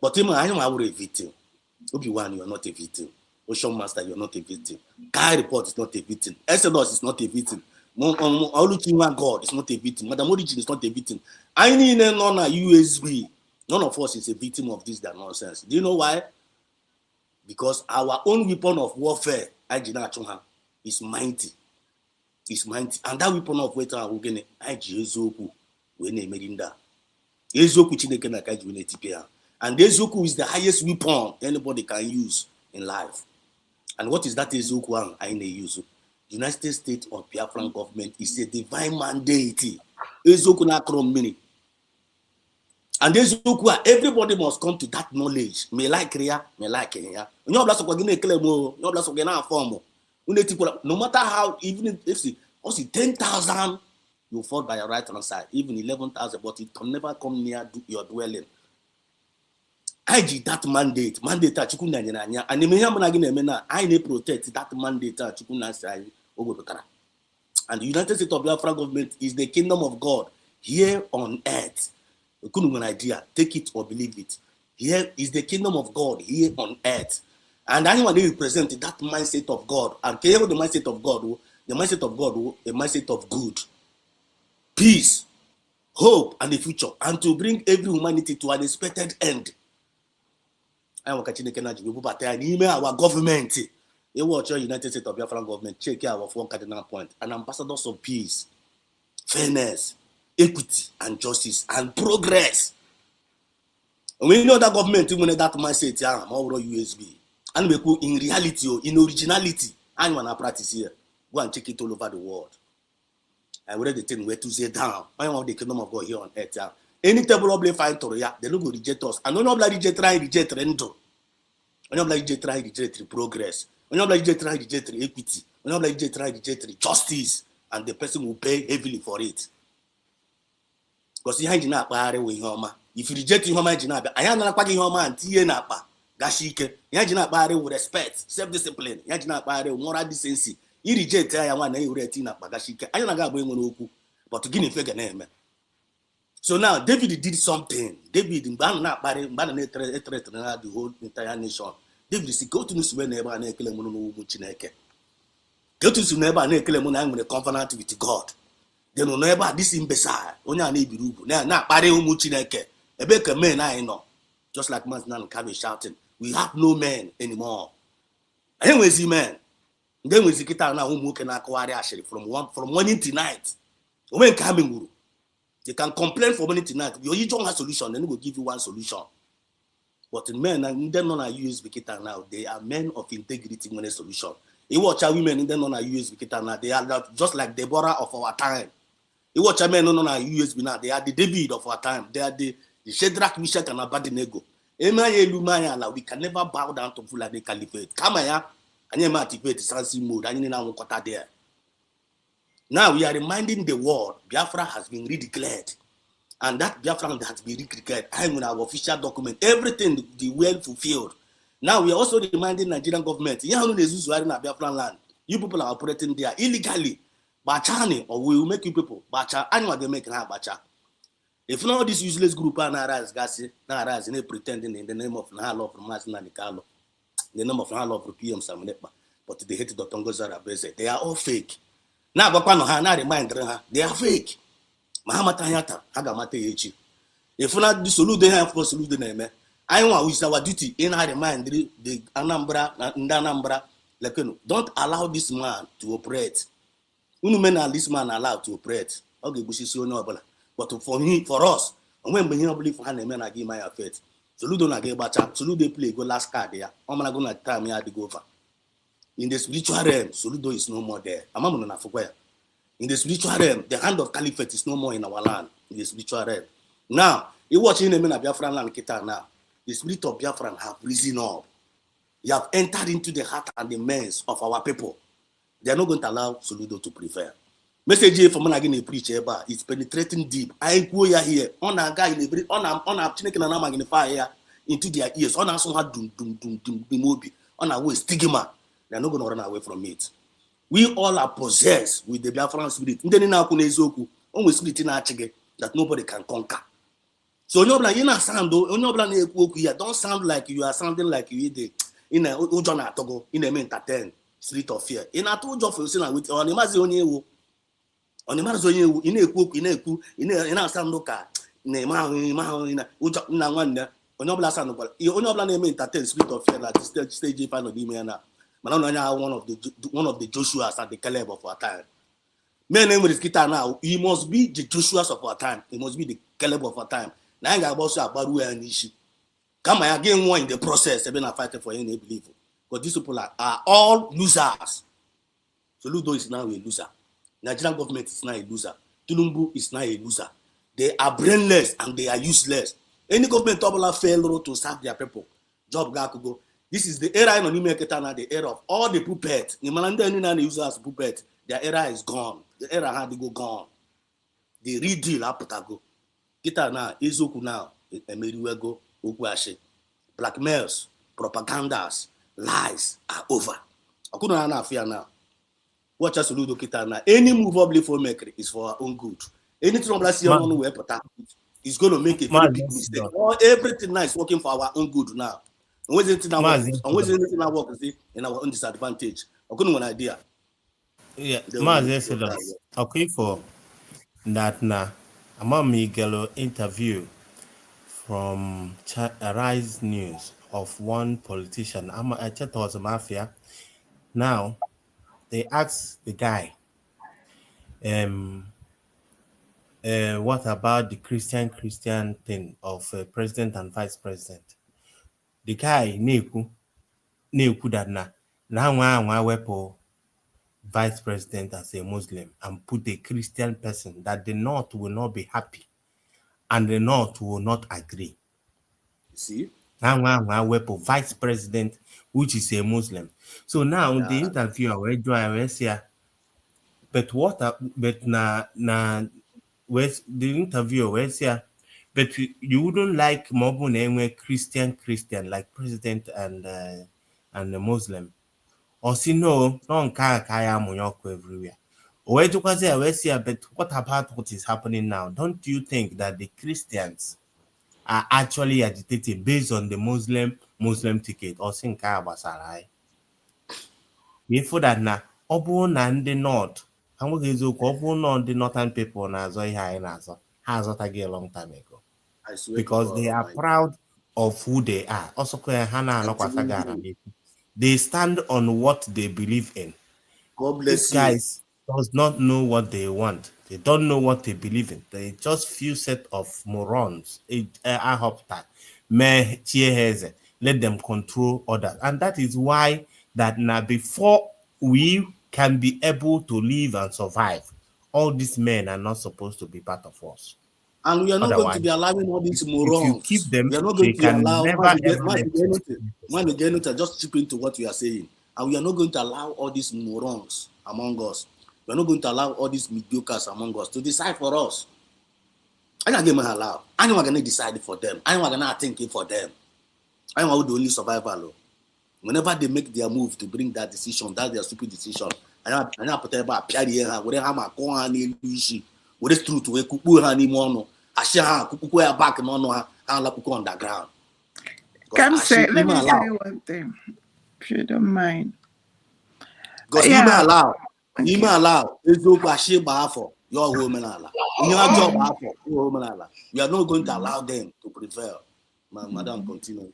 But I know I will a victim. Obi-Wan, you are not a victim. Ocean Master, you are not a victim. Kai Report is not a victim. Exodus is not a victim. Oluchiwa God is not a victim. Madam Origin is not a victim. I need none a USB. None of us is a victim of this nonsense. Do you know why? Because our own weapon of warfare, is mighty. Is mighty. And that weapon of warfare, we're going to and Ezoku is the highest weapon anybody can use in life. And what is that Ezoku I use? United States of Biafran government is a divine mandate. Ezoku na krom mini. And Ezoku, everybody must come to that knowledge. Me like Ria, me like Kenya. No matter how, even if it's 10,000, you fall by your right hand side, even 11,000, but it can never come near your dwelling. I did that mandate and I protect that mandate and the United States of Biafra government is the kingdom of God here on earth. You couldn't have an idea, take it or believe it. Here is the kingdom of God here on earth. And anyone who represents that mindset of God, and care the mindset of God, the mindset of God, a mindset of good, peace, hope, and the future, and to bring every humanity to an expected end. I want to our government. You watch your United States of Biafra government, check our 4 cardinal points, and ambassadors of peace, fairness, equity, and justice, and progress. And we know that government, when that mindset, more USB. And we put in reality or in originality, I want to practice here. Go and check it all over the world. I read the thing where to say down. I want the kingdom of God here on earth. Any table of find to ya, they don't go reject us. And no reject rendo. No reject progress. No reject equity. No reject justice. And the person will pay heavily for it. Because if you reject him, I am not packing him and Tienapa. Gashike, Yajina with respect, self-discipline, Yajina moral decency. You reject I want to retina Bagashike. I don't know going but to give him fake name. So now David did something. David in the whole entire nation. David said, go to Nusuba and Ekelemun Chineke. Go to Suneba and Ekelemun and with a covenant with God. They don't know about this imbecile. Only I need to now Pare Umuchineke. A baker man I know. Just like Maznan Kavi shouting, we have no men anymore. Anyways, man. Then we see now who can acquire actually from morning to night. When coming, they can complain for morning to night. You don't have solution, then we'll give you one solution. But men and then non use Vikita now, they are men of integrity when a solution. You watch our women in the non use Vikita now, they are just like Deborah of our time. You watch our men non use now, they are the David of our time. They are the Shadrach, Meshach, and Abednego. We can never bow down to Fulani Caliphate. Come here, and you activate the Sansi mode, and you know what there. Now we are reminding the world Biafra has been redeclared. And that Biafra has been redeclared. I'm in our official document. Everything the well fulfilled. Now we are also reminding Nigerian government. You Biafran land. You people are operating there illegally. Bachani, or we will make you people. Bacha, I know they make Bacha. If not this useless group arise, and they pretending in the name of Nahalo from Masna Nikalo, the name of Nahalo from PM Samunepa, but they hate Dr. Ngozara Beze. They are all fake. Now, Bapano remind her, they are fake. Mahamatayata, Hagamate Echi. If not the Soludo have for Soludo name, I want with our duty in our remind the Anambra, like don't allow this man to operate. Men are this man allowed to operate. Okay, Bushi no. But for us, when we believe for men, I give my faith. Soludo na get bacha. Soludo play go last card there. I'm not gonna time me to go over. In the spiritual realm, Soludo is no more there. I'm not gonna forget. In the spiritual realm, the hand of caliphate is no more in our land. In the spiritual realm. Now, you watching the men of Biafran land kita now. The spirit of Biafran have risen up. You have entered into the heart and the minds of our people. They are not going to allow Soludo to prevail. Message here from again preach about it's penetrating deep. I go here on a guy in every on a taking an magnifier into their ears. On a song had doom mobi on our way stigma. They are not going to run away from it. We all are possessed with the Biafran spirit. Then in our kunezoku, always spirit in our that nobody can conquer. So don't sound like you are sounding like you did in a Ujona Togo in a entertain street of fear. In a two job for saying with on the Mazi on the Mazi in a cook in a sound loca in a Ujana one Onobla San, you only name entertain street of fear like stage final Dimena. Manana one of the Joshuas at the Caleb of our time. Men name with his guitar now, he must be the Joshuas of our time, he must be the Caleb of our time. Now I about to about where an issue. Come again one in the process, they've been fighting for any belief. But these people are all losers. Soludo is now a loser. Nigerian government is now a loser. Tulumbu is now a loser. They are brainless and they are useless. Any government fail to serve their people. Job go. This is the era in Onimeketa, the era of all the puppets. The Malanda users puppet. Their era is gone. The era had to go gone. The real deal aputago. Kita now, Izoku now, Emeriwego, Okuashe. Blackmails, propagandas, lies are over. I couldn't fear now. Watch us Soludo Kita now. Any move of maker is for our own good. Anything on last year is going to make a very big mistake. Everything now is working for our own good now. Always anything that works in our own disadvantage. I couldn't one idea. Yeah, okay, for that now. I'm a Miguel interview from Rise News of one politician. I thought it was a mafia. Now, they asked the guy, what about the Christian thing of president and vice president? The guy Neku that now wepo vice president as a Muslim and put a Christian person that the North will not be happy and the North will not agree. See? Now wepo vice president which is a Muslim. So now the interviewer will say, but where's the interviewer will say, but you wouldn't like Mobu name Christian like president and the Muslim. Or see no kaya monyoko everywhere. But what about what is happening now? Don't you think that the Christians are actually agitating based on the Muslim ticket or sin kaya basarai? Before that na obu na ndị North, and what is obu the northern people na azo ihe anyị na-azọ ha azọtaghị a long time ago. Because they are proud of who they are. Also, they stand on what they believe in. These guys does not know what they want. They don't know what they believe in. They just few set of morons. I hope that let them control others. And that is why that now before we can be able to live and survive, all these men are not supposed to be part of us. And we are not going to be allowing all these morons. If you keep them, we are not going to allow never just chip into what we are saying. And we are not going to allow all these morons among us. We are not going to allow all these mediocres among us to decide for us. I'm not going to allow. I'm not going to decide for them. I'm not going to think for them. I'm not the only survivor. Whenever they make their move to bring that decision, that's their stupid decision. I'm not put about Pierre, whatever what is true to a kuku honeymoon, a shah, kuku back and on underground. Let me say one thing, if you don't mind. Because you may allow, it's over a ship for your woman. Your job for your woman. We are not going to allow them to prevail. Madam, continue.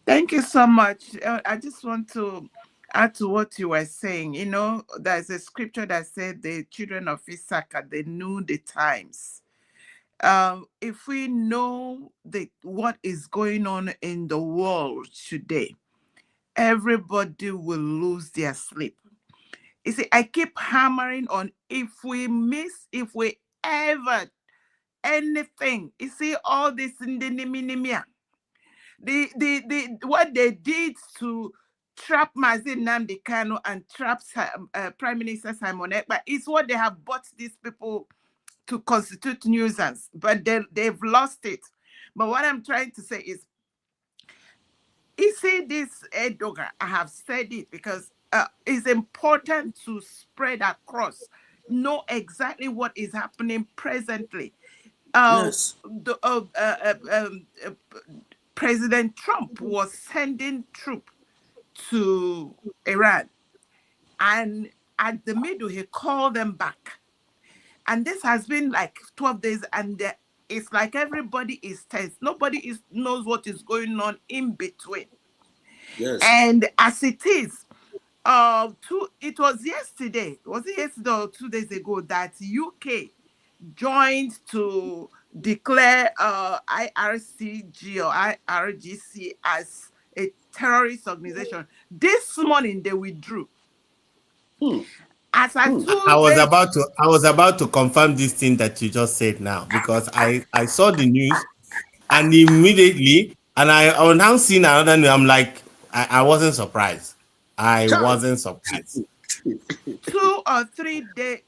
Thank you so much. I just want to add to what you were saying. You know, there's a scripture that said the children of Issachar, they knew the times. If we know what is going on in the world today, everybody will lose their sleep. You see, I keep hammering on if we ever anything, you see, all this in the what they did to trap Mazin Nnamdi Kanu and trap Prime Minister Simon Ekpa is what they have bought these people to constitute nuisance, but they've lost it. But what I'm trying to say is, you see this Erdogan, I have said it because it's important to spread across, know exactly what is happening presently. Yes. President Trump was sending troops to Iran, and at the middle, he called them back. And this has been like 12 days, and it's like everybody is tense. Nobody knows what is going on in between. Yes. And as it is, it was yesterday, was it yesterday or 2 days ago, that UK joined to declare IRCG or IRGC as a terrorist organization. This morning they withdrew. As I was about to confirm this thing that you just said now, because I saw the news and immediately, and I now seen another news. I'm like, I wasn't surprised. I wasn't surprised. 2 or 3 days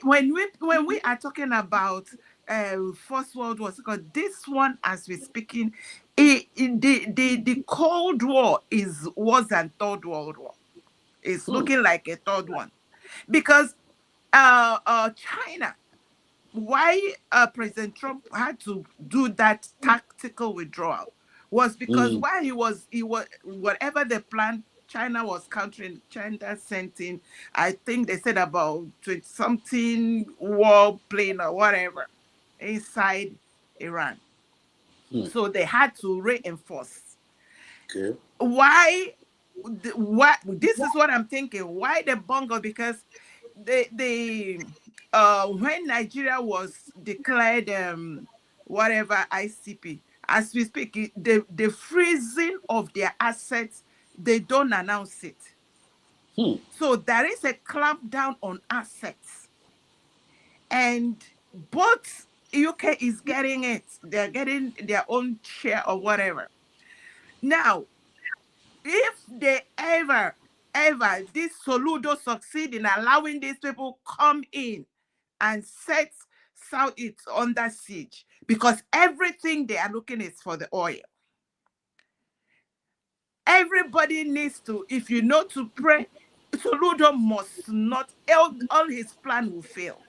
when we are talking about First World War, because this one, as we're speaking, the Cold War is worse than Third World War. It's looking like a third one, because China, why President Trump had to do that tactical withdrawal was because while he was whatever the plan China was countering, China sent in, I think they said about 20-something war plane or whatever inside Iran. So they had to reinforce. Okay. Why this is what I'm thinking. Why the bungle? Because when Nigeria was declared whatever ICP, as we speak, the freezing of their assets, they don't announce it. So there is a clampdown on assets, and both UK is getting it. They're getting their own share or whatever. Now, if they ever this Soludo succeed in allowing these people come in and set Southeast under siege, because everything they are looking is for the oil. Everybody needs to, if you know to pray, Soludo must not, all his plan will fail.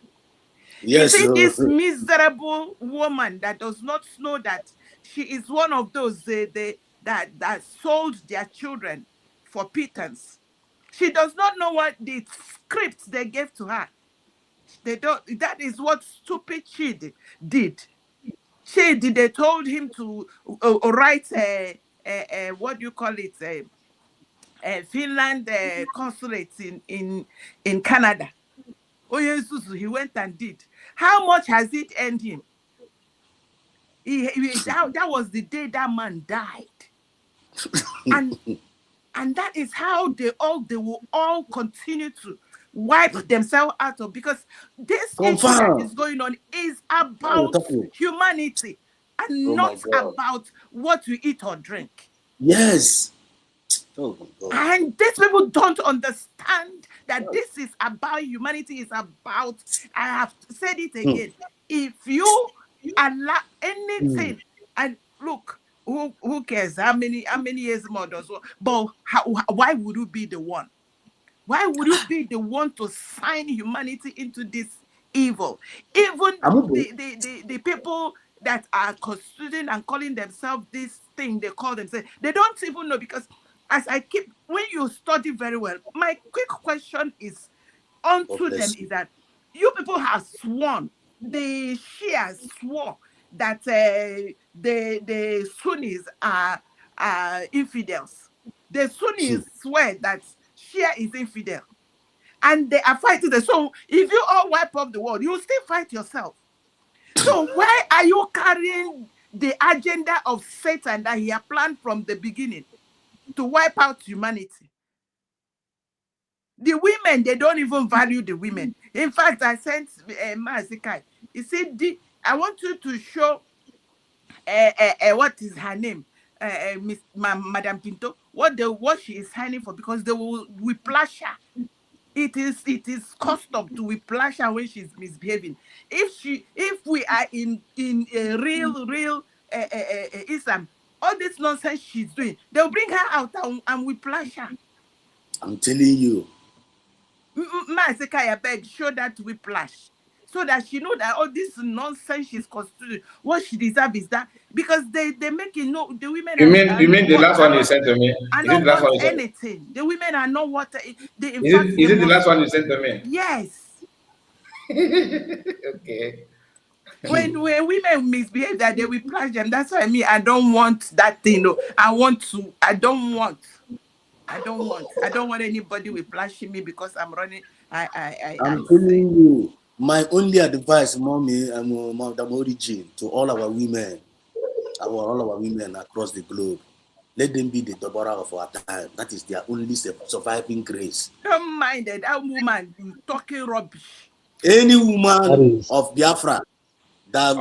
Yes, you see this miserable woman that does not know that she is one of those that sold their children for pittance. She does not know what the script they gave to her. They don't. That is what stupid Chidi did. Chidi, they told him to write what do you call it? Finland consulate in Canada. Oh yes, he went and did. How much has it earned him? That was the day that man died. and that is how they will all continue to wipe themselves out of, because this issue that is going on is about humanity and not about what you eat or drink. Yes. Oh my God. And these people don't understand that this is about humanity, is about, I have said it again, if you allow anything, and look, who cares how many years more does, but why would you be the one? Why would you be the one to sign humanity into this evil? Even the people that are constituting and calling themselves this thing they call themselves, they don't even know, because as I keep, when you study very well, my quick question is unto them is that you people have sworn, the Shia swore that the Sunnis are infidels. The Sunnis swear that Shia is infidel, and they are fighting. So if you all wipe up the world, you still fight yourself. So why are you carrying the agenda of Satan that he had planned from the beginning to wipe out humanity? The women, they don't even value the women. In fact, I sent Mazikai. You see, I want you to show what is her name? Madam Pinto, what she is signing for, because they will whiplash her. It is custom to whiplash her when she's misbehaving. If we are in a real Islam, all this nonsense she's doing, they'll bring her out and whiplash her. I'm telling you. Masekaya beg, show that whiplash, so that she know that all this nonsense she's constituting, what she deserves is that, because they make it know the women You mean the last one you sent to me? I Is it don't the last want one you sent? anything. The women are not what they in Is fact it they the must, last one you sent to me? yes. Okay. When women misbehave, that they will plash them. That's what I mean. I don't want that thing. No, I don't want anybody will plashing me because I'm running. I'm telling you, my only advice, mommy, and Madam Origin, to all our women across the globe, let them be the Deborah of our time. That is their only surviving grace. Don't mind that woman talking rubbish. Any woman of Biafra that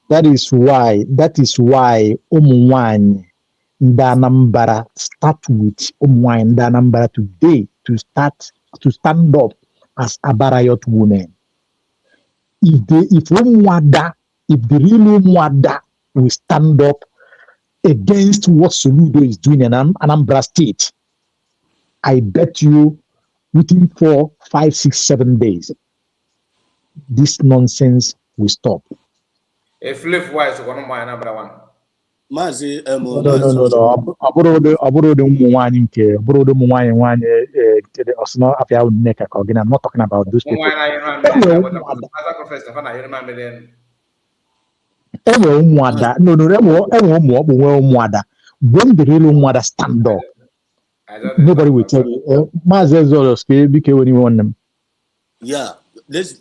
that is why Umwany Danambara start with Umwany Danambara today to stand up as a Barayot women. If the real Umwada will stand up against what Soludo is doing in Anambra State, I bet you within 4, 5, 6, 7 days, this nonsense will stop. A flip wise one of my number one. Mazi, no. Aburo de Mwani nke, aburo de Mwani osno afia uneka ka ogina. I'm not talking about those people. Ewe umwada. No, ewe umwada. When the real umwada stand up, nobody will tell you. Mazi Zolos BK when you want them. Yeah, let's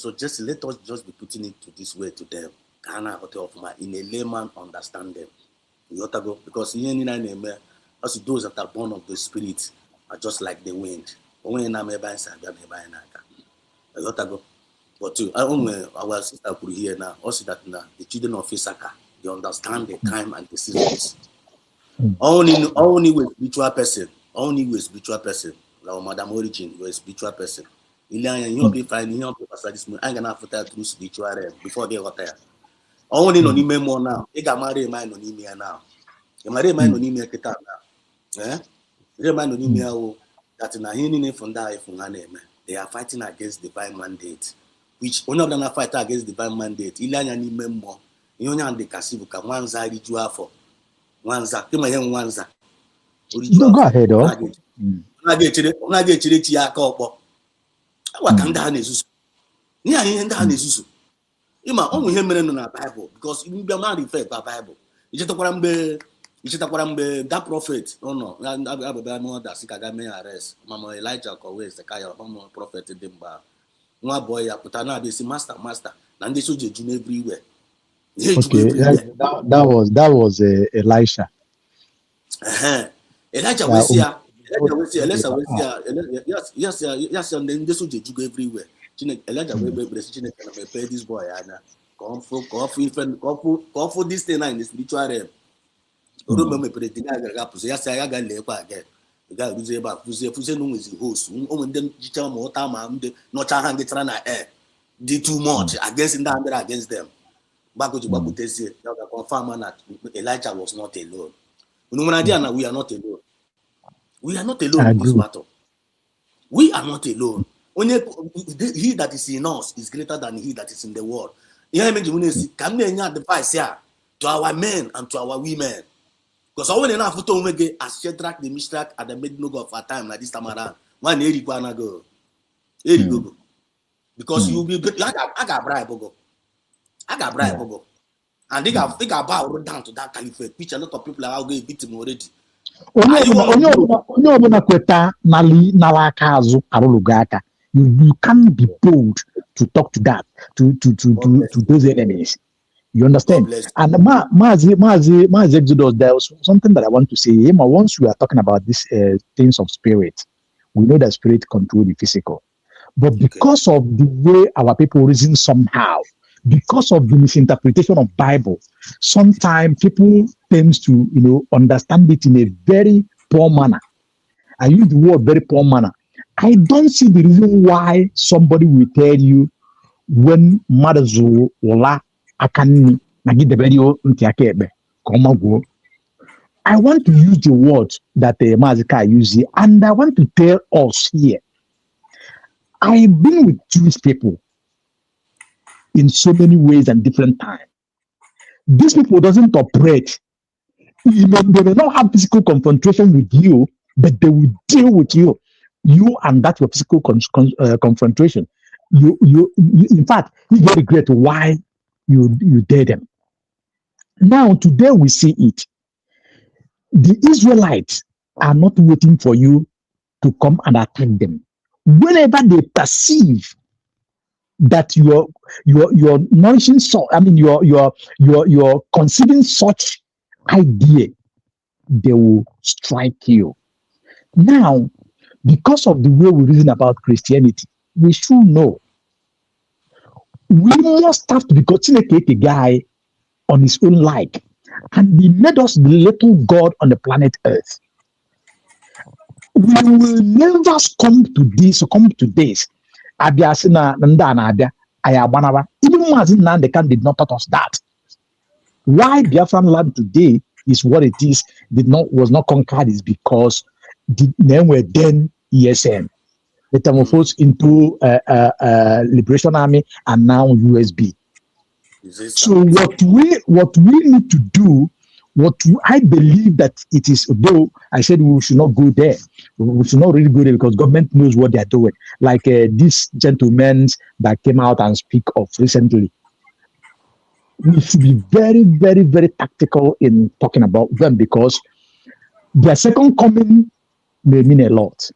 suggest let us just be putting it to this way to them. In a layman understanding. Because those that are born of the spirit are just like the wind. But our sister could hear now, also that now the children of Isaka, they understand the time and the seasons. Only with spiritual person, like Madam Origin, you're a spiritual person. You'll be fine, you'll be this morning. I'm gonna put that through spiritual before they got there. Only no name more now. They got married man no name now. You married man no name kita now. They man no name that na hini from that they are fighting against divine mandate. Which one of them are fighting against divine mandate. Ilanya ni memmo. Yonya ande kasibu ka wanza rijua for. Wanza kima yen wanza. Go ahead, Nage chire ti aka okpo. Awa ka nda ha nezuzu. Ni anyị nda ha nezuzu. Ima onwe ihe mere no na Bible, because you be man refer to Bible. Ichetakwara mgbe that prophet no ababa no that sika ga me arrest. Mama Elijah ko we se kaya mama prophet dị mba. Nwa boy ya pụta na be si master na ndị soje ju everywhere. Okay, that was Elisha. Elijah was here. Yes, and then this soje ju everywhere. Elijah we pay this boy and come for this thing in the spiritual realm. Remember predicting yes, I got lekwa again. The guy who's about who's no is the host. Them jicha mo tama no chahan get na air. Did too much against them. Back to say confirm that Elijah was not alone. We are not alone. We are not alone in this battle. We are not alone. Only he that is in us is greater than he that is in the world. Can we advise here to our men and to our women? Because I want enough to make as Shadrach, the Meshach, and the Abednego of our time like this time around. One eri kwana go. Because you will be I got bribe go. And they got bow down to that caliphate, which a lot of people are going to beat him already. Onye ọbụla kweta n'ala aka azụ arụlụgo aka. You can't be bold to talk to that, to those enemies. You understand? And Mazi Exodus, there was something that I want to say. Once we are talking about these things of spirit, we know that spirit control the physical. But because of the way our people reason somehow, because of the misinterpretation of Bible, sometimes people tend to, understand it in a very poor manner. I use the word very poor manner. I don't see the reason why somebody will tell you when Madazu Ola Akani Nagi the video Ntiakebe Komago. I want to use the word that Mazika use here, and I want to tell us here. I've been with Jewish people in so many ways and different times. These people doesn't operate. They may not have physical confrontation with you, but they will deal with you. You and that your physical confrontation. You, in fact, you get regret why you dare them. Now, today we see it. The Israelites are not waiting for you to come and attack them. Whenever they perceive that you're nourishing, you're conceiving such idea, they will strike you. Now, because of the way we reason about Christianity, we should know we must have to be continuing a guy on his own like, and he made us the little God on the planet Earth. We will never succumb to this. Abiasina Nanda Abia, Ayabanaba. Even Mazin Nandekan did not taught us that. Why Biafran land today is what it is, was not conquered, is because the name were then ESN. Metamorphosed into Liberation Army and now USB. So what we need to do, I believe that it is, though I said we should not go there. We should not really go there because government knows what they are doing. Like this gentleman that came out and speak of recently. We should be very, very, very tactical in talking about them because their second coming may mean a lot.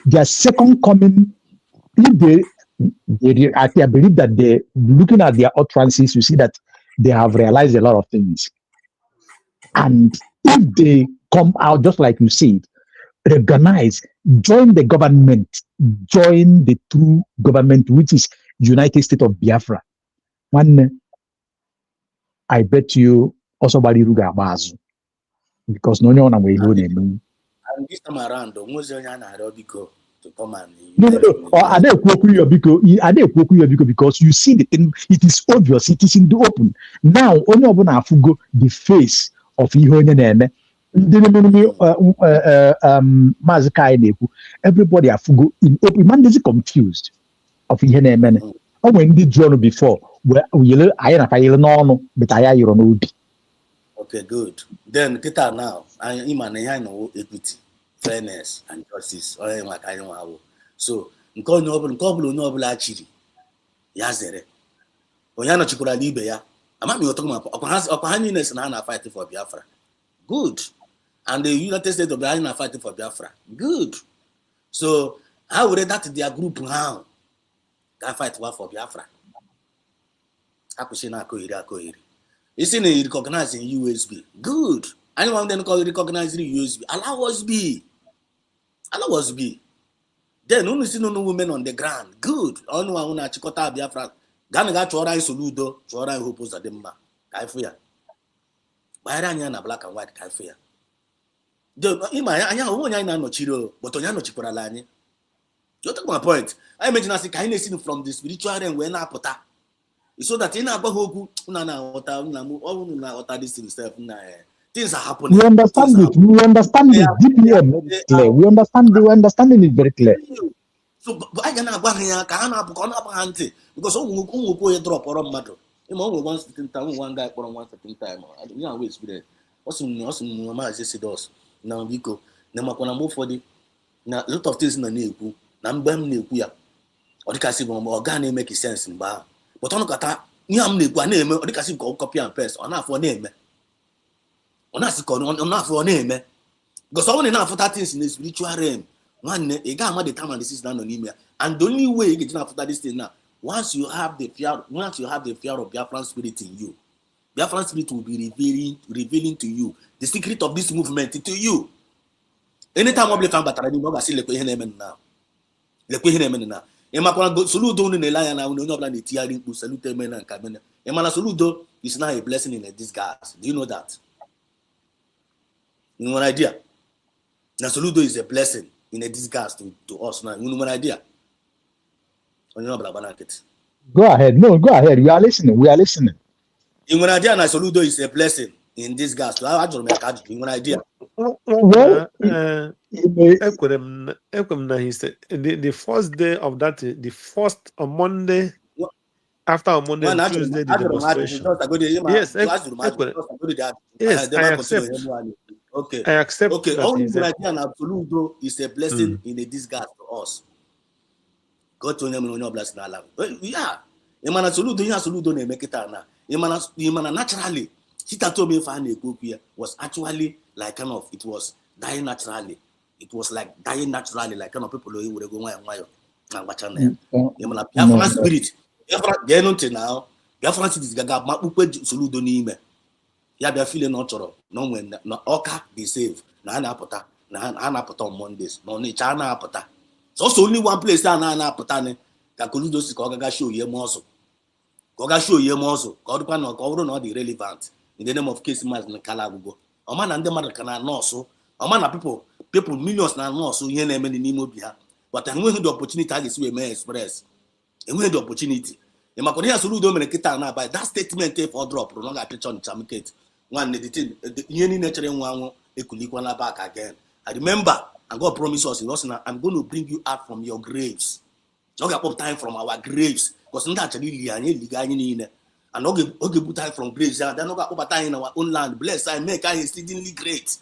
Their second coming, if I believe that they, looking at their utterances, you see that they have realized a lot of things. And if they come out, just like you said, recognize, join the government, join the true government, which is United States of Biafra. One, I bet you also body ruga bazu because no one way no name. And this time around, to come and no. Or are they because you see the thing, it is obvious, it is in the open. Now, only open afugo the face of Ihonene. Everybody afugo in open. Man is confused of Ihonene. Or when did drawn before, where I no, but I know. Okay, good. Then kita now, I know equity, fairness, and justice. So, nko no chiri. Yazere. Onyano chikura libe ya. Amami otokuma okwahaniness na fighting for Biafra. Good. And the United States of Biafra fighting for Biafra. Good. So, how would that their group now can fight for Biafra? Akushina koiri. Isn't it recognizing USB? Good. Anyone then call it recognizing USB? Allow us be. Then only see no women on the ground. Good. Only one chikota Biafra. Gana chora Soludo, chora hopos at them. Kaifuya. Bayranya na black and white kaifuya. Anya no chiro, but onyano chikora lani. You take my point. I imagine I see kindness from the spiritual realm when I put that. So that in Abahoku, things are happening. We understand it. We understand it. DPM is clear. We understanding it very clear. So I can have because you drop or a matter. You only one certain time, one guy for one certain time. I don't know which period. Also, Mama just does. Now we go. Now, when I move for the now, a lot of things in the new. Nambam new. Or the Cassie organ make sense in bar. But on Kata, Niam name, or the Cassie copy and paste on for name. On us, on for name. Because only enough for that things in the spiritual realm. One, a guy the time and this is done on him. And the only way you get enough for this thing now, once you have the fear of Biafran spirit in you, Biafran spirit will be revealing to you the secret of this movement to you. Anytime I found that I didn't know I see now. lekwe ihe na-eme na ịmakwana Soludo unu na-ele anya na onye ọbụla na-etigharị mkpu salute eme na nka mena ịmana Soludo is now a blessing in a disguise. Do you know that? You know an idea? Now Soludo is a blessing in a disguise to us now. You know an idea? Go ahead. No, go ahead. We are listening. We are listening. You know an idea? Now Soludo is a blessing in disguise. I don't make a you know an idea? Well, he said the first day of that, the first on Monday, after on Monday, Tuesday, the demonstration. Yes, yes, I accept. Okay. I accept. Okay, only Soludo is a blessing in a disguise to us. God to them no blessing Allah. Yeah. Imana Soludo, yeah, Soludo ne make it na. Imana naturally. Sita told me was actually like kind of it was dying naturally. It was like dying naturally, like kind of people who would go and watch on them. Biafran spirit. Biafran now. Biafran spirit is gaga ma Soludo ni ime. Ya bia feeling no choro. No when no oka be saved. Na anapota. Na anapota on Mondays. No Onitsha anapota. So only one place na anapota ne. Ka Soludo si ko gaga show ye muscle. Ko gaga show ye muscle. Ko do not be relevant. In the name of case mas na kala gugo. Oma na ndị mmadụ kana nọọsụ. Oma na people millions na nọọsụ ihe na-eme n'ime obi ha. But enweghị the opportunity a ga-esi eme express. Enweghị the opportunity. E makwa ihe Soludo mere kita na by that statement for drop no ga picture on chamket. One the ihe niile chere nwa anwụ ekulikwana back again. I remember and God promised us, he was saying, I'm going to bring you out from your graves. No ga pop time from our graves because ndị actually li anyị liga anyị niile. And okay, put time from graves. Then okay, over time in our own land. Bless I make us exceedingly great.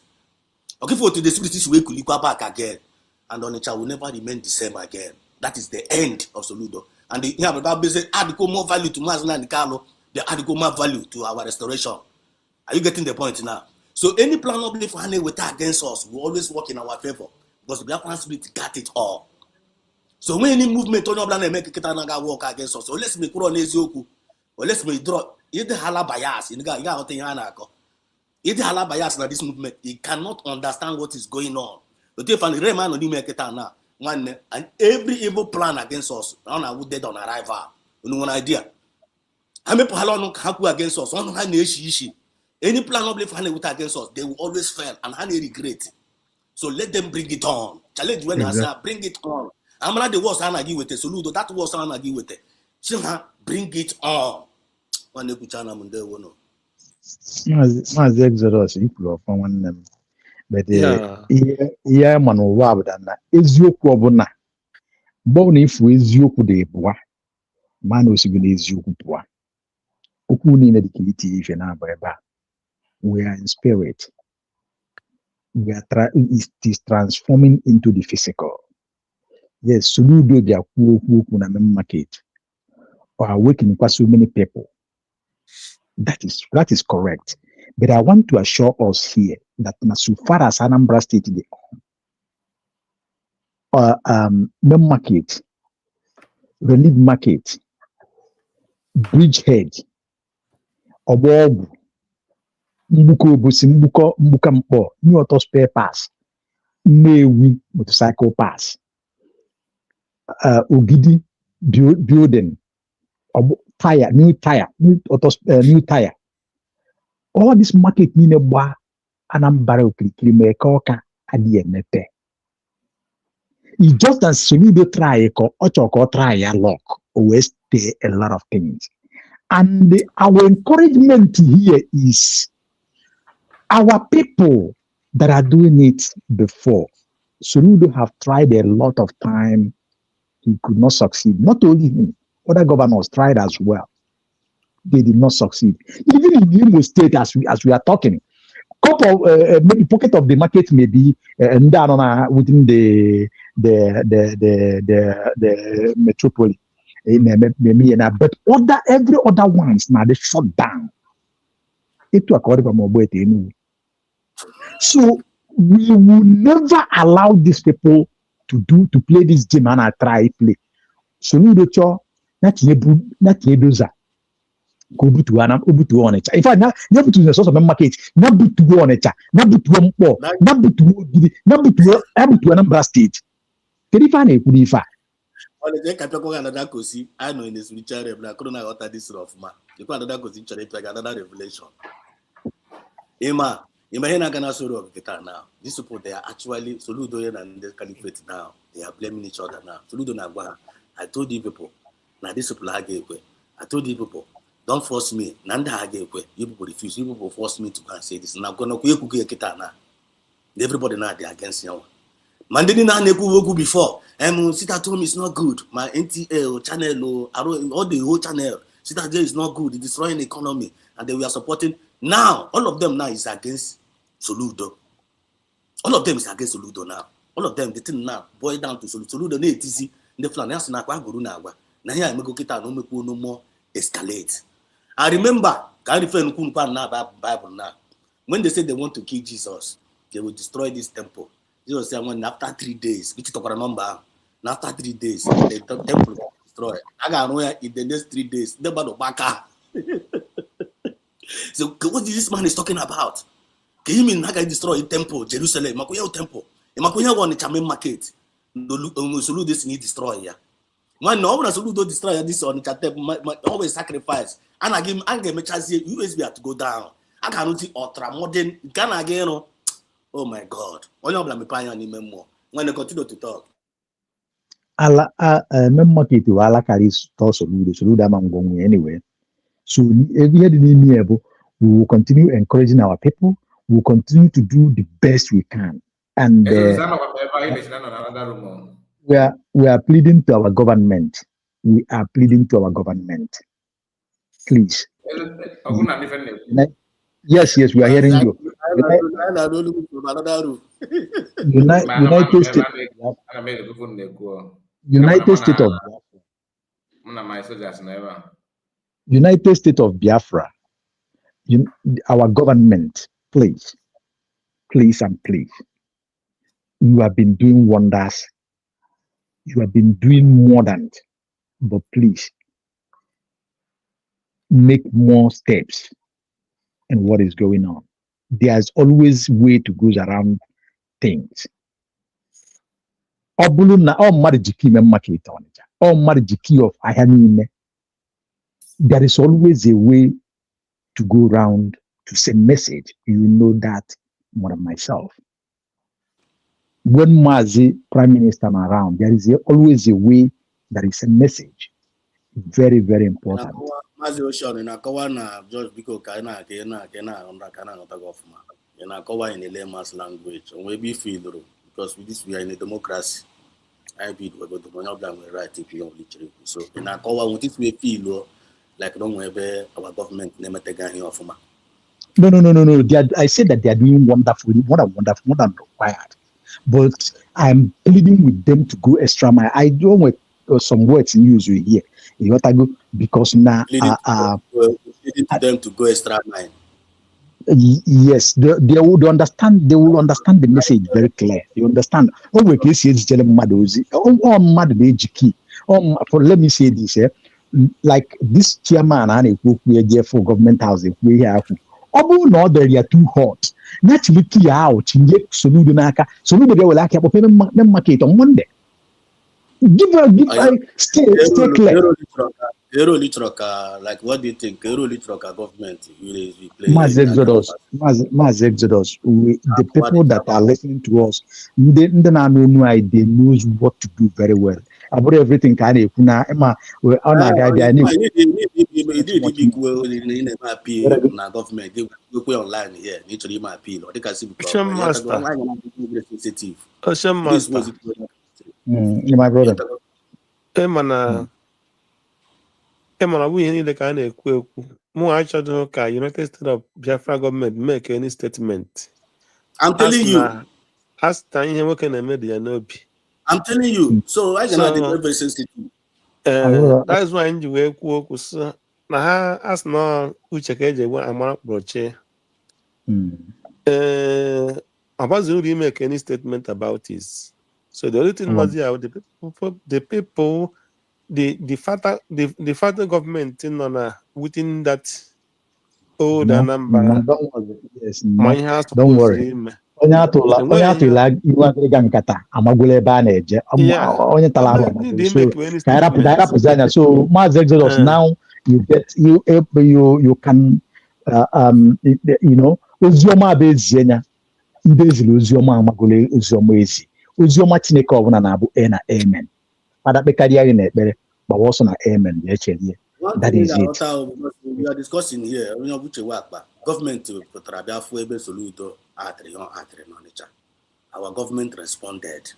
Okay, for to the spirit we could go back again, and Onitsha will never remain the same again. That is the end of Soludo. And the Bible says, add more value to Mazna and Carlo. They add more value to our restoration. Are you getting the point now? So any plan of belief with against us will always work in our favor because the Biafran spirit got it all. So when any movement on your plan make it work against us, so let's make on Ezioku. Well, let's me draw. If the hala bias, you got if the hala bias na this movement, he cannot understand what is going on. But if an Reman on the one and every evil plan against us, I would dead on arrival. You know one idea. I mean, Haku against us, on any plan of belief against us, they will always fail and honey regret. So let them bring it on. Challenge when I say bring it on. I'm not the worst I give with the Soludo, that was I give with it. Bring it on. Maazị Exodus ikwuru ọfọ nwanne m but ihe ma n'ụwa bụ na eziokwu ọbụla mgbe ọ na-efu eziokwu dị ebua ma na osigbo na eziokwu pụa okwu niile dị ka iti ife na-abụ ebe a we are in spirit it is transforming into the physical. Yes, Soludo dị akwụ okwu na main market or awakening so many people. That is correct. But I want to assure us here that so far as Anambra State main market, relief market, bridgehead, Obobu, Mbuko Busi, Mbuka Mpo, New Auto Spare Pass, Newi Motorcycle Pass, Ogidi Building, tire, new tire. All this market need a bar Anambra Okirikiri make oka adienete. It's just as Soludo try or try a lock always stay a lot of things. And our encouragement here is our people that are doing it before. Soludo have tried a lot of time. He could not succeed. Not only him, other governors tried as well. They did not succeed. Even in Imo State, as we are talking, couple maybe pocket of the market may be within the metropolis, but every other ones now they shut down. So we will never allow these people to play this game and try play. Soludo cho not yedoza. Go to Onitsha. In fact, now to the source of the market, now to Onitsha, now to Mpo, now to Anambra State. Kerifa ne kudifa. another cozy. I know in the spiritual realm, I couldn't utter this of ma. You can't another cozy, like another revelation. Ima here na Ghana story of Gita now. These people, they are actually Soludo and the caliphate now. They are blaming each other now. Soludo Nagwa. I told you people, now these people are gay. I told you people, don't force me. Nanda hage. You people refuse. You people force me to go and say this. Now gonna kuye Gita now. Everybody now they are against you. Mandini na neku before. Sit at home is not good. My NTA channel, all the whole channel. Sit at there is not good. It's destroying the economy, and they were supporting. Now all of them now is against Soludo. All of them is against Soludo now. All of them, the thing now boil down to Soludo. Soludo ne easy. The plan na kwa guru na agwa. Na here I go kita no make no more escalate. I remember can refer nkunpa na Bible now. When they said they want to kill Jesus, they will destroy this temple. Jesus said when after 3 days, which is a number. After 3 days, the temple will destroy. I got know in the next 3 days. The bad baka. So what is this man is talking about? Can you mean I can destroy a temple, Jerusalem? Makuya temple. Makuya one Chamin market. Soludo this need destroy here. Man, no one Soludo destroy this on the always sacrifice. And I give me chance here. USB have to go down. I cannot see ultra modern. Can again? Oh my God! Only I'm blaming anymore. When they continue to talk. Ala market ala carries to Soludo among anyway. So every year we will continue encouraging our people. We will continue to do the best we can, and we are pleading to our government. We are pleading to our government. Please. Yes, we are hearing you. United States of United States of Biafra. Our government, please, and please. You have been doing wonders. You have been doing more than it, but please make more steps in what is going on. There's always way to go around things. All marriage of Ayanime. There is always a way to go around to send message. You know that more than myself. When Mazi Prime Minister are around, there is always a way that is a message. Very, very important. Mazi Ocean in Akawana, George Biko Kaina, in Akawa in the layman's language, and maybe feel because with this we are in a democracy. I be we go to Monoblan we right if you literally. So in Akawa, with this we feel like don't have our government name taken here of ma. No. I said that they are doing wonderful, more than required. But I'm pleading with them to go extra mile. I don't want some words in use here. Because now pleading to them to go extra mile. Yes, they would understand. They will understand the message very clear. You understand? For let me say this. Like this chairman and a for government house, we have. No, they are too hot. Naturally, clear out. Soludo naka. Soludo they will like a market on Monday. Stay clear. Like what do you think? Government will play. Mass Exodus. The people that are listening to us, they no idea knows what to do very well. About everything kind of government. They go online here. Need to my appeal. Or they can see my brother. Emana we need the kind of quick more actually ka United States of Biafra government make any statement. I'm telling you. As time working in media no. I'm telling you. So I cannot be very sensitive. That is why you work na as no uchekeje wa amara broche. About the make any statement about this. So the only thing was the people the federal government within that old number. Don't worry. onye atụla iwu adịrịga nkata amagwụla ebe a na-eje onye tara ahụ amagwụla so ka anyị rapụzi anya so Maazị Exodus now you can oziọma bụ ezie ya ndị eziri oziọma amagwụla oziọma ezi oziọma Chineke ọbụla na-abụ na amen fada kpekarịa gị na ekpere gbawa ọsọ na amen ya echerie that is it. We are discussing here government pụtara bịa fụ ebe Soludo atịrị n'Onitsha. Our government responded,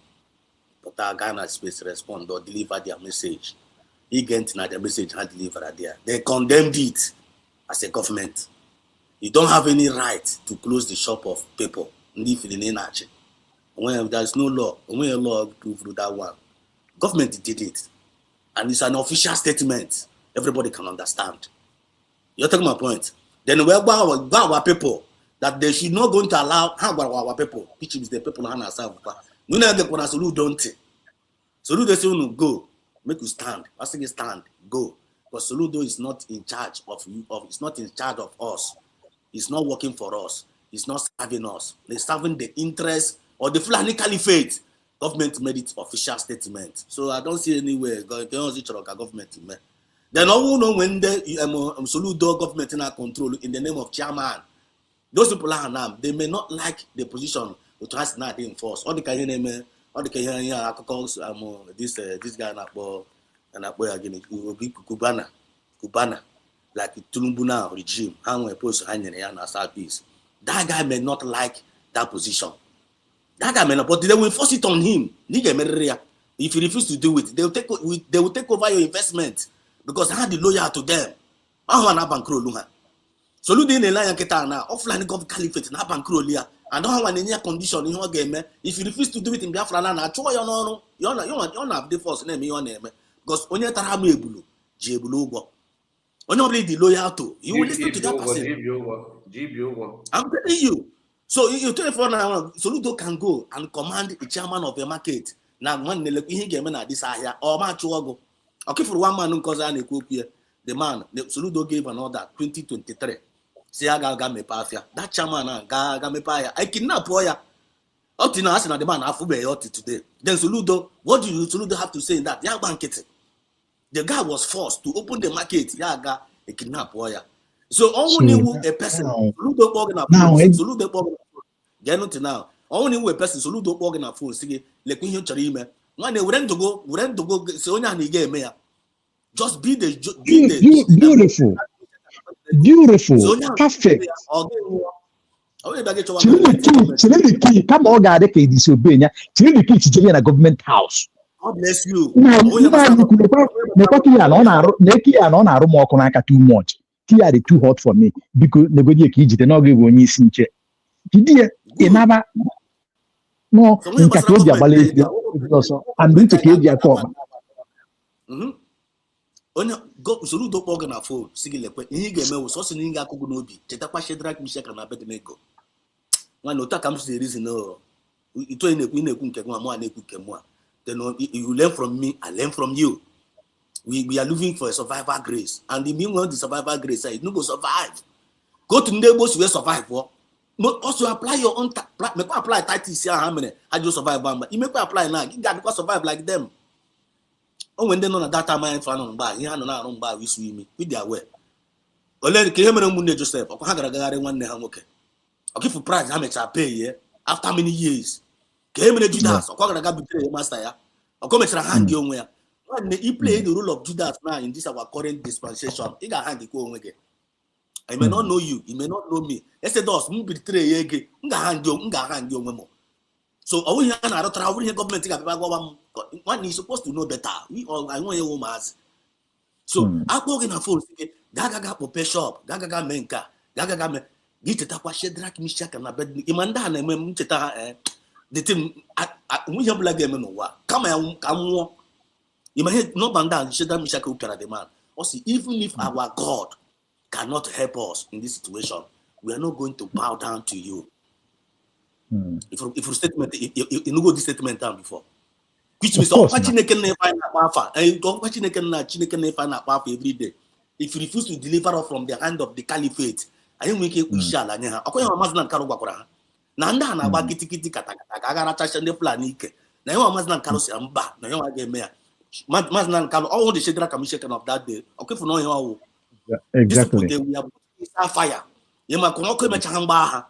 but our Ghana space respond or deliver their message. Again, their message had delivered there. They condemned it as a government. You don't have any right to close the shop of people. When there is no law, when a law prove that one, government did it, and it's an official statement. Everybody can understand. You're taking my point. Then we about our people that they should not going to allow our people, which is the people who are we know the Soludo don't. Soludo say no go, make you stand. I say stand, go. Because Soludo is not in charge of you, it's not in charge of us. It's not working for us. It's not serving us. They're serving the interest or the Fulani Caliphate. Government made it official statement. So I don't see anywhere government. Then all know when the Soludo government in our control in the name of chairman. Those people are now, they may not like the position to trust not enforce. All the name, all the this guy and again Cubana, like Tulumbuna regime, how we post Southeast. That guy may not like that position. That guy may not, but they will force it on him. If he refuses to do it, they will take over your investment because I had the lawyer to them. I want to bankroll. So look in the line now, offline gov caliphate na bankroll and don't have any condition in your game. If you refuse to do it in Biafra now, you're not the first name your name because only taramu ebulu, jebulu. Only the lawyer to you will listen to that person. I'm telling you. So you tell for now, Soludo can go and command the chairman of the market. Now one he game na this area or match go. Okay, for one man because I the man Soludo gave an order 2023. Say I got me pafia. That chairman got me paya. I kidnap Poya. Up to now, the man have to today. Then Soludo, what do you Soludo have to say in that? Yeah, banket. The guy was forced to open the market. Yeah, got a kidnap Poya. So only a person Soludo organ Soludo organ. Get not now. Only a person Soludo organ a phone. Sige, like when you charime. When they went to go. So only game me. Just be the beautiful, perfect. Chile the key. Come on, God, okay, disobey. Chile the key to a government house. God bless you. Too much. Here are too hot for me because nobody can eat. Not give one is in check. Never. No, in Katodia Ballet also. I'm going to kill your form. Onye go Soludo organ na phone sigile kwe ihe ga-eme wo so si ninga akugu n'obi chetakwa Shedrack Mishaka na Abednego nwana otaka m si reason no ito na-ekwu nke nwa mo na-ekwu nke mo then you learn from me, I learn from you. We are looking for a survival grace, and the meanwhile the survival grace you no go survive. Go to neighbors where survive for. Also apply your own make apply title see how many how you survive but you make apply now you got to survive like them. Oh, when they know that time I found on by, he had on by we swim with their way. Or let the Cameron Munde Joseph, or Hagara one day. Okay, for price, how much I pay after many years. Cameron Judas, or Hagara betray master, or come extra hand you where. When he play the role of Judas now in this our current dispensation, he got hand go again. I may not know you, he may not know me. Let's say those move betray again, hand you memo. So are we here government one is supposed to know better. We all I want your woman. So I walk in a phone, Gaga Pope shop, Gaga Menka, Gaga me get it up Shedrack Mishak and Abednego. Imanda and Mumcheta the thing we have like them no what. Come in my head, no bandan, Shedrack Mishak Ukara the man. Also, even if our God cannot help us in this situation, we are not going to bow down to you. If you statement, you know this statement down before. Which means every day. If you refuse to deliver us from the hand of the caliphate, I am making na ndị a na-agba kitikiti katakata ka a ga-arachacha ndị Fulani ike na ihe Maazị Nkalu si mba na ihe ga-eme ya Maazị Nkalu all the Shedra Commission of that day ọkwefu na ihe ọwụ exactly fire ya maka ọkụ emechaha mgba agha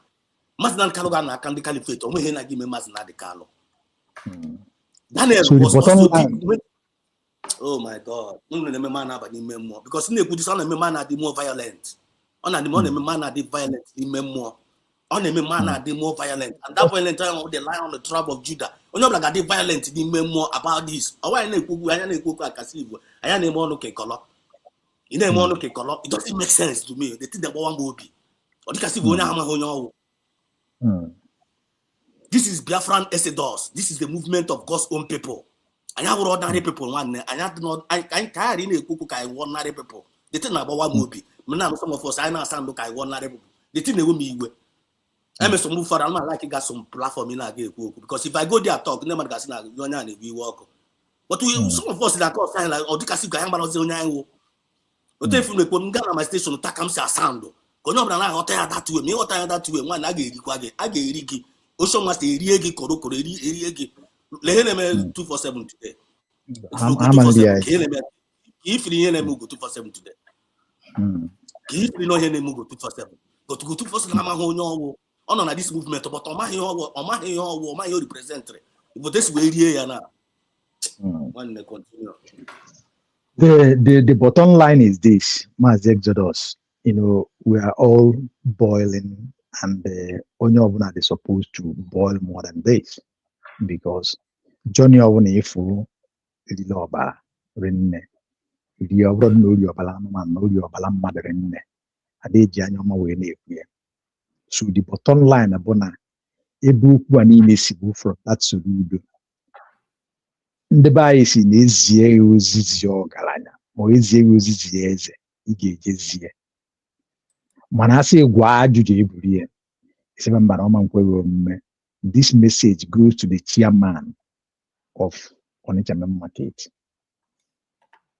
Maazị Nkalu ga na-aka ndị kalifeti onwe ihe na-aga ime Maazị Nkalu Daniel was also oh my God na-eme ma na-aba n'ime mmụọ because na-ekwu dịsa ọ na-eme ma na-adị more violent ọ na-eme ma na-adị violent n'ime mmụọ ọ na-eme ma na-adị more violent and that violent the lion on the tribe of Judah onye ọbụla ga-adị violent n'ime mmụọ about this ọwa anyị na-ekwu anya na-ekwu okwu akasị Igbo anya na-eme ọnụ kekọlọ ị na-eme ọnụ kekọlọ it doesn't make sense to me the thing na-agbawa m obi ọ dịkasị Igbo onye amaghị onye ọwụ this is Biafran Exodus this is the movement of God's own people anyị abụrụ ordinary people nwanne anyị ka anyị na-ekwu okwu ka anyị ordinary people the thing na-agbawa m obi mana some of us anyị na-asa ndụ ka anyị ordinary people the thing na-ewe m iwe emeso mgbe ụfọdụ I'm like got some platform ị na-aga ekwu okwu because if I go there talk ndị mmadụ gasị na onye a na-ewe iwe ọkụ but some of us na cause anyị like ọ dịkasị ka anyị gbarazi onye anyị wụ otu efu na-ekpo m gaa na my station taka m si asa ndụ ka onye ọbụla na-aghọta ya datuwe ma ịghọta ya datuwe nwaanyị a ga-erikwa gị a ga-eri gị oche nwa si erie gị korokoro erie gị lehe na-eme 247 today ifiri ihe na-eme ugo 247 today ka ifiri na ihe na-eme ugo 247 but ugo 247 amaghị onye ọwụ ọ nọ na this movement but ọ maghị ihe ọwụ ọ maghị ihe representịrị but esi wee rie ya na nwanne continue. The bottom line is this, Maazị Exodus, we are all boiling and onye ọbụla is supposed to boil more than this because Johnny ọbụla efu eriri ọbara rinne iri ọbụrụ na ori ọbara anụmanụ na ori ọbara mmadụ rinne ada eji anya ọma wee na-ekwu ya so the bottom line bụ na ebe okwu a niile si bụ from that Soludo ndị be anyị si na-ezie ya ozizi ọgaranya ma ezie ya ozizi eze ị ga-ejezie mana asị gwa ajụjụ eburu ya isebe mbara ọma nkweghị omume this message goes to the chairman of Onitsha Main Market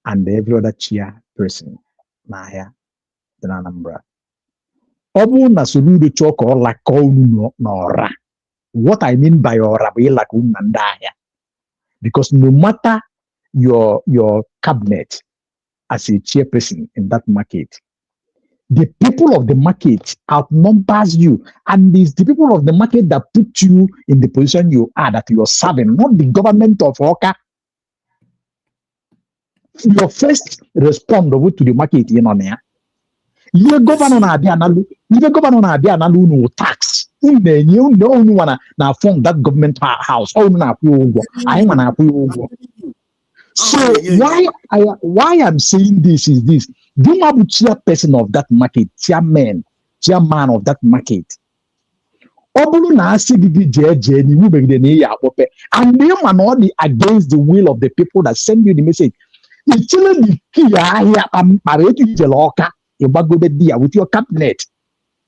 and every other chairperson n'ahịa dị na Anambra ọ bụrụ na Soludo chọọ ka ọ laka unu n'ọra what I mean by ọra bụ ịlaka unu na ndị ahịa because no matter your cabinet as a chairperson in that market, the people of the market outnumbers you, and it's the people of the market that put you in the position you are that you are serving, not the government of Oka. Your first response to the market in on there. Your governor na abia analu no tax. You wanna now form that government house. Oh na I wanna so why I'm saying this is this. You are the chairperson of that market, chairman of that market. Obulu na asi gigi jeje ni wu begide ni ya akpope. And they are not against the will of the people that send you the message. It's still the key here paretu jeloka. You go there with your cabinet.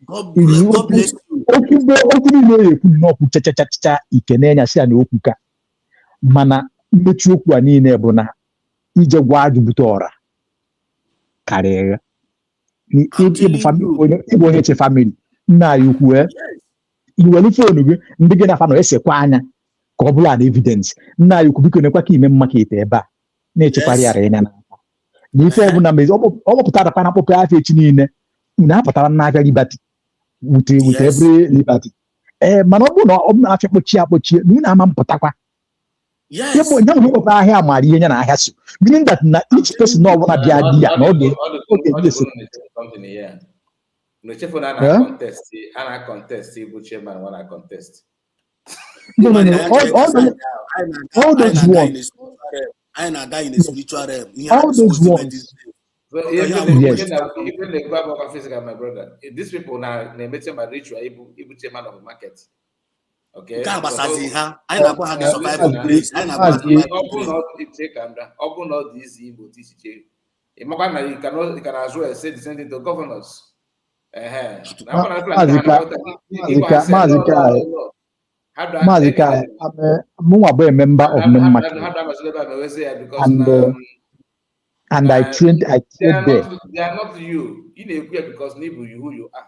God bless you. Mana mmechi okwu a niile bụ na ije gwa ajụbute ọra karịa ịbụ onye che famili nna ya ukwu iwere fonu gị ndị gị na-afa nọ esekwa anya ka ọ bụla na evidence nna ya ukwu biko nekwa ka ime mmaketi ebe a na-echekwara ya anya n'aka na ife ọbụla mezi ọ pụtara pa na akpụpụ afọ echi niile unu apụtara n'afịa liberty with every liberty mana ọ bụrụ na ọ bụ na afịa kpochie na unu ama mpụtakwa yes meaning that each person know what they are there no dey no chef na contest ibu chairman wanna contest no all those ones I na guy in the spiritual realm all those ones even the Bible physical my brother these people now they make my ritual ibu chairman of the market. Okay. I na-agwa ha the survival grace. I na-agwa open all these Igbo TCJ. You can as well say the same thing to governors. Mazika, I'm a member of Main Market. And I trained there. They are not you. You know because Nibu who you are.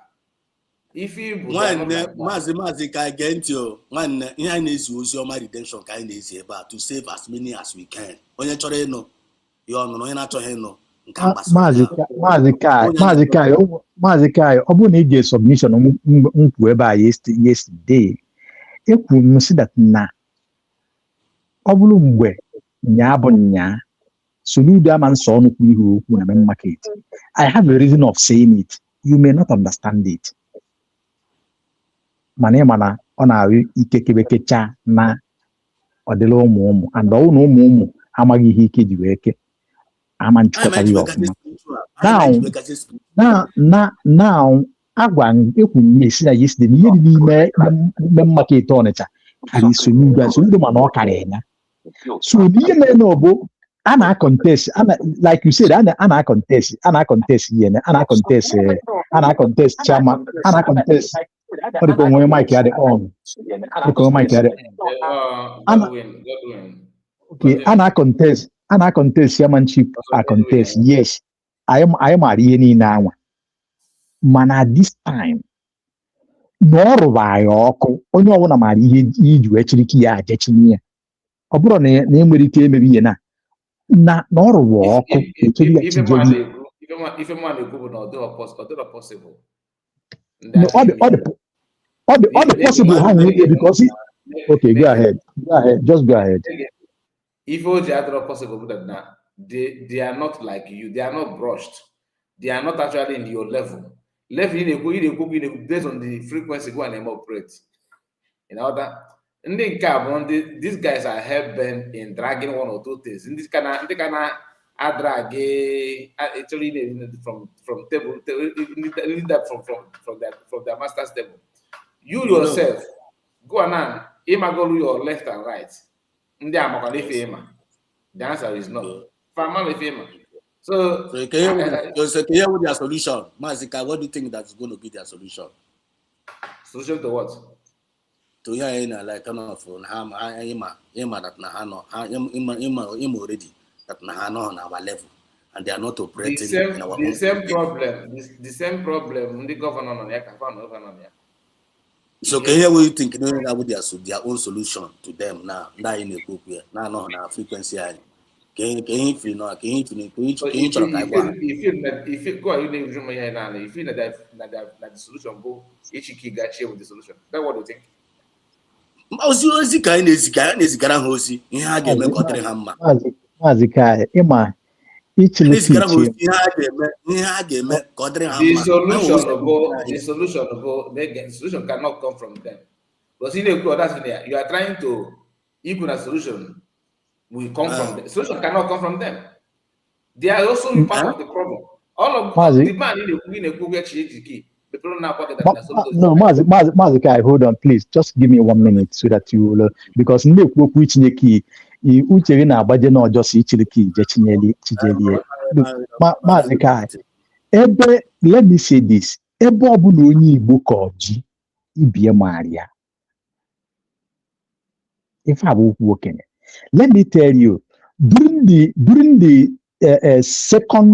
If you they are not nwanne like that. maazị ka anyị gee ntị o nwanne ihe anyị na-ezi ozi ọma redemption ka anyị na-ezi ebe a to save as many as we can. Onye chọrọ ịnụ ya ọnụrụ, onye na-achọghị ịnụ nke a gbasara ya. Maazị Kai, ọ bụrụ na ị ga-submission nkwu ebe a yesterday, ekwuru m sị that na ọ bụrụ mgbe nyaa bụ nyaa, Soludo ama nsọ ọnụkwu ihe okwu na main market. I have a reason of saying it. You may not understand it. Mana ị ma na ọ na-arụ ike kebekecha na ọdịla ụmụ and ọwụ na ụmụ amaghị ihe ike ji wee ke ama nchịkọtara ya ọfụma. Now agwa ekwu esi na yesterday na ihe dị n'ime market Onitsha karị Soludo mana ọ karị ya. So ihe mere na ọ bụ a na-contest, like you said, a na-contest chairman, a na-contest onwe Mike ya dị on. Okay, a na-contest chairmanship, contest, yes. Anyị mara ihe niile anwa. Mana this time, na ọ rụrụ anyị ọkụ, onye ọbụla mara ihe iji wee chiriki ya ajechinye ya. Ọ bụrụ na enwere ike emebi ihe na ọ rụrụ ọkụ echiri ya chijeri. Ife mmadụ ekwu bụ na ọ dịrọ possible. All the possible how we get because okay, go ahead, just go ahead. If OJ are possible that now they are not like you, they are not brushed, they are not actually in your level. Level in based on the frequency go and operate. In order, and then these guys are hell bent in dragging one or two things. In this kind of drag actually from table need that from their master's table. You yourself go on go your left and right. The answer is no. So can you hear with their solution? Mazika, what do you think that's going to be their solution? Solution to what? To hear like kind of that already that on our level and they are not operating in our the same problem the governor on here. So can you hear what you think about their own solution to them now in a group here? Now on our frequency. Can you feel no? Can you try if you go in the room here now, you feel that the solution go each key got share with the solution. That's what you think. Mazika, Emma, each the solution cannot come from them. Because in a you are trying to equal a solution will come from them. Solution cannot come from them. They are also part of the problem. All of the man in a Google key. No, Mazika, hold on, please. Just give me 1 minute so that you will, because which key, uche na abaje na just ichiliki jechinyeli chijeli. Mazika, let me say this. Ebe ọbụla onye Igbo ka ọjị ibie maria. If I will work in it. Let me tell you, during the second.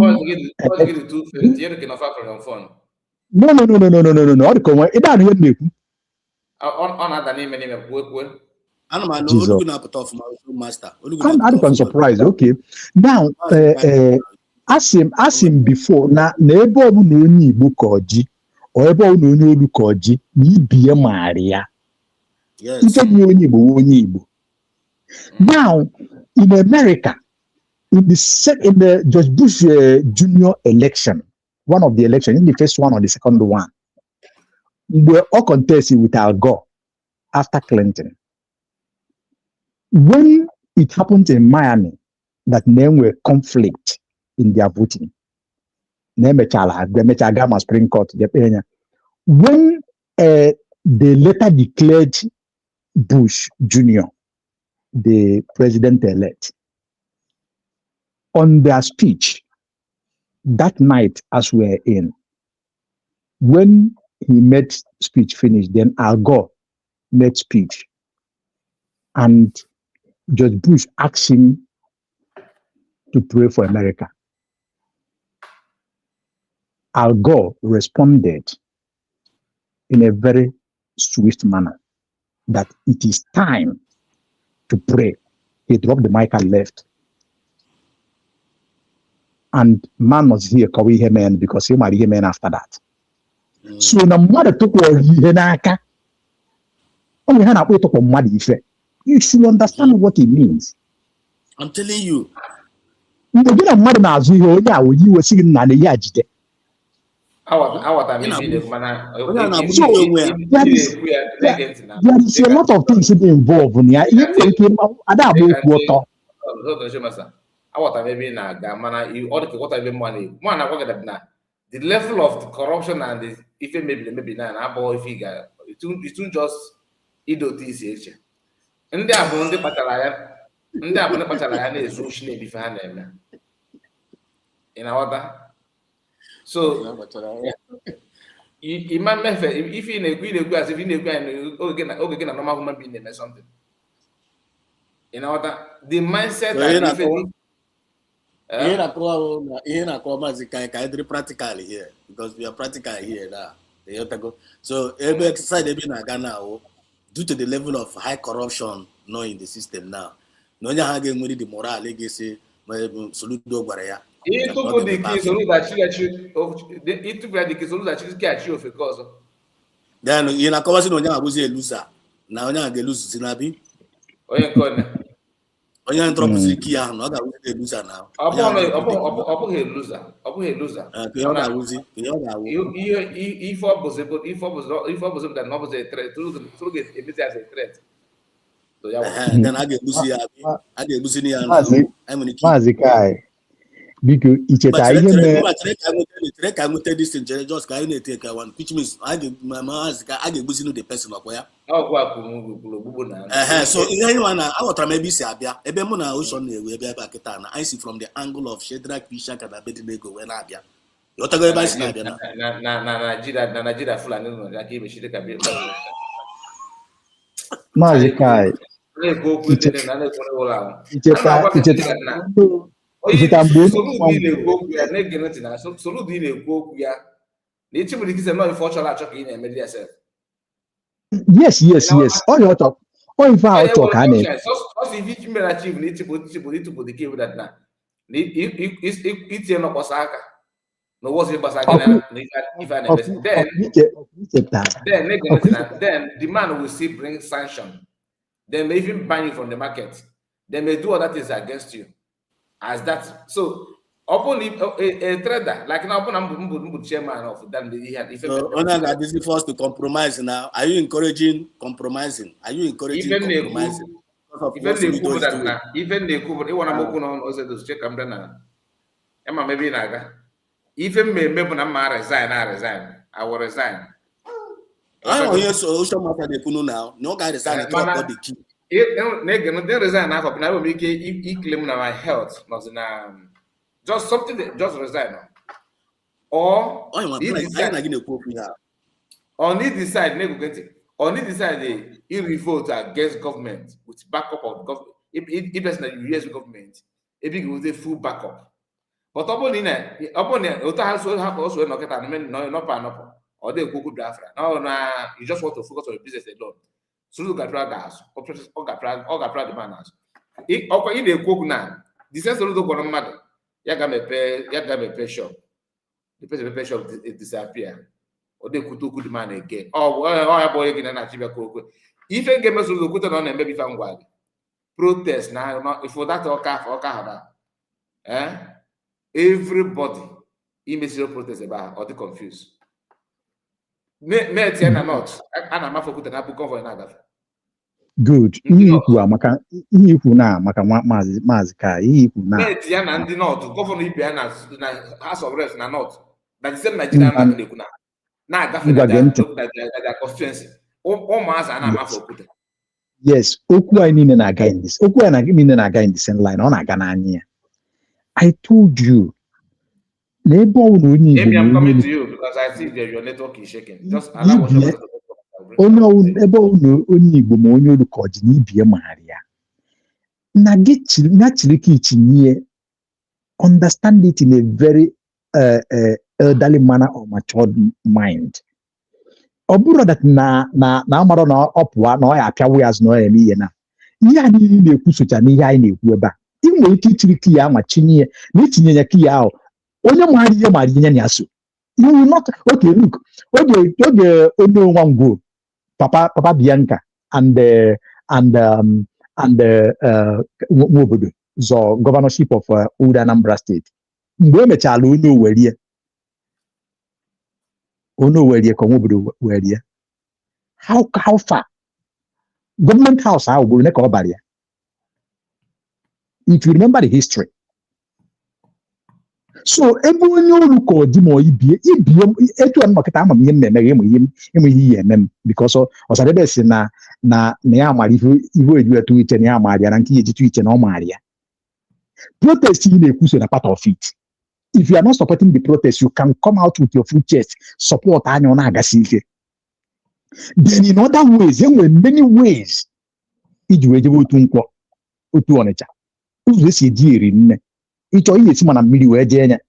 No. I'm surprised. Okay. Now, ask him before. Na ebe ọbụla onye Igbo ka ọjị, or ebe ọbụla onye olu ka ọjị, na ibie maria. Yes. Now, in America, in the George Bush Jr. election, one of the elections, in the first one or the second one, we were all contested with Al Gore after Clinton. When it happened in Miami, that there were conflict in their voting, the Supreme Court, when they later declared Bush Jr. the president-elect, on their speech that night as we were in, when he made speech finished, then Al Gore made speech, and George Bush asked him to pray for America. Al Gore responded in a very swift manner that it is time to pray. He dropped the mic and left. And man was here, Kawi Hemen, because he married Hemen after that. So the mother took Henaka. Only Hana put up on Madi. You should understand what it means. I'm telling you. You get a mother now, you were singing Nana Yajide. There is a lot of things involved in the level of the corruption and the if maybe now if it won't just idotisi ndị a bụ ndị kpatara ya na-ezu oshi na-ebife ha na-eme ị na-aghọta so ịma mmefe ife ị na-ekwu asị ife ị na-ekwu anyị oge gị na normal human being na-eme something ị na-aghọta the mindset ihe na-akọwa maazị ka anyị dịrị practical here because we are practical here now. So ebe exercise ebe na-aga now due to the level of high corruption now in the system now. No onye ha ga-enwere the moral ga-esi Soludo gwara ya. Ịtụpụ dị ka Soludo achị ofe ka ọzọ. Then ị na-akọwasị na onye abụzi elusa na onye a ga-elusi na bi. Onye nke onye. Onye ntropụsị ki ahụ na ọ ga-abụzi elusa na. Ọ bụghị elusa. Ọ bụghị elusa. Ọ ga-awụzi. Ife ọ bụzi that na ọ bụzi a threat. Soludo ga-emezi as a threat. Then a ga-elusi ya. A ga-elusi ya. Maazị Kai. Biko icheta ihe mere tere ka nweta this thing just ka anyị na-ete ka one which means a ga-egbuzi the person ọkwa ya. So ihe anyị na aghọtara m ebe isi abịa ebe mụ na Ocean na-ewe ebe kịta na anyị si from the angle of Shadrach, Meshach and Abednego wee na-abịa ịghọtago ebe anyị si na-abịa na Nigeria Fulani nọ aka imechiri ka Maazị Kai Soludo ị na-ekwu okwu ya na echi nwere ike ise nọ ife ọ chọrọ achọ ka ị na-eme dị yourself. Yes. Onye ọtọ ka a na-eme. Ọsọ ife ichi mere achieve na ịtụpụ dị ka ewu dat na itinye nọkwasa aka na ụwọzi gbasa gị na ife a na-eme. Then the man will still bring sanction. They may even ban you from the market. They may do other things against you. As that, so upon a trader like now, upon chairman of that, he had. This is forced to compromise now. Are you encouraging compromising? Are you encouraging compromising? Even they could. Even I'm open on also to check. I'm done. Emma maybe naga. Even maybe I resign. I will resign. I don't hear social matter they couldn't now. No guy resign. The key. They resign now. But I will make it claim my health. Just something that just resign. Or he decide he revolt against government with backup of government. If person that US government, if he with a full backup. But upon also no get no or they go good after. No, you just want to focus on the business alone. So look at gas, or the manners. If they cook now, the sense of the one matter. Yagame pay shop. The person pay shop disappear. Or they could do good man again. Oh, boy again and achieve a cook. If they get us to the good on and maybe found wild. Protest now, if for that or everybody immediately protest about or they confused. Me tiana not. I'm not for good and I put cover another. Good. Ihe ikwu na maka Maazị Kai, ihe ikwu na. Ya na ndị North, gọvanọ ibe ya na House of Reps na North, na the same Nigeria na-ekwu na-agafe na constituency. Ụmụazị a na-amafe okwute. Yes, okwu anyị niile na-aga in this. Okwu anyị niile na-aga in the same line, ọ na-aga n'anya ya. I told you. N'ebe ọ na onye Igbo. I'm coming to you because I see that your network is shaking. Just allow us to ebe onye Igbo ma onye Oluka ji n'ibie maara ya na chiri ka ichinye understand it in a very elderly manner or matured mind. Oburo that na amaro na opwa na ya apia we as no eme ye na. Ihe a niile na-ekwu socha n'ihe anyị na-ekwu ebe a. Ị nwere ike ichiri ki ya ma chinye na itinye ya ki ya ahụ. Onye maara ihe maara ihe na so. You will not okay look. Oge onye nwa ngwo Papa Bianca and Nwobodo zo governorship of Old Anambra State. Mgbe emechala onye Owerie ka Nwobodo werie. How far? Government house ahụ bụ ka ọ bara ya. If you remember the history. So ebe onye olu ka ọ dị ma ibie etu a makịta ama m ihe mmemme ịmụ ihe emem because ọsadebe si na ya amara ihe eju etu iche na ya amara ya na nke ejitu iche na ọ mara ya. Protest ị na-ekwu so na part of it. If you are not supporting the protest, you can come out with your full chest, support anya na agasi ike. Then in other ways, there were many ways iji wee jebe otu nkwọ otu Onitsha. Ụzọ esi eji eri nne. Ịchọ ihe esi mana mmiri wee jee nya.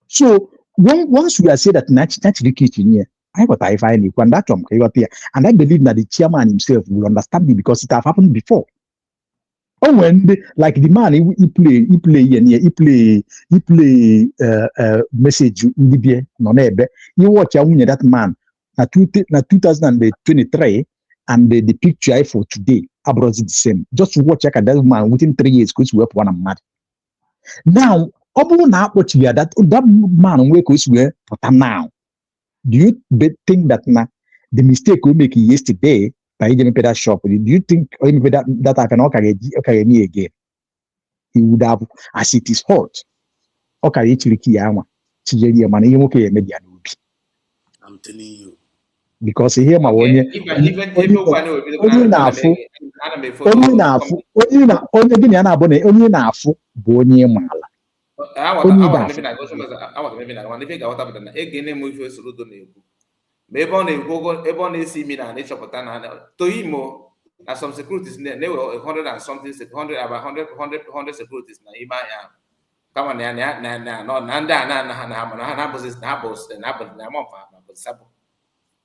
So once we are saying that naturally kitchen here, I got I find it and that and I believe that the chairman himself will understand me because it have happened before. Oh, when like the man he play message in the you watch that man na 2023 and the picture I for today abroad is the same. Just watch that man within 3 years because we have one mad. Now, what you that man where goes where now. Do you think that the mistake we make yesterday by even pay that shop? Do you think that I can okay me again? He would have as it is hot. Okay, I'm telling you. Because here my only I want to maybe I want to figure out about again move you Soludo na-ekwu. Ma ebe ọ na-esi imi na ịchọpụta na Toimo na some securities they were 100 and something 100 about 100 securities na ime ahịa. Kama na ndị a na monfa na sabo.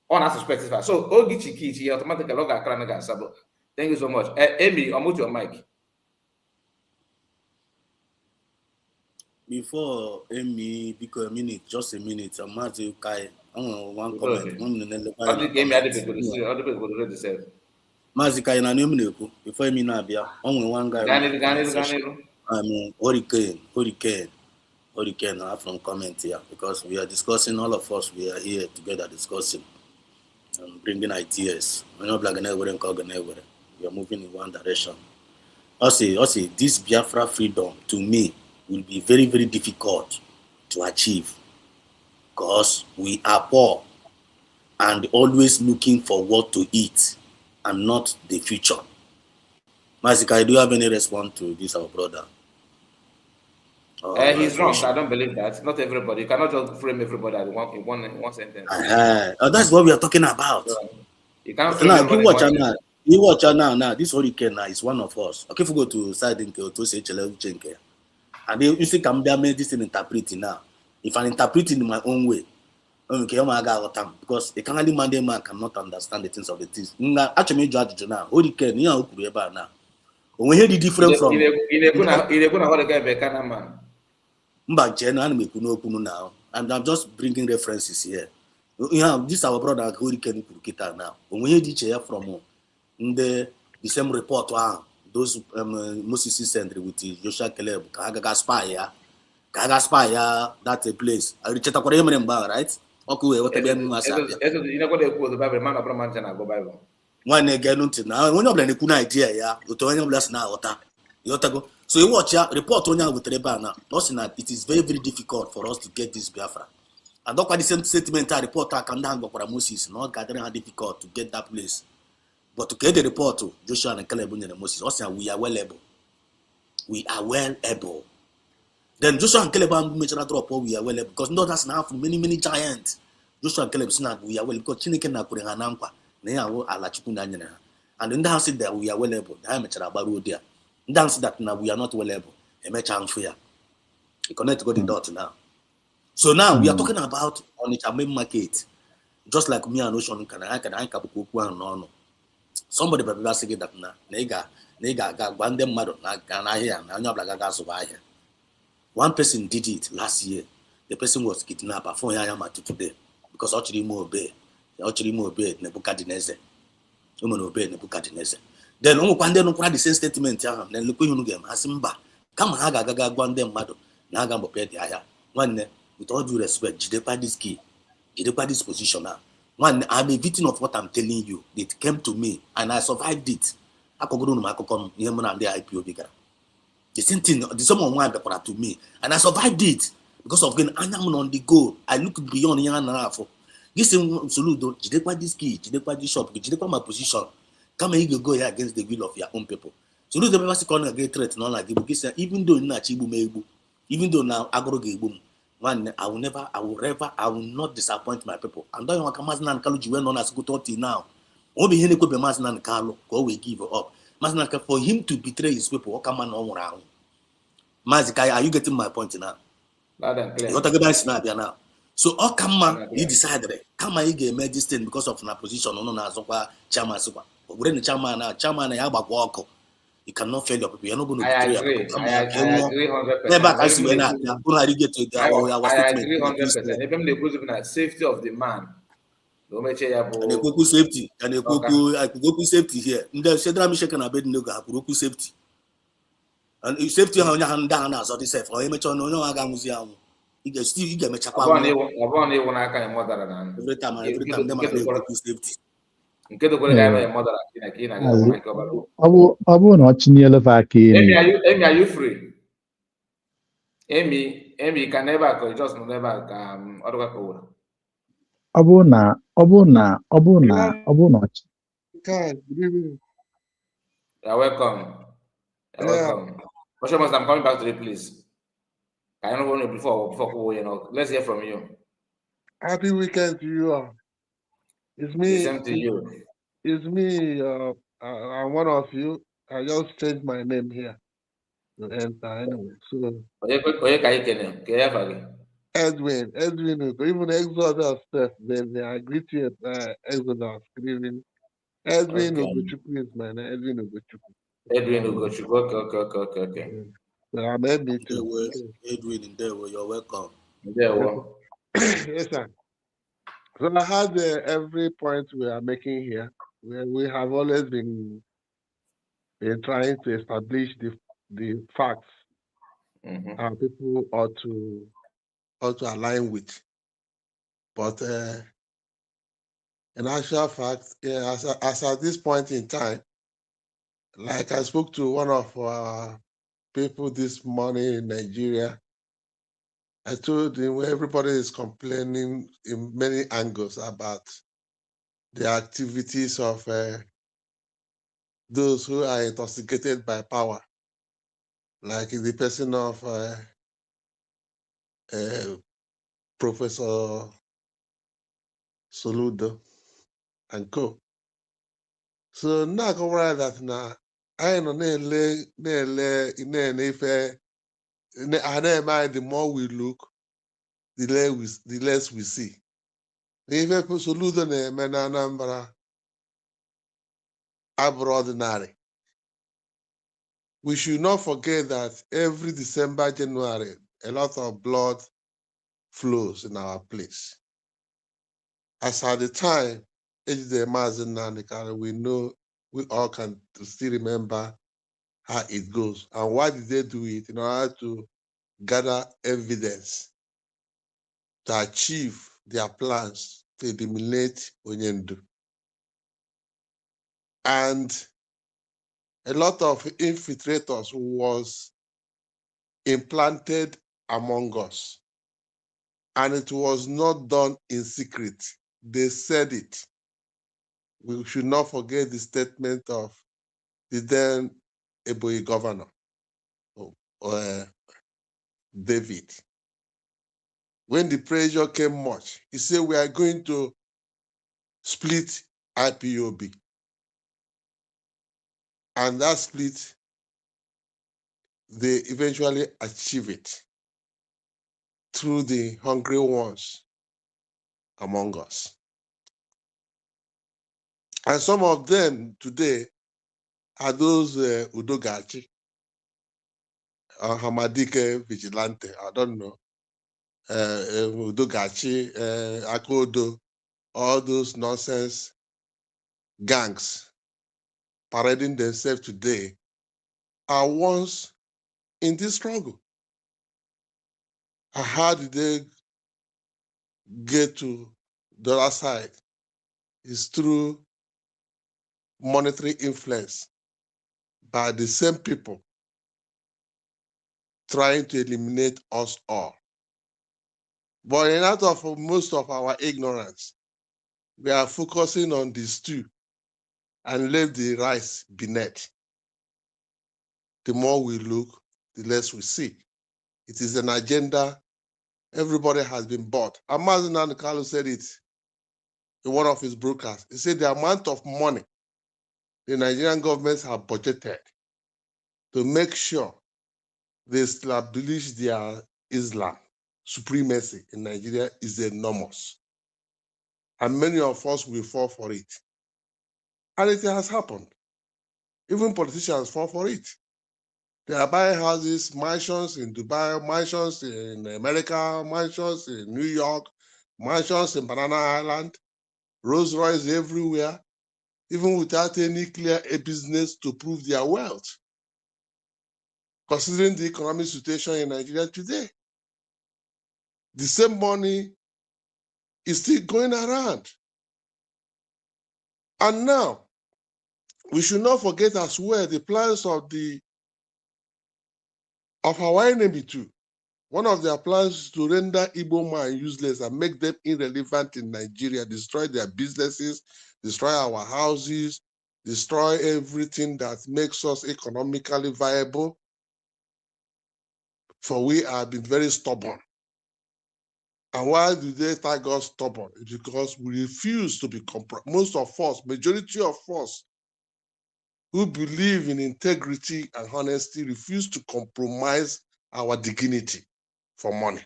On a suspect so ogi chiki automatically log akra na sabo. Thank you so much. Amy, unmute your mic. Before Amy, because just a minute, I'm not okay. I want one comment. Mazikai na name before me na bia. Only one guy. I mean, Hurricane. I have from comment here because we are discussing. All of us we are here together discussing and bringing ideas. We're not black and everywhere. We are moving in one direction. I say this Biafra freedom to me will be very, very difficult to achieve because we are poor and always looking for what to eat and not the future. Mazika, do you have any response to this, our brother? He's wrong. I don't believe that. Not everybody. You cannot just frame everybody in one sentence. That's what we are talking about. You can't frame everybody. You watch now. This Hurricane is one of us. Okay, if we go to side to say Chenke. And you see, I'm medicine interpreting now. If I'm interpreting in my own way, because a Canadian man cannot understand the things of the things. Actually, judge now. Hurricane, you know, now. When he different from. Now, and I'm just bringing references here. You know, this our brother Hurricane Kurukita now. When we hear chair from the same report, those Moses Center with Joshua Caleb, Kaga Spire, that's a place. I reach out for him, right? Okay, what again? You know what they call the Bible, man of Roman and go Bible. One again, now, when you're playing a good idea, yeah, you're telling them last now, so you watch your report on with Rebana. Nothing that it is very, very difficult for us to get this Biafra. And that's why the same statement I report I can down for Moses, not gathering how difficult to get that place. But to get the report to Joshua and Caleb and Moses, also we are well able. We are well able. Then Joshua and Caleb mentioned that drop, we are well able. Because not that's now many, many giants. Joshua and Caleb said we are well because Chineke na Kurenanampa. And in the house that we are well able. I mentioned about there. Dance that now we are not well able. You connect to go the dot now. So now we are talking about Onitsha main market. just like me and Ocean can I can no. Somebody probably say that na ga gwa ndị mmadụ na ahịa na onye ọbụla ga azụba ahịa. One person did it last year. The person was kidnapped for Yama to today because actually more obey Nebuchadnezzar. Woman obey Nebuchadnezzar. Then the same statement, then look you game Asimba. Come on, Haga Gwan them mado, Naga Moped Aya. One with all due respect, Jidepa this key, Jidepa this position now. One, I'm a victim of what I'm telling you. It came to me and I survived it. I could go to Makocom, Yemen and the IPO bigger. The same thing, the someone went to me, and I survived it because of being I'm on the go. I look beyond Yanafo. This is Soludo, Jidepa this key, Jidepa this shop, Jidepa my position. Come and you go here against the will of your own people. So those the basic corner get threat, not like even though not Chibu Mebu, even though now Agro Gabum, one I will not disappoint my people. And don't want Mazan and Kaluji went on as good 30 now. Obi Hene could be Mazan and Carlo, go we give up. Mazan for him to betray his people, what come on around. Mazikai, are you getting my point now? Loud and clear. You want to get now. So all come on, he decided come on, he get made this thing because of a position on Nazoka, Chairman Super. But when the chairman I walk, you cannot fail your people. You're not going to betray your people. I agree 100%. Never can see when I get to I agree 100%. Even the good safety of the man. No matter and the Kuku safety, and the Kuku safety here. In the Shedra Michigan, I bet no Kuku safety. And safety on your hand down as I said for him, no Agamuziam. You get still you get me chakwa. Every time them are safety. Abu no chinyele vaki. Amy, are you free? Amy, you can never go, just never Abu na. You're welcome. You're welcome. I'm coming back to you, please. I don't know before you know. Let's hear from you. Happy weekend to you all. It's me. The same to you. It's me. I'm one of you. I just changed my name here to enter anyway. So Edwin, even Exodus, they agree to it. Exodus, good evening. Edwin Ugochukwu is my name. Edwin Ugochukwu. Edwin Ugochukwu. Okay. So I'm Edwin too. Edwin, you're welcome. Yes, sir. So I had every point we are making here. We have always been trying to establish the facts our people ought to align with. But in actual fact, as at this point in time, like I spoke to one of our people this morning in Nigeria, I told him everybody is complaining in many angles about the activities of those who are intoxicated by power, like in the person of Professor Soludo and co. So now come that now I know the more we look, the less we see. If Soludo na Anambra ordinary. We should not forget that every December, January, a lot of blood flows in our place. As at the time, we know we all can still remember how it goes. And why did they do it? In order to gather evidence to achieve their plans to eliminate Onyendu. And a lot of infiltrators was implanted among us. And it was not done in secret. They said it. We should not forget the statement of the then Ebonyi governor, David. When the pressure came much, he said, we are going to split IPOB. And that split, they eventually achieve it through the hungry ones among us. And some of them today are those Udogachi, Hamadike Vigilante, I don't know, Udogachi, Akodo, all those nonsense gangs parading themselves today are once in this struggle. How did they get to the other side? It's through monetary influence by the same people trying to eliminate us all. But in out of most of our ignorance, we are focusing on the stew and leave the rice beneath. The more we look, the less we see. It is an agenda everybody has been bought. Amazon Carlo said it in one of his broadcasts. He said the amount of money the Nigerian governments have budgeted to make sure they establish their Islam supremacy in Nigeria is enormous. And many of us will fall for it. And it has happened. Even politicians fall for it. They are buying houses, mansions in Dubai, mansions in America, mansions in New York, mansions in Banana Island, Rolls Royce everywhere, even without any clear business to prove their wealth. Considering the economic situation in Nigeria today, the same money is still going around. And now, we should not forget as well the plans of our enemy too. One of their plans is to render Igbo man useless and make them irrelevant in Nigeria, destroy their businesses, destroy our houses, destroy everything that makes us economically viable. For we have been very stubborn. And why do they tag us stubborn? It's because we refuse to be compromised. Most of us, majority of us, who believe in integrity and honesty, refuse to compromise our dignity for money,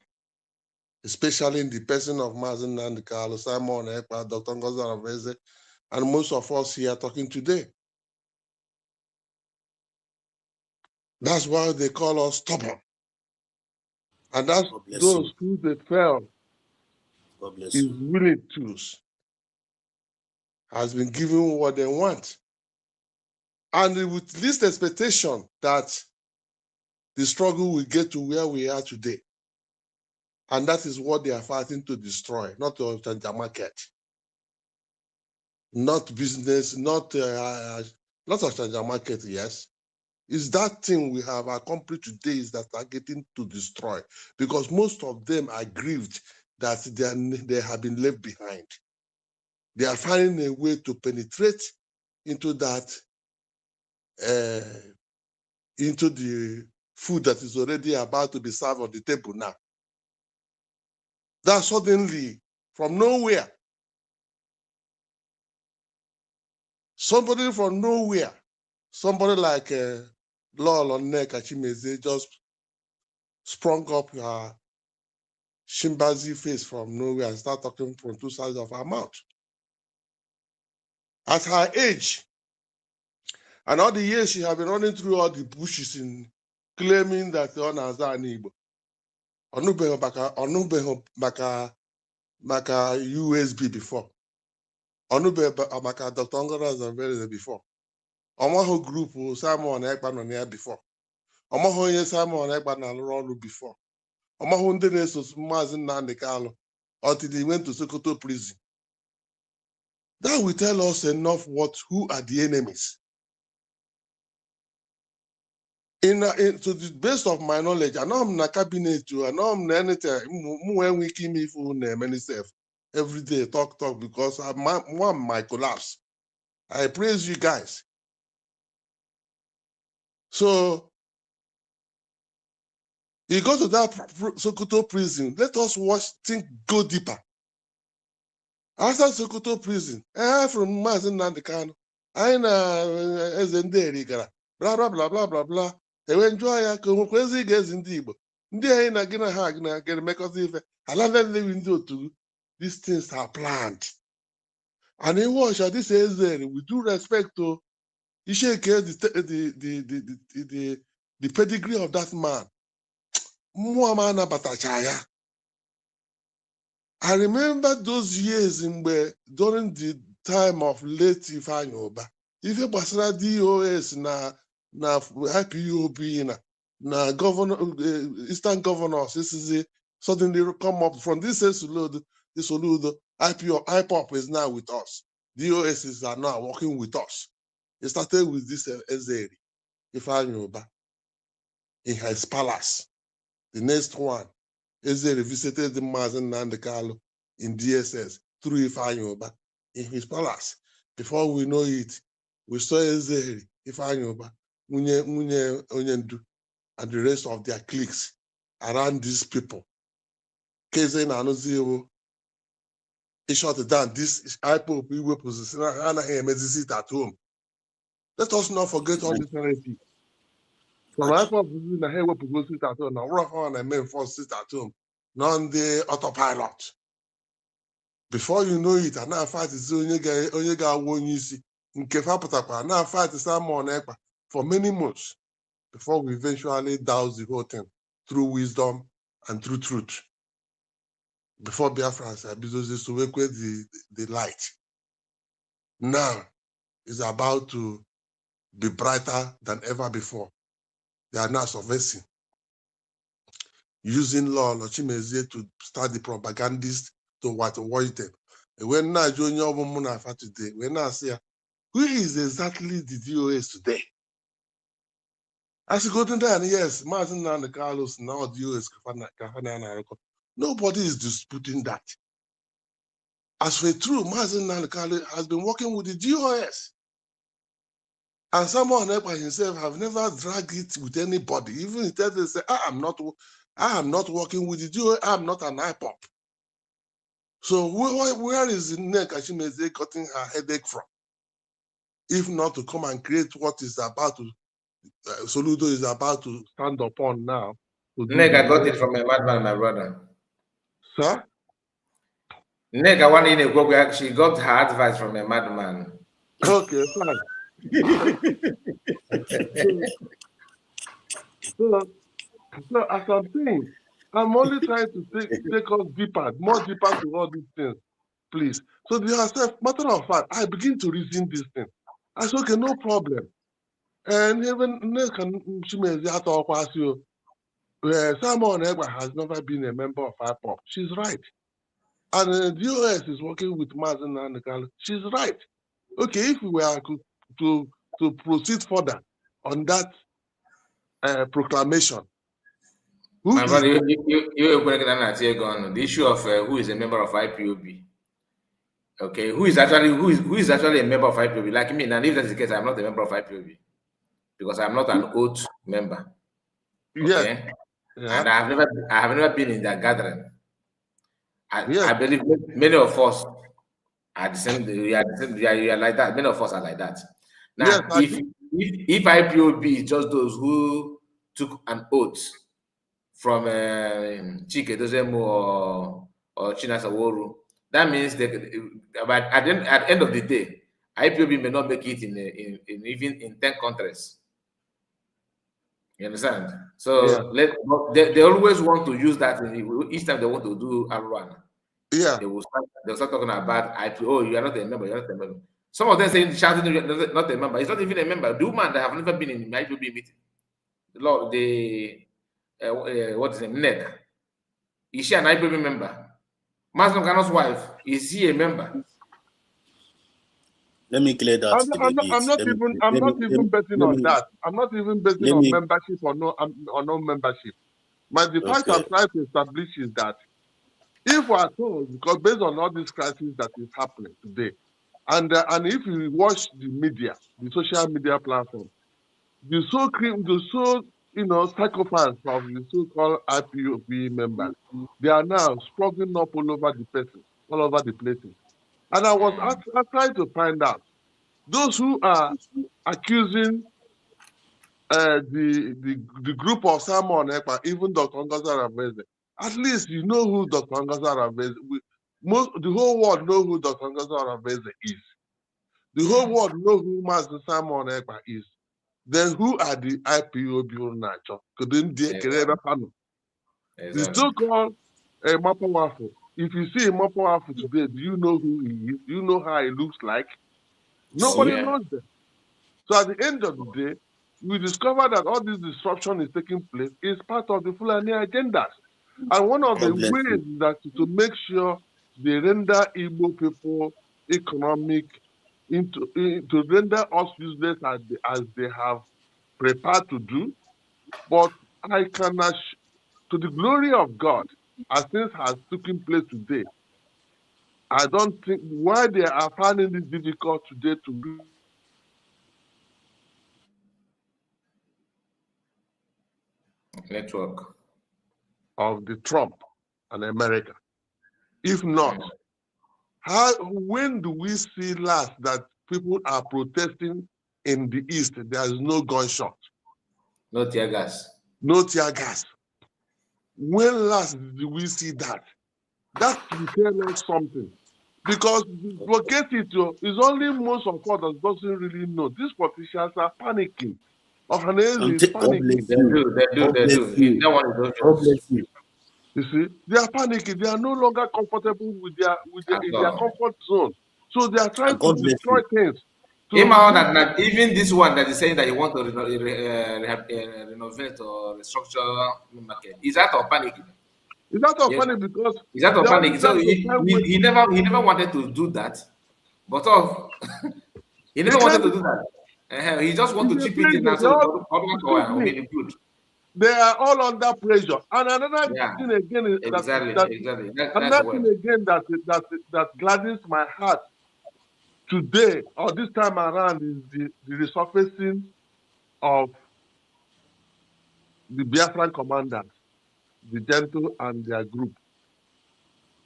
especially in the person of Mazen Nandikalo, Simon Ekpa, Dr. Ngozi Araveze, and most of us here talking today. That's why they call us stubborn. And that's those who they fell is willing to has been given what they want. And with least expectation that the struggle will get to where we are today. And that is what they are fighting to destroy, not the Onitsha market, not business, not Onitsha market, yes. It's that thing we have accomplished today is that targeting to destroy, because most of them are grieved that they have been left behind. They are finding a way to penetrate into that, into the food that is already about to be served on the table now. That suddenly, from nowhere, somebody from nowhere, somebody like Lolo Nneka Chimeze just sprung up her chimpanzee face from nowhere and start talking from two sides of her mouth. At her age, and all the years she has been running through all the bushes in claiming that on Igbo. Onubeho maka USB before. Onubeho maka Dr. Ngozi Araveze before. Omaho group Simon Ekpa nọ ya before. Omaho onye Simon Ekpa na-alụrụ ọrụ before. Omaho ndị na-eso Maazị Nnamdi Kanu until he went to Sokoto prison. That will tell us enough who are the enemies. To the best of my knowledge, I know I'm in a cabinet too, I know I'm anything, when we keep me for many self every day, talk, because I might collapse. I praise you guys. So you go to that Sokoto prison, let us think go deeper. After Sokoto prison, from Maazị Nnamdi Kanu, anyị na eze ndị erigara, bla bla bla bla bla bla, enwe njụọ ya ka onwekwa ezi ga-ezi ndị Igbo. Ndị anyị na gị na ha ga-emekọta ife, ala ndị ndị otu, these things are planned. And he was this there with due respect to the pedigree of that man. I remember those years during the time of late Ifeanyi Uba. Ife gbasara DOS na IPOB na governor Eastern governors suddenly come up from this Soludo, IPOP is now with us. DOS are now working with us. It started with this Ezeri, Ifeanyi Uba, in his palace. The next one, Ezeri visited the Mazen Nandekalo in DSS through Ifeanyi Uba in his palace. Before we know it, we saw Ezeri, Ifeanyi Uba, Munye Onyendu, and the rest of their cliques around these people. Keze na Anozio, he shut it down. This IPOP we position sit at home. Let us not forget all this narrative. From IPOP na here we sit at home. Now rock on and main force sit at home. Non the autopilot. Before you know it, and now fight is onye ga won isi. Nkefa patakwa now fight is Simon Ekpa for many months before we eventually douse the whole thing through wisdom and through truth. Before Biafra said, to wake with the light. Now is about to be brighter than ever before. They are now subversing, using law Chimeze to start the propagandists to whitewash them. And when now Junior Munafa today, when I say, who is exactly the DOS today? As you go to that, yes, Martin and Carlos now DOS. Nobody is disputing that. As for true, Martin and Carlos has been working with the DOS. And someone by himself have never dragged it with anybody. Even if they say, I am not working with the DOS, I am not an IPOP. So where is the neck Ashimeze cutting her headache from? If not to come and create what is about to Soludo is about to stand upon now. Nick, I got it from a madman, my brother. Sir? Nick, I want in a go. She got her advice from a madman. Okay, fine. so as I'm saying, I'm only trying to take us deeper, more deeper to all these things, please. So matter of fact, I begin to reason this thing. I said, okay, no problem. And even Simon Egba has never been a member of IPOP. She's right. And the DOS is working with Mazen Nandekalo. She's right. Okay, if we were to proceed further on that proclamation. My brother, the issue of who is a member of IPOB. Okay, who is actually a member of IPOB? Like me, and if that's the case, I'm not a member of IPOB because I'm not an oath member. Okay, yeah. And I have never been in that gathering. I believe many of us are the same. We are like that. Many of us are like that. Now, if IPOB is just those who took an oath from Chike Dozemu or China Saworu, that means but at the end of the day, IPOB may not make it in even in 10 countries. You understand? So they always want to use that each time they want to do R1. Yeah. They'll start talking about IPO. Oh, you are not a member. You're not a member. Some of them saying shouting you're not a member. It's not even a member. The woman that have never been in my IPOB meeting. The Lord, what is his name? Ned. Is she an IPOB member? Muslim Kano's wife, is he a member? Let me clear that. I'm not even betting on that. I'm not even betting on membership or no membership. But the fact I'm trying to establish is that if we are told, because based on all this crisis that is happening today, and if you watch the media, the social media platform, the psychopaths of the so-called IPOB members, they are now sprouting up all over the places. And I was trying to find out those who are accusing the group of Simon Ekpa, even Dr. Ngozi Arabeze. At least you know who Dr. Ngozi Arabeze is. the whole world know who Dr. Ngozi Oronbeze is. The whole world know who Master Simon Ekpa is. Then who are the IPOB Nacho? The so-called Mapawafu. If you see Mapawafu today, do you know who he is? Do you know how he looks like? Nobody knows them. So at the end of the day, we discover that all this disruption is taking place is part of the Fulani agendas. And one of the ways that to make sure they render Igbo people economic, to render us useless as they have prepared to do. But I can to the glory of God, as things has taken place today, I don't think why they are finding it difficult today to do network of the Trump and America. If not, when do we see last that people are protesting in the East? There is no gunshot. No tear gas. No tear gas. When last do we see that? That will tell us something. Because forget it, it's only most of us that doesn't really know. These politicians are panicking. Ohanese is panicking. They do. That one is obvious. You see, they are panicking. They are no longer comfortable in their comfort zone. So they are trying to destroy things. Even this one that is saying that he wants to renovate or restructure the market, is that of panic? Is that of panic because is that of panic? So he never wanted to do that, but he never wanted to do that. He just wanted to chip it in and say good. They are all under pressure. And another thing again is that gladdens my heart today or this time around is the resurfacing of the Biafran commanders, the Gentle and their group.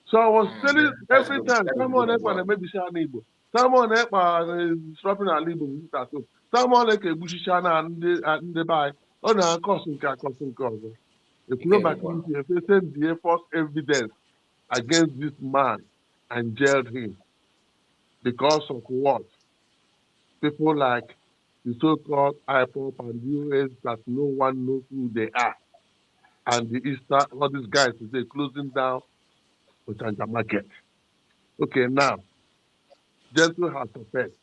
So I was telling every time, someone Ekpa maybe Shanibo, someone Ekpa is disrupting our Libo, someone like a Bushishana and the buy. Oh, no, causing cause. If you go back into the Air Force evidence against this man and jailed him because of what? People like the so-called IPOP and US that no one knows who they are. And the Easter, all these guys today closing down Ochanja Market. Okay, now, Gentle has prepared.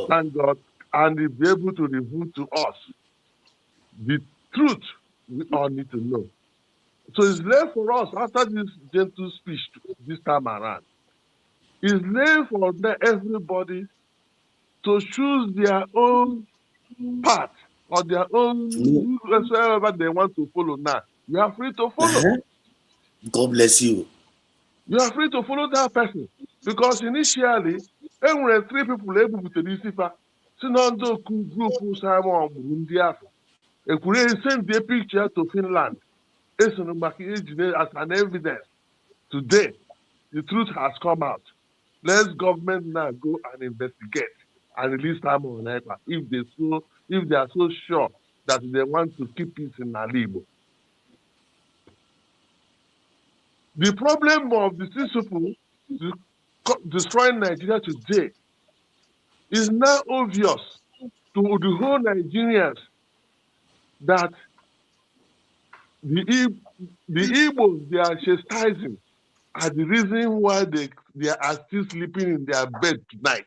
Thank God. And he'll be able to reveal to us the truth we all need to know. So it's left for us, after this Gentle speech this time around, it's left for everybody to choose their own path or their own, whoever they want to follow now. You are free to follow. God bless you. You are free to follow that person. Because initially, there were 3 people able to do this. Sinondo group Simon Burundi. And could send their picture to Finland. As an evidence. Today, the truth has come out. Let's government now go and investigate and release Simon Ekpa if they are so sure that they want to keep peace in Alibo. The problem of the people destroying Nigeria today is now obvious to the whole Nigerians that the Igbos they are chastising are the reason why they are still sleeping in their bed tonight.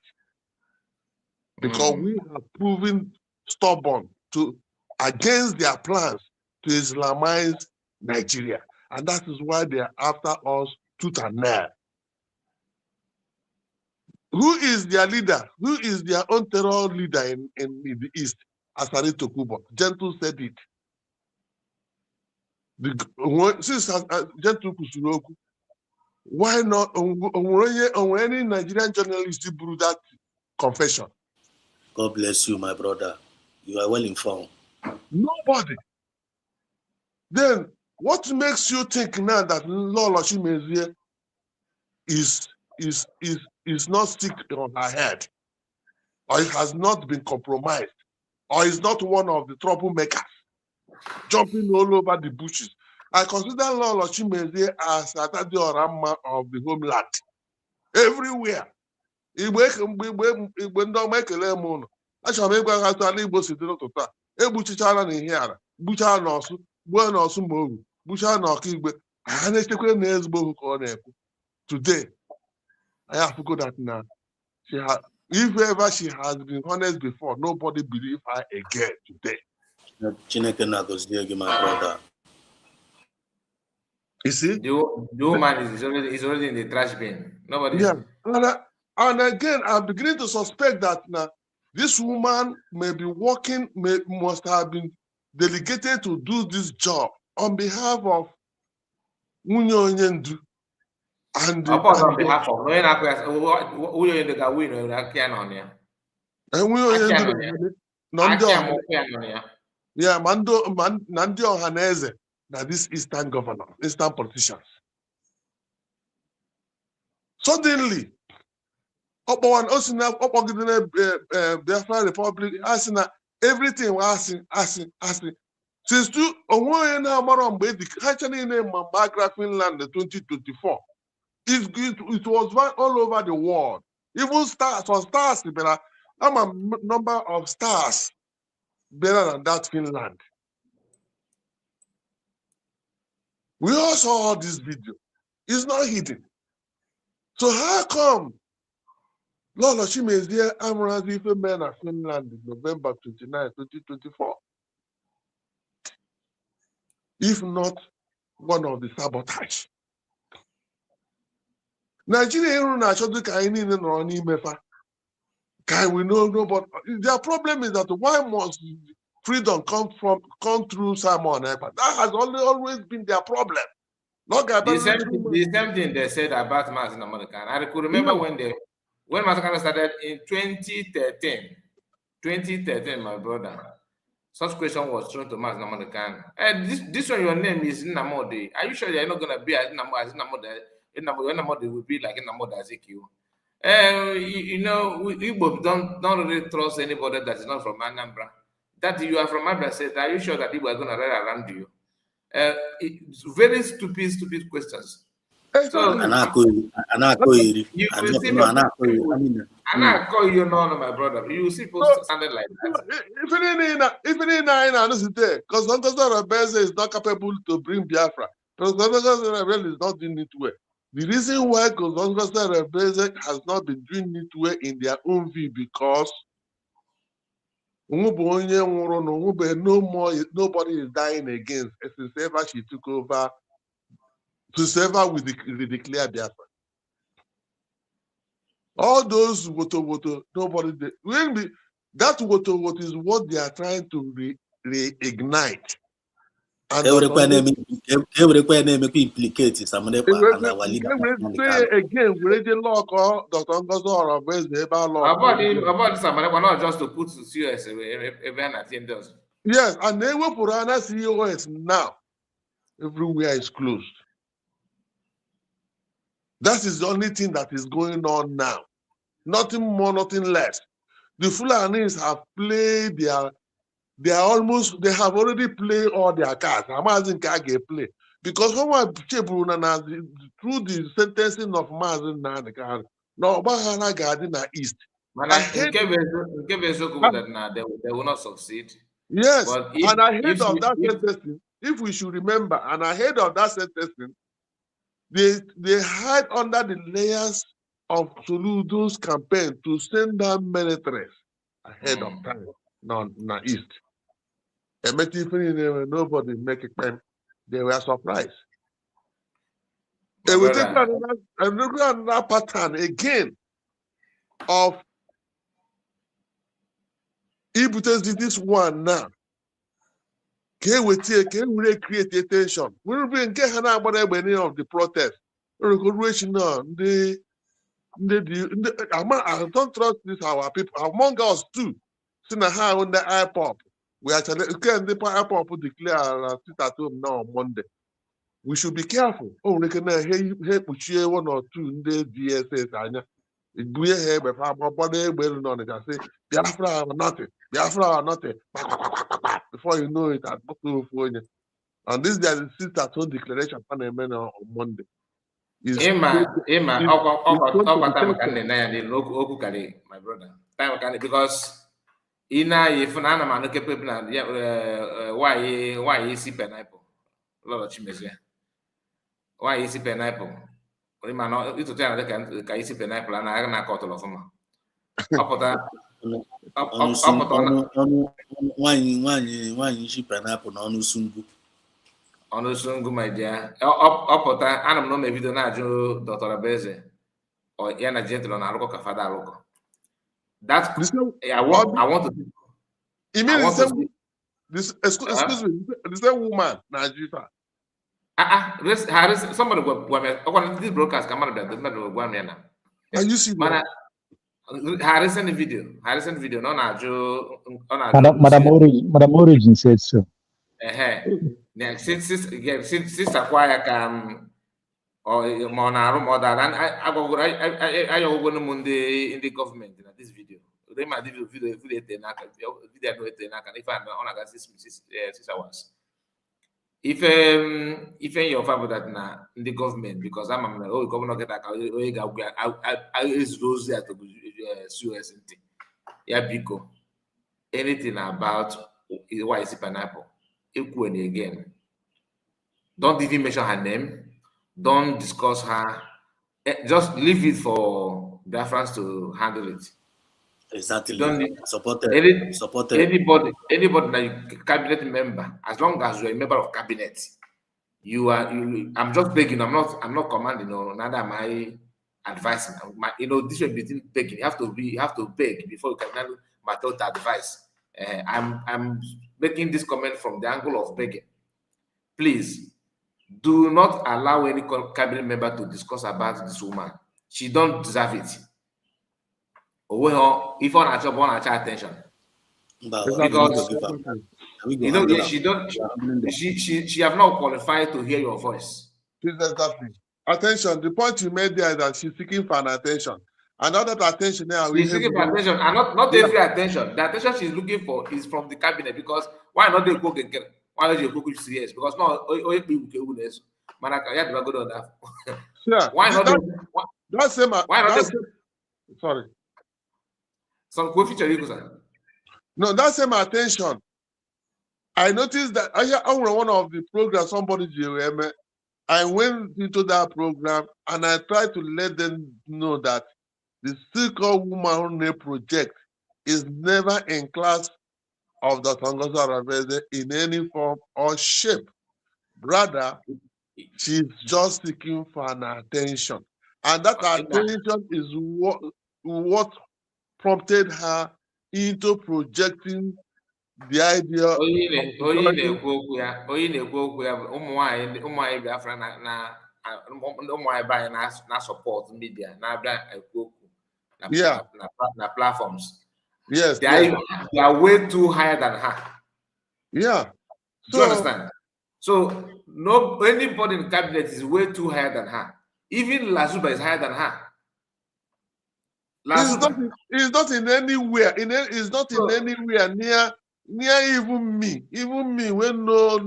Because we have proven stubborn against their plans to Islamize Nigeria. And that is why they are after us tooth and nail. Who is their leader? Who is their own terror leader in the East? Asari Tokubo. Gentle said it. Since Gentle Kusuroku, why not any Nigerian journalist brew that confession? God bless you, my brother. You are well informed. Nobody. Then what makes you think now that Lola Shimezie is not sick on her head, or it has not been compromised, or is not one of the troublemakers jumping all over the bushes? I consider Lolo Chimezie as Atadi Orama of the homeland. Everywhere. Igbe ndị ọma ekele m ụnụ. Achọrọ m ịgwa ha atụ ala Igbo si dị n'ụtụtụ a. Egbuchichara na ihe ara, gbuchaa n'Ọsụ, gbuo n'Ọsụ ma oru, gbuchaa n'Ọkaigwe. Ha na-echekwa na ezigbo okwu ka ọ na-ekwu. Today, I have to go that now. If ever she has been honest before, nobody believe her again today. Chineke na-agọzie gị, my brother. You see? The woman is already in the trash bin. Nobody. Yeah. And again, I'm beginning to suspect that now this woman may be working, must have been delegated to do this job on behalf of Nwunye Onyendu. And on behalf of Nwunye yeah, Nandi Ohaneze, that this Eastern governor, Eastern politicians. Suddenly, Biafra Republic, everything was asking. Since Finland 2024, it was all over the world. Even stars, I'm a number of stars better than that Finland. We all saw this video. It's not hidden. So how come Lolo Chimezie Amurazi men of Finland in November 29, 2024? If not one of the sabotage. Nigeria can we know, but their problem is that why must freedom come through Simon? But that has always been their problem. The same thing they said about Mazi Namorika. I could remember when Mazi started in 2013. 2013, my brother. Such question was thrown to Mazi Namorika. This one, your name is Namode. Are you sure you're not gonna be as Namode? Namode will be like Namode Ezekiel. You know, Igbo don't really trust anybody that is not from Anambra. That you are from Anambra said, are you sure that people are gonna ride around you? It's very stupid questions. So you know, my brother. You see people standing like that. Because Santosa Rebeze is not capable to bring Biafra. Because Santosa Rebeze is not doing it well. The reason why Santosa Rebeze has not been doing it well in their own view because no more, nobody is dying against since ever she took over, since ever we declare Biafra. All those woto, nobody, that woto is what they are trying to reignite. And again, we already lock Dr. Ngozo Orobeze about Samanekwa, not just to put COS yes, and they will put on COS now. Everywhere is closed. That is the only thing that is going on now. Nothing more, nothing less. The Fulanis have played they have already played all their cards. Amazing Kage play. Because through the sentencing of Mazin Nanakan, no Bahana Garden East. They will not succeed. Yes, and ahead of that sentencing, if we should remember, and ahead of that sentencing, they hide under the layers of Soludo's campaign to send down militaries ahead of time. No, East. Nobody make a claim. They were surprised. They will take another pattern again of if this one now. Can we create attention? We will bring any of the protest. I don't trust this our people among us too. On the IPOP. We actually can the IPOP declare sit at home now on Monday. We should be careful. Oh, we can hear one or two in the DSS. We have a body well on it. I say Biafra or nothing. Biafra or nothing. Before you know it, I put you. And this is the sister's own declaration on Monday. My brother. Time can because if na man ke people na why is pineapple? Lord Chimezie. Why is pineapple? Ma no itu tell ka isi pineapple na na ka otolo fuma. Opota nwaanyị isi pineapple na ọnụ sungu. Ọnụ sungu my dear. Opota ana m no me video na ajụ Dr. Beze. O ya na gentle na alụkọ ka fada alụkọ. That I want to. You mean excuse me, the same woman, Nigeria. Somebody go this broadcast come out that Are you serious? Harrison video. No na Madam Origin said so. Sister Kwaya can or Monaro mother and I go in the government in this video. They might video if I'm on 6 hours. If in your family that na in the government because I'm governor get I is rose there to Suez yeah because anything about why is it pineapple equally again. Don't even mention her name, don't discuss her, just leave it for the France to handle it. Exactly. Supported. Anybody that cabinet member, as long as you're a member of cabinet, I'm just begging. I'm not commanding, or neither am I advising. This way between begging. You have to beg before you can handle my total advice. I'm making this comment from the angle of begging. Please do not allow any cabinet member to discuss about this woman. She don't deserve it. Well, if on a job, on attention, because she have not qualified to hear your voice. Exactly. Attention. The point you made there is that she's seeking for an attention. Another attention now. She's seeking for attention, and not every attention. The attention she's looking for is from the cabinet. Because why not they cook again? Why not you cook serious? Because no, yeah. Why not? That same. Why not? Sorry. Some feature. No, that same attention. I noticed that I one of the programs somebody did. I went into that program and I tried to let them know that the so-called woman project is never in class of the Tongoza Ravese in any form or shape. Rather, she's just seeking for an attention. And that attention is what prompted her into projecting the idea. Na platforms. Yes, they are way too higher than her. Yeah. Do you understand? So no anybody in the cabinet is way too higher than her. Even Lazuba is higher than her. It's not in anywhere. It's not in anywhere near even me. Even me when no.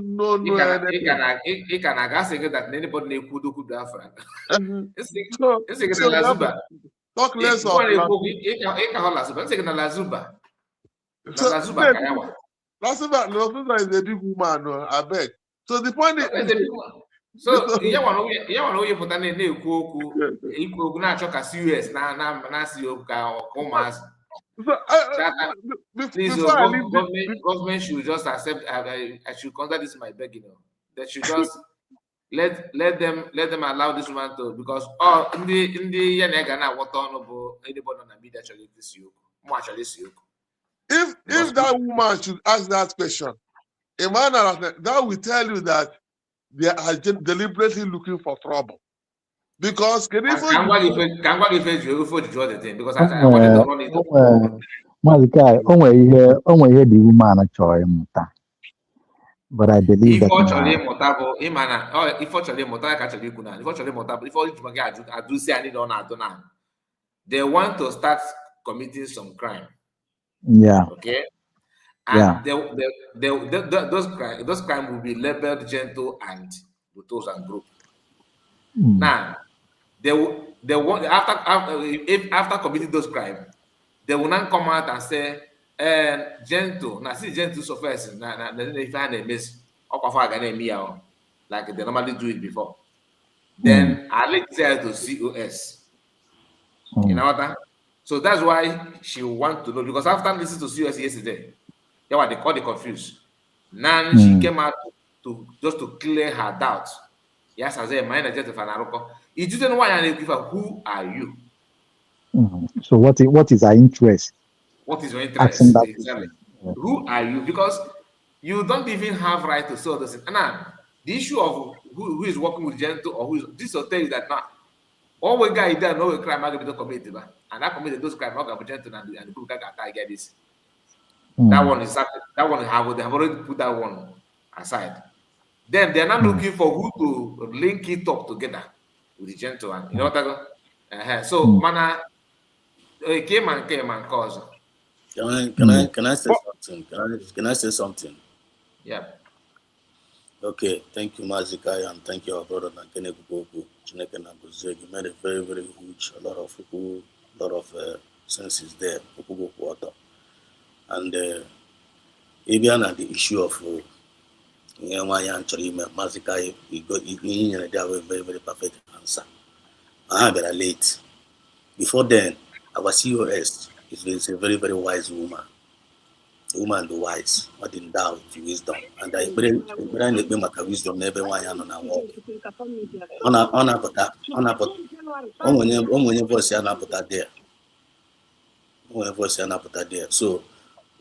He can say that anybody could have. Lazuba. Talk less of Lazuba. Lazuba is a big woman. I beg. So the point is. So yeah, one you put an equal natural US government should just accept. I should consider this my begging. They should just let them allow this woman to because in the Yanagana what anybody on the media actually this you actually see you. If that woman should ask that question, a man that will tell you that they are deliberately looking for trouble. Because can you the thing because I wanted to run it. The woman but I believe that they want to start committing some crime. Yeah. Okay. And those crimes will be labeled gentle and brutal and group. Now, they want after committing those crimes, they will not come out and say, gentle. Now, see, gentle so first. Now, if I had a miss, like they normally do it before. Then I link it to COS. You know what? So that's why she want to know, because after listening to COS yesterday, yeah, what they call the confused. Now she came out to just to clear her doubts. Yes, as a minor jet of an aroko. It didn't know why I give her, who are you? So what is our interest? What is your Asking interest? that Exactly. question. Who are you? Because you don't even have right to say all those things. And now, the issue of who is working with gentle or who is, this will tell you that now, all we guy there know a crime are going to commit, and that committed those crimes, not gentle and the people can get this. That one is that one they have already put that one aside. Then they're not looking for who to link it up together with the gentle one. You know what I go? So mana came and cause. Can I say something? Can I say something? Yeah. Okay, thank you, Mazikai, and thank you, our brother Nankene Kukoku. Chineke Nagozeg. You made a very, very huge, a lot of senses there. Water. And even at the issue of Mazikai, he got a very, very perfect answer. I had late. Before then, our COS is a very, very wise woman. A woman the wise, not in doubt, wisdom. And I bring my wisdom never why I'm on a walk. On a voice there. One voice there. So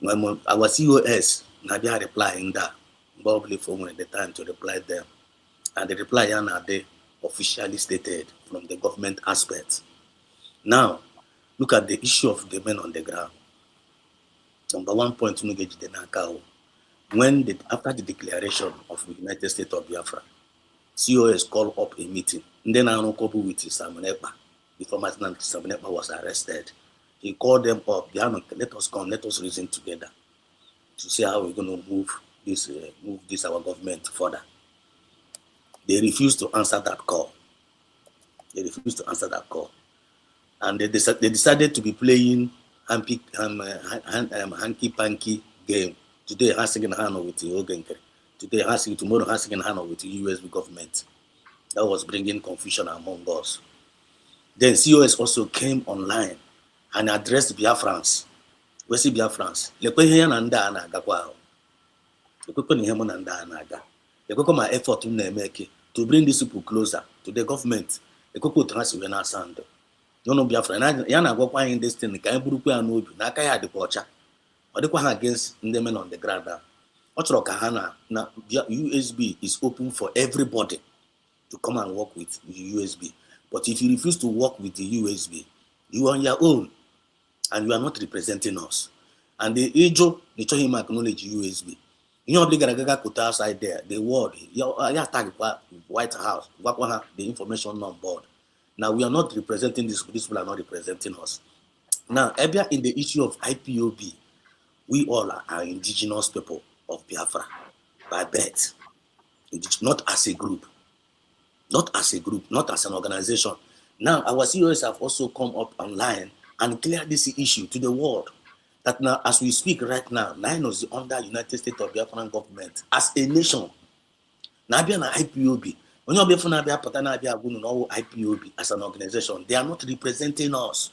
when our COS Nadia replying that, probably for the time to reply them. And the reply they officially stated from the government aspect. Now, look at the issue of the men on the ground. Number 1 point, when after the declaration of the United States of Biafra, COS called up a meeting. And then I couple with Samunepa. Before Samunepa was arrested, he called them up. Let us come, let us reason together to see how we're going to move this our government further. They refused to answer that call. And they decided to be playing hanky-panky game. Today, Hassan Hano with the Ogenkere. Today, tomorrow, Hassan Hano with the USB government. That was bringing confusion among us. Then COS also came online and addressed Biafrans. We see Biafrans. My effort to bring these people closer to the government. No Biafra ya na-agwakwa anyị this thing ka anyị burukwa ya n'obi n'aka ya dịkwa ọcha ọ dịkwa ha against ndị men on the ground. Ọ chọrọ ka ha na USB is open for everybody to come and work with the USB, but if you refuse to work with the USB, you are on your own and you are not representing us. And the Ijo they show him acknowledge USB. You know the put outside there the word ya tag White House the information on board. Now we are not representing this. These people are not representing us. Now, in the issue of IPOB, we all are indigenous people of Biafra by birth, not as a group, not as an organization. Now, our CEOs have also come up online and cleared this issue to the world. That now, as we speak right now, Nine is under United States of Biafran government as a nation. Now, IPOB. When you're IPOB as an organization, they are not representing us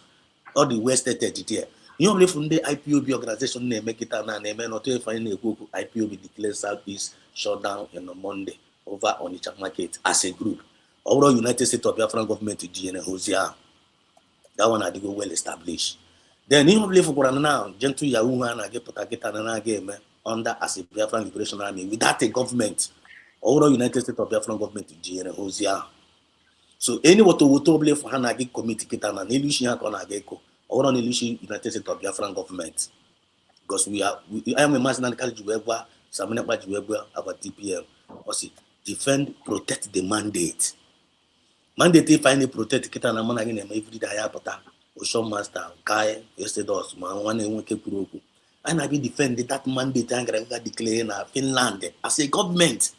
or the West there. You know, from the IPOB organization, they make it and they may not find a group IPOB declares Southeast shutdown on Monday over Onitsha market as a group. Overall, United States of Biafran government to Hosea. That one had to go well established. Then you believe for now, Gentle Yahoo and I get Pataketa game under as a Biafran Liberation Army without a government. Overall, United States of Biafran government to Hosea. So any what to believe for Hanagi committee Kitana, Nilushi Hakonageko, or on Nilushi United States of Biafran government. Because I am a national Juweba, Samanaba Juweba, about TPM. Also, defend, protect the mandate. Mandate finally protect Kitana Managin and every day Apata, Ocean Master, Kai, yesterday, one and one Kepuroku. And I be defended that mandate and declare in Finland as a government.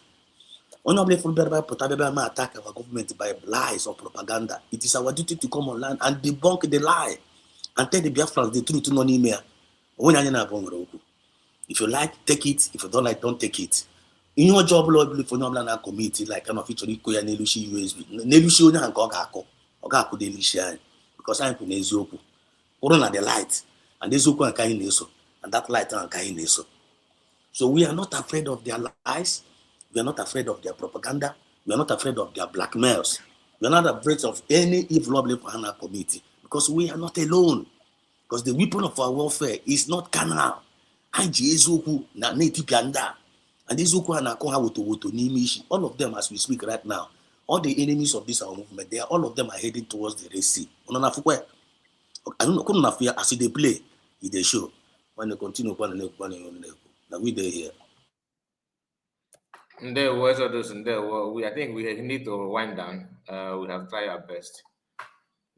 Honorable Fulberg Potabeba attack our government by lies or propaganda. It is our duty to come online and debunk the lie and tell the Biafrans the truth non email. If you like, take it. If you don't like, don't take it. In your job, Lord, for no committee, like I'm a feature Nelushi USB. Nelushi and Gogako, Ogaku Delisha, because I'm Punezoku. Corona the light, and this Zoku and Kaineso, and that light and Kaineso. So we are not afraid of their lies. We are not afraid of their propaganda. We are not afraid of their blackmails. We are not afraid of any evil for HANA committee because we are not alone. Because the weapon of our warfare is not carnal. And Jesuku na native ganda. And this Zuku and Akoha Woto Nimishi, all of them as we speak right now, all the enemies of this our movement, all of them are heading towards the Red Sea. I don't know as they play, they show. When they continue, now we there here. I think we need to wind down. We have tried our best.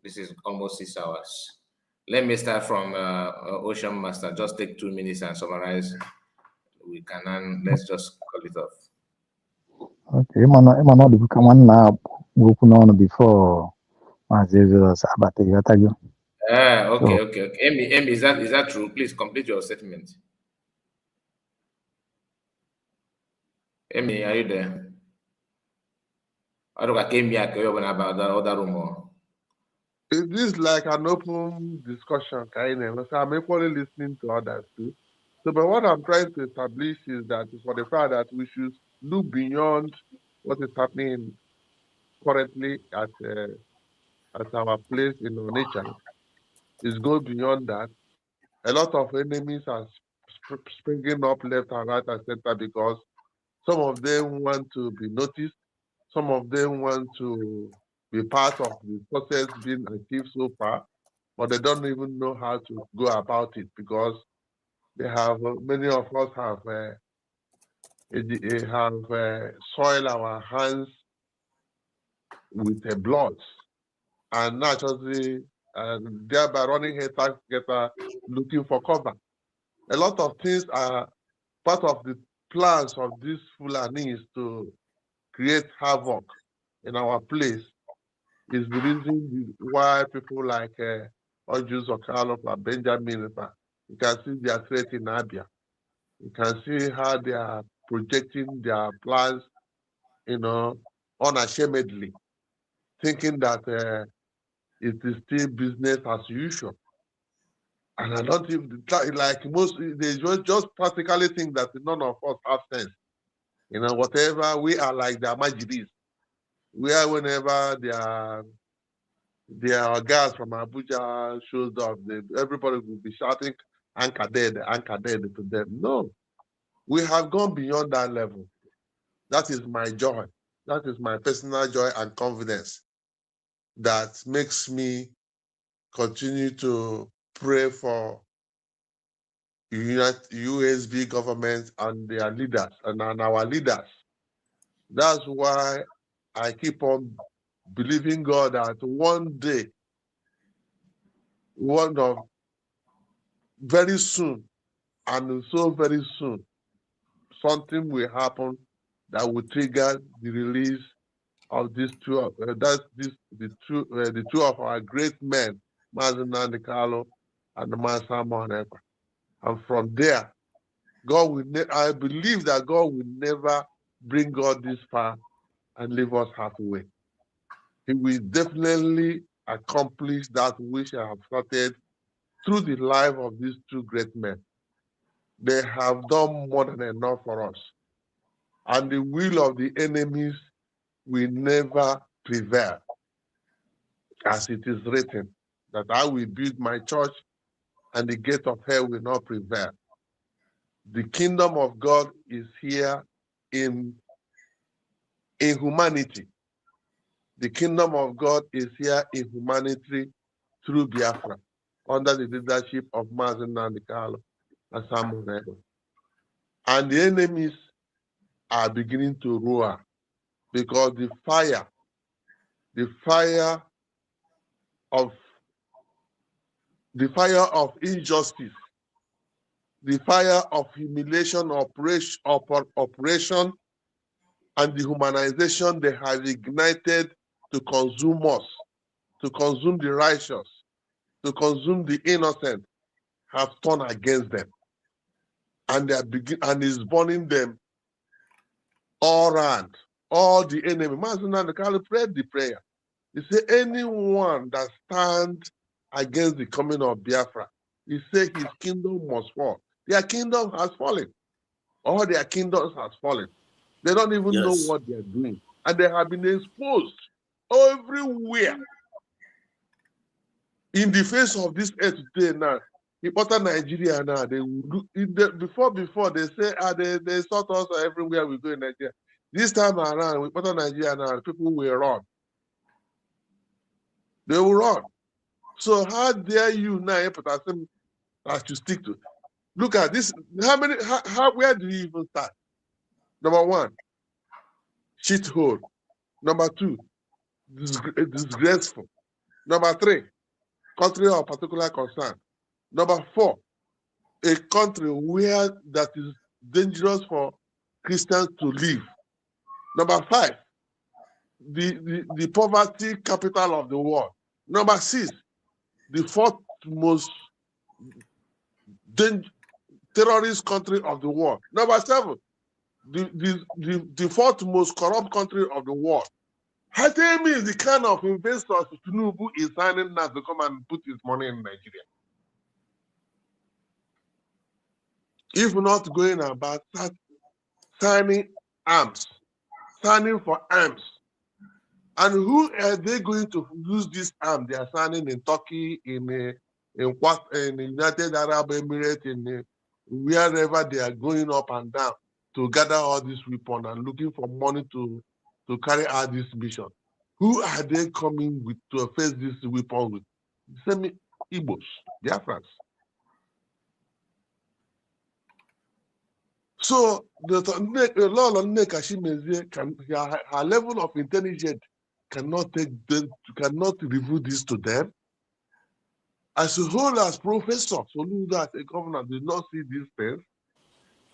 This is almost 6 hours. Let me start from Ocean Master. Just take 2 minutes and summarize. We can, let's just call it off. Okay, I'm not the book one now. Working on before Okay. Amy, is that true? Please complete your statement. Amy, are you there? I don't came here about that other room. Is this like an open discussion, Kaine? So I'm equally listening to others too. So, but what I'm trying to establish is that for the fact that we should look beyond what is happening currently at our place in Onitsha, is go beyond that. A lot of enemies are springing up left and right and center because some of them want to be noticed, some of them want to be part of the process being achieved so far, but they don't even know how to go about it because they have many of us have soiled our hands with blood and naturally and thereby running together looking for cover. A lot of things are part of the plans of these Fulanis to create havoc in our place. Is the reason why people like Ojus Okalo or Benjamin, you can see their threat in Abia. You can see how they are projecting their plans, unashamedly, thinking that it is still business as usual. And I don't even, like most, they just practically think that none of us have sense. Whatever, we are like the Amajiris. We are whenever their guys from Abuja shows up, everybody will be shouting, anchor dead to them. No, we have gone beyond that level. That is my joy. That is my personal joy and confidence that makes me continue to pray for USB government and their leaders and our leaders. That's why I keep on believing God that one day, very soon, and so very soon, something will happen that will trigger the release of these two. The two of our great men, Mazen Nandikalo and Masa Monekwa. And from there, I believe that God will never bring God this far and leave us halfway. He will definitely accomplish that which I have started through the life of these two great men. They have done more than enough for us. And the will of the enemies will never prevail. As it is written, that I will build my church and the gate of hell will not prevail. The kingdom of God is here in humanity. The kingdom of God is here in humanity through Biafra, under the leadership of Mazen Nandikalo and Samuel Nego. And the enemies are beginning to roar because the fire of injustice, the fire of humiliation, oppression, and dehumanization they have ignited to consume us, to consume the righteous, to consume the innocent, have turned against them. And they are and is burning them all around, all the enemy. Mazuna prayed the prayer. He said, anyone that stands against the coming of Biafra, he said his kingdom must fall. Their kingdom has fallen. All their kingdoms has fallen. They don't even know what they are doing. And they have been exposed everywhere. In the face of this earth today now, important Nigeria now, they will look, before they say, they sort us everywhere we go in Nigeria. This time around, important Nigeria now, people will run. They will run. So how dare you now that you stick to? Look at this. Where do you even start? Number one, shithole. Number two, disgraceful. Number three, country of particular concern. Number four, a country where that is dangerous for Christians to live. Number five, the poverty capital of the world. Number six, the fourth most terrorist country of the world. Number seven, the fourth most corrupt country of the world. How tell me the kind of investors Tinubu is signing now to come and put his money in Nigeria? If not going about signing arms, signing for arms. And who are they going to use this arm? They are signing in Turkey, in the United Arab Emirates, in wherever they are going up and down to gather all this weapons and looking for money to carry out this mission. Who are they coming with to face this weapon with? Semi Igbos, Biafrans. So the law on her level of intelligence cannot reveal this to them. As a whole, as professor, Soludo as a governor did not see these things.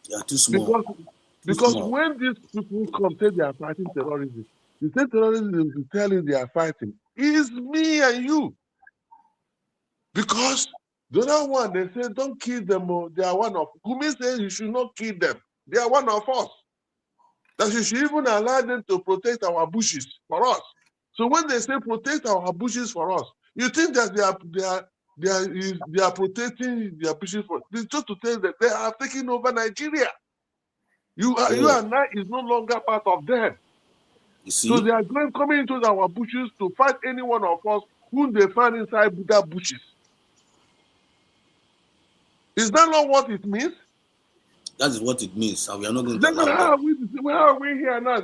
They are too small. Because when these people come say they are fighting terrorism, the same terrorism will be telling they are fighting is me and you. Because the other one, they say, don't kill them. They are one of. Gumi says you should not kill them. They are one of us. That you should even allow them to protect our bushes for us. So when they say protect our bushes for us, you think that they are protecting their bushes for us. It's just to tell that they are taking over Nigeria. You and I is no longer part of them. You see? So they are coming into our bushes to fight any one of us whom they find inside Buddha bushes. Is that not what it means? That is what it means, and we are not going to Then allow them. how are we here now?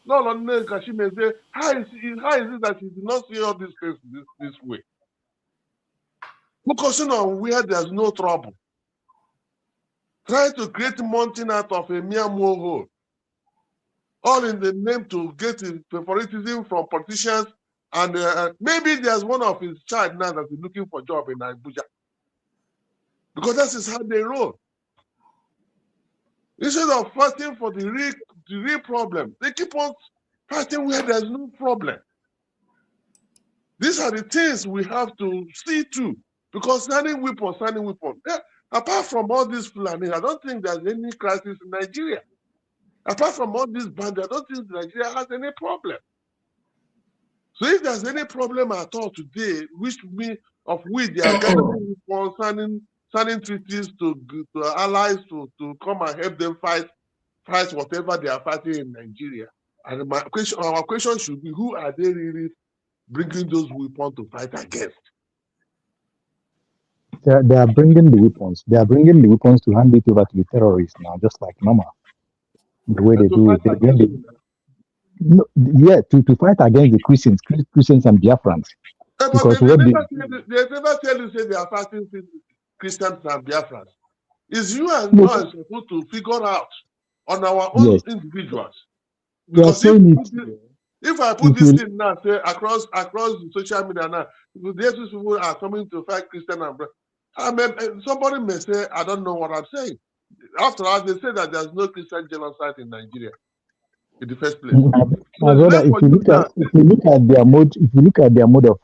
Not on Kashime say, how is it that you did not see all these things this way? Focusing on where there's no trouble. Trying to create a mountain out of a mere molehill. All in the name to get favoritism from politicians. And maybe there's one of his child now that is looking for a job in Abuja. Because that is how they roll. Instead of fighting for the real problem, they keep on fighting where there's no problem. These are the things we have to see to. Because signing weapons. Yeah, apart from all this planning, I don't think there's any crisis in Nigeria. Apart from all this bandit, I don't think Nigeria has any problem. So if there's any problem at all today, which they are gathering weapons, signing treaties to allies to come and help them fight whatever they are fighting in Nigeria. And our question should be, who are they really bringing those weapons to fight against? They are bringing the weapons. They are bringing the weapons to hand it over to the terrorists now, just like normal. The way they do it, they bring it. No, yeah, to fight against the Christians and Biafrans. Because they never tell you say they are fighting Christians and Biafrans. It's you and us supposed to figure out on our own individuals. Because if I put this thing now, say across the social media now, these people are coming to fight Christian and Biafran. I mean, somebody may say, I don't know what I'm saying. After all, they say that there's no Christian genocide in Nigeria in the first place. So My it's brother, left for you now. if you look at their mode, if you look at their mode of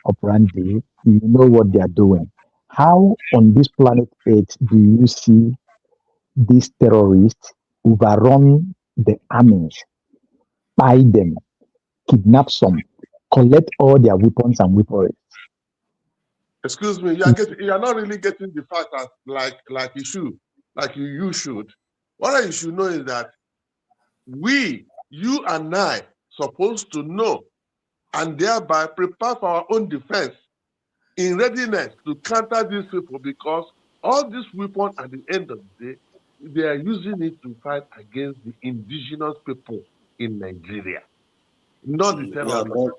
operandi, you know what they are doing. How on this planet Earth do you see these terrorists overrun the armies, buy them, kidnap some, collect all their weapons and weaponry? Excuse me, you are not really getting the fact that like you should, you should. What you should know is that you and I, supposed to know and thereby prepare for our own defense in readiness to counter these people, because all these weapons at the end of the day, they are using it to fight against the indigenous people in Nigeria, not the Yeah, terrorists. bro.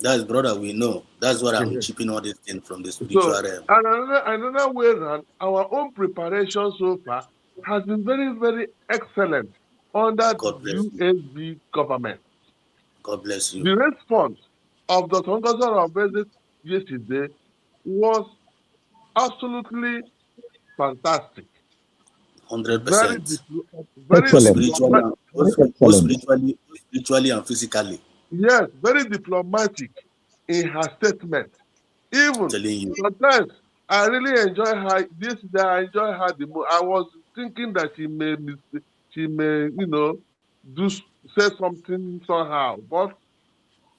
That's brother, we know. That's what I'm chipping all this thing from the spiritual So, realm. and another way around, our own preparation so far has been very, very excellent under the God bless you. USB government. God bless you. The response of the Tongaza of Basic yesterday was absolutely fantastic. 100%. Very Both Excellent. spiritually, diplomatic. both Excellent. spiritually and physically. Yes, very diplomatic in her statement. Even Telling you. sometimes I really enjoy her. This day I enjoy her the most. I was thinking that she may, say something somehow, but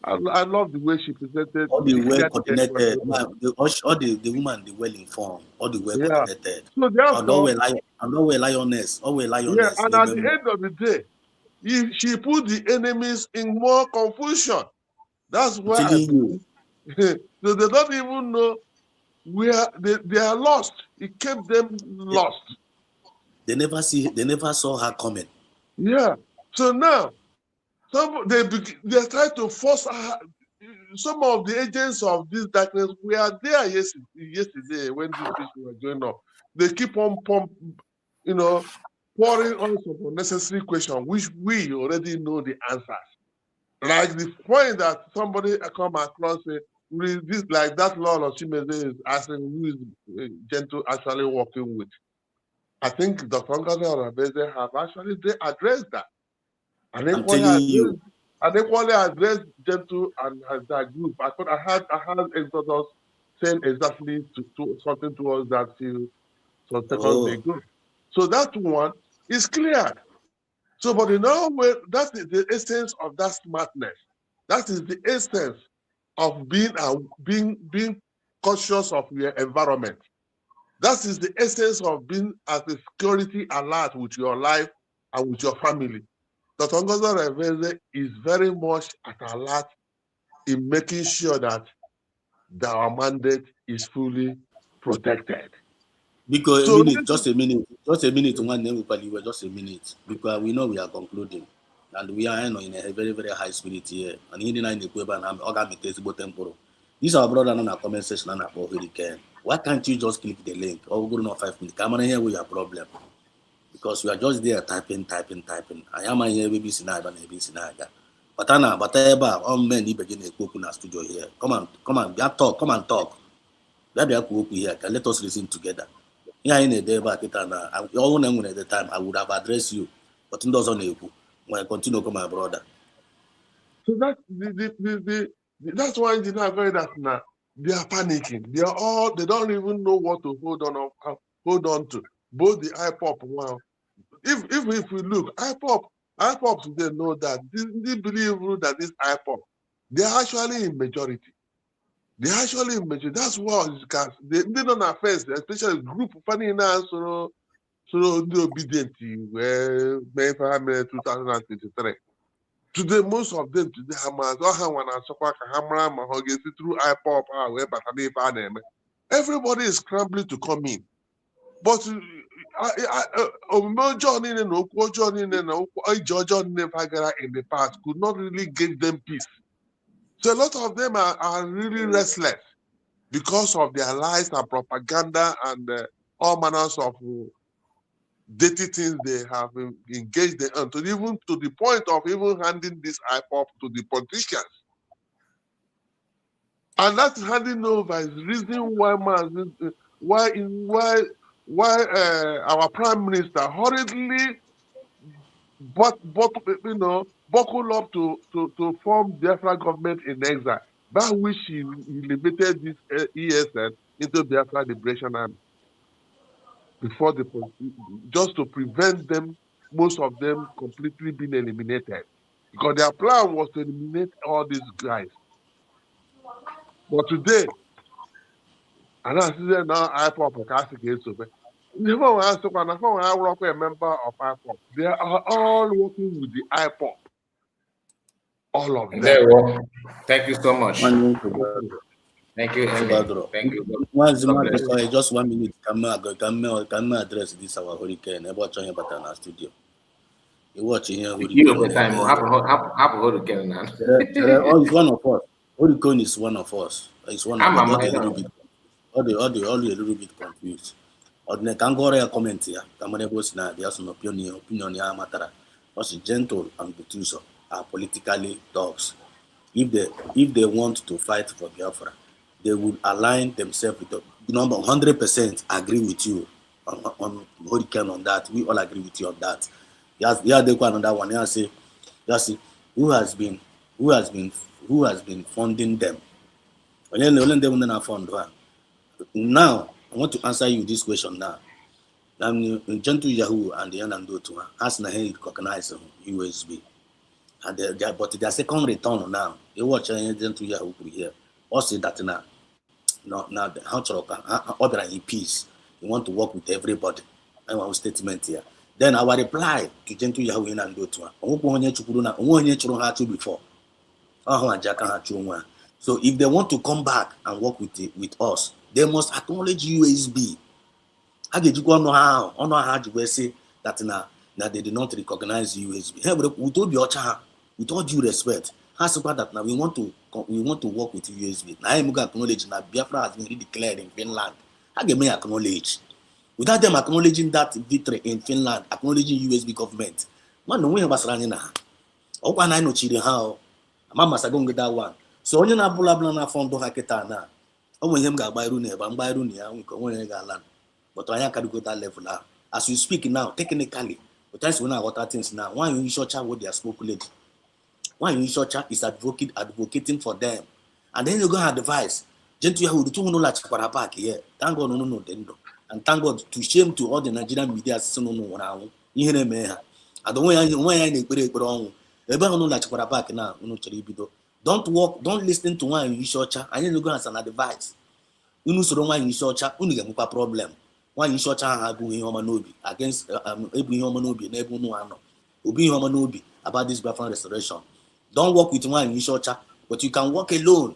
I love the way she presented. All the She well cleared the air for coordinated, everybody. all the woman, the well informed, all the well Yeah. coordinated. So And therefore, always lioness, always yeah, lioness. and at the end of the day, she put the enemies in more confusion. That's I'm why I telling you, believe. So they don't even know where they are lost. It kept them lost. they never saw her coming. Yeah. So now they try to force some of the agents of this darkness. We are there yesterday when these issues were going on. They keep on pouring on some unnecessary questions, which we already know the answers. Like the point that somebody come across this, like that law of Chimeze is asking who is Gentle actually working with. I think Dr. Ngane Orabeze have actually addressed that. And I'm telling you. equally addressed Gentle and that group. I had Exodus saying exactly to something towards that few some seconds ago. So that one is clear. So, but in our way, that is the essence of that smartness. That is the essence of being conscious of your environment. That is the essence of being at a security alert with your life and with your family. Dr. Ngozo Reveze is very much at alert in making sure that our mandate is fully protected. Because So, just a minute, one name will just a minute. Because we know we are concluding. And we are in a very, very high spirit here. And in the equipment, I'm organizing temporal. These are brother on a comment section and about hurricane. Why can't you just click the link or go on 5 minutes? Come on here with your problem. Because we are just there typing. I am here, baby Sinaga, baby Sinaga. But all men need begin a cook in our studio here. Come on, come and talk. Here, let us listen together. Here in a day back at all at the time I would have addressed you, but in those on when I continue with my brother. So that's why they are very that now they are panicking. They don't even know what to hold on to. Both the IPOP one. If we look, IPOP today know that they believe that this IPOP, they are actually in majority. They actually in majority. That's what they don't offense, especially group funny now so the obedient where 2023. Today, most of them today through IPOP everybody is scrambling to come in. But in the past could not really give them peace. So a lot of them are really restless because of their lies and propaganda and all manners of dirty things they have engaged in, and to the point of even handing this IPOP to the politicians. And that handing over is the reason why why our prime minister hurriedly buckle up to form Biafra government in exile, by which he limited this ESN into Biafra Liberation Army before just to prevent them, most of them completely being eliminated. Because their plan was to eliminate all these guys. But today, and I see that now IPOP against a member of IPOP. They are all working with the IPOP. All of them. Very well. Thank you so much. Thank you, Henry. Thank you. Just 1 minute. Can I address this our hurricane? I watch on your studio. You watch here hurricane. Time. Have hurricane now. Oh, it's one of us. Hurricane is one of us. It's one of us. A little bit. All the a little bit confused. Ordinary can go there comment here. Kamane boss na there's an opinion ya matara. Because gentle and Butuso are politically dogs. If they want to fight for Biafra, they will align themselves with the number 100% agree with you on hurricane on that. We all agree with you on that. Yeah, they go another one. Yeah, say who has been funding them? Now I want to answer you this question now. Gentle Yahoo and the Yanandotua has na recognize USB. And but their second return now. You watch Gentle Yahoo here. Also that now how to order in peace. You want to work with everybody. I want a statement here. Then our reply to Gentle Yahoo Yanandotua. Before. So if they want to come back and work with us, they must acknowledge USB. I get you know how you say that now they did not recognize USB. Hey, with all due respect, has about that now we want to work with USB. Now I'm going to acknowledge that Biafra has been declared in Finland. How can me acknowledge? Without them acknowledging that victory in Finland, acknowledging USB government, man, no way was running now. Oh, when I know children how, Mama Sagon get that one. So only na bula na fondo haketa na. Oh, when him got by Rooney, but by Rooney, we can only get land. But I can't go that level now. As we speak now, technically, but that's when I got things now. Why you short with their spoken lady? Why you short is advocating for them, and then you go advise. Gentle who do no like back here. Thank God no dendo. And thank God to shame to all the Nigerian media no now. You hear me? I don't want any wrong. Everyone no like back now. No cheribido. Don't listen to one you short. And then you go as an advice. You know so one you short. You get a problem. One you short have human obi against every human obi and every no obi human obi about this Biafran restoration. Don't work with one you short, but you can work alone.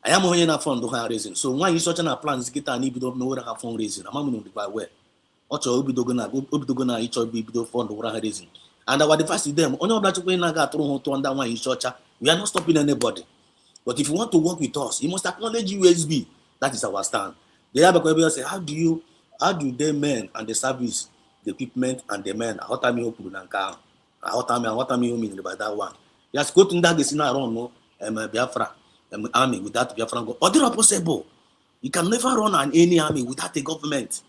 I am only na fund to have reason. So when you short na plans get an ibido no have fundraising. I'm going to buy where. Ocho obido gonna each obido fund to have reason. And our advice to them, only that you na got through to under one you short. We are not stopping anybody. But if you want to work with us, you must acknowledge USB. That is our stand. They have a question say, how do they men and the service, the equipment and the men, what time you put on car, what time you mean by that one? Just go to that gesina around no Biafra army without Biafra go. Or they're possible. You can never run any army without a government.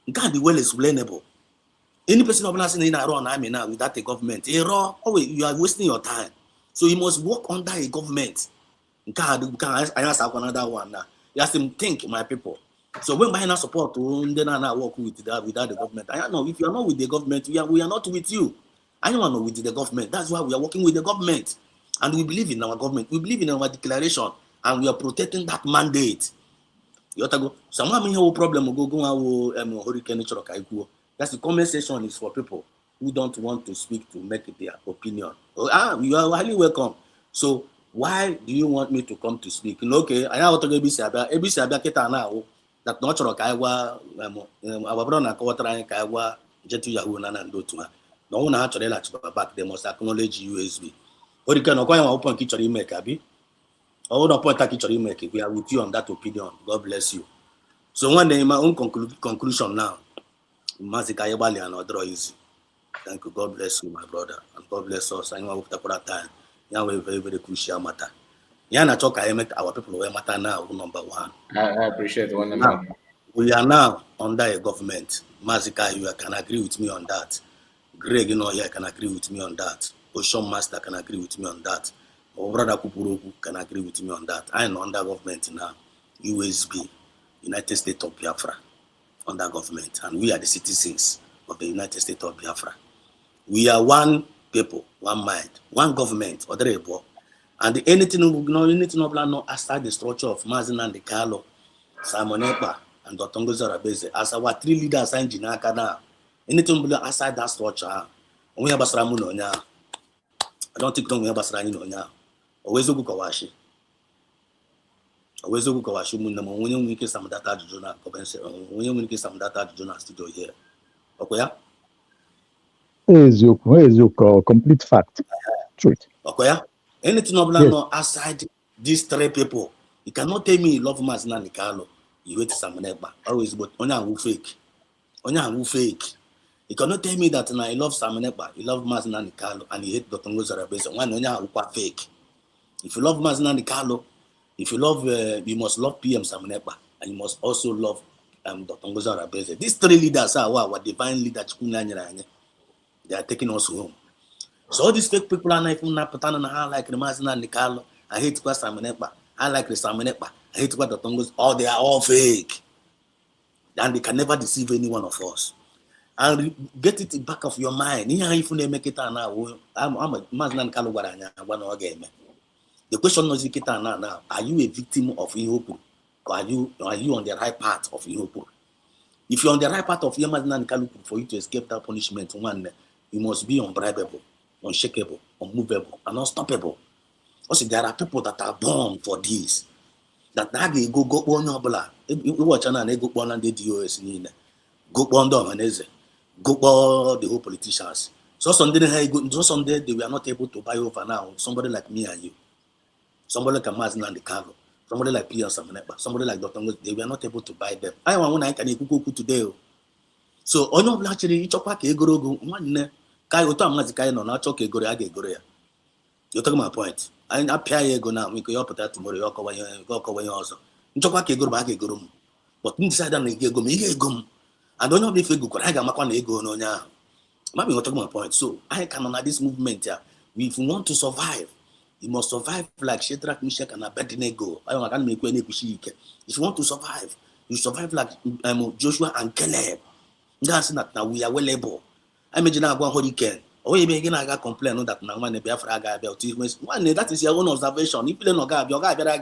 It can't be well explainable. Any person of us in a run army now without a government, you are wasting your time. So you must work under a government. I ask another one now. You have to think, my people. So when I support, then I work without the government. I know if you are not with the government, we are not with you. I don't know with the government. That's why we are working with the government, and we believe in our government. We believe in our declaration, and we are protecting that mandate. You have to go. Someone may have a problem. Go hurricane. That's the comment section is for people who don't want to speak to make their opinion. You are highly welcome. So why do you want me to come to speak? Okay, I have to go ABC now. That not sure our brother na kawatara kaiwa Gentle Yahoo and to her. No one actually like back, they must acknowledge USB. Or you can acquire open kitchen make abi. Or no point kitchen make. We are with you on that opinion. God bless you. So one day in my own conclusion now, Mazika Yabali and draw easy. Thank you. God bless you, my brother, and God bless us. I know after that time, yeah, we very, very crucial matter. Yeah, I talk I make our people where matter now number one. I appreciate one number. We are now under a government. Mazika, you can agree with me on that. Greg, here can agree with me on that. Ocean Master can agree with me on that. Our brother Kupuroku can agree with me on that. I am under government now. USB, United States of Biafra, under government. And we are the citizens of the United States of Biafra. We are one people, one mind, one government, and anything outside the structure of Mazin and the Carlo, Simon Ekpa, and Dotongo Zarabeze, as our three leaders in Jinaka now, anything outside that structure, we have Basramunonya. I don't think we have Basraninonya. Always go Kawashi. Always go Kawashi Munamo, when you get some data to Jonah, when you get some data to Jonah studio here. Okay? Is your complete fact? Truth. Okay? Anything outside these three people, you cannot tell me you love Mazina Nikalo. You hate Samaneba. Always, but Onya who fake. Onya who fake. You cannot tell me that I love Samaneba, you love Mazina Nikalo, and you hate Dotongo Zarabesa. One Onya who fake. If you love Mazina Nikalo, if you love, you must love PM Samaneba, and you must also love Dotongo Zarabesa. These three leaders are our divine leaders. They are taking us home. So all these fake people are not even pretending I like the Mazina Nikalo. I hate Samaneba. I like the Samaneba. I hate the Tongos. Oh, they are all fake. And they can never deceive any one of us. And get it back of your mind. If you make it now, I'm a Mazina Nikalo. The question is, now, are you a victim of Ihopu? Or are you on the right path of Ihopu? If you're on the right path of Mazina Nikalo, for you to escape that punishment, one, you must be unbribable, unshakable, unmovable, and unstoppable. Also, there are people that are born for this. That they go on Nobla. You watch and they go on and the DOS in go on Domanese, go on the whole politicians. So someday they were not able to buy over now. Somebody like me and you, somebody like Mazin and the Carlo, somebody like Pierre Samanepa, somebody like Dr. They were not able to buy them. I want one I can go today. So on your actually each of a go one Kai Otamazikai no not choke Gorea. You're talking my point. I appear go now, we could put that tomorrow, go away also. But inside them, go me gum. I don't know if you go, I got my ego no now. Maybe you're talking my point. So I can on this movement here. If you want to survive, you must survive like Shadrach, Meshach, and Abednego. I don't make any pushike. If you want to survive, you survive like Joshua and Caleb. That's not now we are well able. I imagine I go on hurricane. Oh, you begin I got complain that now one Biafra guy about one that is your own observation. If you don't know your guy better.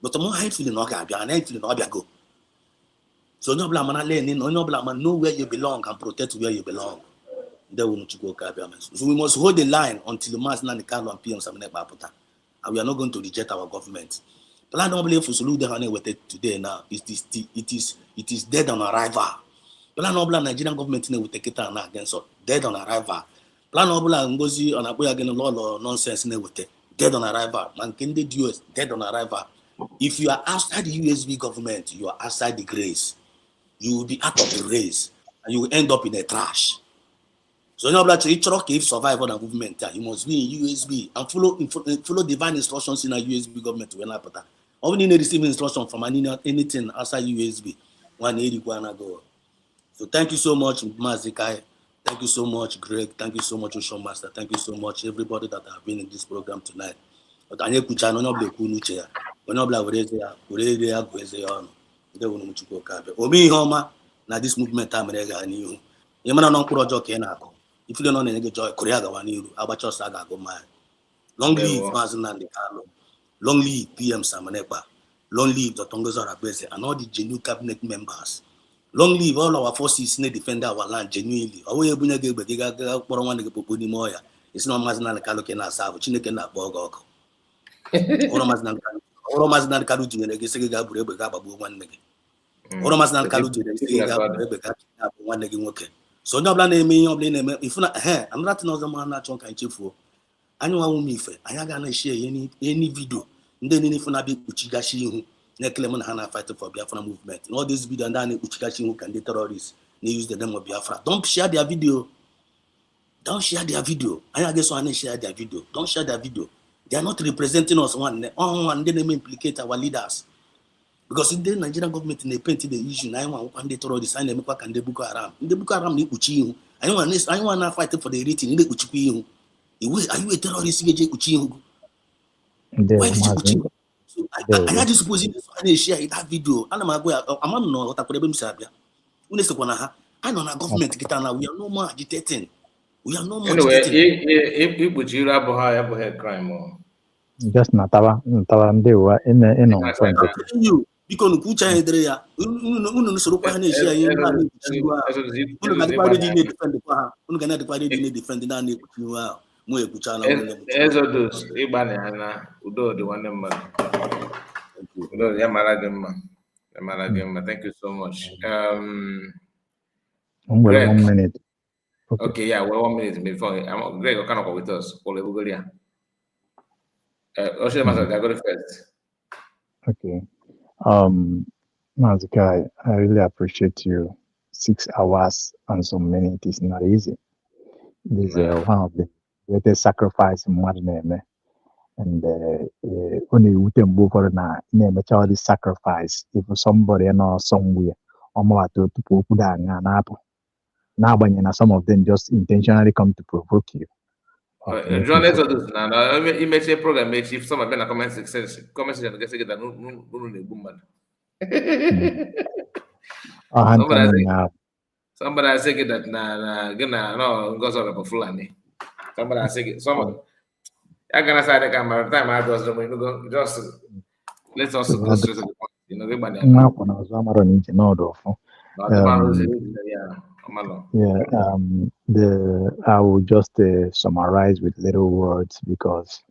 But the more I feel no guy, and I feel no go. So no blame man learning, no blame know where you belong and protect where you belong. They will not go So we must hold the line until the mass and the Carlo and PM Samene Baputa. And we are not going to reject our government. But I don't believe for Soludo with it today now. It is dead on arrival. Plan Obla Nigerian government will take it against us. Dead on arrival. Plan Obla Ngozi on Abuya again law or nonsense with it. Dead on arrival. Man Kende US dead on arrival. If you are outside the USB government, you are outside the grace. You will be out of the race and you will end up in the trash. So you know if survive on a movement, you must be in USB and follow divine instructions in a USB government when I put that. Only need receive instruction from anything outside USB. One go. So thank you so much, Mazikai. Thank you so much, Greg. Thank you so much, Ocean Master. Thank you so much, everybody that have been in this program tonight. But I need to know the Kunuche. When I'm like, Omi Homa, now this movement time and you. You may not project Kenako. If you don't know any joy, Korea, Abacho Saga go mine. Long live Mazin and the Carlo. Long live PM Samanepa. Long live the Tongoza Rabese and all the genuine cabinet members. Long live all our forces in defend our land genuinely. It's not Mazin and the Carlo can serve, Chineke na Bogok. Or Mazin and Kaluji and the Gesiga Gabu one nigga. Or Mazin and Kaluji, one nigga. So no blame me, if not, I'm not another man that you can chief. I know I won't be fair. I ain't gonna share any video. And then if I be Uchigashi, Nekleman Hana fighting for Biafra movement. And all this video and then Uchigashi who can be terrorists. They use the name of Biafra. Don't share their video. Don't share their video. I guess I share their video. Don't share their video. They are not representing us one. And then they implicate our leaders. Because in the Nigerian government in the painting the issue, I want one day to design them and the Boko Haram. In the Boko Haram, they put you. I want to fight for the rating in the Kuchi. Are you a terrorist? Why did you put you? So I had to suppose I share that video. And I'm going to know what I could have been. I know our government get now. We are no more agitating. We are no more agitating. If you put you up, have a crime more. Just natawa ndewa ino point. You because kucha hedrea unu soro kwa na share yin na ni kuchiwa unu ga dikwa ready ni defend kwa ha unu ga na dikwa ready ni defend na ni kuchiwa mu e kucha na unu Exodus igbani ana udo the one man. Udo ya malagema. Thank you so much. Greg. 1 minute. Okay, yeah, well, 1 minute before Greg can go with us. Ocean Master, I go first. Okay. Mazikai, I really appreciate you. 6 hours and some minutes is not easy. This is one of the greatest sacrifice in modern name. And only we can move for now. Name all this sacrifice. If somebody know somewhere, or to put down an apple. Now, when some of them just intentionally come to provoke you. John Exodus, now, you make a program, make if some of them comment section, that no somebody I say that no goes on for Fulani. Somebody I say someone I can say the camera time I just let's also go straight to the point. You know, I will just summarize with little words because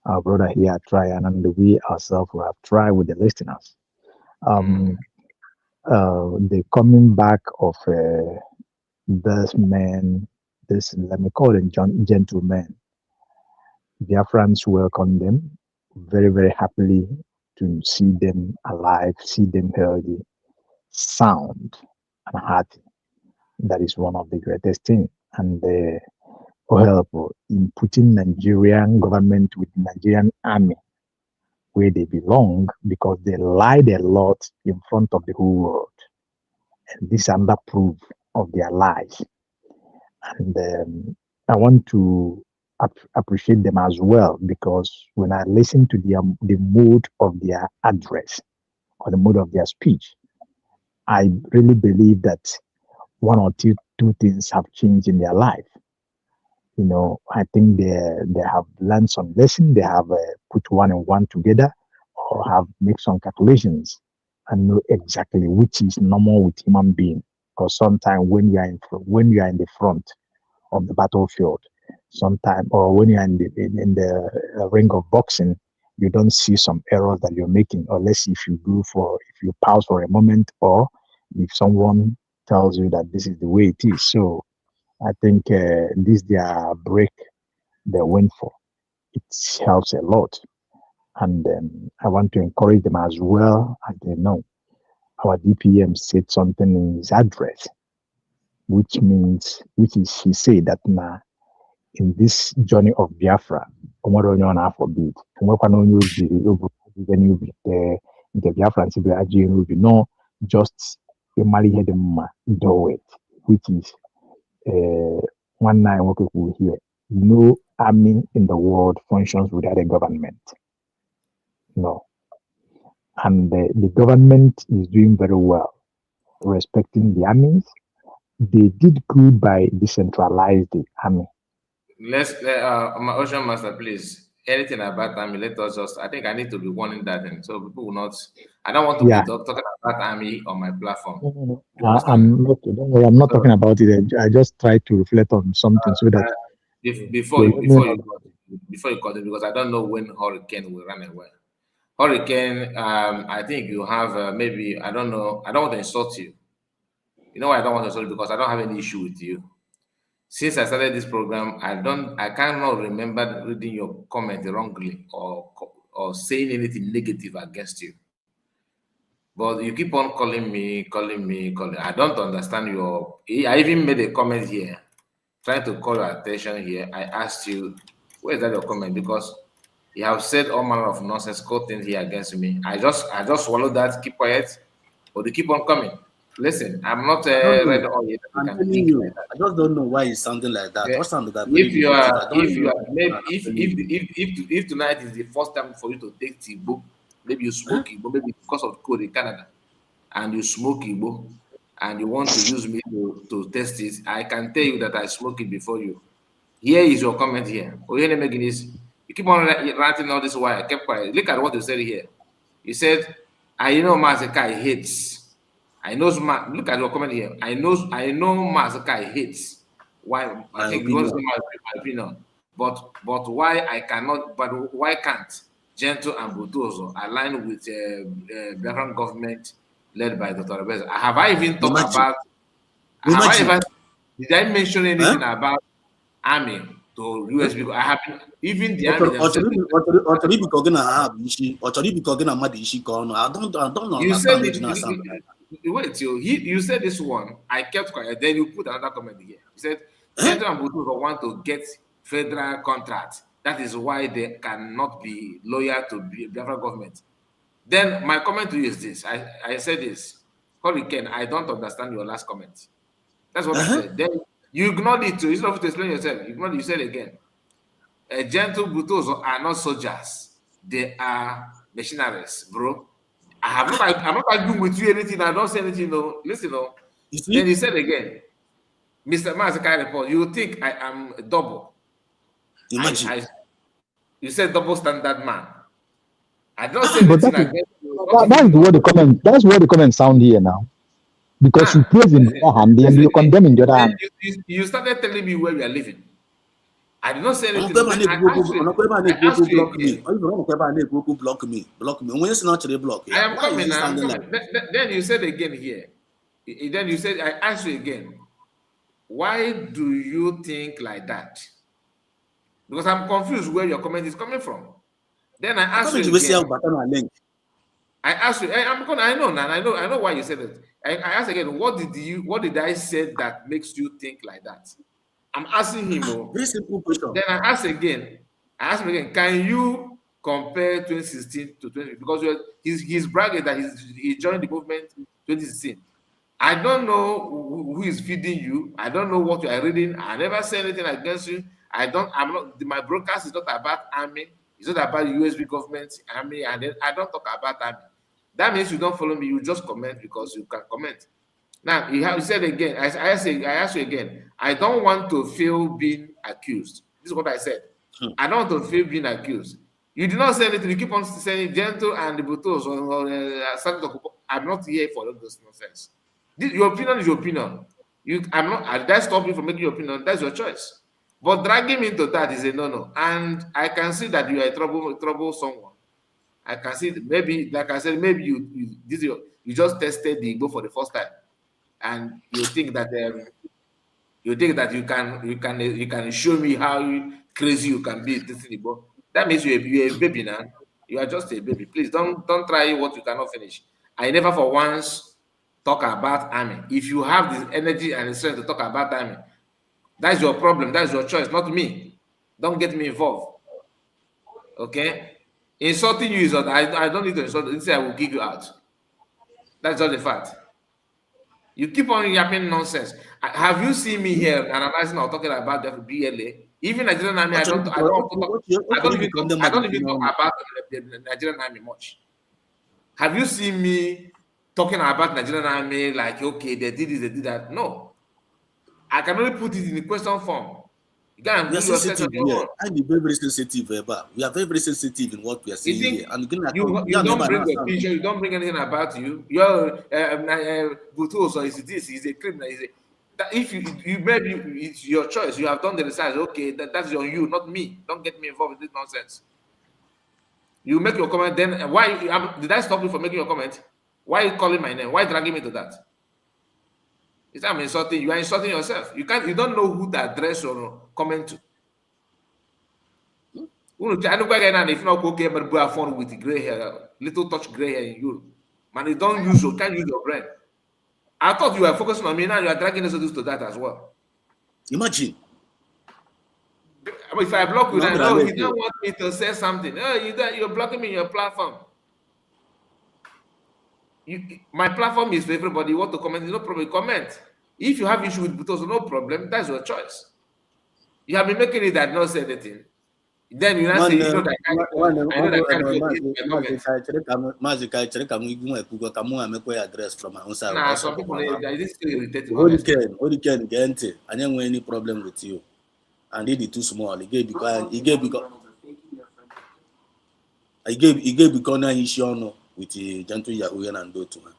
our brother here tried and we ourselves have tried with the listeners. The coming back of this man, this let me call them gentlemen. Biafrans welcome them very, very happily to see them alive, see them healthy, sound, and hearty. That is one of the greatest things. And help in putting Nigerian government with Nigerian army where they belong because they lied a lot in front of the whole world. And this is another proof of their lies. And I want to appreciate them as well because when I listen to the mood of their address or the mood of their speech, I really believe that one or two things have changed in their life. You know, I think they have learned some lessons. They have put one and one together, or have made some calculations and know exactly which is normal with human being. Because sometimes when you are in the front of the battlefield, sometimes or when you are in the ring of boxing, you don't see some errors that you're making, unless if you pause for a moment, or if someone tells you that this is the way it is. So I think this their break they went for. It helps a lot. And I want to encourage them as well. As they know, our DPM said something in his address, he said that now in this journey of Biafra, the Biafra no just do it, which is one night what we hear. No army in the world functions without a government. No. And the government is doing very well, respecting the armies. They did good by decentralizing the army. Let's, my Ocean Master, please. Anything about army, let us just. I think I need to be warning that, and so people will not. I don't want to be talking about army on my platform. No. I'm not. Don't worry, I'm not talking about it. I just try to reflect on something so that before you continue, because I don't know when hurricane will run away. Hurricane, I think you have maybe, I don't know. I don't want to insult you. You know why I don't want to insult you? Because I don't have any issue with you. Since I started this program, I cannot remember reading your comment wrongly or saying anything negative against you. But you keep on calling me. I don't understand I even made a comment here, trying to call your attention here. I asked you, where is that your comment? Because He have said all manner of nonsensical things here against me. I just swallow that, keep quiet, or they keep on coming. Listen, I'm not I don't ready know. or yet you I'm can telling think like you, that. I just don't know why he's sounding like that. Okay? What sound that very If you negative? are, I don't if you know. are, maybe I'm if telling if you. if tonight is the first time for you to take Igbo, maybe you smoke Igbo, maybe because of code in Canada, and you smoke Igbo, and you want to use me to test it, I can tell you that I smoke it before you. Here is your comment here. You keep on writing all this while I kept quiet. Look at what you said here. You said, I know Mazakai hates. Look at your comment here. I know Mazakai hates. Why? I My think you want to opinion. say my opinion. But why I cannot, but why can't Gentle and Butozo align with Biafran government led by Dr. Abeza? Have I even talked Imagine. about, have I Imagine. ever, did I mention Huh? anything about army to US people? I have even the army themselves. Ọ chọrọ ibikọ gị na ha bụ isi, ọ chọrọ ibikọ gị na mmadụ isi ka ọnụ. I don't You said understand it. what you sound like. Wait, you said this one. I kept quiet. Then you put another comment here. You said Huh? General and Butuzo want to get federal contract. That is why they cannot be loyal to the Biafra government. Then my comment to you is this. I said this. Hurricane, I don't understand your last comment. That's what I said. Then you ignored it too. Instead of to explain yourself, you ignored it. You said again. Gentle Butozo are not soldiers. They are missionaries, bro. I'm not arguing with you anything. I don't say anything. No, listen, no. Then he said again, Mr. Mazakai report. You think I am a double? Imagine. You said double standard man. I don't say anything against you. That's what the comment. That's what the comment sound here now. Because you praise in the other hand and you condemn in the other hand. You started telling me where we are living. I did not say anything. Block me. When it's not to block, I am coming. Then you said again here. Then you said, I asked you again, why do you think like that? Because I'm confused where your comment is coming from. Then I asked you again. I asked you, I know why you said it. I asked again, what did I say that makes you think like that? I'm asking him. Very simple question. Then I asked him again, can you compare 2016 to 20? Because he's bragging that he joined the movement 2016. I don't know who is feeding you. I don't know what you are reading. I never say anything against you. My broadcast is not about army. It's not about USB government, army, and then I don't talk about army. That means you don't follow me. You just comment because you can comment. Now, you said again, I asked you again, I don't want to feel being accused. This is what I said. I don't want to feel being accused. You did not say anything. You keep on saying Gentle and the Butos or I'm not here for those nonsense. Your opinion is your opinion. That stop you from making your opinion. That's your choice. But dragging me into that is a no-no. And I can see that you are a trouble someone. I can see maybe, like I said, maybe you just tested the Igbo for the first time, and you think that you can show me how crazy you can be this Igbo. That means you're a baby now. You are just a baby. Please don't try what you cannot finish. I never for once talk about army. If you have the energy and the strength to talk about army, that's your problem. That's your choice, not me. Don't get me involved. Okay? Insulting you is not, I don't need to insult you. I will give you out. That's just the fact. You keep on yapping nonsense. Have you seen me here analyzing or talking about the BLA? Even Nigerian army, I don't even talk about the Nigerian army much. Have you seen me talking about Nigerian army like, okay, they did this, they did that? No. I can only put it in the question form. We are sensitive here. I'm very sensitive. We are very sensitive in what we are saying here. And you don't bring a picture. You don't bring anything about you. Your Butoso is this. He's a criminal. If you maybe it's your choice. You have done the research. Okay, that's on you, not me. Don't get me involved in this nonsense. You make your comment. Then why did I stop you from making your comment? Why are you calling my name? Why dragging me to that? It's I'm insulting you. Are insulting yourself. You don't know who to address or comment to. I know if not okay, but go phone with gray hair, little touch gray hair in you. Man, you can't use your brain. I thought you were focusing on me. Now you are dragging us to that as well. Imagine. If I block you, Not then gonna no, make you you. don't want me to say something. Oh, you're blocking me in your platform. My platform is for everybody. You want to comment? No problem. Comment. If you have issue with Butoso, no problem. That's your choice. You have been making it that not say anything. Then you not say, you know that I know that can't be my comment. Address from my own side. Nah, Also, some people they just feel irritating, honestly. Hurricane, Gente, I didn't any problem with you. And it is too small. He gave because an issue with the gentle Yahoo and do to me.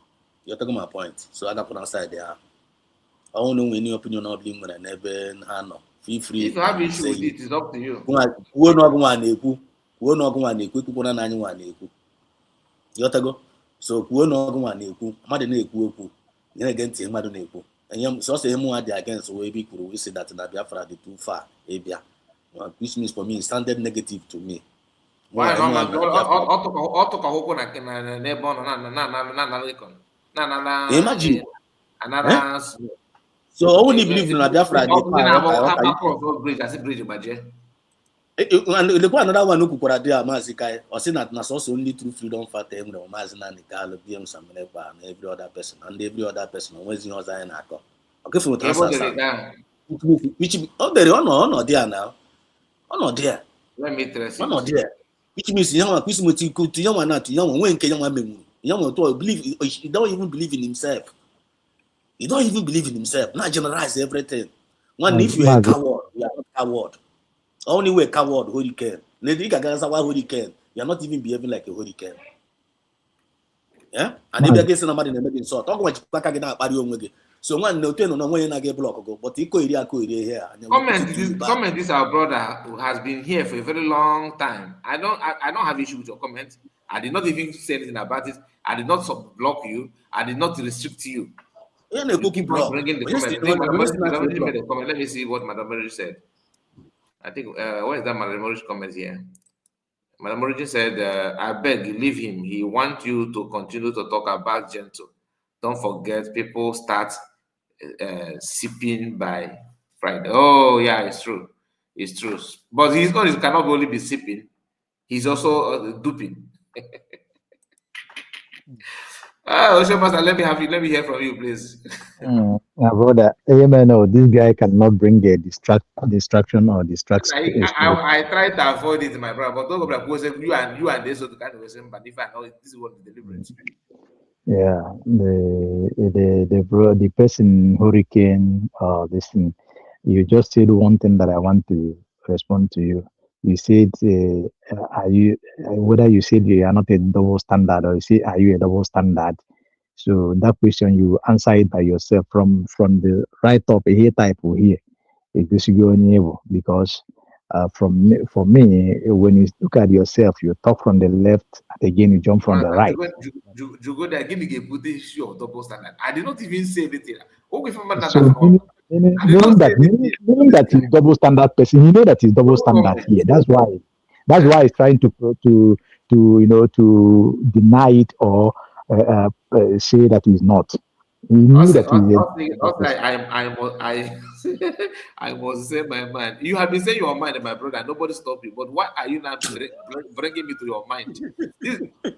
You're talking my point. So I got put aside there. I don't know any opinion of him when I never had. Feel free If you have and issue say with it, it's up to you. Kuo no ọgụ nwa na-ekwu ekwukwu na anyị nwa na-ekwu ịghọtago so kwuo na ọgụ nwa na-ekwu mmadụ na-ekwu okwu ya na-ege ntị mmadụ na-ekwu sọsọ ihe mụnwa dị against wee ebe kwuru isi that na Biafra dị too far ịbịa which means for me it sounded negative to me. Why not? Ọ tụkọ ụkwụ n'ebe ọ nọ imagine so I wouldn't believe in Biafra dị far. lekwa another one kwukwara dị Maazị Kai ọ sị na sọsọ ndị True Freedom Fighter nwere Maazị Nnamdi Kanu BM Saminekpa na every other person and every other person onwezi ihe ọzọ anyị na-akọ ọkefụ ọ dere ọnọdụ ya na ọnọdụ ya which means yanwa kwesịrị iko tu yanwa na tu yanwa nwe nke yanwa menwu yanwa to believe he don't even believe in himself. He don't even believe in himself. Not generalize everything. One, if you're a coward, you are not coward. Only way coward hurricane. Lady Gagasawa hurricane. You are not even behaving like a hurricane. Yeah? And if you get somebody in the middle sort, talk about back again at Pario. So one no ten no way na get block go, but equal area here. Comment this our brother who has been here for a very long time. I don't have issue with your comment. I did not even say anything about it. I did not block you. I did not restrict you. You keep on bringing the comment. Let me see what Madam Mary said. I think what is that Madam Mary's comment here? Madam Mary said, I beg you, leave him. He wants you to continue to talk about Gentle. Don't forget, people start sipping by Friday. Oh, yeah, it's true. It's true. But he cannot only be sipping, he's also duping. Master, let me hear from you, please. Brother, this guy cannot bring a distraction or distract. I try to avoid it, my brother, but don't go back. You and this other kind of person, but if I know this is what is deliberate. Yeah, the person hurricane this thing. You just said one thing that I want to respond to you. You said, are you whether you said you are not a double standard or you say are you a double standard? So that question you answer it by yourself from the right up here type here. Because for me, when you look at yourself, you talk from the left, again you jump from the right. I did not even say anything. So meaning that he's double standard person. You know that he's double standard here. That's why he's trying to deny it or say that he's not. He knew that I must say my mind. You have been saying your mind, my brother. Nobody stopped you. But why are you not bringing me to your mind?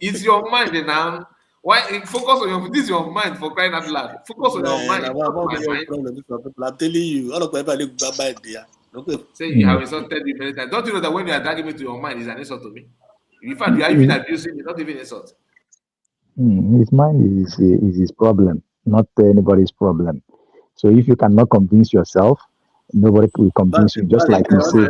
It's your mind now. Why focus on this is your mind for crying out loud? Focus on your mind. I'm telling you, all of my say you have insulted me many times. Don't you know that when you are dragging me to your mind, it's an insult to me? In fact, you are even abusing me, not even insult. His mind is his problem, not anybody's problem. So if you cannot convince yourself, nobody will convince you. Just like you said.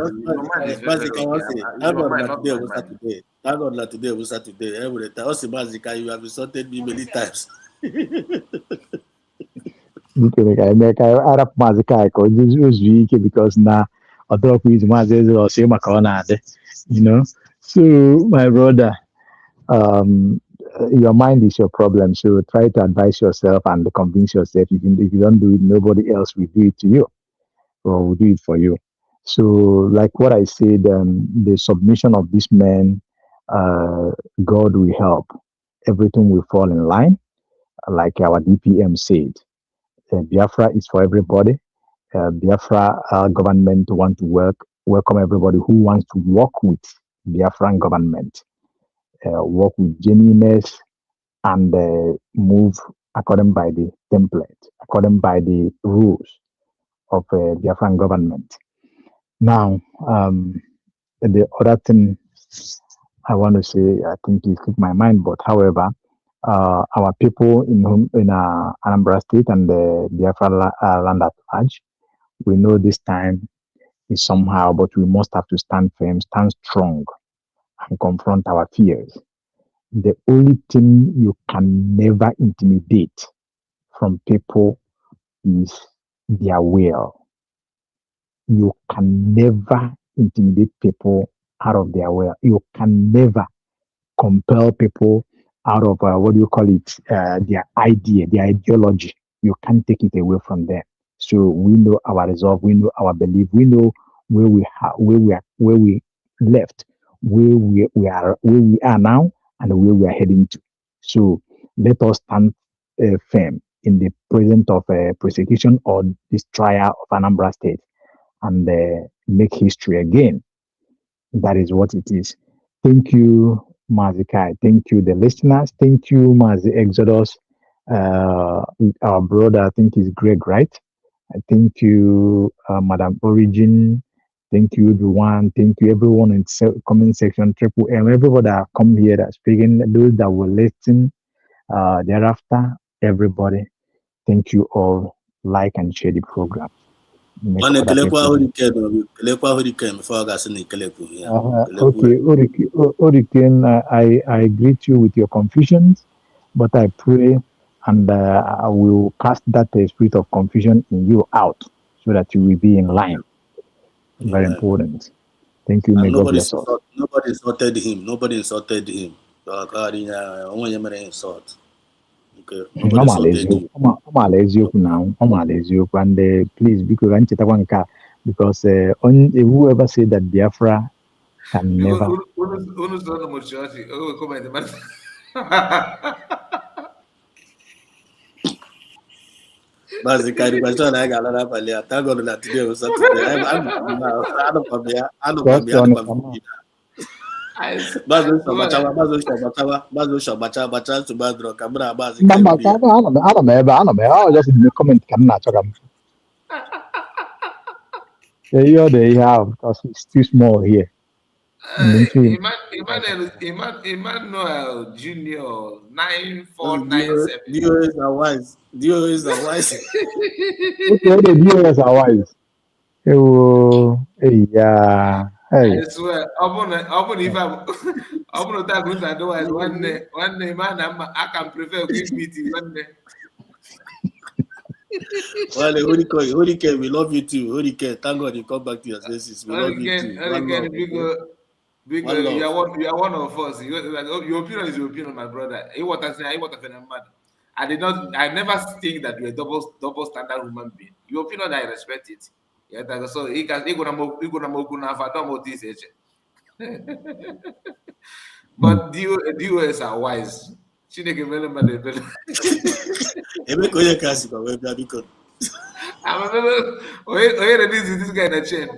Thank God that today was Saturday. Every time, also Mazika, you have insulted me many times. Because now other people So my brother, your mind is your problem. So try to advise yourself and convince yourself. If you don't do it, nobody else will do it to you or will do it for you. So like what I said, the submission of this man, God will help. Everything will fall in line, like our DPM said. Biafra is for everybody. Biafra government want to work welcome everybody who wants to work with Biafran government, work with genuineness, and move according by the template, according by the rules of Biafran government. Now, the other thing I want to say, I think it slipped my mind, but however, our people in Anambra State and the Biafra land at large, we know this time is somehow, but we must have to stand firm, stand strong, and confront our fears. The only thing you can never intimidate from people is their will. You can never intimidate people out of their will. You can never compel people out of their idea, their ideology. You can't take it away from them. So we know our resolve, we know our belief, we know where we left, where we are now, and where we are heading to. So let us stand firm in the presence of prosecution or this trial of Anambra State and make history again. That is what it is. Thank you, Mazikai. Thank you, the listeners. Thank you, Mazi Exodus. Our brother, I think is Greg, right? Thank you, Madam Origin. Thank you, everyone. Thank you, everyone in comment section, Triple M. Everybody that come here that speaking, those that will listen thereafter, everybody. Thank you all. Like and share the program. Okay, Hurricane, I greet you with your confusions, but I pray and I will cast that spirit of confusion in you out so that you will be in line. Very important. Thank you. May God bless us. Nobody insulted him. Nobody insulted him. Insult. Okay. And please, because whoever said that Biafra can never. Basically, I got a palia. Thank God that today was Saturday. They have because it's too small here. Emmanuel Junior 9497. DOS are wise. DOS are wise. Okay, the DOS are wise. Hey, I swear, if I'm otherwise one day, man, I can prefer good meeting one day. Well, Hurricane, we love you too. Hurricane, thank God you come back to your senses. We love you too. Because you are one of us. Your opinion is your opinion, my brother. I never think that you're a double standard human being. Your opinion, I respect it. Yeah, so he but DOS are wise. Chineke mele mmadụ ebele. Emeka onye ka asị kwa wee bịa biko. Onye release this guy na chain.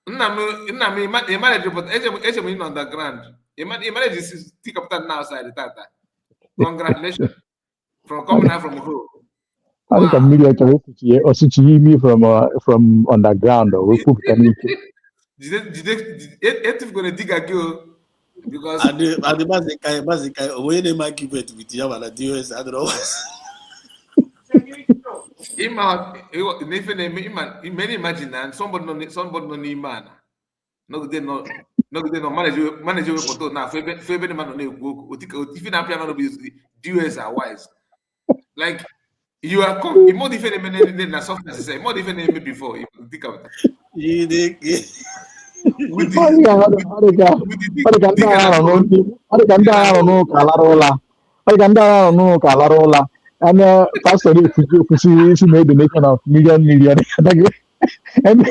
Nna m manage report eche m in underground. Manage is stick up that now outside the tata. Congratulations from coming out from home. I think I'm really actually me from underground or we put If gonna dig a girl because the Mazikai when they might give it with Yamana DOS, I don't know. Many imagine and somebody no need man. No manage your photo now. Favorite man on if you not piano be DOS are wise. Like you are more different than software say more different than me before. If you think of that. And pastor if made the nation of million and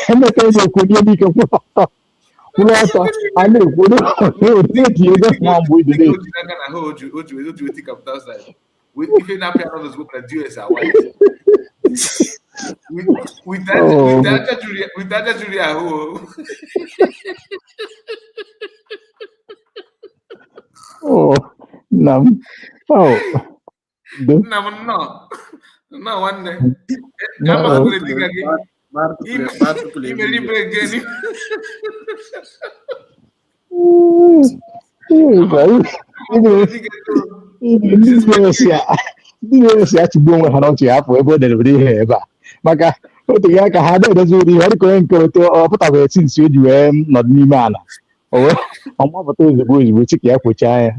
with that Julia who. Oh, nam. Oh, No, one day. I'm no. going to dig again. Email again. Ndị si achịgbu onwe ha n'ọchị hapụ ebe o dere ihe ebe a maka otu ya ka ha na-edozi ụdị ihe dịka onye nke otu ọ pụtabeghị eti nsi o ji wee nọdụ n'ime ala ọmapụta ozugbo chi ka ya kwochaa ya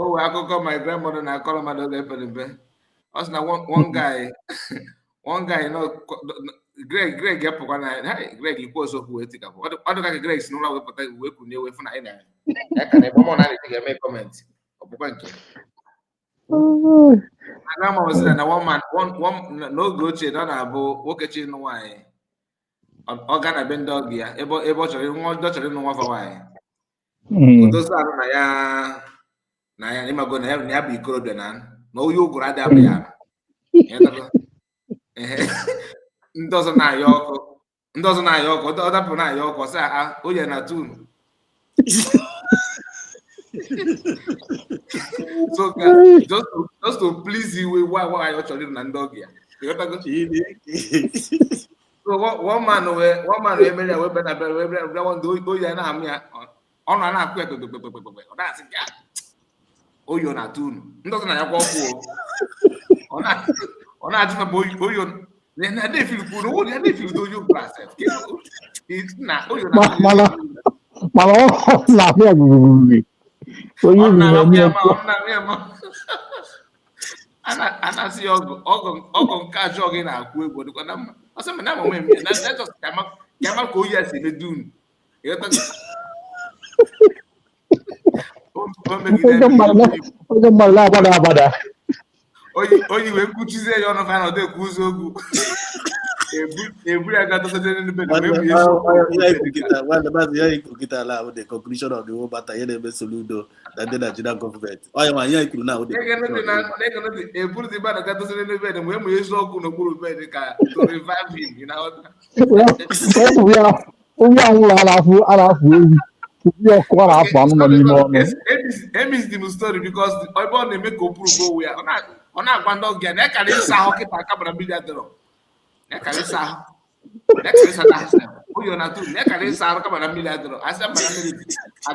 Oh, I go call my grandmother and I call my daughter. Also, now one guy, you know, Greg, get for hey, Greg, you pose up with it. Other guy, Greg, no longer put that we could never find it. I can never make comments. My grandma was saying, one no go to don't walk at you no why. Organ been dog here, able to one daughter no one for why. Those are na ya ima go na ya bi koro de nan na o yo gura da ba ya ndozo na yoko oda po na yoko sa o ye na tun so just to please you why you actually na dog ya so one man we me we be na we want do ya na am ya ono na akwa o da si ya oyo na tunu ndozo na yakwa ku ona ati fa oyo na dey feel ku no dey feel do you process na oyo na mala la me agugugu oyo ni ana si ogo nka jogi na akwu egbo dikwa na mma asa me na mo me na just kama ko yes me dun e ta oge mmadụ abada oyi wee kwuchizie ya ọnụ fa na ọdọ ekwuzi okwu eburu ya gata sote n'ebe the conclusion of the whole matter here in Soludo that the Nigerian government. I am here now. Eburu the bad gata sote n'ebe na mwe mwe eziokwu n'okpuru bed ka to revive him, you know. Onye anwụrụ alafu ewi Emis the story because Oibon they make Opuru go where on a Gwando again. I can't say how keep a camera media door. I can't say how. Next is a who you're not doing. I can't say how camera media door. I said, I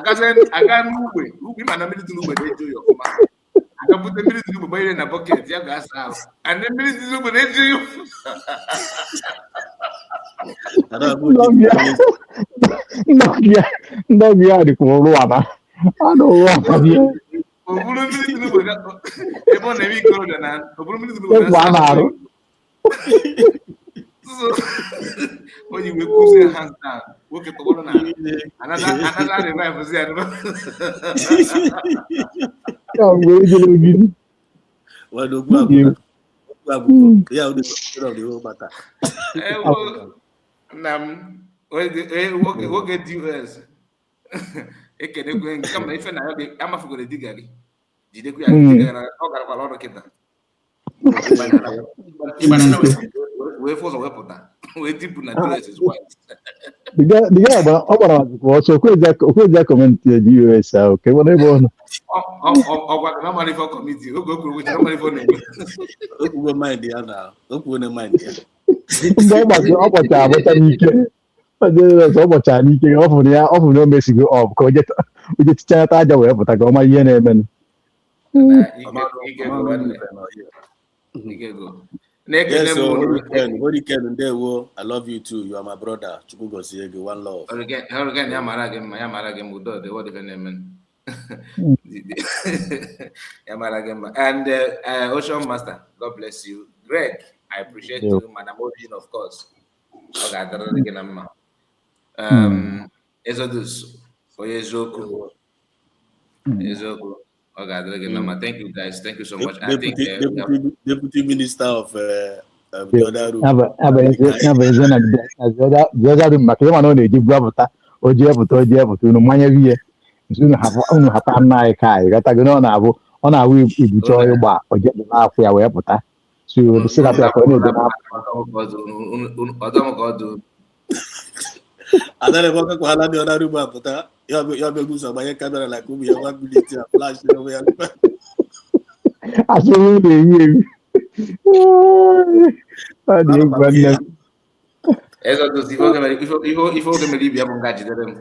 got no way. Who be my minute to know where they do your command. I can put the minute to buy in a bucket. Yeah, gas out. And the minute to know where they do you. Ndọgị ya dị ka ụrụ ana a na ụrụ abalị egwu a na-arụ when you will push your hands down, work at the one another revive was there. Well, the whole matter. What get US? It can come if I'm a for the digger. Did you digger? A lot of kids. We force a weapon. We deep in the US is white. The guy, also, who is that comment the US? Okay, whatever. What normally for committee? Who go with normally for name? Who mind the other? Who no mind the ụbọchị anyị ike ọ bụ na o mesigo ọ bụ ka o jetichata aja wee pụta ka ọma ihe na-eme I love you too. You are my brother. One love. And Ocean Master, God bless you. Greg, I appreciate you, Madam Origin, of course. Exodus, Ezoku. Thank you guys. Thank you so much. Deputy Minister of the other room maka ịma na ọ na-eji bụapụta o ji epụta unu mmanya biya unu hapa nna ka anyị gatago na ọ na-awụ ibucha ịgba ojedị na-akwụ ya wee pụta so sịrapụ ya ka ọ na-ede Adare boka kwa hala ni ona ruba puta. Ya be gusa ba ya kamera la kubi ya 1 minute ya flash no ya. asị onye na-eyi ọ dị egwu nne m. Eso tu si ifo que me libia mon gaji dedem.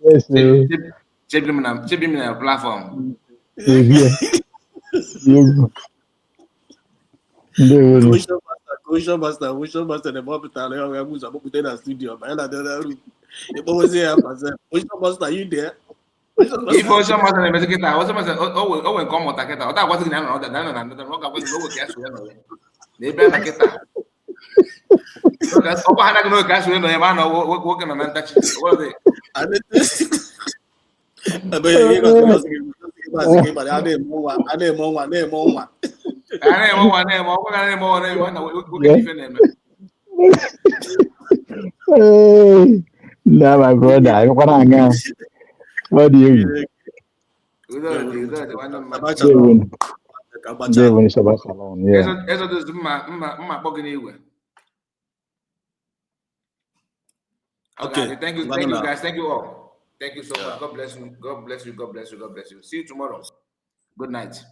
Yes, Chebi na platform. Evie. Egwu. Ndewo. Motion master the hospital ya gusa bo put na studio ba na the room. E bo we say ya pase. Motion master you there? Ifo show master na me kita. O master o wen come ota kita. Ota kwasi na no ka kwasi no ke asu no. Na ebe na kita. O ba na no ka asu no ya ma no wo ke na ntachi. What they? Abe ye go say ba ade mo wa. Nah, my brother, what I got? What do you? Devon is about salon. Yeah. Eso is ma igwe. Okay, thank you guys. Thank you all. Thank you so much. God bless you. See you tomorrow. Good night.